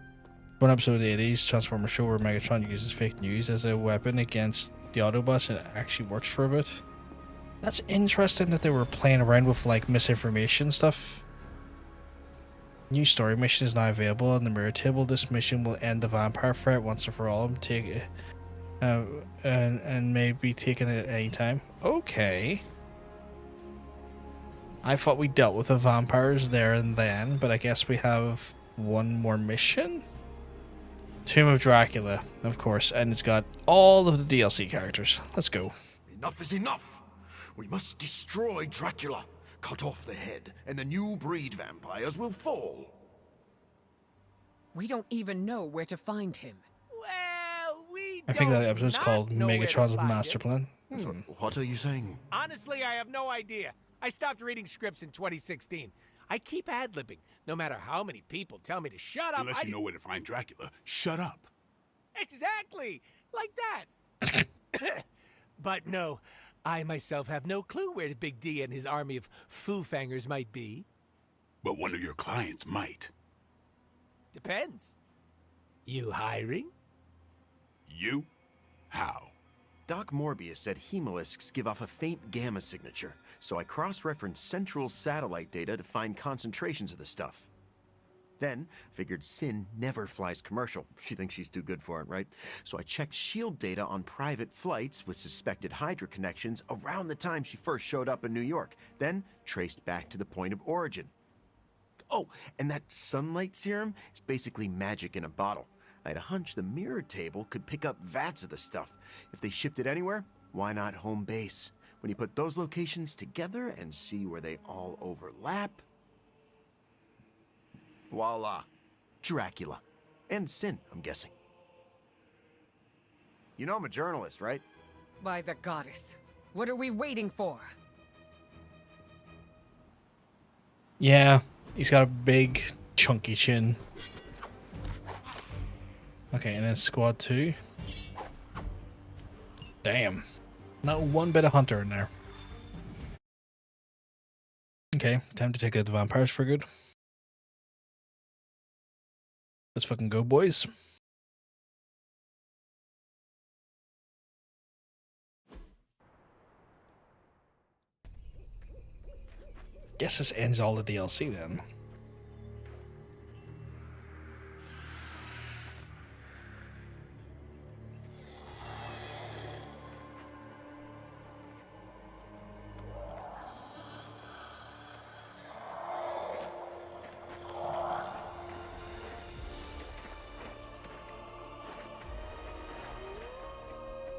One episode of the 80s Transformers show where Megatron uses fake news as a weapon against the Autobots, and it actually works for a bit. That's interesting that they were playing around with like misinformation stuff. New story mission is now available on the mirror table. This mission will end the vampire threat once and for all and take it, and may be taken at any time. Okay. I thought we dealt with the vampires there and then, but I guess we have one more mission. Tomb of Dracula, of course, and it's got all of the DLC characters. Let's go. Enough is enough. We must destroy Dracula. Cut off the head, and the new breed vampires will fall. We don't even know where to find him. Well, we I think don't that episode's not called know where to Megatron's find Master it. Plan. What are you saying? Honestly, I have no idea. I stopped reading scripts in 2016. I keep ad-libbing, no matter how many people tell me to shut up. Unless you know where to find Dracula, shut up. Exactly, like that. But no, I myself have no clue where Big D and his army of foo-fangers might be. But one of your clients might. Depends. You hiring? You? How? Doc Morbius said hemolisks give off a faint gamma signature, so I cross-referenced Central's satellite data to find concentrations of the stuff. Then, figured Sin never flies commercial. She thinks she's too good for it, right? So I checked SHIELD data on private flights with suspected Hydra connections around the time she first showed up in New York, then traced back to the point of origin. Oh, and that sunlight serum is basically magic in a bottle. I had a hunch the mirror table could pick up vats of the stuff. If they shipped it anywhere, why not home base? When you put those locations together and see where they all overlap, voila, Dracula. And Sin, I'm guessing. You know I'm a journalist, right? By the goddess. What are we waiting for? Yeah, he's got a big, chunky chin. Okay, and then squad 2. Damn. Not one bit of hunter in there. Okay, time to take out the vampires for good. Let's fucking go, boys. Guess this ends all the DLC then.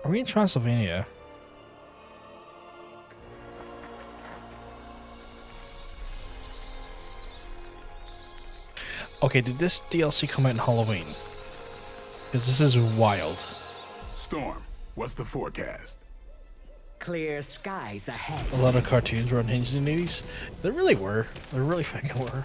Are we in Transylvania? Okay, did this DLC come out in Halloween? Because this is wild. Storm, what's the forecast? Clear skies ahead. A lot of cartoons were unhinged in the 80s. They really were. They really fucking were.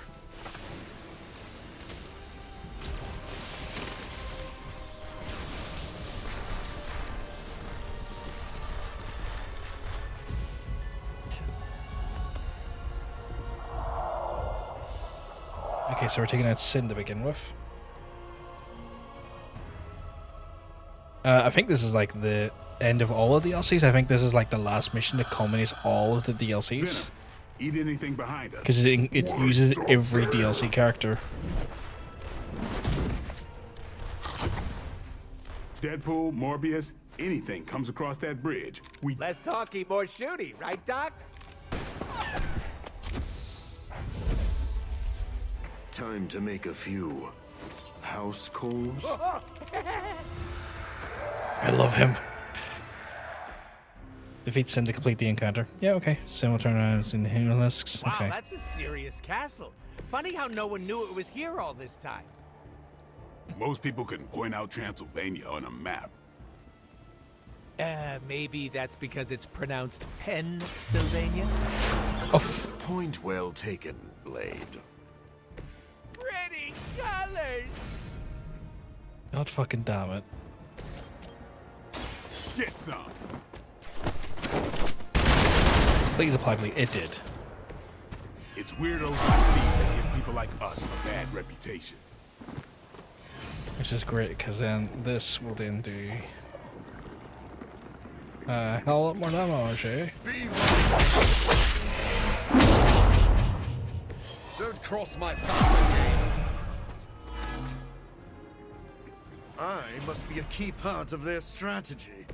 Okay, so we're taking out Sin to begin with. I think this is like the end of all of the DLCs. I think this is like the last mission that culminates all of the DLCs. Eat anything behind us. Because it uses every DLC character. Deadpool, Morbius, anything comes across that bridge. Less talky, more shooty, right, Doc? Time to make a few house calls. I love him. Defeat Sin to complete the encounter. Yeah, okay. Sin will turn around in Himalisks. Wow, Okay. that's a serious castle. Funny how no one knew it was here all this time. Most people can point out Transylvania on a map. Maybe that's because it's pronounced Pennsylvania? Point well taken, Blade. Pretty colors! God fucking damn it. Get some. Please apply bleed. It did. It's weirdos like these that give people like us a bad reputation. Which is great, because then this will then do a hell lot more damage, eh? Don't cross my path again. I must be a key part of their strategy.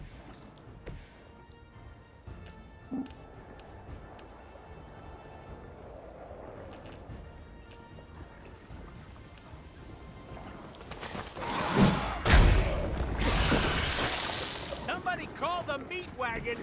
Somebody call the meat wagon!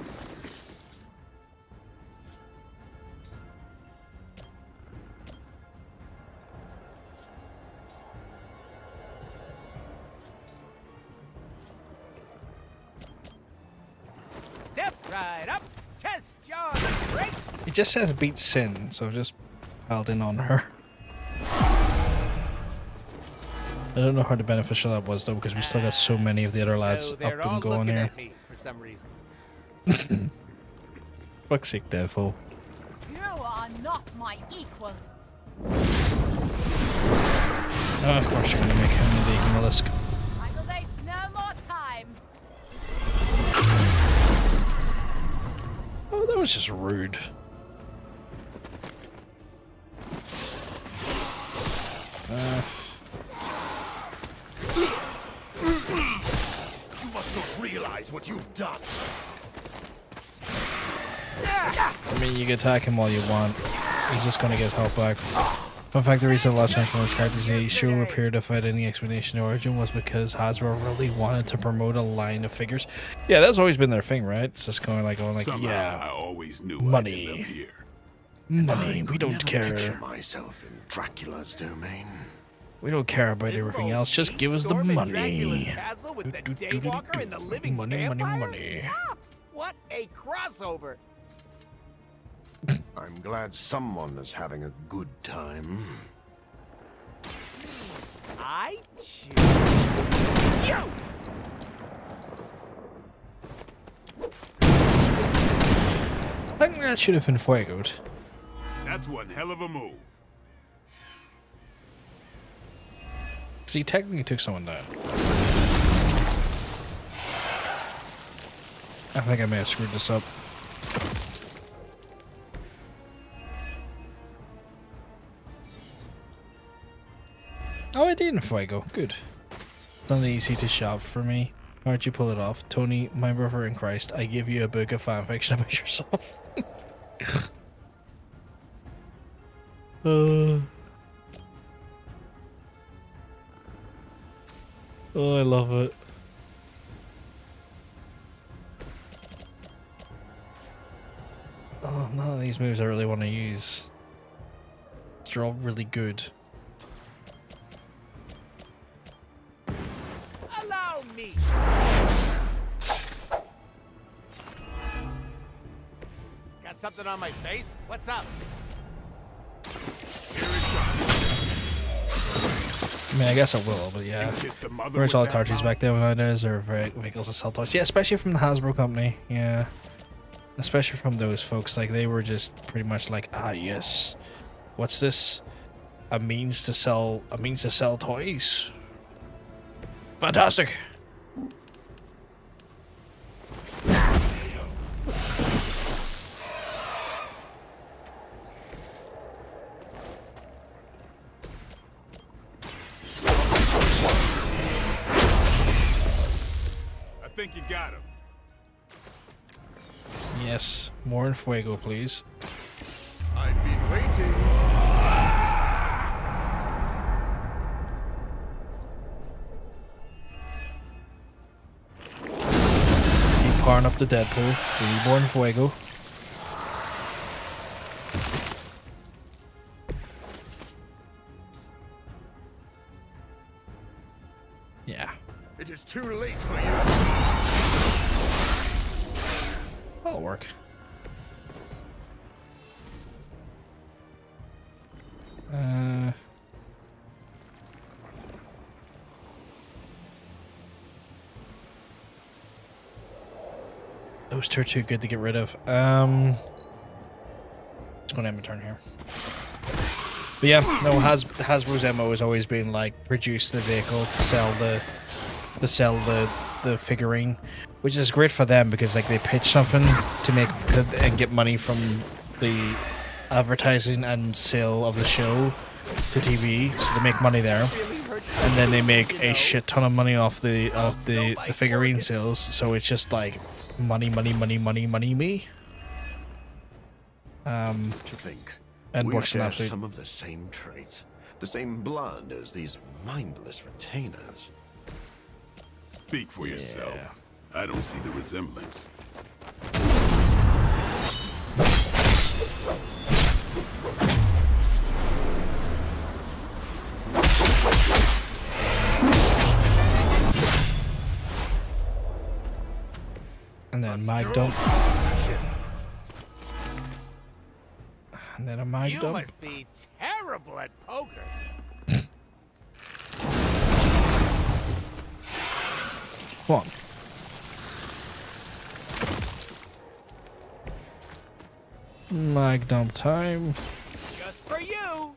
Step right up, test your strength! It just says beat Sin, so just piled in on her. I don't know how beneficial that was though, because we still got so many of the other lads So up they're all and going looking here. at me for some reason. Fuck's sake, Deadpool. You are not my equal. Oh, of course you're gonna make him the Himalisk. I will waste no more time. Oh, that was just rude. You must not realize what you've done. I mean, you can attack him all you want. He's just gonna get his health back. Fun fact, the reason the last Transformers characters in the show appeared without any explanation or origin was because Hasbro really wanted to promote a line of figures. Yeah, that's always been their thing, right? It's just going like, Somehow yeah, I always knew money. I'd end up here. Money, I we could don't never care. Picture myself in Dracula's domain. We don't care about everything else. Just give us the money. With the Daywalker and the living Money, money, vampire? money. Ah, what a crossover! I'm glad someone is having a good time. I choose you! I think that should have been fuegoed. That's one hell of a move. See, technically took someone down. I think I may have screwed this up. Oh, I didn't fuego. Good. Not easy to shop for me. How'd you pull it off? Tony, my brother in Christ, I give you a book of fanfiction about yourself. Oh, I love it. Oh, none of these moves I really want to use. They're all really good. Allow me. Got something on my face? What's up? I mean, I guess I will, but yeah. Where's all the cartridges back there nowadays, or vehicles to sell toys? Yeah, especially from the Hasbro company. Yeah. Especially from those folks. Like, they were just pretty much like, ah, yes. What's this? A means to sell toys. Fantastic. I think you got him. Yes, more in fuego, please. I've been waiting. Keep powering up the Deadpool. We need more in fuego. Yeah. It is too late for you. That'll work. Those two are too good to get rid of. Just gonna end my turn here. But yeah, no, Hasbro's MO has always been like produce the vehicle to sell the figurine, which is great for them because like they pitch something to make and get money from the advertising and sale of the show to TV, so they make money there, and then they make a shit ton of money off the figurine sales. So it's just like money, me. To think, And we works in share absolute. some of the same traits, the same blood as these mindless retainers. Speak for yourself. I don't see the resemblance. And then mag dump. And then a mag You dump. must be terrible at poker. Come on. Mag dump time. Just for you.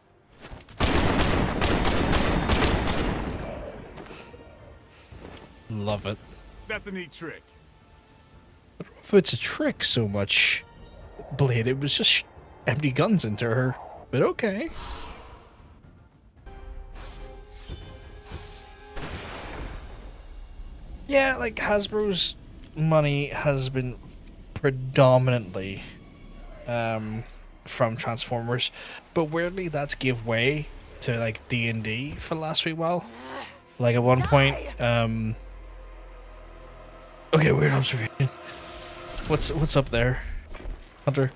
Love it. That's a neat trick. I don't know if it's a trick so much, Blade. It was just empty guns into her. But okay. Yeah, like Hasbro's money has been predominantly from Transformers, but weirdly that's give way to like D&D for the last wee while. Like at one point, okay, weird observation. What's up there, Hunter?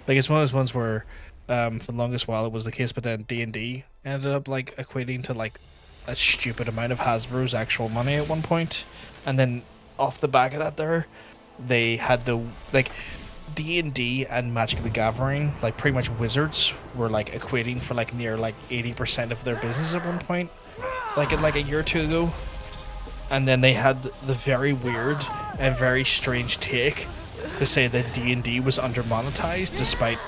Like it's one of those ones where for the longest while it was the case, but then D&D ended up like equating to like a stupid amount of Hasbro's actual money at one point, and then off the back of that there, they had the like D&D and Magic the Gathering, like pretty much Wizards were like equating for like near like 80% of their business at one point. like a year or two ago, and then they had the very weird and very strange take to say that D&D was undermonetized, despite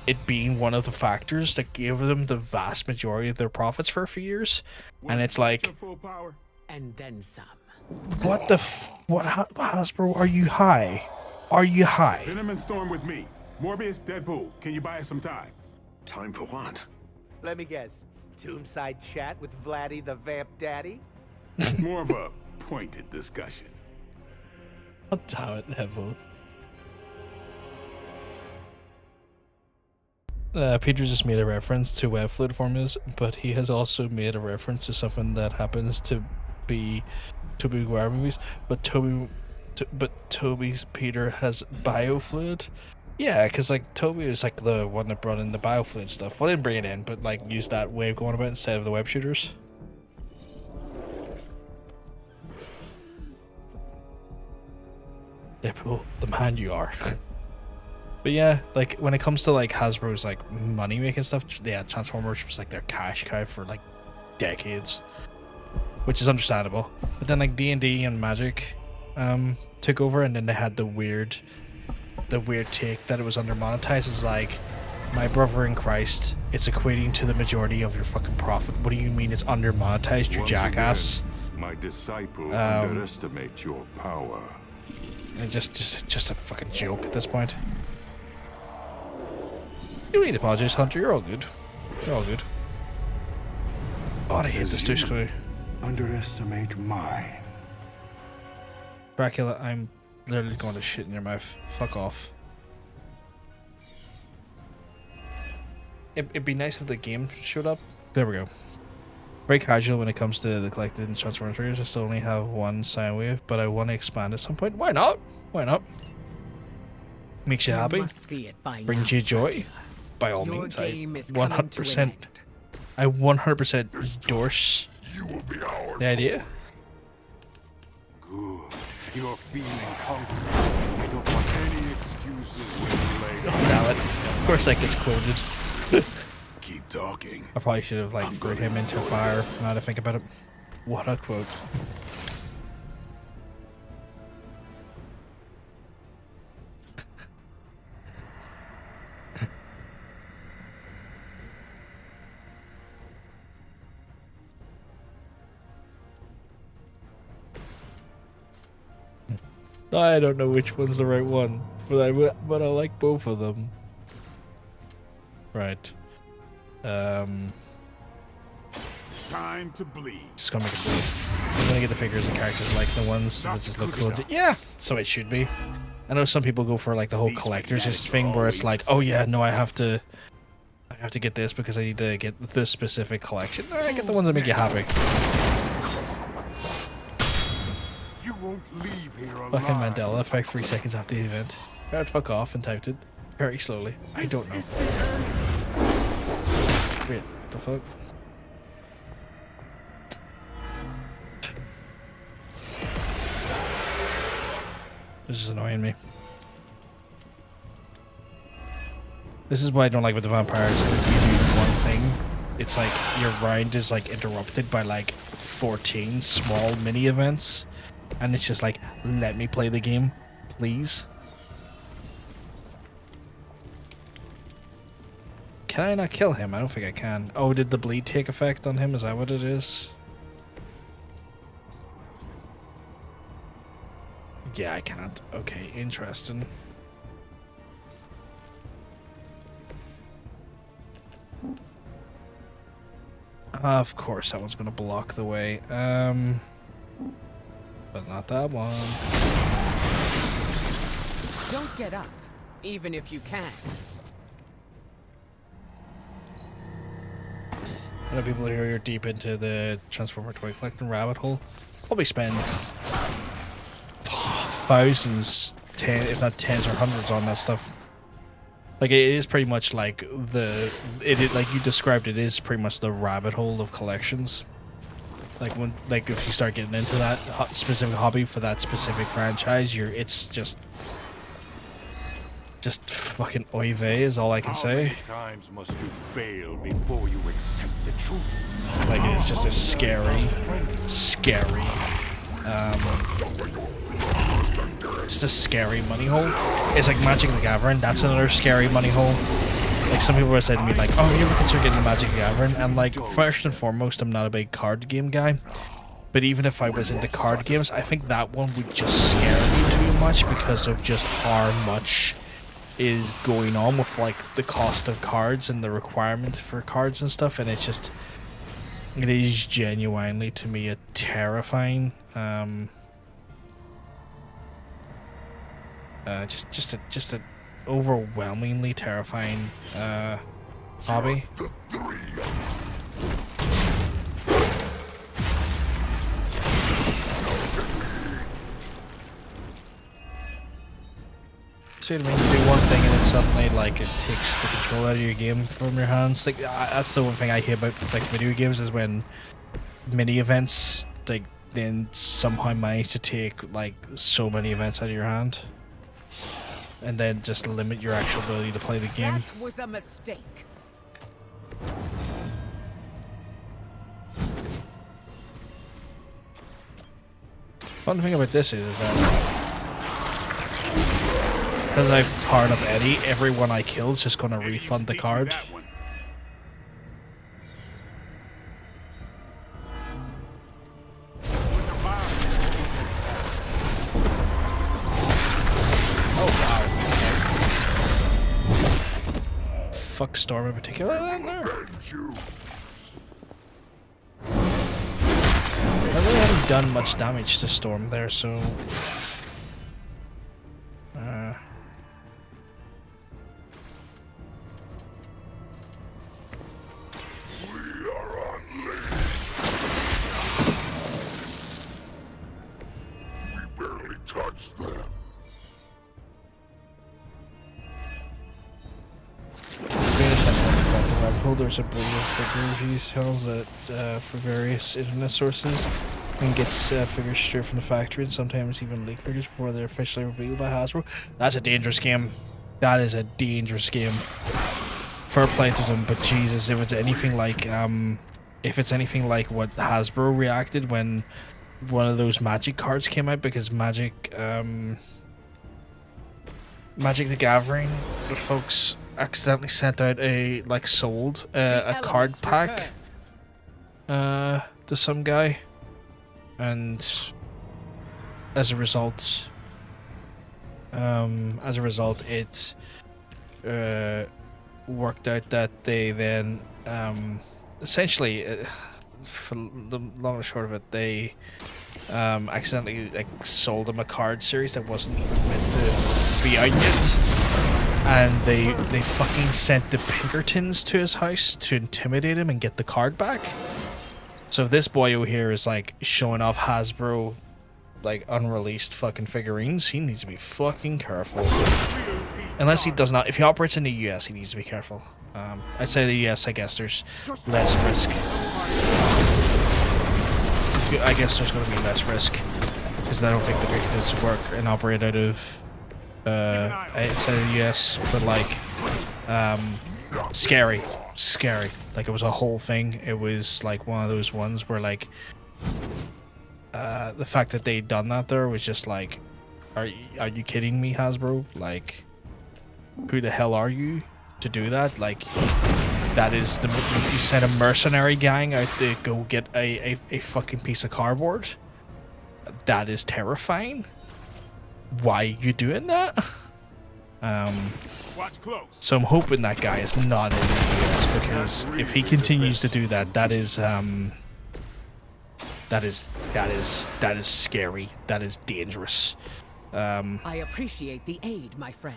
it being one of the factors that gave them the vast majority of their profits for a few years. And it's like, And then some. what the what, Hasbro, are you high? Are you high? Venom and Storm with me. Morbius, Deadpool, can you buy us some time? Time for what? Let me guess. Tombside chat with Vladdy the Vamp Daddy? More of a pointed discussion. God damn it, Neville. Peter just made a reference to web fluid formulas, but he has also made a reference to something that happens to be Tobey Maguire movies. But Toby's Peter has biofluid. Yeah, because like Toby is like the one that brought in the biofluid stuff. Well, they didn't bring it in, but like use that way of going about instead of the web shooters. Deadpool, the man you are. But yeah, like when it comes to like Hasbro's like money making stuff, yeah, Transformers was like their cash cow for like decades, which is understandable. But then like D&D and Magic took over, and then they had the weird take that it was under monetized. It's like, my brother in Christ, it's equating to the majority of your fucking profit. What do you mean it's under monetized, you jackass? Again, my disciple underestimates your power. And just a fucking joke at this point. You don't need to apologize, Hunter. You're all good. You're all good. Oh, I hate this douche. Underestimate mine. Dracula, I'm literally going to shit in your mouth. Fuck off. It'd be nice if the game showed up. There we go. Very casual when it comes to the collected Transformers figures. I still only have one sine wave, but I want to expand at some point. Why not? Why not? Makes you happy. Brings you joy. By all means, I 100%. I 100% endorse the idea. Good. You're feeling confident. I don't want any excuses when you lay. Oh, damn it. Of course that gets quoted. Keep talking. I probably should have like threw him into a fire now that I think about it. What a quote. I don't know which one's the right one, but I like both of them. Right. Time to bleed. Just gonna make it bleed. I'm gonna get the figures and characters like the ones that just look cool. Yeah, so it should be. I know some people go for like the whole collector's thing where it's like, oh yeah, no, I have to get this because I need to get this specific collection. I get the ones that make you happy. You won't leave here alive. Fucking Mandela effect 3 seconds after the event. I would fuck off and typed it very slowly. I don't know. Wait, what the fuck? This is annoying me. This is what I don't like with the vampires. Every time you do one thing, it's like your round is like interrupted by like 14 small mini events. And it's just like, let me play the game, please. Can I not kill him? I don't think I can. Oh, did the bleed take effect on him? Is that what it is? Yeah, I can't. Okay, interesting. Of course, that one's gonna block the way. But not that one. Don't get up, even if you can. I know people here are deep into the Transformer toy collecting rabbit hole. Probably spend thousands, if not tens or hundreds on that stuff. Like it is pretty much like like you described, it is pretty much the rabbit hole of collections. Like if you start getting into that specific hobby for that specific franchise, it's just just fucking oy vey is all I can say. Times must you fail before you accept the truth? Like, it's just a scary, it's a scary money hole. It's like Magic the Gathering, that's another scary money hole. Like, some people would say to me, like, oh, you ever consider getting the Magic the Gathering? And, like, first and foremost, I'm not a big card game guy. But even if I was into card games, I think that one would just scare me too much because of just how much is going on with, like, the cost of cards and the requirement for cards and stuff. And it's just, it is genuinely, to me, a terrifying, just a overwhelmingly terrifying hobby. So I mean, you do one thing and then suddenly like it takes the control out of your game from your hands. Like that's the one thing I hate about like video games is when mini events like then somehow manage to take like so many events out of your hand. And then just limit your actual ability to play the game. That was a mistake. Fun thing about this is that because I've powered up Eddie, everyone I kill is just going to refund the card. Fuck Storm in particular. I really haven't done much damage to Storm there, so We barely touched them. There's a breed of figures he sells that for various internet sources and gets figures straight from the factory and sometimes even leaked figures before they're officially revealed by Hasbro. That's a dangerous game. That is a dangerous game. Fair play to them, but Jesus, if it's anything like what Hasbro reacted when one of those Magic cards came out, because Magic the Gathering, the folks accidentally sent out a sold a card pack to some guy, and as a result it worked out that they then essentially for the long and short of it, they accidentally sold him a card series that wasn't even meant to be out yet. And they fucking sent the Pinkertons to his house to intimidate him and get the card back. So if this boyo here is like showing off Hasbro like unreleased fucking figurines, he needs to be fucking careful. Unless he does not, if he operates in the US, he needs to be careful. I'd say the US, I guess there's less risk. I guess there's going to be less risk because I don't think the Pinkertons work and operate out of outside of the US, but like scary. Like it was a whole thing. It was like one of those ones where like the fact that they'd done that there was just like, are you kidding me, Hasbro? Like, who the hell are you to do that? Like, that is you sent a mercenary gang out to go get a fucking piece of cardboard. That is terrifying. Why are you doing that? So I'm hoping that guy is not in the US, because if he continues to do that, that is scary. That is dangerous. I appreciate the aid, my friend.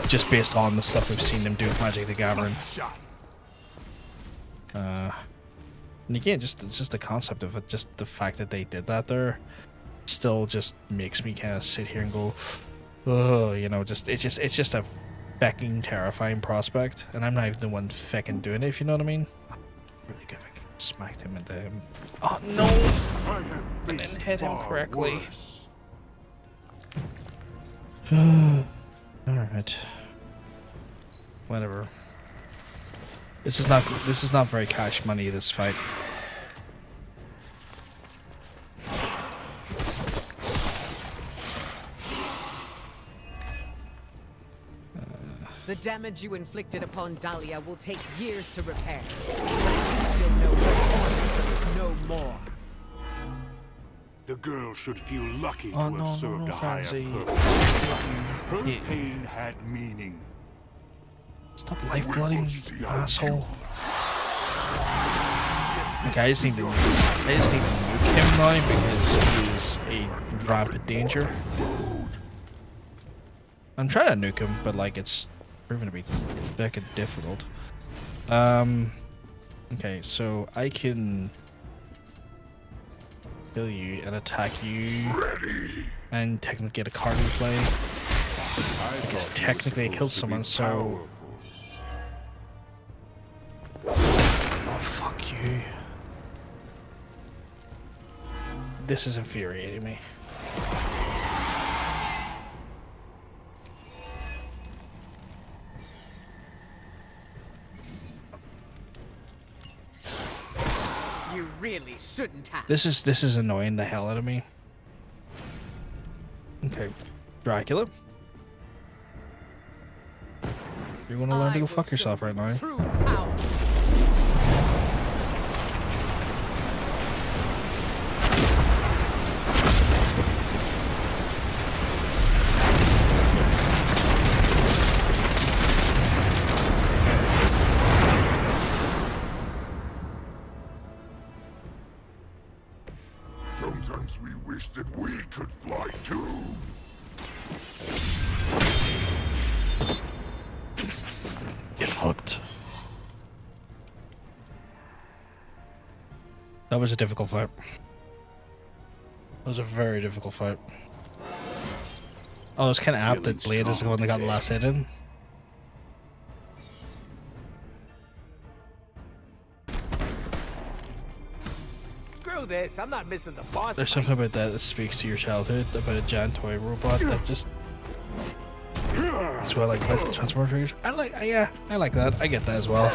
Just based on the stuff we've seen them do with Magic the Gathering. And again, it's just the concept of it, just the fact that they did that there, still just makes me kind of sit here and go, oh, you know, it's just a fecking terrifying prospect, and I'm not even the one fecking doing it, if you know what I mean. Really good if I could smack him into him. Oh no! And then hit him correctly. Alright. Whatever. This is not very cash money, this fight. The damage you inflicted upon Dahlia will take years to repair. But at least you'll know her order is no more. The girl should feel lucky to Oh, have no, served no, a higher Fancy. purpose. Her Yeah. pain had meaning. Stop life-blooding, you asshole. Okay, I just need to nuke him now because he's a rampant danger. I'm trying to nuke him, but like it's proven to be fucking difficult. Okay, so I can kill you and attack you, and technically get a card in play. Because technically I killed someone, so. Oh fuck you! This is infuriating me. You really shouldn't have. This is annoying the hell out of me. Okay, Dracula. You're gonna learn to go fuck yourself right now. True power. Sometimes we wish that we could fly too. Get fucked. That was a difficult fight. That was a very difficult fight. Oh, it's kind of apt that Blade is the one that got the last hit in. Screw this, I'm not missing the boss. There's something about that speaks to your childhood, about a giant toy robot that just. That's what I like about Transformer figures. I like that. I get that as well.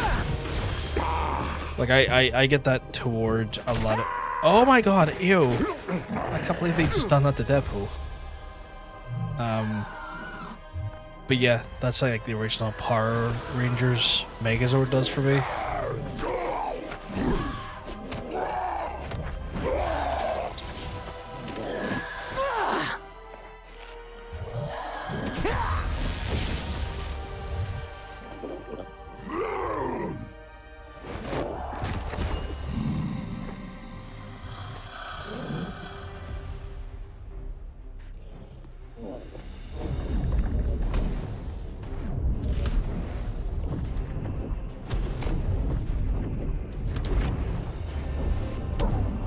Like I get that toward a lot of. Oh my god! Ew! I can't believe they just done that to Deadpool. But yeah, that's like the original Power Rangers Megazord does for me.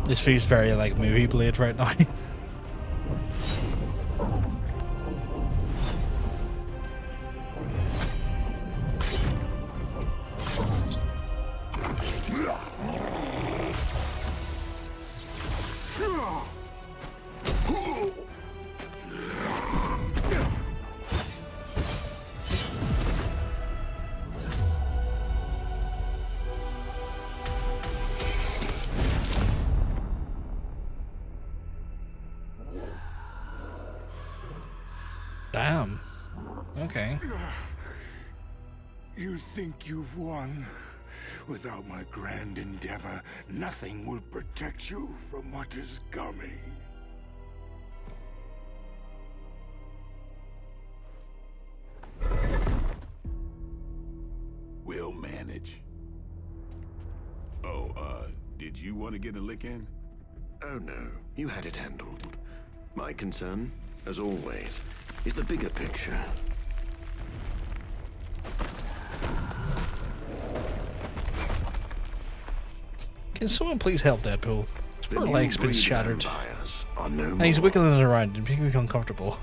This feels very like movie Blade right now. Damn. Okay. You think you've won? Without my grand endeavor, nothing will protect you from what is coming. We'll manage. Oh, did you want to get a lick in? Oh no, you had it handled. My concern, as always, is the bigger picture. Can someone please help Deadpool? His poor new leg's been breed shattered. vampires are no And he's more. wiggling it around and making me uncomfortable.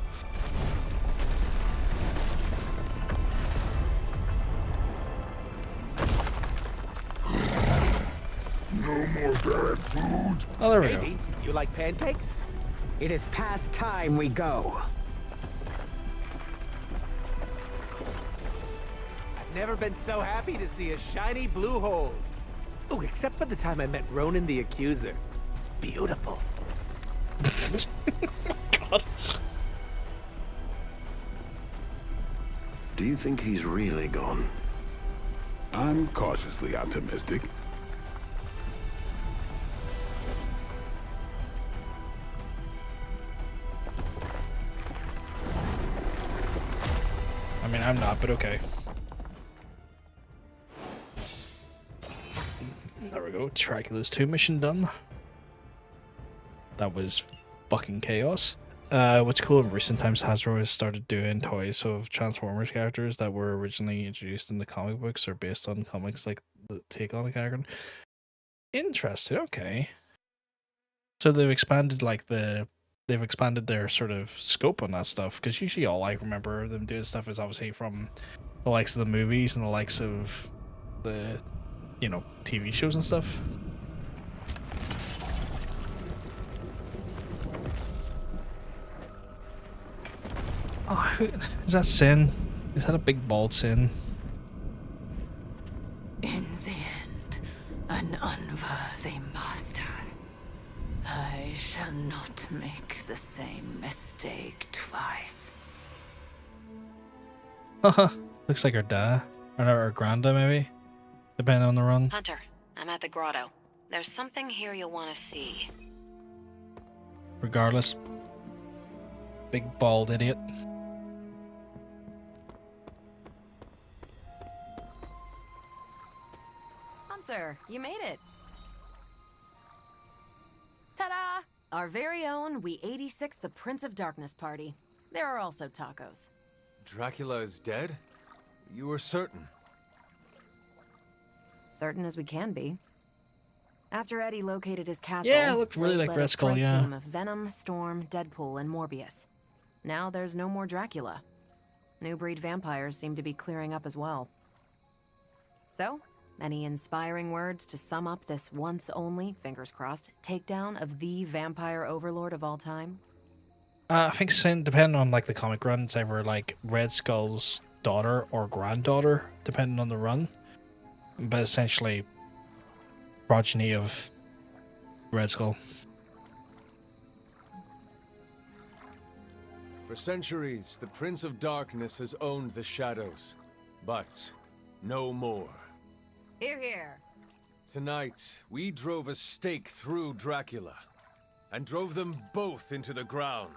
No more bad food. Oh, there we go. Maybe. You like pancakes? It is past time we go. Never been so happy to see a shiny blue hole. Oh, except for the time I met Ronan the Accuser. It's beautiful. God. Do you think he's really gone? I'm cautiously optimistic. I mean, I'm not, but okay. There we go. Dracula's 2 mission done. That was fucking chaos. What's cool in recent times, Hasbro has started doing toys of Transformers characters that were originally introduced in the comic books or based on comics, like the take on a character. Interesting. Okay. So they've expanded they've expanded their sort of scope on that stuff, because usually all I remember them doing stuff is obviously from the likes of the movies and the likes of the, you know, TV shows and stuff. Oh, is that Sin? Is that a big bald Sin? In the end, an unworthy master. I shall not make the same mistake twice. Haha, looks like her dad. Or her granda, maybe? Depending on the run. Hunter, I'm at the grotto. There's something here you'll want to see. Regardless. Big bald idiot. Hunter, you made it. Ta-da! Our very own We 86 the Prince of Darkness party. There are also tacos. Dracula is dead? You were certain? Certain as we can be. After Eddie located his castle, Yeah, it looked really Blade like led a Red Skull, strike yeah. team of Venom, Storm, Deadpool, and Morbius. Now there's no more Dracula. New breed vampires seem to be clearing up as well. So, any inspiring words to sum up this once only, fingers crossed, takedown of the vampire overlord of all time? I think Sin, depending on like the comic run, it's either like Red Skull's daughter or granddaughter, depending on the run. But essentially, progeny of Red Skull. For centuries, the Prince of Darkness has owned the shadows, but no more. Hear, hear. Tonight, we drove a stake through Dracula, and drove them both into the ground.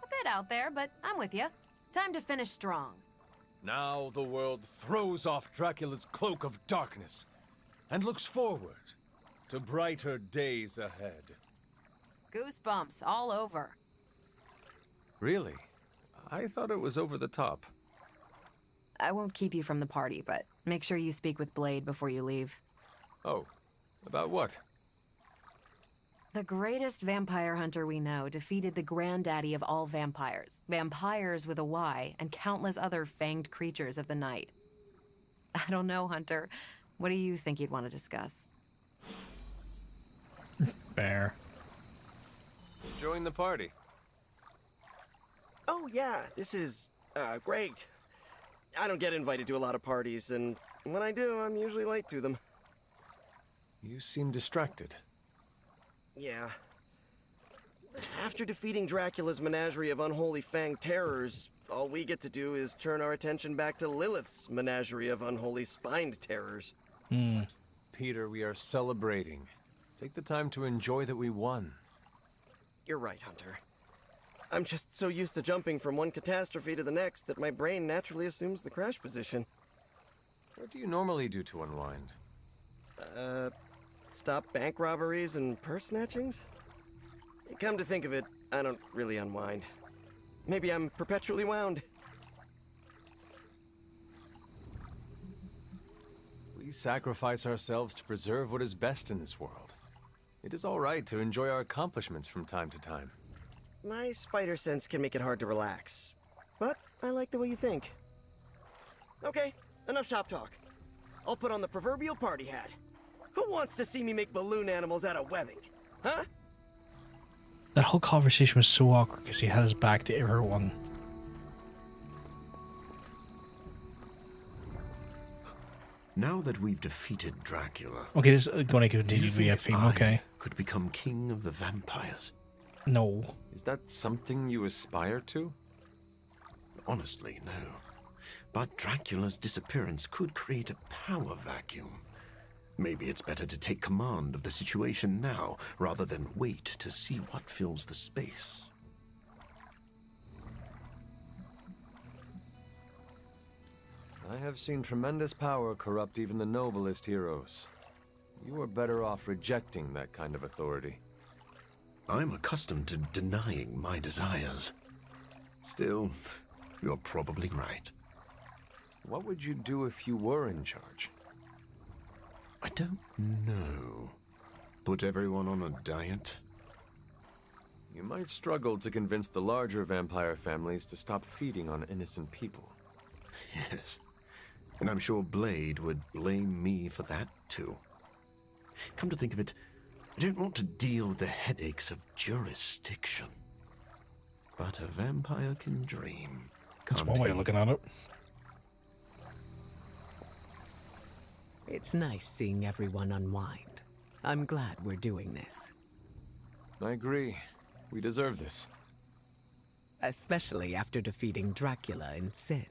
A bit out there, but I'm with you. Time to finish strong. Now the world throws off Dracula's cloak of darkness, and looks forward to brighter days ahead. Goosebumps all over. Really? I thought it was over the top. I won't keep you from the party, but make sure you speak with Blade before you leave. Oh, about what? The greatest vampire hunter we know defeated the granddaddy of all vampires, vampires with a Y, and countless other fanged creatures of the night. I don't know, Hunter. What do you think you'd want to discuss? Fair. Join the party. Oh yeah, this is, great. I don't get invited to a lot of parties, and when I do, I'm usually late to them. You seem distracted. Yeah. After defeating Dracula's menagerie of unholy fanged terrors, all we get to do is turn our attention back to Lilith's menagerie of unholy spined terrors. Peter, we are celebrating. Take the time to enjoy that we won. You're right, Hunter. I'm just so used to jumping from one catastrophe to the next that my brain naturally assumes the crash position. What do you normally do to unwind? Stop bank robberies and purse snatchings? Come to think of it, I don't really unwind. Maybe I'm perpetually wound. We sacrifice ourselves to preserve what is best in this world. It is all right to enjoy our accomplishments from time to time. My spider sense can make it hard to relax, but I like the way you think. Okay, enough shop talk. I'll put on the proverbial party hat. Who wants to see me make balloon animals out of webbing? Huh? That whole conversation was so awkward because he had his back to everyone. Now that we've defeated Dracula, Okay, this is going to continue to be a theme, okay. could become king of the vampires. No. Is that something you aspire to? Honestly, no. But Dracula's disappearance could create a power vacuum. Maybe it's better to take command of the situation now, rather than wait to see what fills the space. I have seen tremendous power corrupt even the noblest heroes. You are better off rejecting that kind of authority. I'm accustomed to denying my desires. Still, you're probably right. What would you do if you were in charge? I don't know. Put everyone on a diet? You might struggle to convince the larger vampire families to stop feeding on innocent people. Yes. And I'm sure Blade would blame me for that, too. Come to think of it, I don't want to deal with the headaches of jurisdiction. But a vampire can dream. That's one way of looking at it. It's nice seeing everyone unwind. I'm glad we're doing this. I agree. We deserve this. Especially after defeating Dracula in Sin.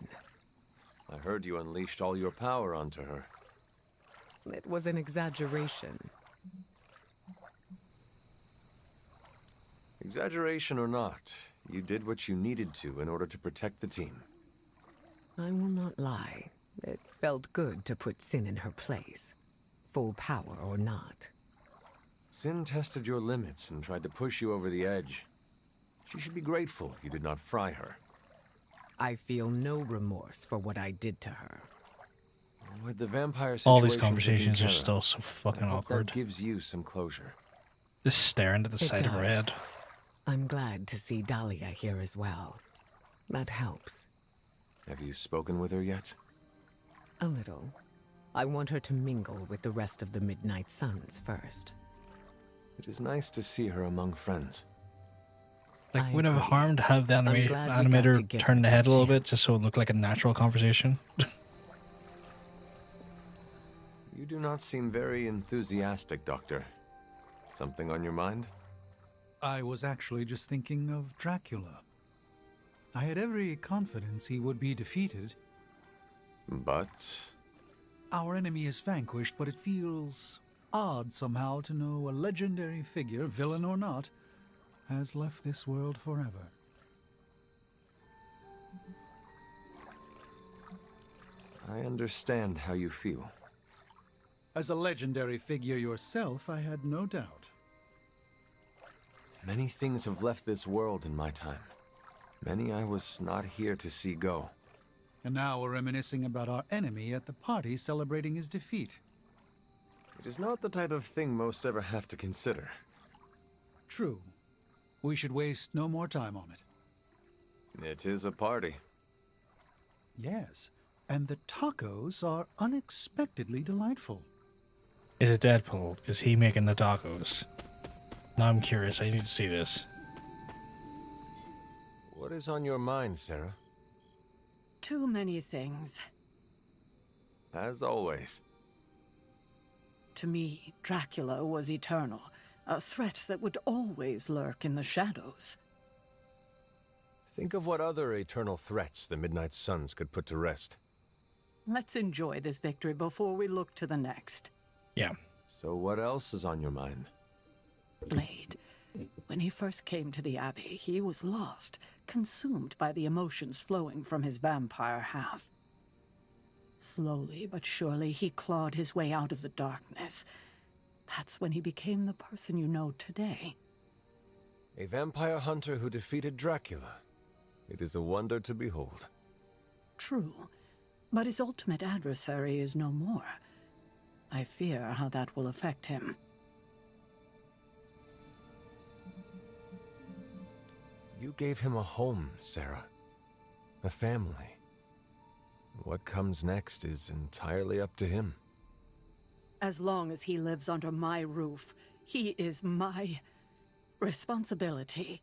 I heard you unleashed all your power onto her. It was an exaggeration. Exaggeration or not, you did what you needed to in order to protect the team. I will not lie. It felt good to put Sin in her place. Full power or not. Sin tested your limits and tried to push you over the edge. She should be grateful you did not fry her. I feel no remorse for what I did to her. With the vampire All these situation conversations taken are care still of, so fucking I hope awkward. That gives you some closure. Just staring at the It side of her does. head. I'm glad to see Dahlia here as well. That helps. Have you spoken with her yet? A little. I want her to mingle with the rest of the Midnight Suns first. It is nice to see her among friends. Like, would it have harmed to have the glad we got animator together, turn the head a little bit just so it looked like a natural conversation? You do not seem very enthusiastic, Doctor. Something on your mind? I was actually just thinking of Dracula. I had every confidence he would be defeated. But Our enemy is vanquished, but it feels odd somehow to know a legendary figure, villain or not, has left this world forever. I understand how you feel. As a legendary figure yourself, I had no doubt. Many things have left this world in my time. Many I was not here to see go. And now we're reminiscing about our enemy at the party celebrating his defeat. It is not the type of thing most ever have to consider. True. We should waste no more time on it. It is a party. Yes, and the tacos are unexpectedly delightful. Is it Deadpool? Is he making the tacos? Now I'm curious. I need to see this. What is on your mind, Sarah? Too many things. As always. To me, Dracula was eternal, a threat that would always lurk in the shadows. Think of what other eternal threats the Midnight Suns could put to rest. Let's enjoy this victory before we look to the next. Yeah. So what else is on your mind? Blade. When he first came to the Abbey, he was lost, consumed by the emotions flowing from his vampire half. Slowly but surely, he clawed his way out of the darkness. That's when he became the person you know today. A vampire hunter who defeated Dracula. It is a wonder to behold. True, but his ultimate adversary is no more. I fear how that will affect him. You gave him a home, Sarah. A family. What comes next is entirely up to him. As long as he lives under my roof, he is my responsibility.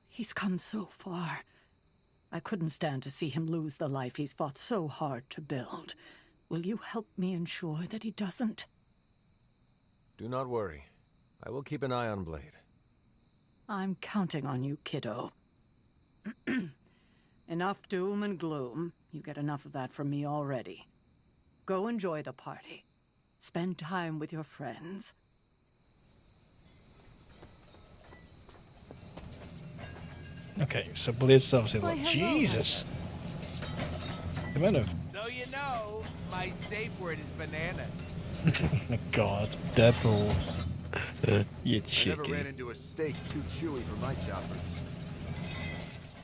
He's come so far. I couldn't stand to see him lose the life he's fought so hard to build. Will you help me ensure that he doesn't? Do not worry. I will keep an eye on Blade. I'm counting on you, kiddo. Enough doom and gloom. You get enough of that from me already. Go enjoy the party. Spend time with your friends. Okay, so Blade's stuff is like, Jesus. The amount of So you know, my safe word is banana. oh my God, Deadpool. You I never ran chicken. into a steak too chewy for my choppers.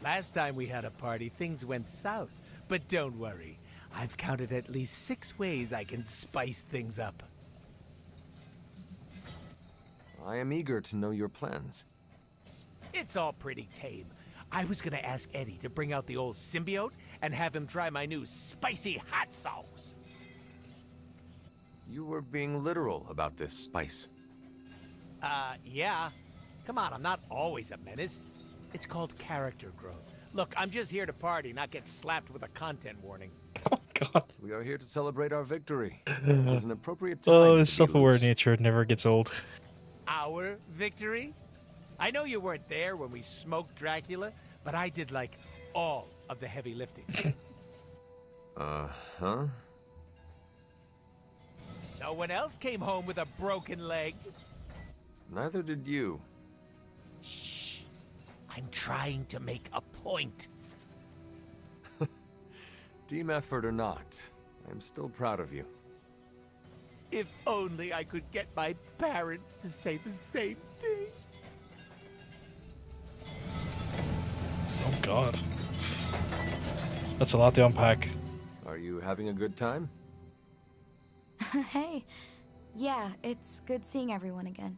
Last time we had a party, things went south. But don't worry. I've counted at least 6 ways I can spice things up. I am eager to know your plans. It's all pretty tame. I was gonna ask Eddie to bring out the old symbiote and have him try my new spicy hot sauce. You were being literal about this spice. Yeah. Come on, I'm not always a menace. It's called character growth. Look, I'm just here to party, not get slapped with a content warning. We are here to celebrate our victory. It was an appropriate time. Oh, to his be self-aware loose. nature never gets old. Our victory? I know you weren't there when we smoked Dracula, but I did, like, all of the heavy lifting. Huh? No one else came home with a broken leg. Neither did you. Shh. I'm trying to make a point. Team effort or not, I am still proud of you. If only I could get my parents to say the same thing. Oh God. That's a lot to unpack. Are you having a good time? Hey. Yeah, it's good seeing everyone again.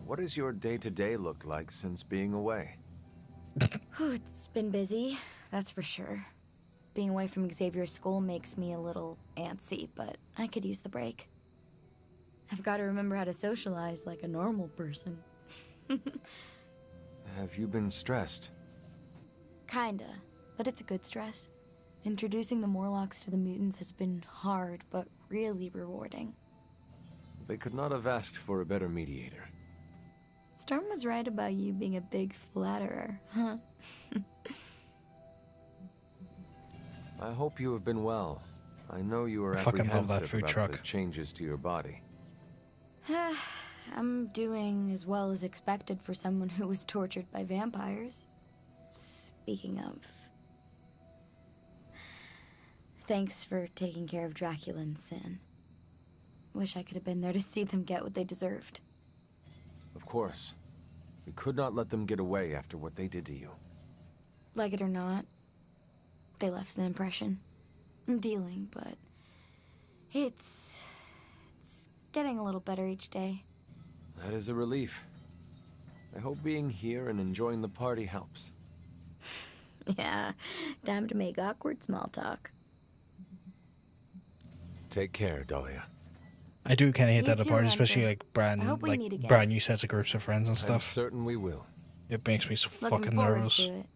What does your day-to-day look like since being away? It's been busy, that's for sure. Being away from Xavier's school makes me a little antsy, but I could use the break. I've got to remember how to socialize like a normal person. Have you been stressed? Kinda, but it's a good stress. Introducing the Morlocks to the mutants has been hard, but really rewarding. They could not have asked for a better mediator. Storm was right about you being a big flatterer, huh? I hope you have been well. I know you are I fucking love that apprehensive food about truck. the changes to your body. I'm doing as well as expected for someone who was tortured by vampires. Speaking of... Thanks for taking care of Dracula and Sin. Wish I could have been there to see them get what they deserved. Of course. We could not let them get away after what they did to you. Like it or not, they left an impression. I'm dealing, but... It's getting a little better each day. That is a relief. I hope being here and enjoying the party helps. Yeah, time to make awkward small talk. Take care, Dahlia. I do kind of hate Me that too, apart, especially Hunter. like I hope we meet again. brand new sets of groups of friends and I'm stuff. certain we will. It makes me so Looking fucking forward nervous. to it.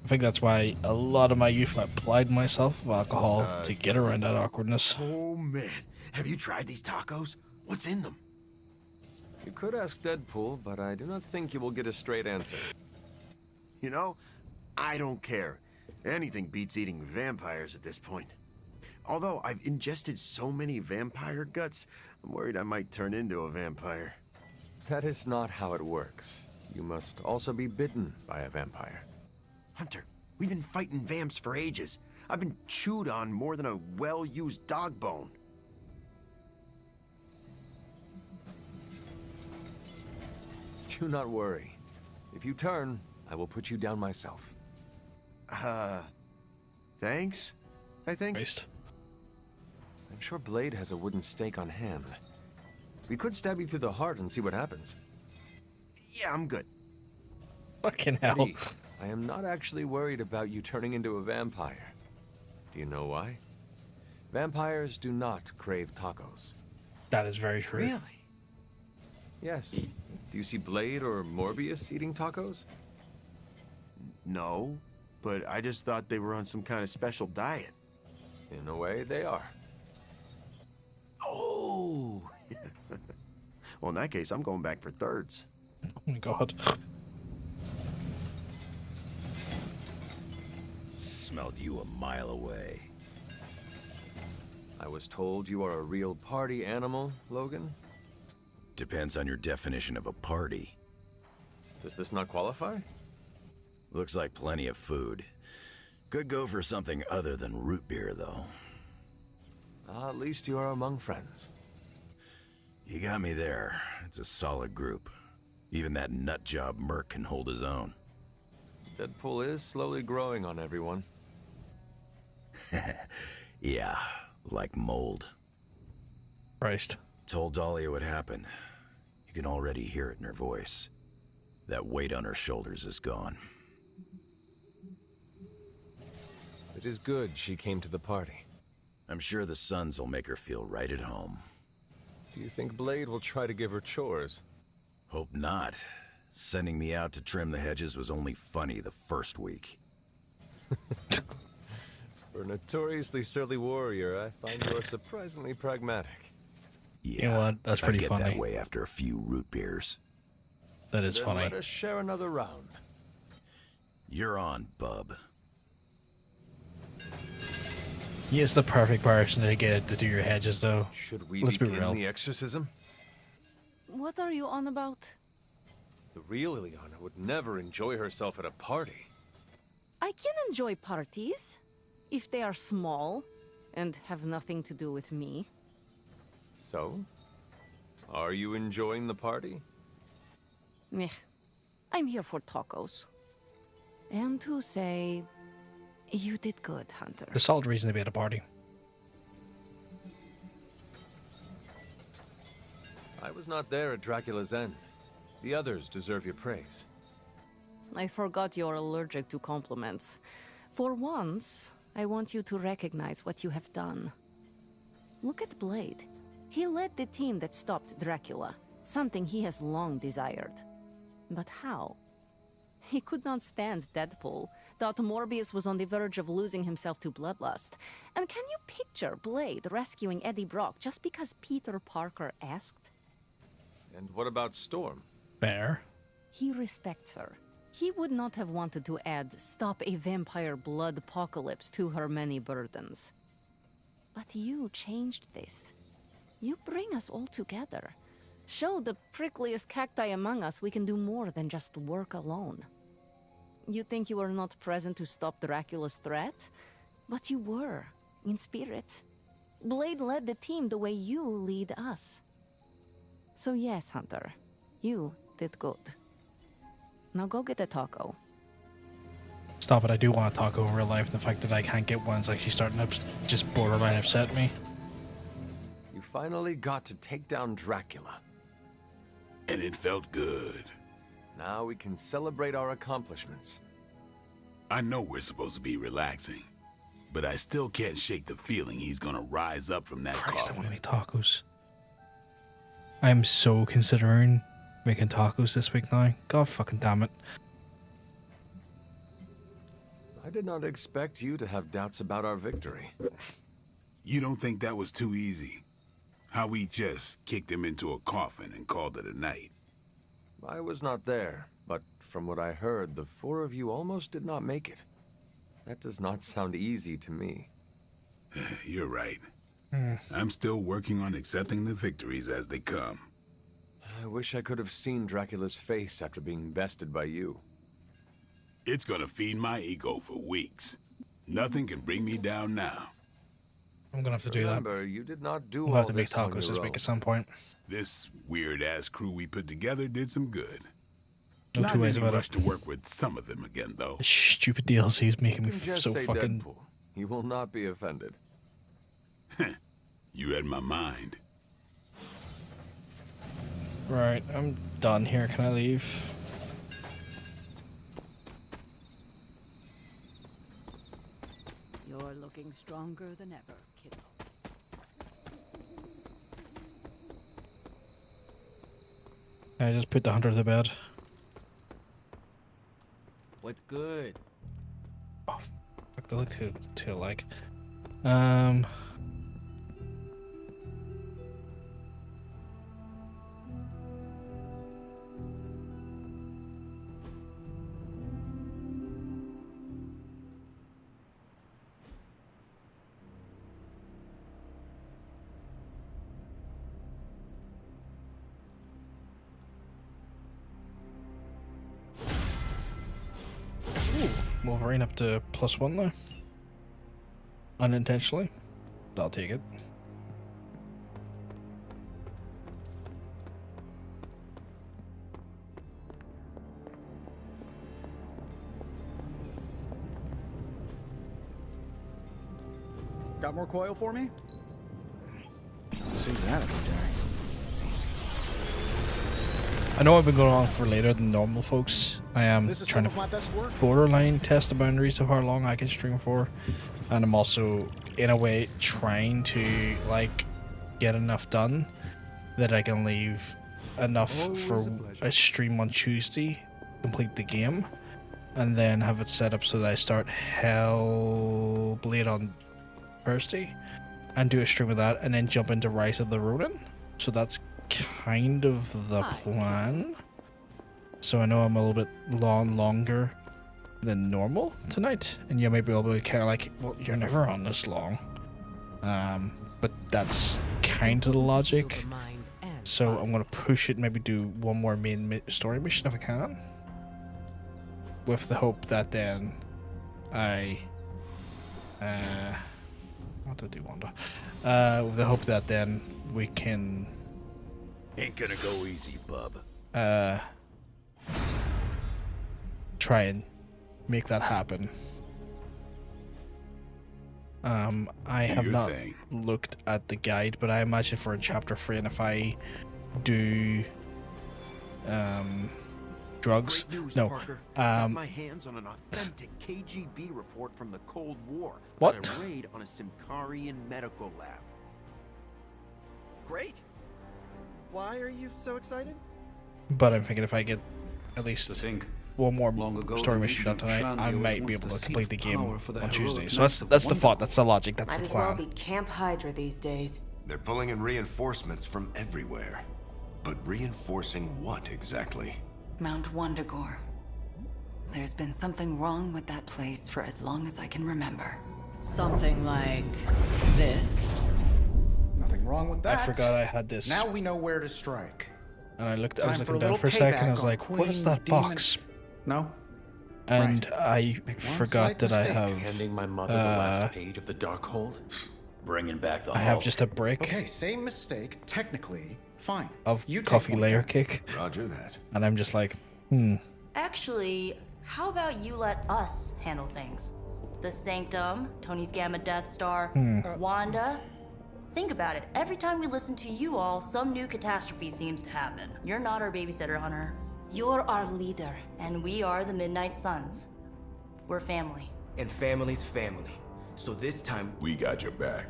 I think that's why a lot of my youth I applied myself with alcohol to get around that awkwardness. Oh man, have you tried these tacos? What's in them? You could ask Deadpool, but I do not think you will get a straight answer. You know, I don't care. Anything beats eating vampires at this point. Although I've ingested so many vampire guts, I'm worried I might turn into a vampire. That is not how it works. You must also be bitten by a vampire. Hunter, we've been fighting vamps for ages. I've been chewed on more than a well-used dog bone. Do not worry. If you turn, I will put you down myself. Thanks, I think. I'm sure Blade has a wooden stake on hand. We could stab you through the heart and see what happens. Yeah, I'm good. Fucking hell. Eddie, I am not actually worried about you turning into a vampire. Do you know why? Vampires do not crave tacos. That is very true. Really? Yes. Do you see Blade or Morbius eating tacos? No. but I just thought they were on some kind of special diet. In a way, they are. Oh! Well, in that case, I'm going back for thirds. Oh my god. Smelled you a mile away. I was told you are a real party animal, Logan. Depends on your definition of a party. Does this not qualify? Looks like plenty of food. Could go for something other than root beer, though. At least you are among friends. You got me there. It's a solid group. Even that nutjob Merc can hold his own. Deadpool is slowly growing on everyone. Yeah, like mold. Christ. Told Dahlia what happened. You can already hear it in her voice. That weight on her shoulders is gone. It is good she came to the party. I'm sure the Sons will make her feel right at home. Do you think Blade will try to give her chores? Hope not. Sending me out to trim the hedges was only funny the first week. For a notoriously surly warrior, I find you are surprisingly pragmatic. Yeah, You know what? That's pretty I get funny. that way after a few root beers. That is Then funny. let us share another round. You're on, bub. He is the perfect person to get to do your hedges, though. Should we Let's be begin real. the exorcism? What are you on about? The real Ileana would never enjoy herself at a party. I can enjoy parties, if they are small and have nothing to do with me. So? Are you enjoying the party? Meh. I'm here for tacos. And to say, you did good, Hunter. The solid reason to be at a party. I was not there at Dracula's end. The others deserve your praise. I forgot you're allergic to compliments. For once, I want you to recognize what you have done. Look at Blade. He led the team that stopped Dracula, something he has long desired. But how? He could not stand Deadpool, thought Morbius was on the verge of losing himself to bloodlust. And can you picture Blade rescuing Eddie Brock just because Peter Parker asked? And what about Storm? Fair. He respects her. He would not have wanted to add "stop a vampire blood apocalypse" to her many burdens. But you changed this. You bring us all together. Show the prickliest cacti among us we can do more than just work alone. You think you were not present to stop Dracula's threat? But you were, in spirit. Blade led the team the way you lead us. So yes, Hunter, you did good. Now go get a taco. Stop it, I do want a taco in real life. The fact that I can't get one is actually starting to just borderline upset me. You finally got to take down Dracula. And it felt good. Now we can celebrate our accomplishments. I know we're supposed to be relaxing, but I still can't shake the feeling he's gonna rise up from that Christ, I coffin. want to make tacos. I'm so considering making tacos this week now. God fucking damn it. I did not expect you to have doubts about our victory. You don't think that was too easy? How we just kicked him into a coffin and called it a night? I was not there, but from what I heard, the four of you almost did not make it. That does not sound easy to me. You're right. I'm still working on accepting the victories as they come. I wish I could have seen Dracula's face after being bested by you. It's gonna feed my ego for weeks. Nothing can bring me down now. I'm gonna have to do that. Remember, you did not do We'll all have to make this on tacos your this week own. at some point. This weird-ass crew we put together did some good. No Not two ways in any about rush it. to work with some of them again, though. Stupid DLC is making me You can just so say fucking... Deadpool. You will not be offended. You read my mind. Right, I'm done here. Can I leave? You're looking stronger than ever, kiddo. Can I just put the hunter to bed? What's good? Oh, fuck, they look too alike. Wolverine up to +1 now. Unintentionally. But I'll take it. Got more coil for me? See that every day. I know I've been going on for later than normal, folks. I am This is trying some of my best work. to borderline test the boundaries of how long I can stream for, and I'm also, in a way, trying to like get enough done that I can leave enough for a stream on Tuesday, complete the game, and then have it set up so that I start Hellblade on Thursday and do a stream of that, and then jump into Rise of the Ronin. So that's kind of the plan. So I know I'm a little bit longer than normal tonight, and you may be able to kind of like, well, you're never on this long. But that's kind of the logic. So I'm gonna push it, maybe do one more main story mission if I can, with the hope that then I what did I do, Wanda? With the hope that then we can Ain't gonna go easy, bub. try and make that happen. I have your not thing. looked at the guide, but I imagine for chapter 3, and if I do drugs, Great news, no, Parker. Got my hands on an authentic KGB report from the Cold War. What? On a raid on a Simkarian medical lab. Great. Why are you so excited? but I'm thinking if I get at least one more story mission done tonight, I might be able to complete the game on Tuesday. So that's the thought, that's the logic, that's Might the as well plan. be Camp Hydra these days. They're pulling in reinforcements from everywhere. But reinforcing what exactly? Mount Wundagore. There's been something wrong with that place for as long as I can remember. Something like this. Nothing wrong with that. I forgot I had this. Now we know where to strike. And I was Time looking a down little for a second, payback I was on like, what is Queen that Demon- box? No? And I forgot slight that I mistake. have Handing my mother the last page of the Darkhold? Bringing back the I have just a brick Okay, same mistake. Technically, fine. of You take coffee one. layer cake. Roger that. And I'm just like, Actually, how about you let us handle things? The Sanctum, Tony's Gamma Death Star, Wanda. Think about it. Every time we listen to you all, some new catastrophe seems to happen. You're not our babysitter, Hunter. You're our leader. And we are the Midnight Suns. We're family. And family's family. So this time, We got your back.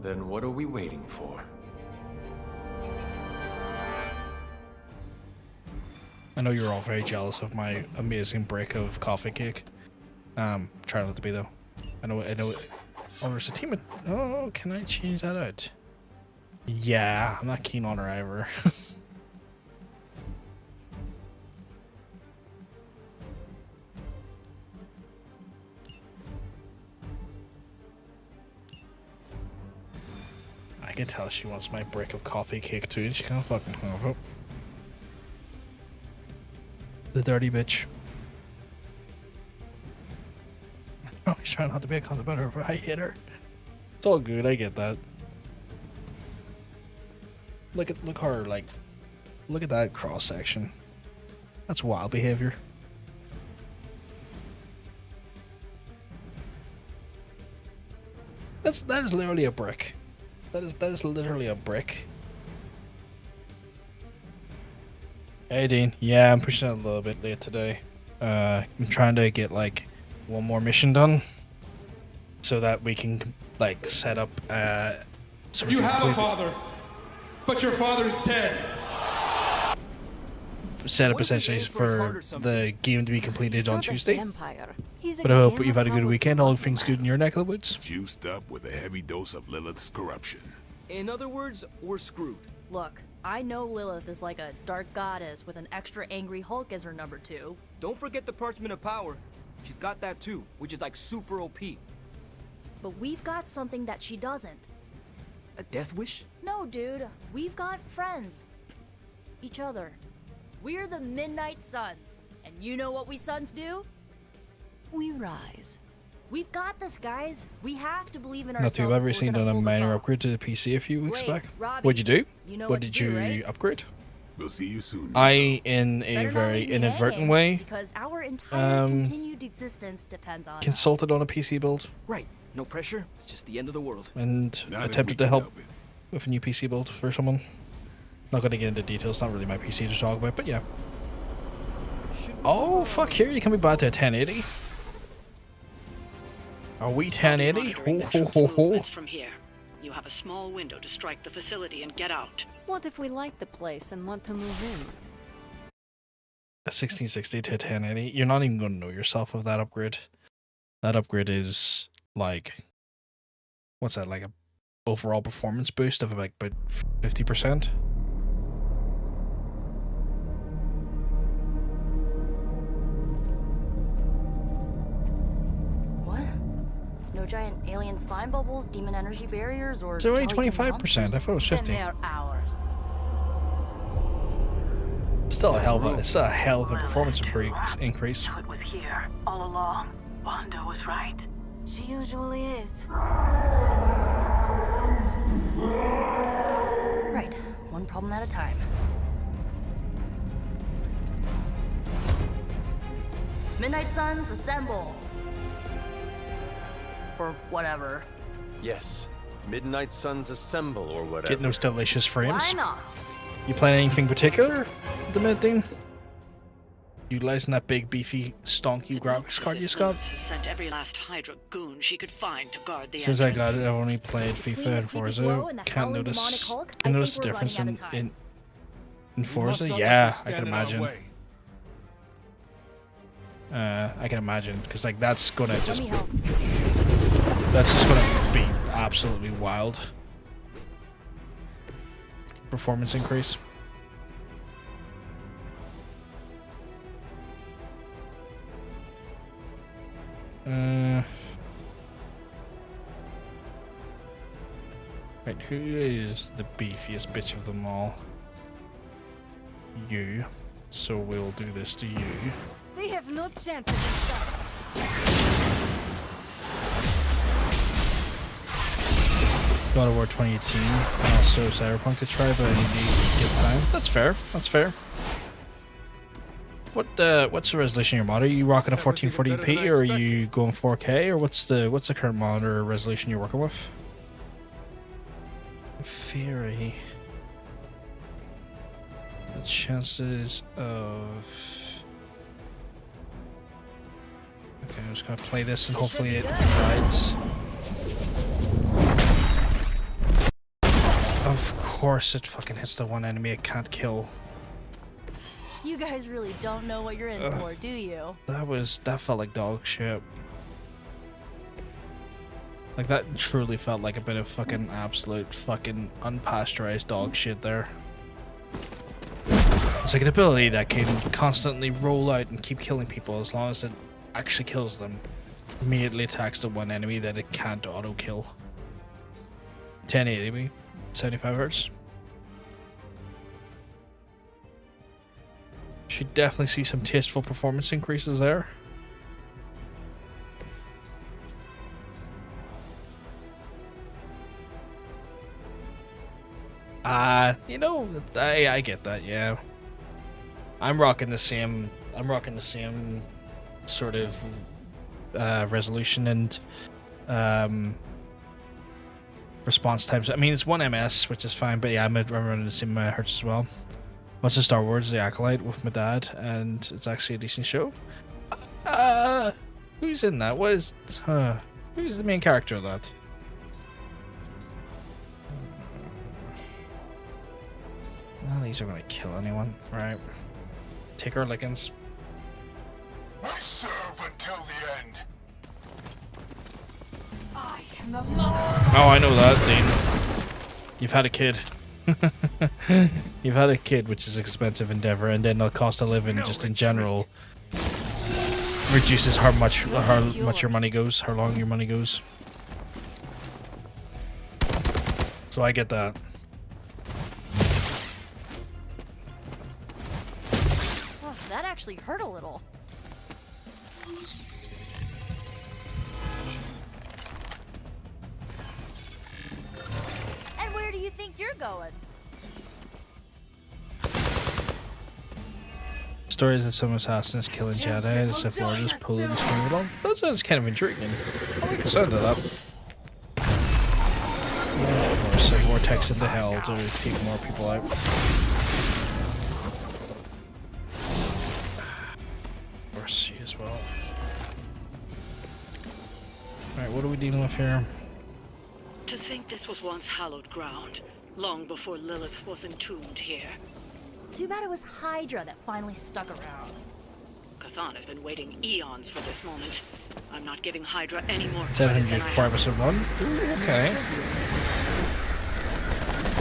Then what are we waiting for? I know you're all very jealous of my amazing brick of coffee cake. Try not to be though. I know. Oh, there's a team of. Oh, can I change that out? Yeah, I'm not keen on her either. I can tell she wants my brick of coffee cake too. She can't fucking have it. The dirty bitch. Oh, he's trying not to be a cunt about her, but I hit her. It's all good, I get that. Look her, like, look at that cross section. That's wild behavior. That is literally a brick. That is literally a brick. Hey Dean, yeah, I'm pushing it a little bit late today. I'm trying to get like one more mission done, so that we can like set up. So we You can have a complete father, but your father is dead. set up What if we essentially aim for his heart for or something? the game to be completed on Tuesday. He's a But I hope gamma you've had a good powered weekend. All muscle things man. good in your neck of the woods. Juiced up with a heavy dose of Lilith's corruption. In other words, we're screwed. Look, I know Lilith is like a dark goddess with an extra angry Hulk as her number 2. Don't forget the Parchment of Power. She's got that too, which is like super OP. But we've got something that she doesn't. A death wish? No, dude. We've got friends. Each other. We're the Midnight Suns. And you know what we Suns do? We rise. We've got this, guys. We have to believe in Not ourselves. too or I've we're recently gonna done a hold us minor all. upgrade to the PC a few weeks Wait, back. Robbie, What'd you do? you know what what did to do, you right? upgrade? We'll see you soon. I, in a Better not very leave me inadvertent hanging, way, because our entire um, continued existence depends on consulted on a PC build Right. No pressure. It's just the end of the world. and Not if attempted we to can help help it. with a new PC build for someone. Not going to get into details. It's not really my PC to talk about, but yeah. Oh, fuck, here you can be bad to a 1080. Are we 1080? Ho, ho, ho, ho. From here, you have a small window to strike the facility and get out. What if we like the place and want to move in? A 1660 to 1080. You're not even going to know yourself of that upgrade. That upgrade is like, what's that, like a overall performance boost of like about 50%? What? No giant alien slime bubbles, demon energy barriers, or It's only jellyfin 25%. I monsters? thought it was 50. Then they're ours. Still a hell of a performance increase. So it was here, all along. Wanda was right. She usually is. Right, one problem at a time. Midnight Suns, assemble! Or whatever. Yes. Midnight Suns assemble or whatever. Getting those delicious frames. Why not? You plan anything particular, Dementing? Utilizing that big, beefy, stonky graphics card you got? Sent every last Hydra goon she could find to guard the Since I entrance. got it, I've only played FIFA and Forza. Can't notice the difference in Forza. Yeah, I can imagine. I can imagine, because like that's just gonna be absolutely wild. Performance increase. Right, who is the beefiest bitch of them all? You. So we'll do this to you. They have no chance against us. God of War 2018 and also Cyberpunk to try, but I need to get time. That's fair. That's fair. What's the resolution of your mod? Are you rocking a 1440p or are you going 4K or what's the current mod or resolution you're working with? Fury. The chances of. Okay, I'm just gonna play this and hopefully it rides. Of course it fucking hits the one enemy it can't kill. You guys really don't know what you're in for, do you? That felt like dog shit. Like that truly felt like a bit of fucking absolute fucking unpasteurized dog shit there. It's like an ability that can constantly roll out and keep killing people as long as it actually kills them. Immediately attacks the one enemy that it can't auto kill. 1080p, 75 Hz. Should definitely see some tasteful performance increases there. You know, I get that, yeah. I'm rocking the same sort of resolution and response times. I mean, it's 1 ms, which is fine, but yeah, I'm running the same hertz as well. Watching Star Wars The Acolyte with my dad, and it's actually a decent show. Who's in that? Who's the main character of that? None of these are gonna kill anyone, right? Take our lickings. I serve until the end. I am the mother. Oh, I know that, Dean. You've had a kid. You've had a kid, which is an expensive endeavor, and then the cost of living just in general reduces how much your money goes, how long your money goes. So I get that. Oh, that actually hurt a little. And where do you think you're going? Stories of some assassins killing Jedi, the Sith Lord is pulling the string along. That sounds kind of intriguing. I like the sound of that. Yes, of course, a vortex into hell to take more people out. Mercy as well. Alright, what are we dealing with here? To think this was once hallowed ground, long before Lilith was entombed here. Too bad it was Hydra that finally stuck around. Kathan has been waiting eons for this moment. I'm not giving Hydra any more credit 705 1. Okay.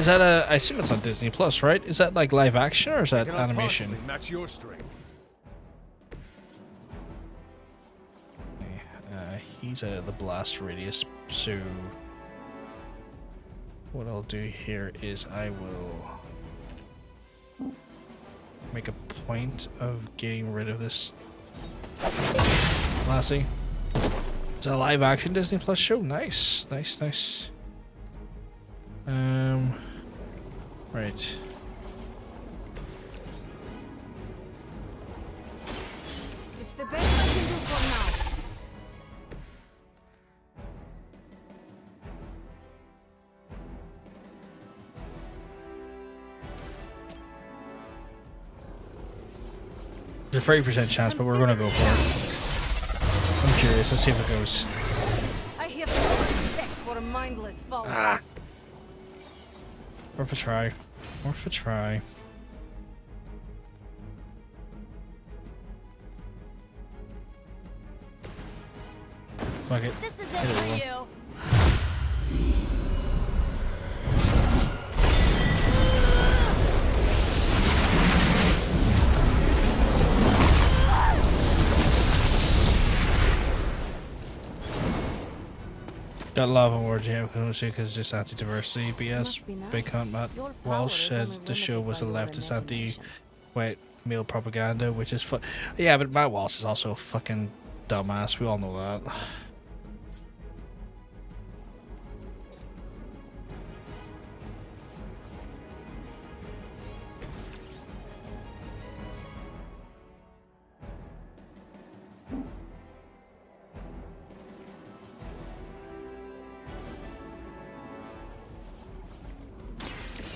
Is that a? I assume it's on Disney Plus, right? Is that like live action or is that animation? Match your strength. He's the blast radius, so what I'll do here is I will make a point of getting rid of this lassie. It's a live action Disney Plus show. Nice, nice, nice. Right. It's the best I can do for now. There's a 30% chance, but we're gonna go for it. I'm curious. Let's see if it goes. I have no respect for mindless followers. Worth a try. Worth a try. Fuck it. This is Hit it it, for Will. you. Got love awards, yeah, because it's just anti-diversity BS. Big cunt Matt Walsh said the show was a leftist anti-white male propaganda, which is yeah, but Matt Walsh is also a fucking dumbass. We all know that.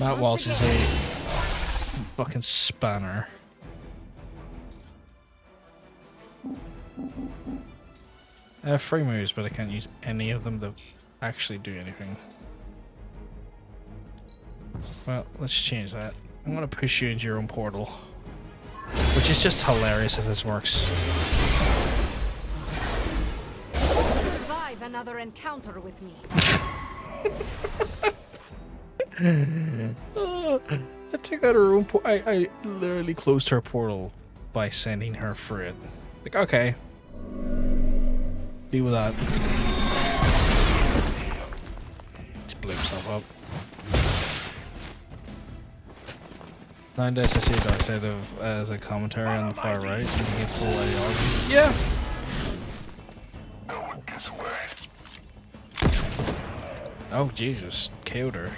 Matt Walsh is a fucking spanner. I have free moves, but I can't use any of them to actually do anything. Well, let's change that. I'm gonna push you into your own portal. Which is just hilarious if this works. Survive another encounter with me. I took out her own I literally closed her portal by sending her through it. Like, okay. Deal with that. Just blew himself up. 9 days to see the dark side of as a commentary on the far right, so you can get full ideology. Yeah! No one gets away. Oh, Jesus. KO'd her.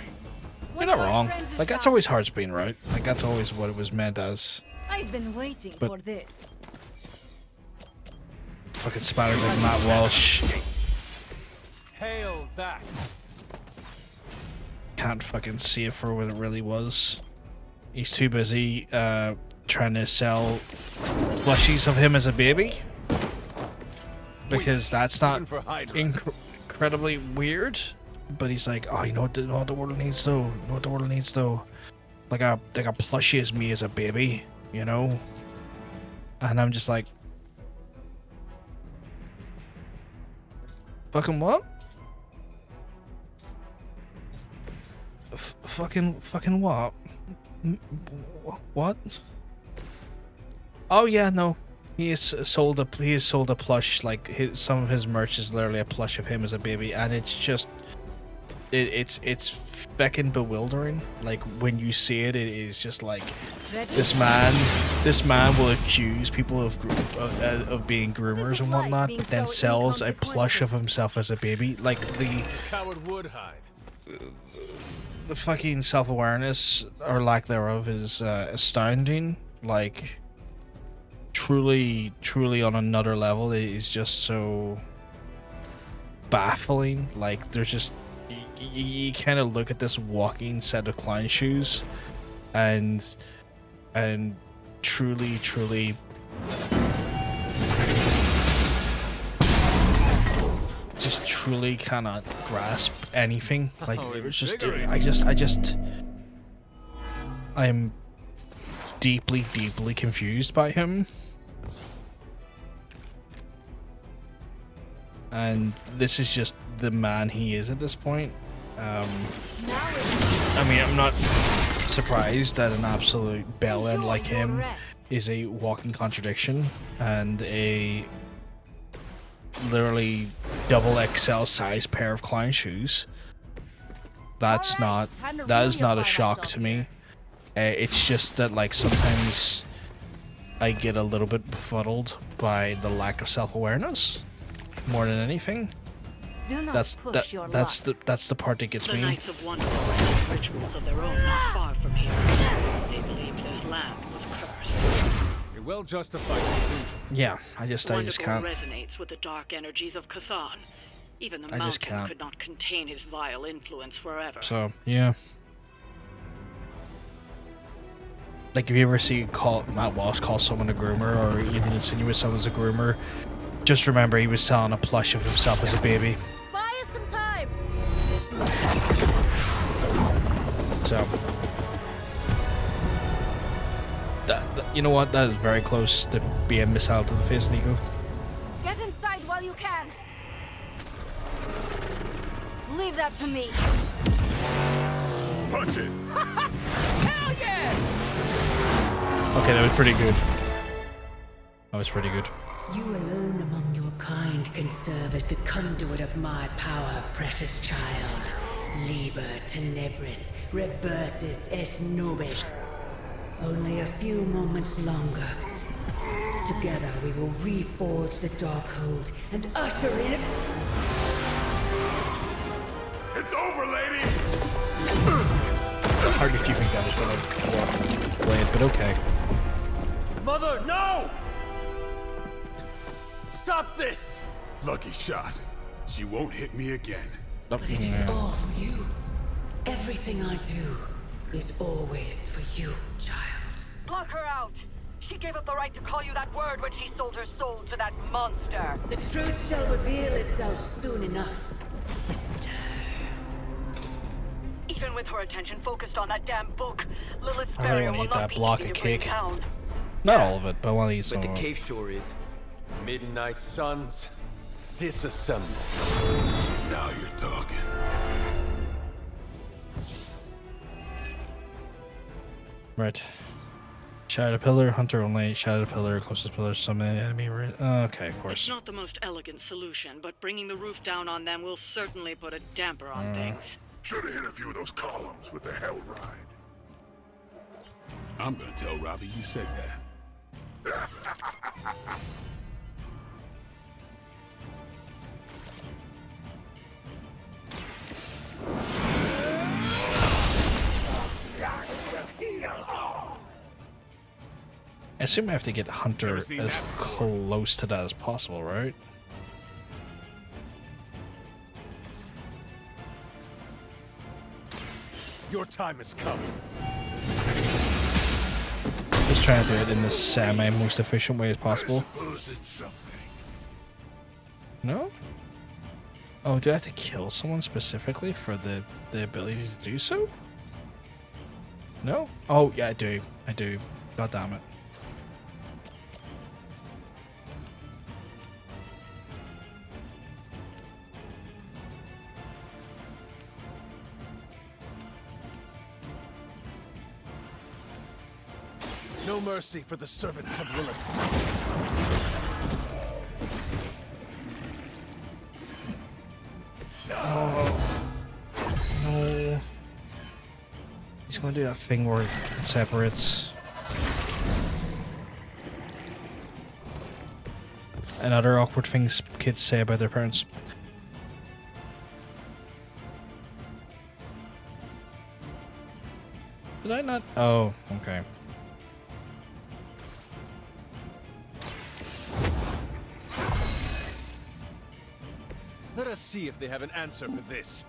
You're not wrong. Like, that's always hard being right. Like, that's always what it was meant as. I've been waiting for this. Fucking spatters like Matt Walsh. Hail that. Can't fucking see it for what it really was. He's too busy trying to sell plushies of him as a baby. Because that's not incredibly weird. But he's like, oh, you know what the world needs though? You know what the world needs though? Like a plushie as me as a baby, you know? And I'm just like, fucking what? Fucking what? What? Oh yeah, no. He has sold a plush. Like some of his merch is literally a plush of him as a baby, and it's just it's feckin' bewildering. Like when you see it, it is just like this man will accuse people of being groomers and whatnot, but then sells a plush of himself as a baby. Like the Coward would hide. The fucking self-awareness or lack thereof is astounding. Like truly on another level. It is just so baffling. Like there's just you kind of look at this walking set of clown shoes and truly just truly cannot grasp anything. Like it was just I'm deeply confused by him, and this is just the man he is at this point. I mean, I'm not surprised that an absolute bellend like him is a walking contradiction and a literally double XL size pair of clown shoes. That is not a shock to me. It's just that like sometimes I get a little bit befuddled by the lack of self-awareness more than anything. That's the part that gets The me. Knights of Wonder have rituals of their own not far from here. They believe this land was cursed. A well-justified conclusion. Yeah, I just can't. Resonates with the dark energies of Cathan. Even the I just mountain can't. could not contain his vile influence forever. So yeah. Like if you ever see Matt Walsh call someone a groomer or even insinuate someone's a groomer, just remember he was selling a plush of himself as a baby. Buy us some time. So you know what? That is very close to being a missile to the face, Nico. Get inside while you can. Leave that to me. Punch it. Hell yeah! Okay, that was pretty good. That was pretty good. You alone among your kind can serve as the conduit of my power, precious child. Liber tenebris, reversus es nobis. Only a few moments longer. Together we will reforge the Darkhold and usher in... It's over, lady! How did you think that was gonna play it, but okay. Mother, no! Stop this! Lucky shot. She won't hit me again. But it is all for you. Everything I do is always for you, child. Block her out! She gave up the right to call you that word when she sold her soul to that monster. The truth shall reveal itself soon enough, sister. Even with her attention focused on that damn book, Lilith's I really barrier want to will eat not that be block easy of to bring cake. down. Not all of it, but I want to eat some But of the it. cave sure is. Midnight suns, disassemble. Now you're talking. Right. Shadow pillar, hunter only. Shadow pillar, closest pillar, summon enemy. Right. Okay, of course. It's not the most elegant solution, but bringing the roof down on them will certainly put a damper on things. Should have hit a few of those columns with the hell ride. I'm gonna tell Robbie you said that. I assume I have to get Hunter as close to that as possible, right? Your time has come. Just trying to do it in the semi-most efficient way as possible. No? Oh, do I have to kill someone specifically for the ability to do so? No? Oh, yeah, I do. I do. God damn it. No mercy for the servants of Lilith. Oh. No. He's going to do that thing where it separates. And other awkward things kids say about their parents. Did I not? Oh, okay. Let us see if they have an answer for this.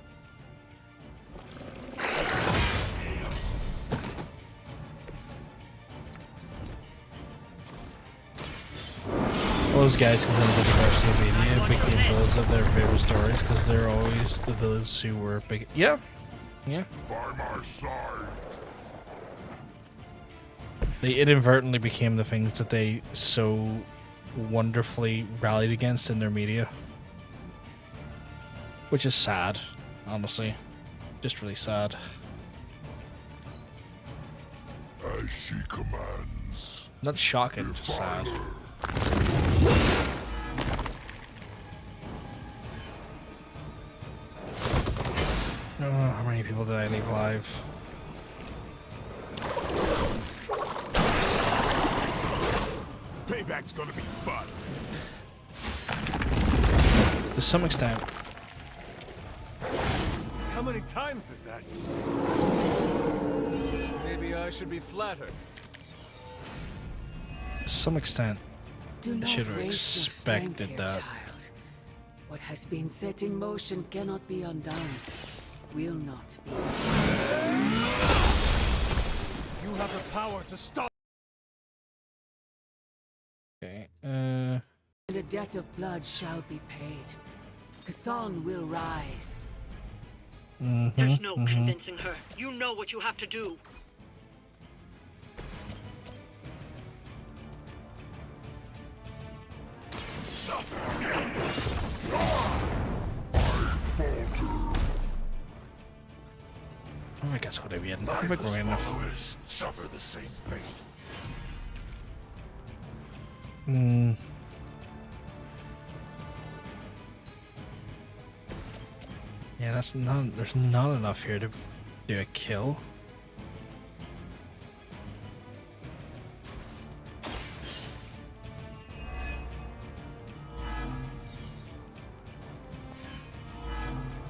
Those guys can the diversity of media became villains of their favorite stories because they're always the villains who were big. Yeah. Yeah. By my side. They inadvertently became the things that they so wonderfully rallied against in their media. Which is sad, honestly. Just really sad. As she commands. Not shocking, just sad. Oh, how many people did I leave alive? Payback's gonna be fun. To some extent. How many times is that? Maybe I should be flattered. To some extent. Do I not should have waste your strength expected here, that. child. What has been set in motion cannot be undone. Will not be. You have the power to stop. Okay. The debt of blood shall be paid. Chthon will rise. There's no convincing her. You know what you have to do. I guess what I mean. I think we're enough. Suffer the same fate. Yeah, that's not. There's not enough here to do a kill.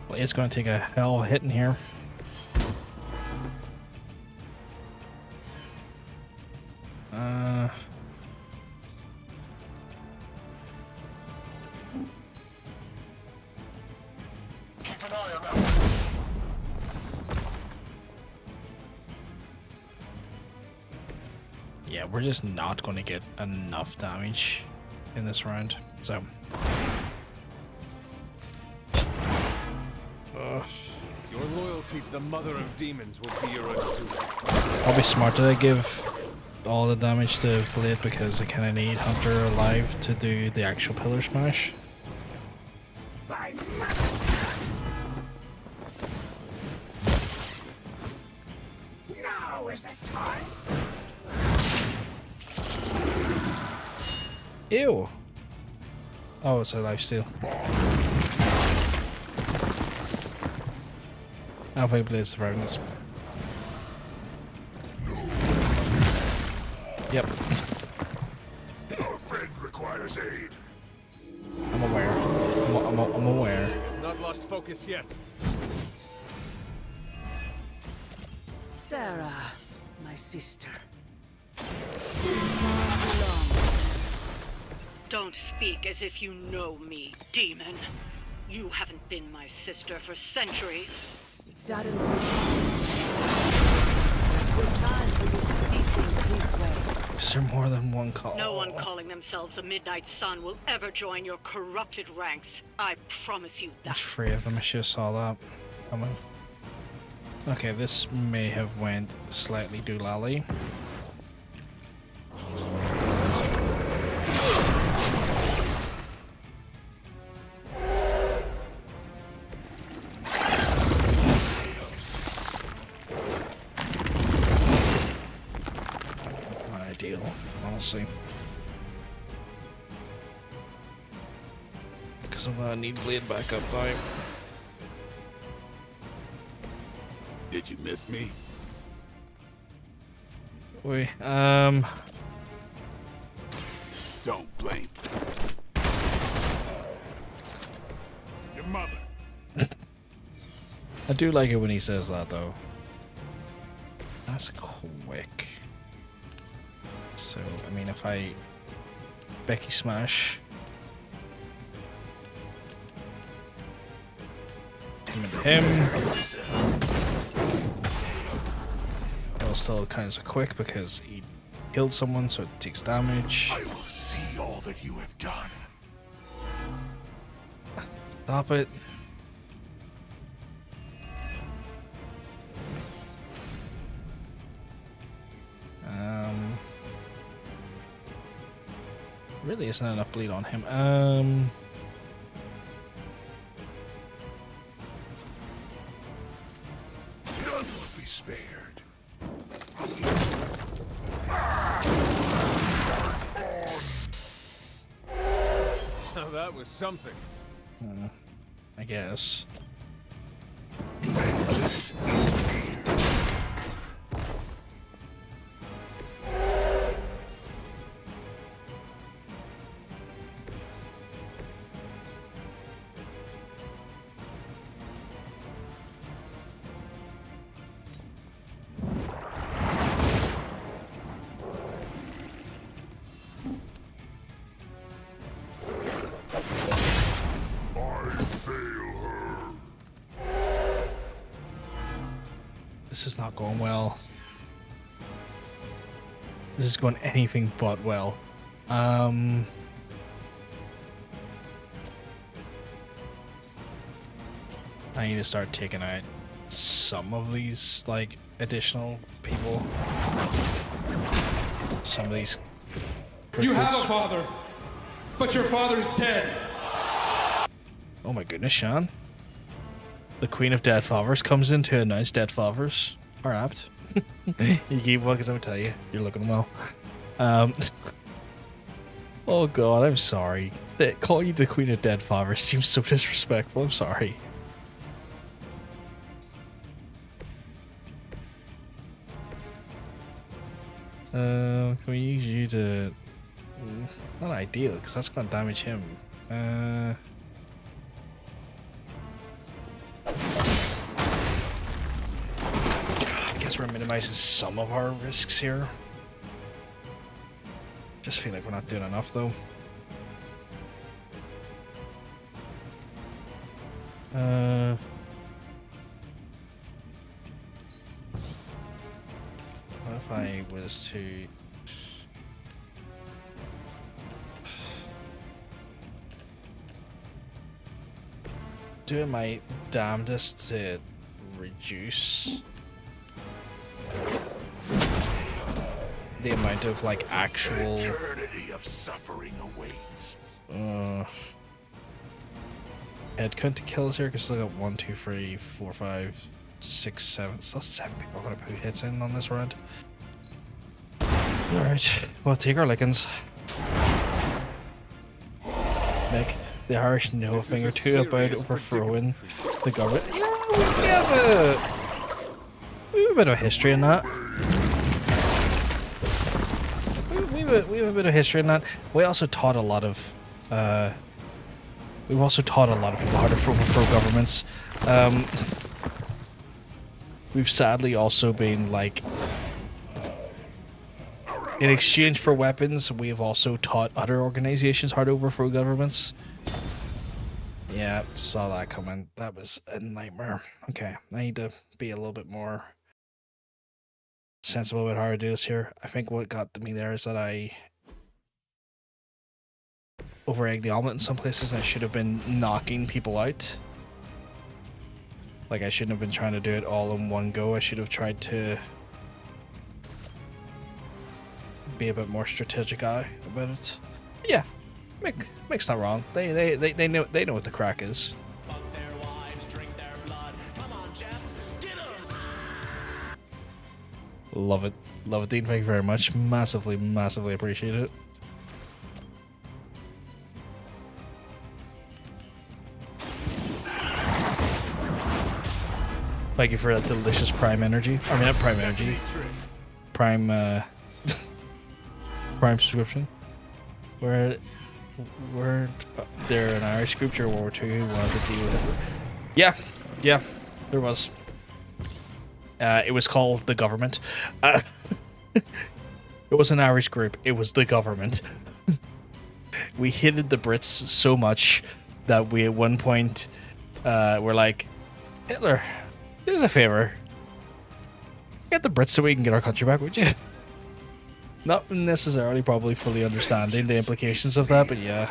Well, it's going to take a hell of a hit in here. Yeah, we're just not going to get enough damage in this round, so. Ugh. Your loyalty to the mother of demons will be your undoing. Probably smart that I give all the damage to Blade because I kind of need Hunter alive to do the actual pillar smash. Now is the time. Ew. Oh, it's a lifesteal. I don't think Blade's surviving this. Yep. Our friend requires aid. I'm aware. I'm aware. Not lost focus yet. Sarah, my sister. Don't speak as if you know me, demon. You haven't been my sister for centuries. It saddens me. There's still time for you to see things this way. Is there more than one call? No one calling themselves a Midnight Sun will ever join your corrupted ranks. I promise you that. There's 3 of them. I should have saw that coming. Okay, this may have went slightly doolally. honestly. Because I'm gonna need Blade backup now. Did you miss me? Wait, Don't blink. Your mother. I do like it when he says that, though. That's quick. So, I mean, if I Becky Smash him and him, it'll still kind of quick because he killed someone, so it takes damage. I will see all that you have done. Stop it. Really isn't enough bleed on him. None will be spared. Now that was something. I guess. This is not going well. This is going anything but well. I need to start taking out some of these, like, additional people. Some of these You have a cryptids. father, but your father is dead. Oh my goodness, Sean. The Queen of Dead Fathers comes in to announce Dead Fathers are apt. You keep walking, I'm gonna tell you, you're looking well. Oh god, I'm sorry. Calling you the Queen of Dead Fathers seems so disrespectful. I'm sorry. Can we use you to... Not ideal, because that's gonna damage him. I guess we're minimizing some of our risks here. Just feel like we're not doing enough, though. What if I was to... doing my damnedest to reduce the amount of, like, actual... Eternity of suffering awaits. Head count to kills here, because still got 1, 2, 3, 4, 5, 6, 7. Still 7 people are going to put hits in on this round. Alright, well, take our lickings. Nick, the Irish know a thing or two about overthrowing the government. Yeah, we have a bit of history in that. We have a bit of history in that. We also taught a lot of we've also taught a lot of people how to overthrow governments. We've sadly also been, like, in exchange for weapons, we have also taught other organizations how to overthrow governments. Yeah, saw that coming. That was a nightmare. Okay, I need to be a little bit more sensible about how to do this here. I think what got to me there is that I over-egged the omelet in some places. I should have been knocking people out. Like, I shouldn't have been trying to do it all in one go. I should have tried to be a bit more strategic about it. But yeah, Mick's not wrong. They know what the crack is. Love it. Love it, Dean. Thank you very much. Massively, massively appreciate it. Thank you for that delicious Prime energy. I mean, not Prime energy. Prime, Prime subscription. Where they're an Irish group during World War II who wanted to deal with it. Yeah, there was. It was called the government. It was an Irish group. It was the government. We hated the Brits so much that we at one point were like, Hitler, do us a favor. Get the Brits so we can get our country back, would you? Not necessarily probably fully understanding the implications of that, but yeah.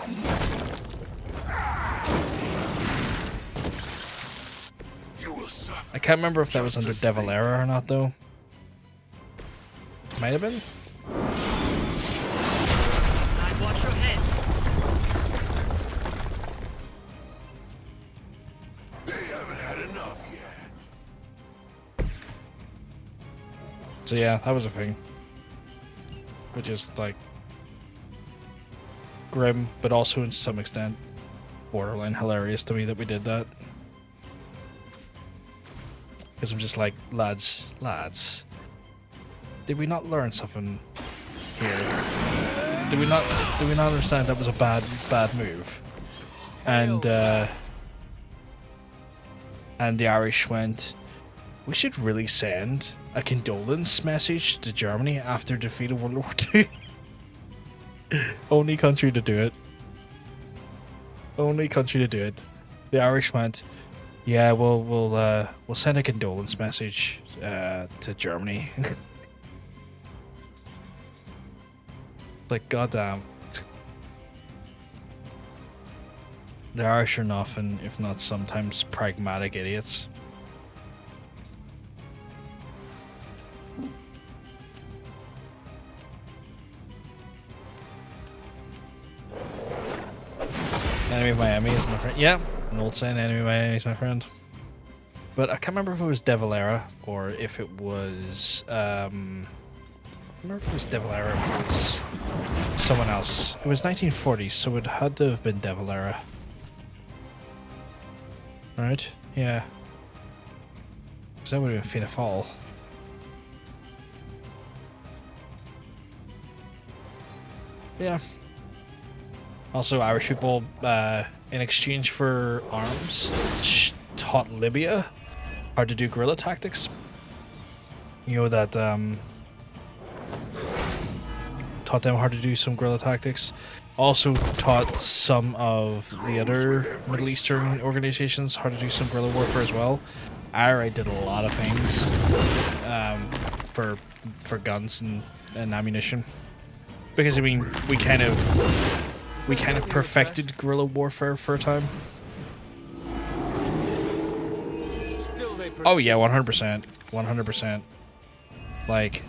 I can't remember if that was under Devil Era or not, though. Might have been. Watch your head. They haven't had enough yet. So yeah, that was a thing. Which is like grim, but also to some extent borderline hilarious to me that we did that. Because I'm just like, lads, did we not learn something here? Did we not understand that was a bad move? And the Irish went, we should really send a condolence message to Germany after defeat of World War II. Only country to do it. Only country to do it. The Irish went, yeah, we'll send a condolence message to Germany. Like, goddamn. The Irish are nothing if not sometimes pragmatic idiots. Enemy of Miami is my friend. Yeah, an old saying, enemy of Miami is my friend. But I can't remember if it was Devil Era or if it was I remember if it was Devil Era or if it was someone else. It was 1940s, so it had to have been Devil Era. Right? Yeah. Because that would have been Fianna Fáil. Yeah. Also, Irish people, in exchange for arms, taught Libya how to do guerrilla tactics. You know that, taught them how to do some guerrilla tactics. Also taught some of the other Middle Eastern organizations how to do some guerrilla warfare as well. IRA did a lot of things for guns and ammunition. Because, I mean, we kind of perfected guerrilla warfare for a time. Oh yeah, 100%. 100%. Like,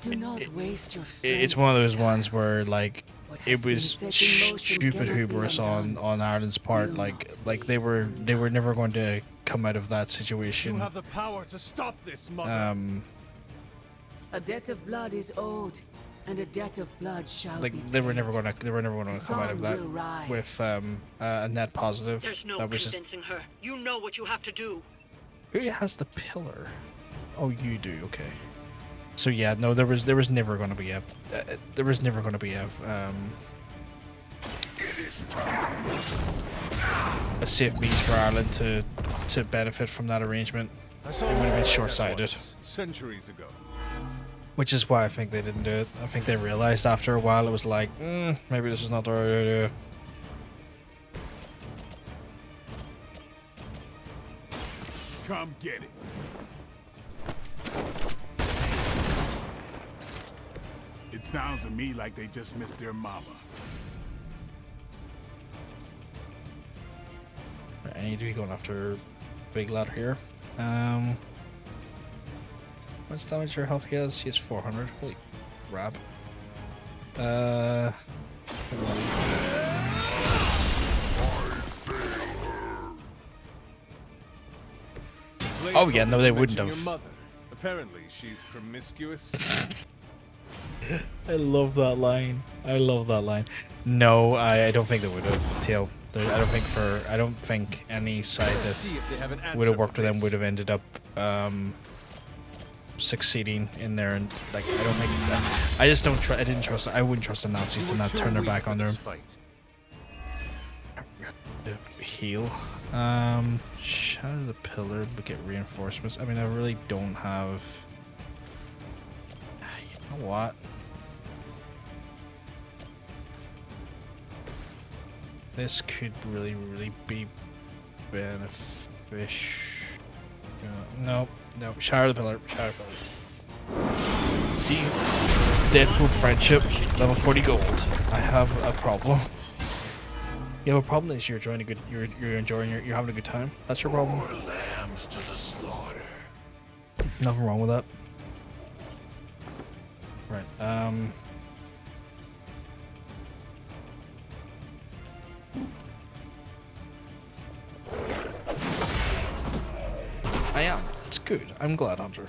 Do not waste your it's one of those ones where, like, it was stupid hubris on Ireland's part. Like they were never going to come out of that situation. You have the power to stop this, mother. A debt of blood is owed, and a debt of blood shall be they were never going to come out of that with a net positive. There's no that was convincing her. You know what you have to do. Who has the pillar? Oh, you do. Okay. So yeah, no, there was never going to be a safe means for Ireland to benefit from that arrangement. It would have been short-sighted. Centuries ago. Which is why I think they didn't do it. I think they realized after a while it was like, maybe this is not the right idea. Come get it. It sounds to me like they just missed their mama. I need to be going after big lad here. What's damage your health he has? He has 400. Holy crap. Oh yeah, no, they wouldn't have. Apparently, she's promiscuous. I love that line. I love that line. No, I don't think they would have. Tail. I don't think any side that would have worked with them would have ended up succeeding in there. And like, I don't think. I just don't trust. I didn't trust. I wouldn't trust the Nazis to not turn their back on them. Heal. Shatter the pillar, but get reinforcements. I mean, I really don't have. You know what? This could really be beneficial. No. Shatter the pillar. Shatter the pillar. Deadpool friendship, level 40 gold. I have a problem. You have a problem is you're enjoying you're having a good time. That's your problem. Lambs to the slaughter. Nothing wrong with that. Right. I am. That's good. I'm glad, Hunter.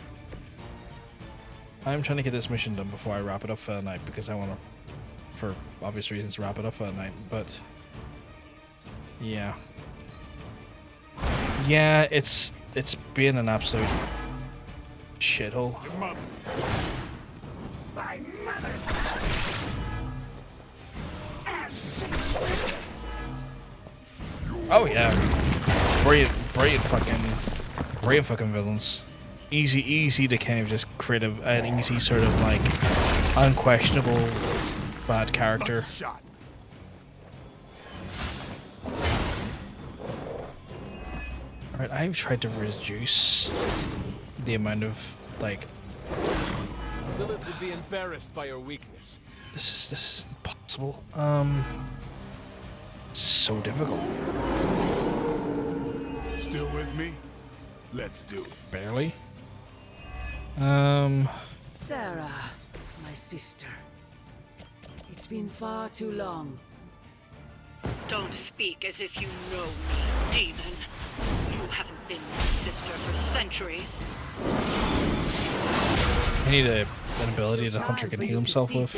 I'm trying to get this mission done before I wrap it up for the night because I want to, for obvious reasons, wrap it up for the night. But yeah, it's been an absolute shithole. Oh yeah, brilliant fucking villains. Easy to kind of just create an easy sort of like unquestionable bad character. Alright, I've tried to reduce the amount of like. Lilith would be embarrassed by your weakness. This is impossible. So difficult. Still with me? Let's do it. Barely. Sarah, my sister. It's been far too long. Don't speak as if you know me, demon. You haven't been my sister for centuries. I need an ability that Hunter can heal himself with.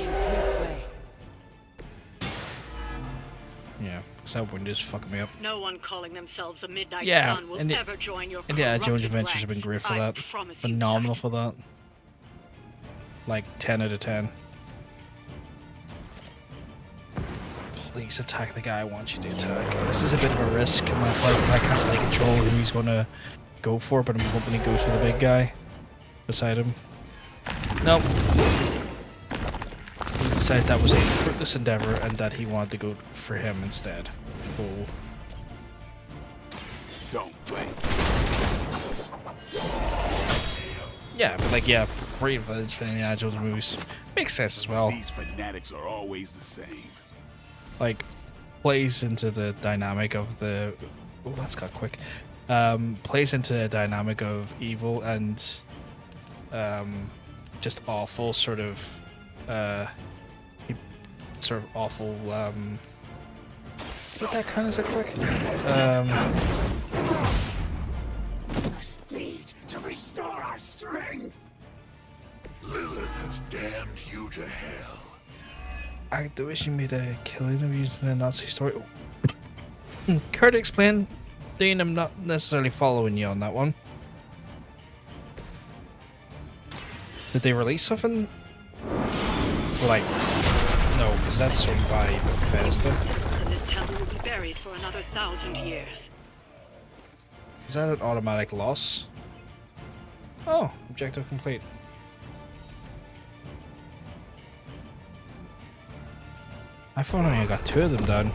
Yeah, because that wind is fucking me up. No one calling themselves a Midnight Yeah, Sun will and ever join your Indiana Jones corrupted Adventures ranks. have been great for I that. promise you Phenomenal for that. Like 10 out of 10. Please attack the guy I want you to attack. This is a bit of a risk in my part. I can't really control who he's going to go for, but I'm hoping he goes for the big guy beside him. Nope. He decided that was a fruitless endeavor and that he wanted to go for him instead. Cool. Don't play. Yeah, but like, yeah, brilliant villains for the Indiana Jones movies. Makes sense as well. These fanatics are always the same. Like, plays into the dynamic of the. Oh, that's got quick. Plays into the dynamic of evil and just awful sort of awful. Did that kind of so quick? Need to restore our strength. Lilith has damned you to hell. I do wish you made a killing of using a Nazi story. Care to explain? Dean, I'm not necessarily following you on that one. Did they release something? Or like, no, because that's owned by Bethesda. This temple will be buried for another 1,000 years. Is that an automatic loss? Oh, objective complete. I thought I only got 2 of them done.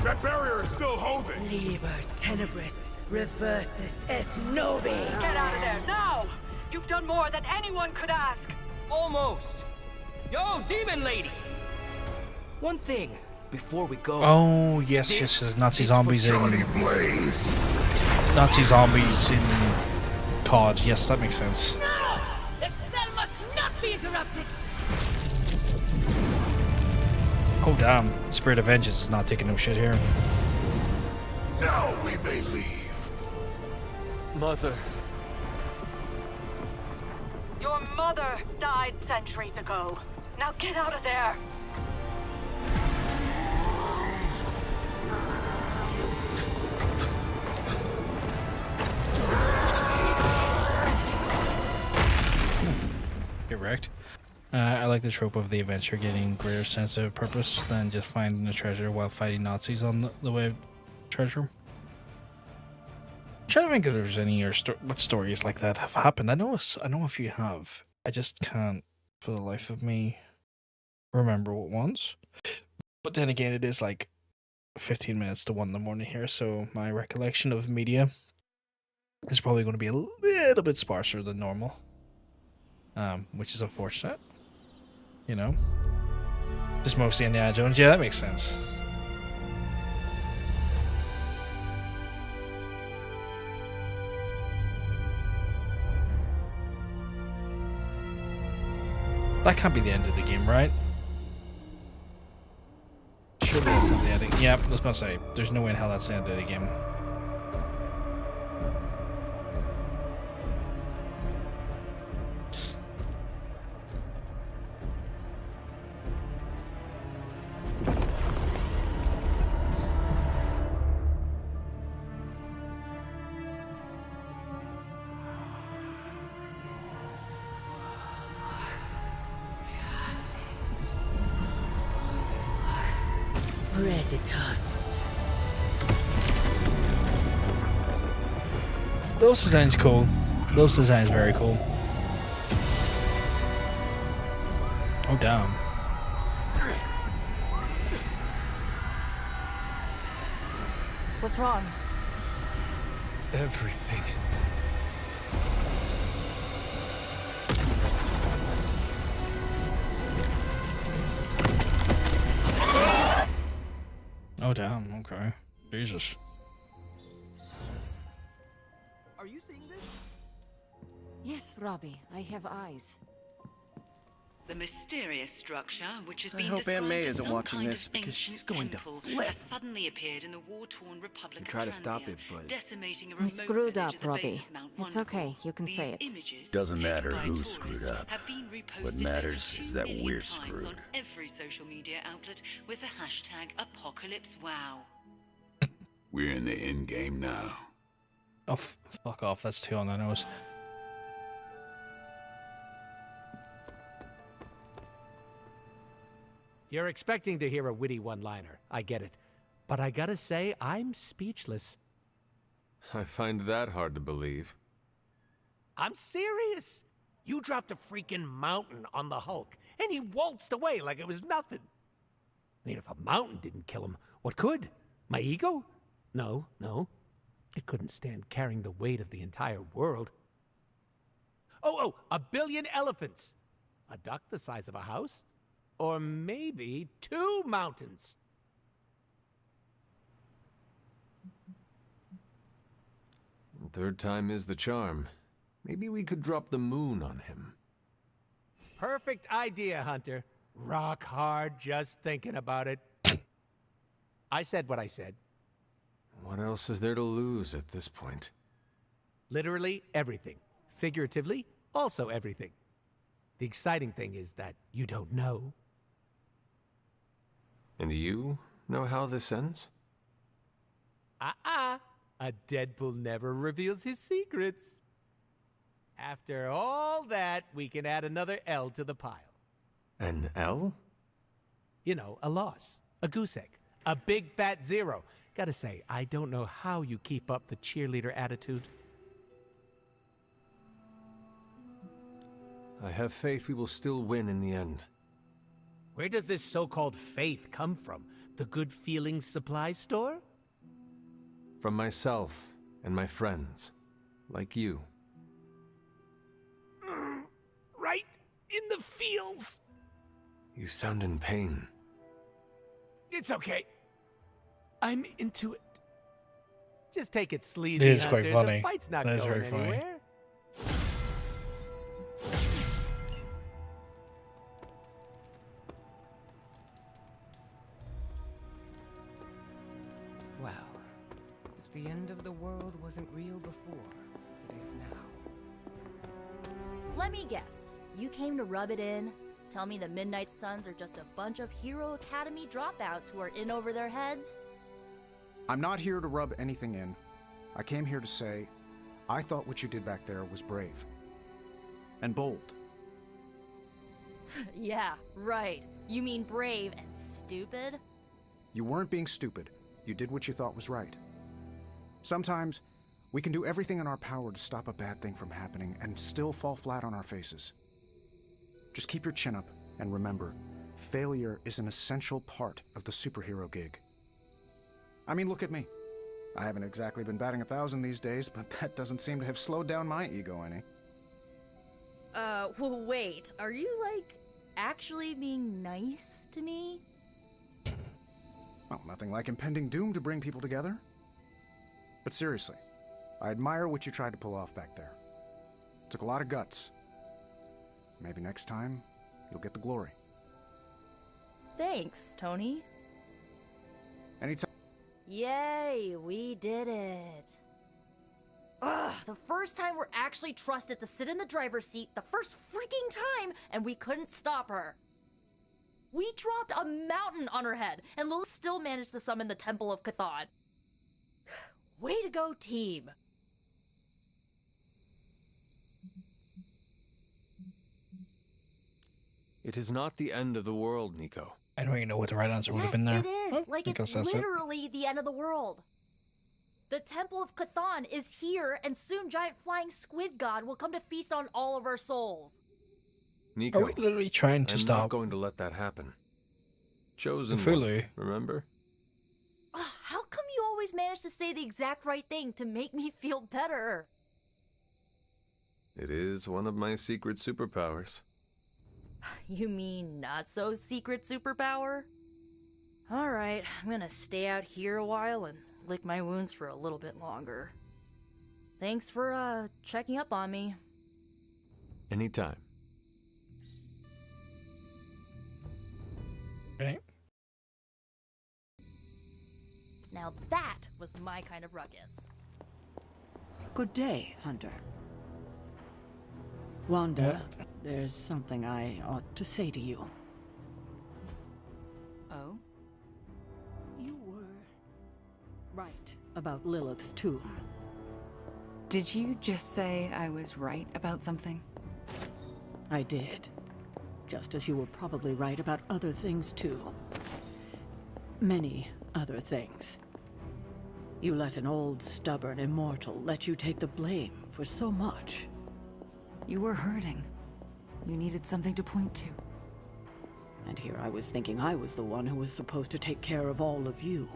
That barrier is still holding. Liber tenebris reversus es nobi. Get out of there now! You've done more than anyone could ask. Almost. Yo, demon lady. One thing before we go. Oh yes, yes, Nazi zombies in Nazi zombies in COD. Yes, that makes sense. No! The spell must not be interrupted. Oh damn, Spirit of Vengeance is not taking no shit here. Now we may leave. Mother. Your mother died centuries ago. Now get out of there. Get wrecked. I like the trope of the adventure getting greater sense of purpose than just finding the treasure while fighting Nazis on the way of treasure. I'm trying to think if there's any what stories like that have happened. I know a few have. I just can't, for the life of me, remember what ones. But then again, it is like 15 minutes to 1 in the morning here, so my recollection of media is probably going to be a little bit sparser than normal. Which is unfortunate. You know? Just mostly Indiana Jones. Yeah, that makes sense. That can't be the end of the game, right? Surely that's not the ending. Yeah, I was gonna say, there's no way in hell that's the end of the game. Those designs cool. Those designs very cool. Oh damn. What's wrong? Everything. Oh damn, okay. Jesus. Are you seeing this? Yes, Robbie, I have eyes. The mysterious structure, which has I been hope described Aunt May as isn't some watching kind this, of because she's going to temple, flip. has suddenly appeared in the war-torn Republic We of try to stop Transia, it, but decimating a I remote screwed village up, at the base Robbie. of Mount It's Wonderful. okay, you can These say it. images, Doesn't taken matter by who tourists, screwed up. have been What reposted matters over is 2 that million we're times screwed. on every social media outlet with the hashtag #ApocalypseWow. We're in the end game now. Oh, fuck off. That's too on the nose. You're expecting to hear a witty one-liner. I get it. But I gotta say, I'm speechless. I find that hard to believe. I'm serious. You dropped a freaking mountain on the Hulk, and he waltzed away like it was nothing. I mean, if a mountain didn't kill him, what could? My ego? No. It couldn't stand carrying the weight of the entire world. Oh, 1 billion elephants. A duck the size of a house? Or maybe 2 mountains. Third time is the charm. Maybe we could drop the moon on him. Perfect idea, Hunter. Rock hard just thinking about it. I said what I said. What else is there to lose at this point? Literally everything. Figuratively, also everything. The exciting thing is that you don't know. And you know how this ends? A Deadpool never reveals his secrets. After all that, we can add another L to the pile. An L? You know, a loss. A goose egg. A big fat 0. Gotta say, I don't know how you keep up the cheerleader attitude. I have faith we will still win in the end. Where does this so-called faith come from? The Good Feelings supply store? From myself and my friends, like you. Right in the feels. You sound in pain. It's okay. I'm into it. Just take it sleazy, It is Hunter. quite funny. The fight's not That is going very funny. anywhere. Well, if the end of the world wasn't real before, it is now. Let me guess. You came to rub it in? Tell me the Midnight Suns are just a bunch of Hero Academy dropouts who are in over their heads? I'm not here to rub anything in. I came here to say, I thought what you did back there was brave. And bold. Yeah, right. You mean brave and stupid? You weren't being stupid. You did what you thought was right. Sometimes, we can do everything in our power to stop a bad thing from happening and still fall flat on our faces. Just keep your chin up and remember, failure is an essential part of the superhero gig. I mean, look at me. I haven't exactly been batting 1,000 these days, but that doesn't seem to have slowed down my ego any. Well, wait. Are you, like, actually being nice to me? Well, nothing like impending doom to bring people together. But seriously, I admire what you tried to pull off back there. It took a lot of guts. Maybe next time, you'll get the glory. Thanks, Tony. Anytime. Yay, we did it. Ugh, the first time we're actually trusted to sit in the driver's seat, the first freaking time, and we couldn't stop her. We dropped a mountain on her head, and Lilith still managed to summon the Temple of Cthon. Way to go, team. It is not the end of the world, Nico. I don't even know what the right answer would have been there. It is. Oh, like, I guess it's that's it. literally the end of the world. The Temple of Cthon is here, and soon giant flying squid god will come to feast on all of our souls. Nico, Are we literally trying to I'm stop not going to let that happen. Chosen Cthulhu? one, remember? How come you always manage to say the exact right thing to make me feel better? It is one of my secret superpowers. You mean not so secret superpower? Alright, I'm gonna stay out here a while and lick my wounds for a little bit longer. Thanks for, checking up on me. Anytime. Okay. Now that was my kind of ruckus. Good day, Hunter. Wanda, there's something I ought to say to you. Oh? You were right about Lilith's tomb. Did you just say I was right about something? I did. Just as you were probably right about other things too. Many other things. You let an old, stubborn immortal let you take the blame for so much. You were hurting. You needed something to point to. And here I was thinking I was the one who was supposed to take care of all of you.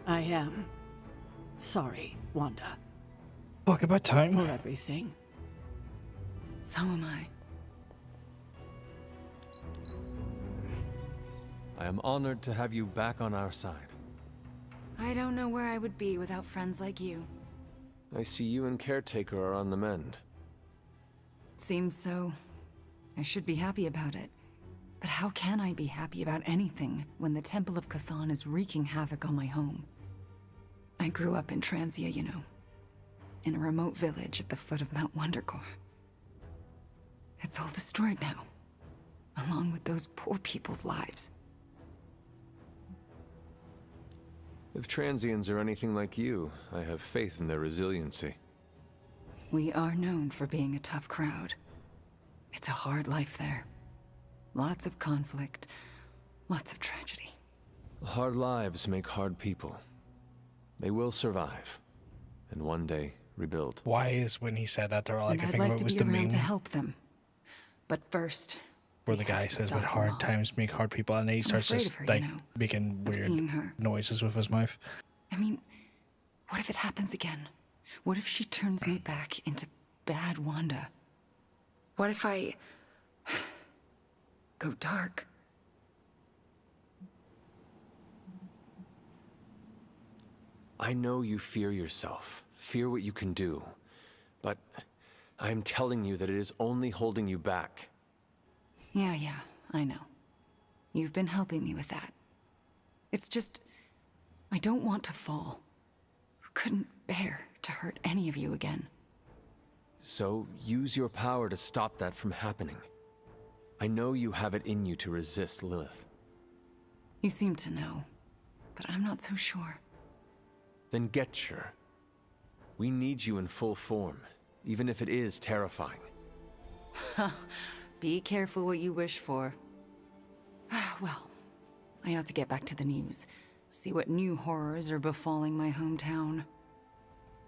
I am sorry, Wanda. Talk about time. For everything. So am I. I am honored to have you back on our side. I don't know where I would be without friends like you. I see you and Caretaker are on the mend. Seems so. I should be happy about it. But how can I be happy about anything when the Temple of Cthon is wreaking havoc on my home? I grew up in Transia, you know. In a remote village at the foot of Mount Wondercore. It's all destroyed now. Along with those poor people's lives. If Transians are anything like you, I have faith in their resiliency. We are known for being a tough crowd. It's a hard life there. Lots of conflict, lots of tragedy. Hard lives make hard people. They will survive, and one day rebuild. Why is when he said that, they're all I And could I'd think like about to was be the around meme to help them. But first, where the guy says, "With hard times make hard people," and then he starts afraid just of her, like you know, making of seeing weird her. noises with his mouth. I mean, what if it happens again? What if she turns me back into bad Wanda? What if I go dark? I know you fear yourself, fear what you can do, but I am telling you that it is only holding you back. Yeah, I know. You've been helping me with that. It's just, I don't want to fall. Couldn't bear to hurt any of you again. So use your power to stop that from happening. I know you have it in you to resist Lilith. You seem to know, but I'm not so sure. Then get sure. We need you in full form, even if it is terrifying. Be careful what you wish for. Well, I ought to get back to the news. See what new horrors are befalling my hometown.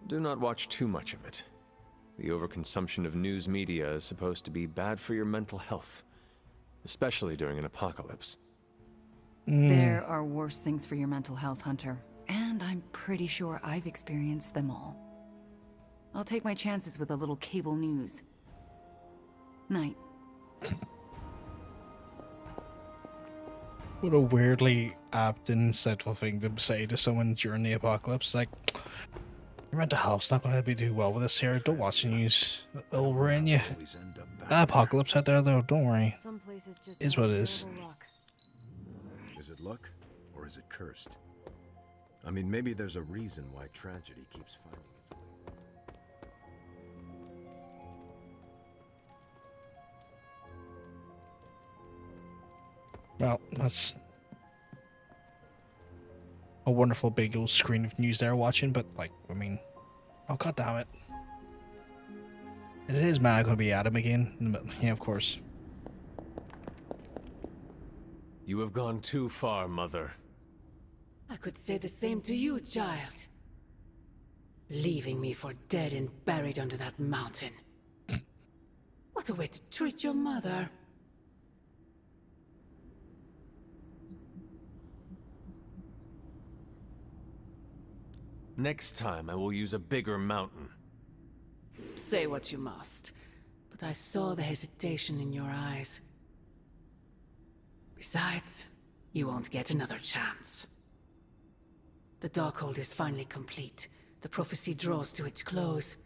Do not watch too much of it. The overconsumption of news media is supposed to be bad for your mental health, especially during an apocalypse. There are worse things for your mental health, Hunter, and I'm pretty sure I've experienced them all. I'll take my chances with a little cable news. Night. What a weirdly apt and insightful thing to say to someone during the apocalypse. Like, your mental health's not going to be too well with this here. Don't watch the news. It'll ruin you. That apocalypse out there, though, don't worry. Some places just Is what it is. Is it luck, or is it cursed? I mean, maybe there's a reason why tragedy keeps finding its way. Well, that's a wonderful big old screen of news there watching, but, like, I mean, oh, god damn it. Is his man going to be Adam again? Yeah, of course. You have gone too far, Mother. I could say the same to you, child. Leaving me for dead and buried under that mountain. What a way to treat your mother. Next time, I will use a bigger mountain. Say what you must, but I saw the hesitation in your eyes. Besides, you won't get another chance. The Darkhold is finally complete. The prophecy draws to its close.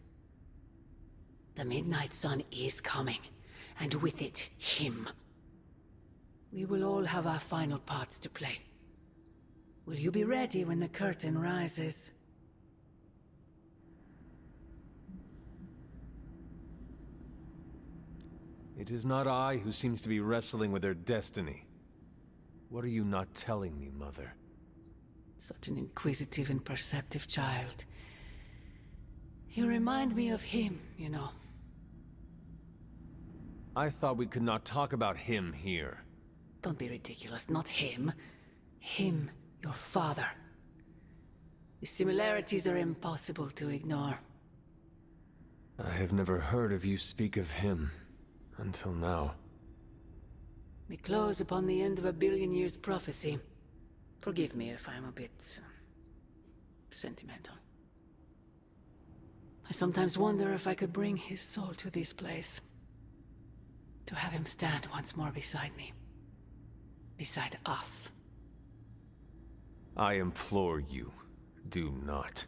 The Midnight Sun is coming, and with it, him. We will all have our final parts to play. Will you be ready when the curtain rises? It is not I who seems to be wrestling with their destiny. What are you not telling me, Mother? Such an inquisitive and perceptive child. You remind me of him, you know. I thought we could not talk about him here. Don't be ridiculous, not him. Him, your father. The similarities are impossible to ignore. I have never heard of you speak of him until now. We close upon the end of a billion years prophecy. Forgive me if I'm a bit sentimental. I sometimes wonder if I could bring his soul to this place. To have him stand once more beside me. Beside us. I implore you, do not.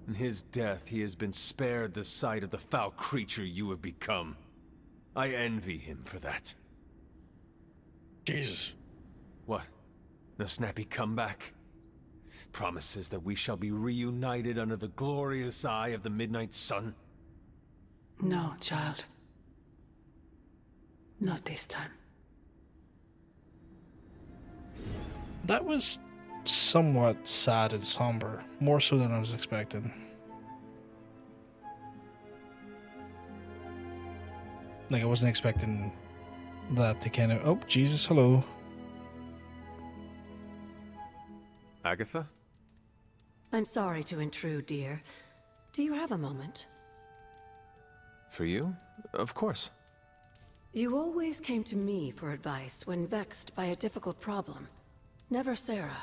In his death, he has been spared the sight of the foul creature you have become. I envy him for that. Jesus. What? No snappy comeback? Promises that we shall be reunited under the glorious eye of the Midnight Sun? No, child. Not this time. That was somewhat sad and somber, more so than I was expecting. Like, I wasn't expecting that to kind of... Oh, Jesus, hello. Agatha? I'm sorry to intrude, dear. Do you have a moment? For you? Of course. You always came to me for advice when vexed by a difficult problem. Never Sarah.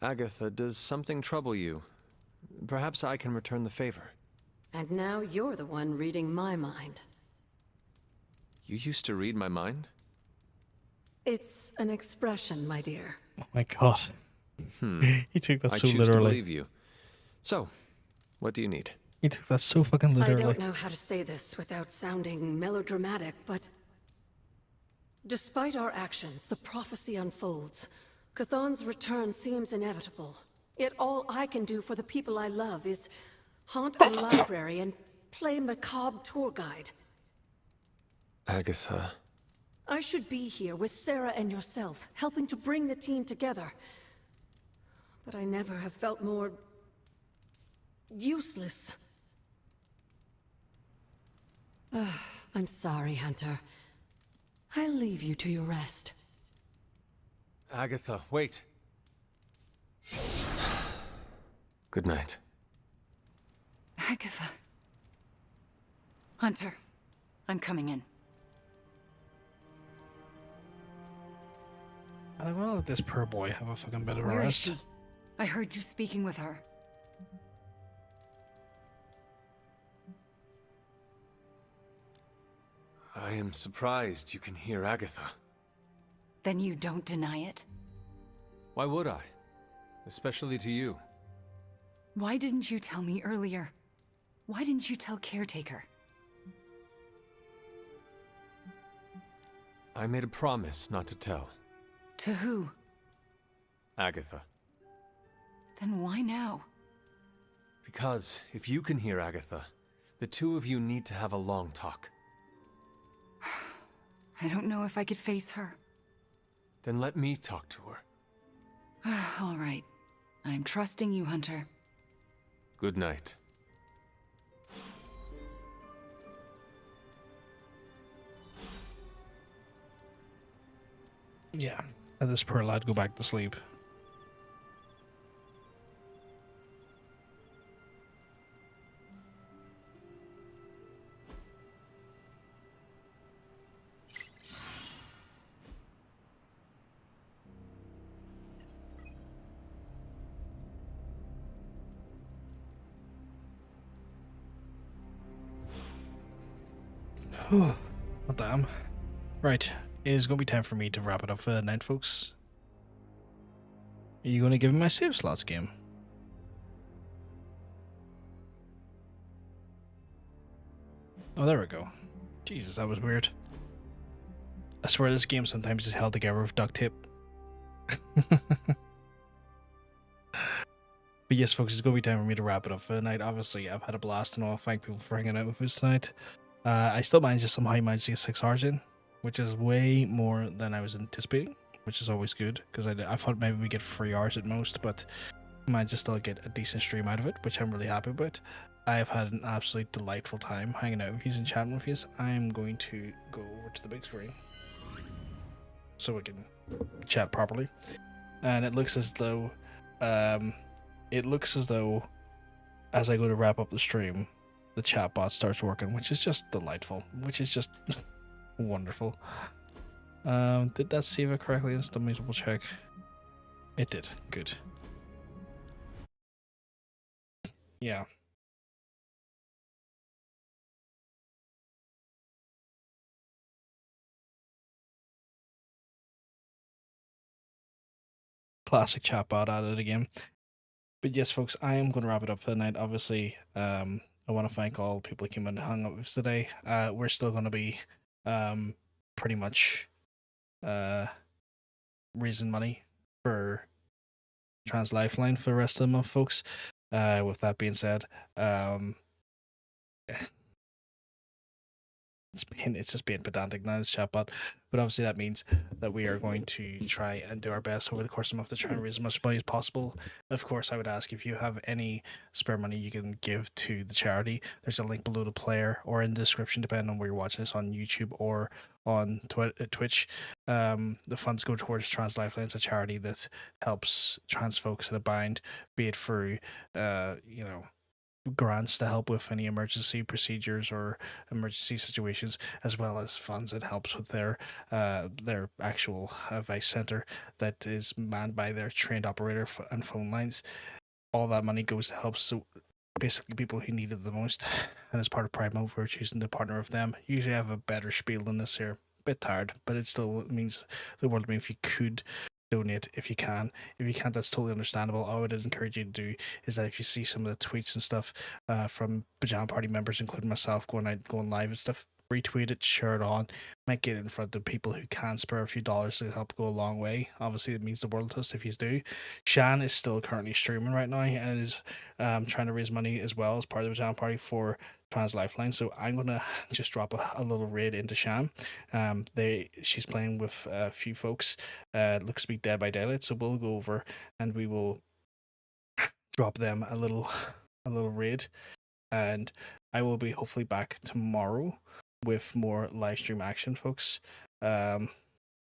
Agatha, does something trouble you? Perhaps I can return the favor. And now you're the one reading my mind. You used to read my mind? It's an expression, my dear. Oh my god. He took that so I choose literally. to believe you. So, what do you need? He took that so fucking literally. I don't know how to say this without sounding melodramatic, but... despite our actions, the prophecy unfolds. Chthon's return seems inevitable. Yet all I can do for the people I love is haunt a library and play macabre tour guide. Agatha. I should be here with Sarah and yourself, helping to bring the team together. But I never have felt more... useless. I'm sorry, Hunter. I'll leave you to your rest. Agatha, wait. Good night. Agatha. Hunter, I'm coming in. I want to let this poor boy have a fucking bit of a Where is rest. she? I heard you speaking with her. I am surprised you can hear Agatha. Then you don't deny it? Why would I? Especially to you. Why didn't you tell me earlier? Why didn't you tell Caretaker? I made a promise not to tell. To who? Agatha. Then why now? Because if you can hear Agatha, the two of you need to have a long talk. I don't know if I could face her. Then let me talk to her. All right. I'm trusting you, Hunter. Good night. Yeah, let this poor lad go back to sleep. Oh, damn. Right, it is going to be time for me to wrap it up for the night, folks. Are you going to give me my save slots game? Oh, there we go. Jesus, that was weird. I swear this game sometimes is held together with duct tape. But yes, folks, it's going to be time for me to wrap it up for the night. Obviously, I've had a blast and all. Thank people for hanging out with us tonight. I still managed to somehow manage to get 6 hours in, which is way more than I was anticipating, which is always good, because I thought maybe we get 3 hours at most, but I managed to still get a decent stream out of it, which I'm really happy about. I've had an absolute delightful time hanging out with you and chatting with you. I'm going to go over to the big screen so we can chat properly. And it looks as though, as I go to wrap up the stream, the chatbot starts working, which is just delightful, which is just wonderful. Did that save it correctly? Let's double check. It did. Good. Yeah. Classic chatbot at it again. But yes, folks, I am going to wrap it up for the night. Obviously, I want to thank all people who came in and hung out with us today. We're still going to be pretty much raising money for Trans Lifeline for the rest of the month, folks. With that being said, it's just being pedantic now, this chatbot. But obviously that means that we are going to try and do our best over the course of the month to try and raise as much money as possible. Of course, I would ask if you have any spare money you can give to the charity. There's a link below the player or in the description, depending on where you're watching this, on YouTube or on Twitch. The funds go towards Trans Lifeline. It's a charity that helps trans folks in a bind, be it through, grants to help with any emergency procedures or emergency situations, as well as funds that helps with their actual advice center that is manned by their trained operator and phone lines. All that money goes to help basically people who need it the most, and as part of Pride Month we're choosing to partner with them. Usually I have a better spiel than this here. Bit tired, but it still means the world to me if you could donate if you can. If you can't, that's totally understandable. All I would encourage you to do is that if you see some of the tweets and stuff from Pajama Party members, including myself, going live and stuff, retweet it, share it on, might get it in front of people who can spare a few dollars to help go a long way. Obviously, it means the world to us if you do. Shan is still currently streaming right now and is trying to raise money as well as part of the jam party for Trans Lifeline. So I'm gonna just drop a little raid into Shan. She's playing with a few folks. Looks to be Dead by Daylight. So we'll go over and we will drop them a little raid, and I will be hopefully back tomorrow with more live stream action, folks. Let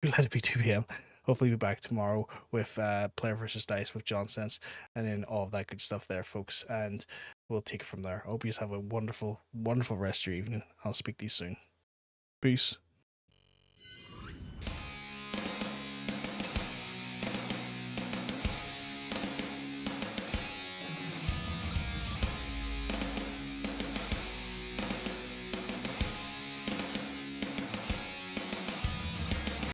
it be 2 p.m. Hopefully be back tomorrow with Player versus Dice with John Sense and then all of that good stuff there, folks, and we'll take it from there. I hope you have a wonderful rest of your evening. I'll speak to you soon. Peace.